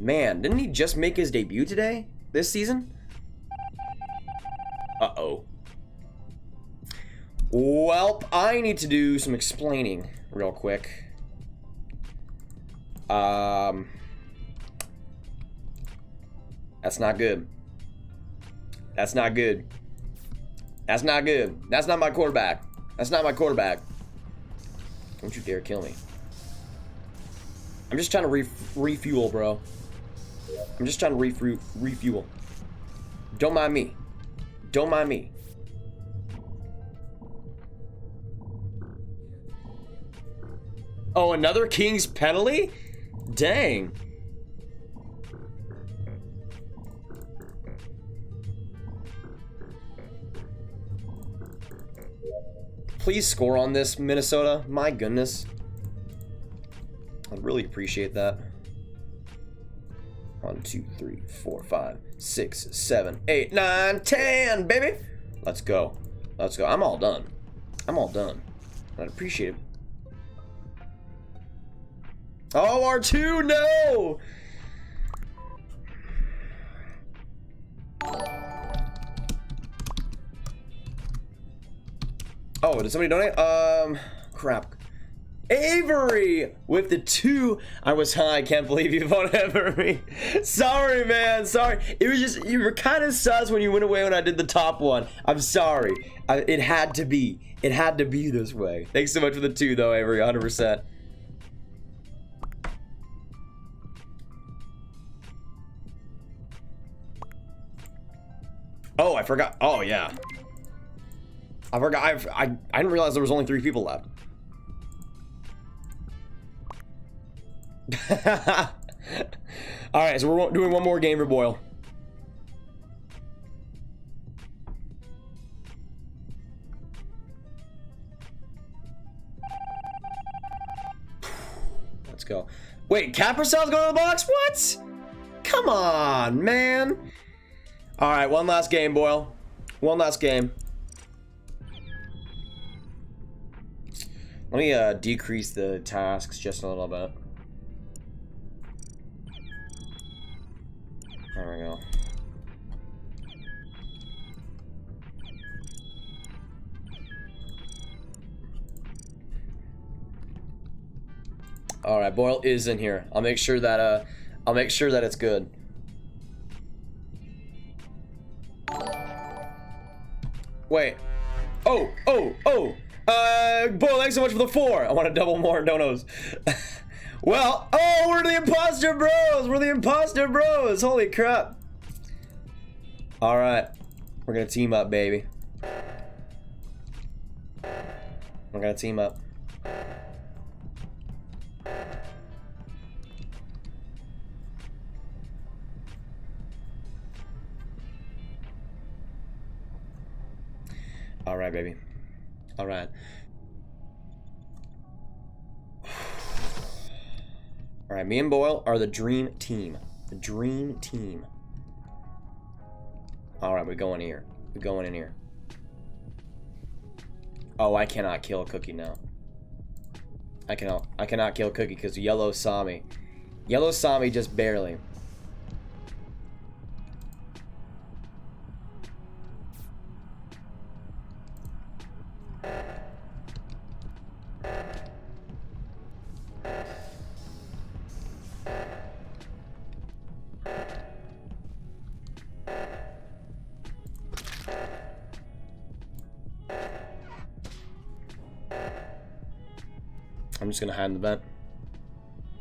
Man, didn't he just make his debut today? This season? Uh-oh. Well, I need to do some explaining real quick. That's not good. That's not good. That's not good. That's not my quarterback. That's not my quarterback. Don't you dare kill me. I'm just trying to refuel, bro. I'm just trying to refuel. Don't mind me. Don't mind me. Oh, another Kings penalty? Dang. Please score on this, Minnesota. My goodness. I'd really appreciate that. 1, 2, 3, 4, 5, 6, 7, 8, 9, 10, baby. Let's go. Let's go. I'm all done. I'm all done. I'd appreciate it. Oh, R2, no! Oh, did somebody donate? Crap. Avery with the 2. I was high. I can't believe you voted Avery. Sorry, man. Sorry. It was just, you were kind of sus when you went away when I did the top one. I'm sorry. It had to be. It had to be this way. Thanks so much for the 2, though, Avery. 100%. Oh, I forgot. Oh, yeah. I forgot. I didn't realize there was only 3 people left. Alright, so we're doing one more game for Boyle. Let's go. Wait, Kaprizov's going to the box? What? Come on, man. Alright, one last game, Boyle. One last game. Let me decrease the tasks just a little bit. There we go. All right, Boyle is in here. I'll make sure that it's good. Wait. Oh. Boyle, thanks so much for the 4. I want to double more donos. Well, oh, we're the imposter bros. We're the imposter bros. Holy crap. All right. We're going to team up, baby. We're going to team up. All right, baby. All right. All right, me and Boyle are the dream team. The dream team. All right, we're going here. We're going in here. Oh, I cannot kill Cookie now. I cannot kill Cookie because Yellow saw me. Yellow saw me just barely. I'm just gonna hide in the vent.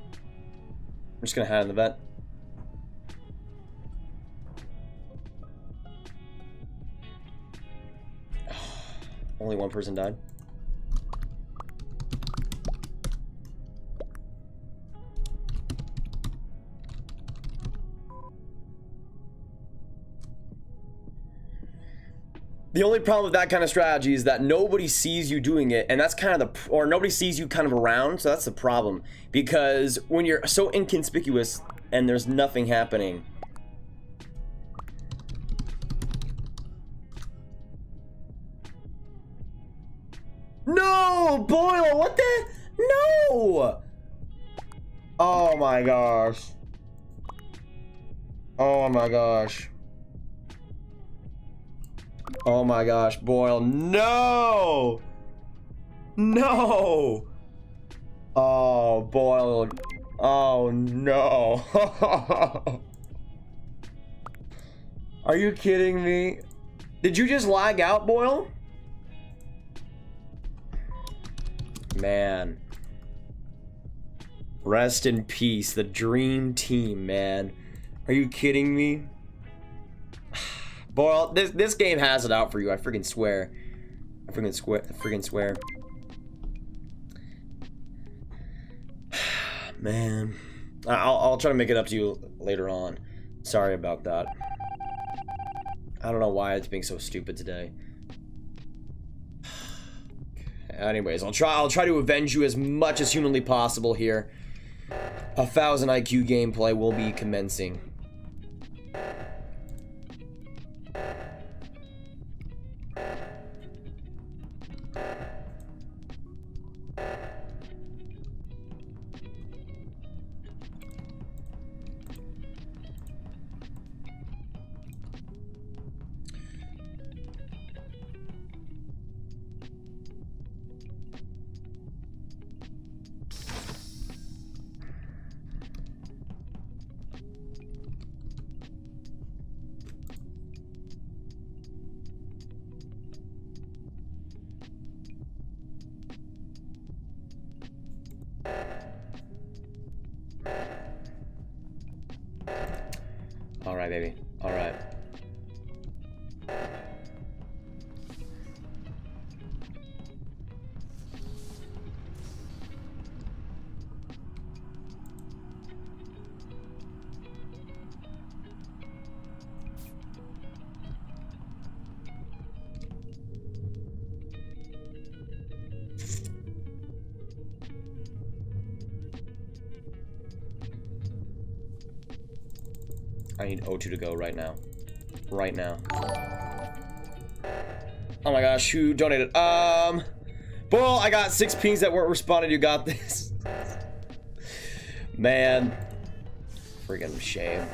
I'm just gonna hide in the vent. Only one person died. The only problem with that kind of strategy is that nobody sees you doing it, and that's kind of or nobody sees you kind of around, so that's the problem. Because when you're so inconspicuous and there's nothing happening. No, Boyle, what the? No! Oh my gosh. Oh my gosh. Oh my gosh, Boyle, no! No! Oh, Boyle. Oh no. Are you kidding me? Did you just lag out, Boyle? Man. Rest in peace, the dream team, man. Are you kidding me? Boyle, this game has it out for you. I freaking swear. I freaking swear. Man, I'll try to make it up to you later on. Sorry about that. I don't know why it's being so stupid today. Anyways, I'll try to avenge you as much as humanly possible here. 1000 IQ gameplay will be commencing. All right, baby. All right. I need O2 to go right now. Right now. Oh my gosh, who donated? Boyle, I got 6 pings that weren't responded. You got this. Man. Friggin' shame.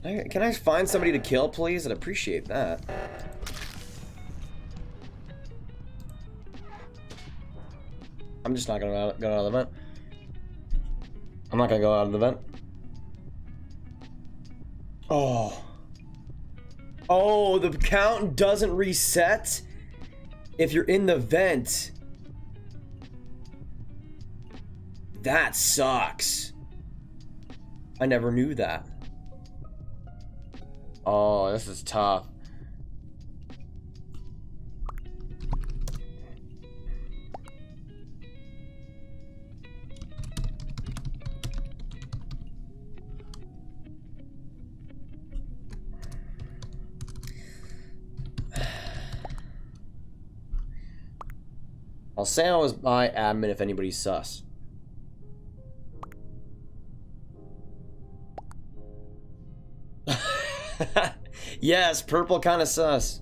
Can I find somebody to kill, please? I'd appreciate that. I'm just not gonna go out of the vent. I'm not gonna go out of the vent. Oh. Oh, the count doesn't reset if you're in the vent. That sucks. I never knew that. Oh, this is tough. I'll say I was my admin if anybody's sus. Yes, purple kind of sus.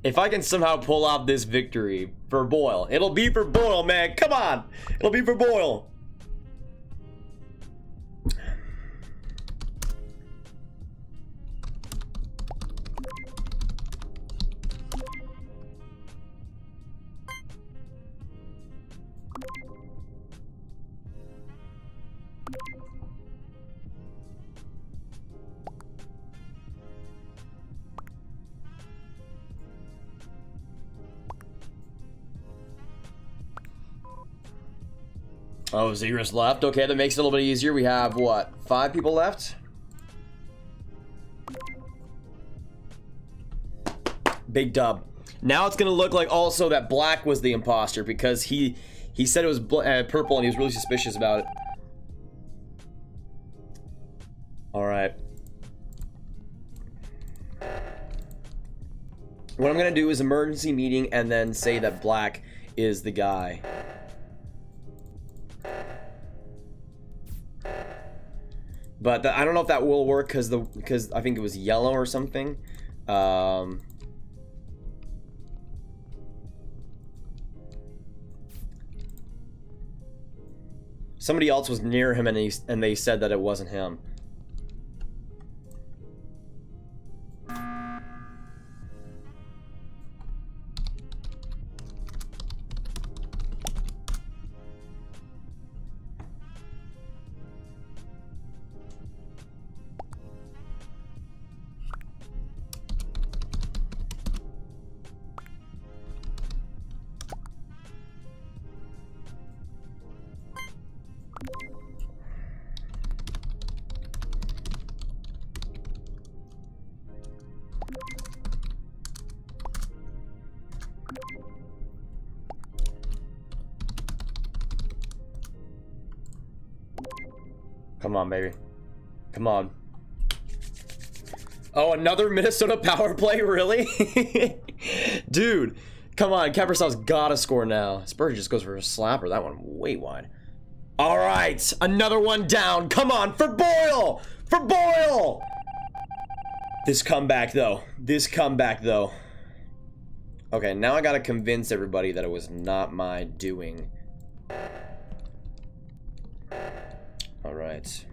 If I can somehow pull off this victory for Boyle, it'll be for Boyle, man. Come on. It'll be for Boyle. Oh, Zeros left. Okay, that makes it a little bit easier. We have, what, 5 people left? Big dub. Now it's going to look like also that Black was the imposter because he said it was purple and he was really suspicious about it. All right. What I'm going to do is emergency meeting and then say that Black is the guy. But I don't know if that will work because I think it was yellow or something. Somebody else was near him and they said that it wasn't him. Come on, baby. Come on. Oh, another Minnesota power play? Really? Dude, come on. Kaprizov's gotta score now. Spurgeon just goes for a slapper. That one way wide. All right. Another one down. Come on. For Boyle. For Boyle. This comeback, though. This comeback, though. Okay, now I gotta convince everybody that it was not my doing. All right.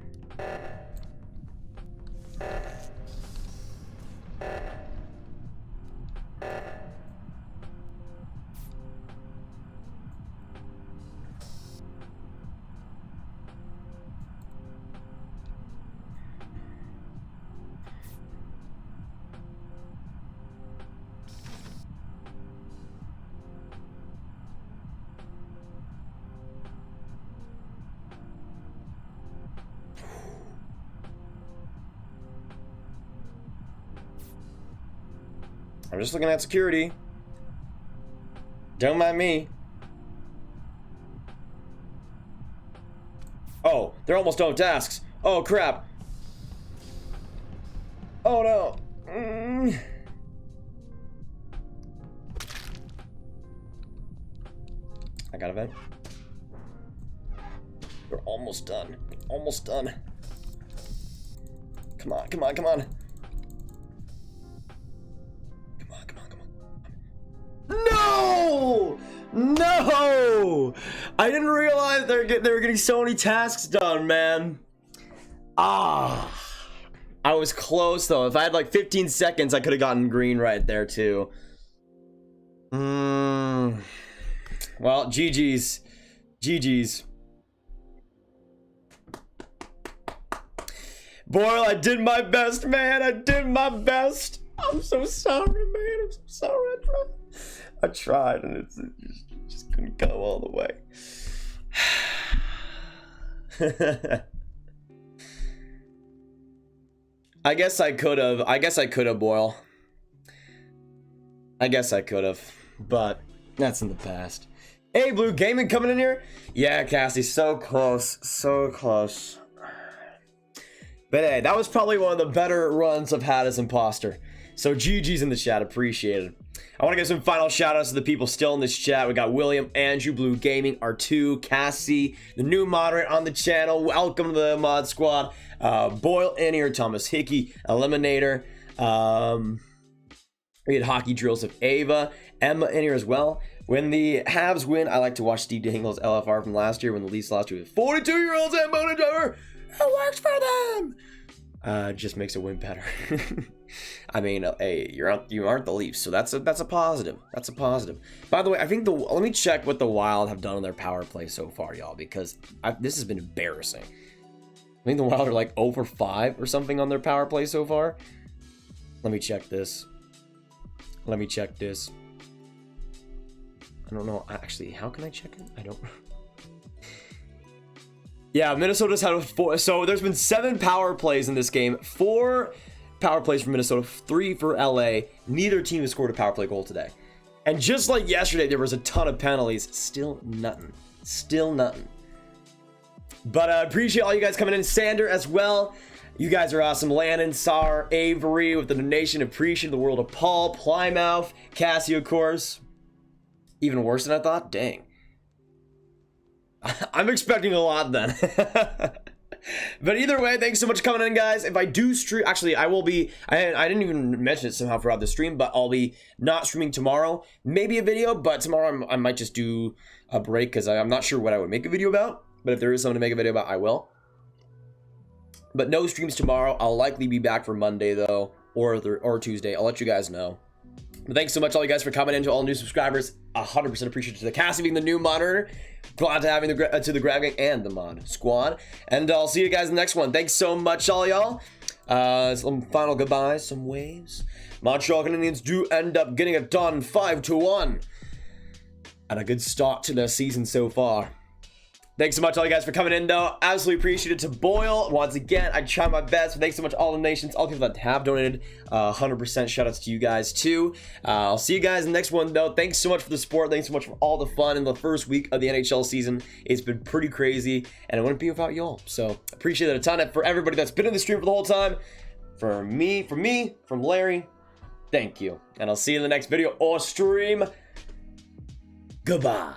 I'm just looking at security. Don't mind me. Oh, they're almost done with tasks. Oh, crap. Oh, no. I got a vent. We're almost done. Almost done. Come on, come on, come on. Come on, come on, come on. No! No! I didn't realize they were getting so many tasks done, man. Ah. I was close, though. If I had like 15 seconds, I could have gotten green right there, too. Well, GG's. GG's. Boyle, I did my best, man. I did my best. I'm so sorry, man. I'm so sorry. I tried, and it just couldn't go all the way. I guess I could have, Boyle. I guess I could have, but that's in the past. Hey, Blue Gaming coming in here? Yeah, Cassie, so close, so close. But hey, that was probably one of the better runs I've had as imposter. So GG's in the chat, appreciate it. I want to give some final shout outs to the people still in this chat. We got William, Andrew, Blue Gaming, R2, Cassie, the new moderator on the channel. Welcome to the mod squad. Boyle in here, Thomas Hickey, Eliminator. We had Hockey Drills of Ava, Emma in here as well. When the Habs win, I like to watch Steve Dingle's LFR from last year when the Leafs lost to 42-year-olds and Mona Driver. It works for them. Just makes a win better. I mean, hey, you aren't the Leafs, so that's a positive. That's a positive. By the way, I think let me check what the Wild have done on their power play so far, y'all, because this has been embarrassing. I think the Wild are like 0 for 5 or something on their power play so far. Let me check this. Let me check this. I don't know. Actually, how can I check it? I don't. Yeah, Minnesota's had 4. So there's been 7 power plays in this game. 4 power plays for Minnesota, 3 for LA. Neither team has scored a power play goal today. And just like yesterday, there was a ton of penalties. Still nothing. Still nothing. But I appreciate all you guys coming in. Sander as well. You guys are awesome. Landon, Sar, Avery with the donation. Appreciate the world of Paul, Plymouth, Cassie, of course. Even worse than I thought. Dang. I'm expecting a lot then. But either way, thanks so much for coming in, guys. If I do stream, actually, I will be, I didn't even mention it somehow throughout the stream, but I'll be not streaming tomorrow. Maybe a video, but tomorrow I might just do a break because I'm not sure what I would make a video about. But if there is something to make a video about, I will. But no streams tomorrow. I'll likely be back for Monday, though, or Tuesday. I'll let you guys know. But thanks so much, all you guys, for coming in. To all new subscribers, 100% appreciated to the Cassie being the new monitor. Glad to having the Grab Gang and the mod squad. And I'll see you guys in the next one. Thanks so much, all y'all. Some final goodbyes, some waves. Montreal Canadiens do end up getting it done 5-1. And a good start to their season so far. Thanks so much, all you guys, for coming in, though. Absolutely appreciate it to Boyle. Once again, I try my best. Thanks so much, all the nations, all the people that have donated. 100% shout outs to you guys, too. I'll see you guys in the next one, though. Thanks so much for the support. Thanks so much for all the fun in the first week of the NHL season. It's been pretty crazy, and it wouldn't be without y'all. So, appreciate it a ton. And for everybody that's been in the stream for the whole time, from Larry, thank you. And I'll see you in the next video or stream. Goodbye.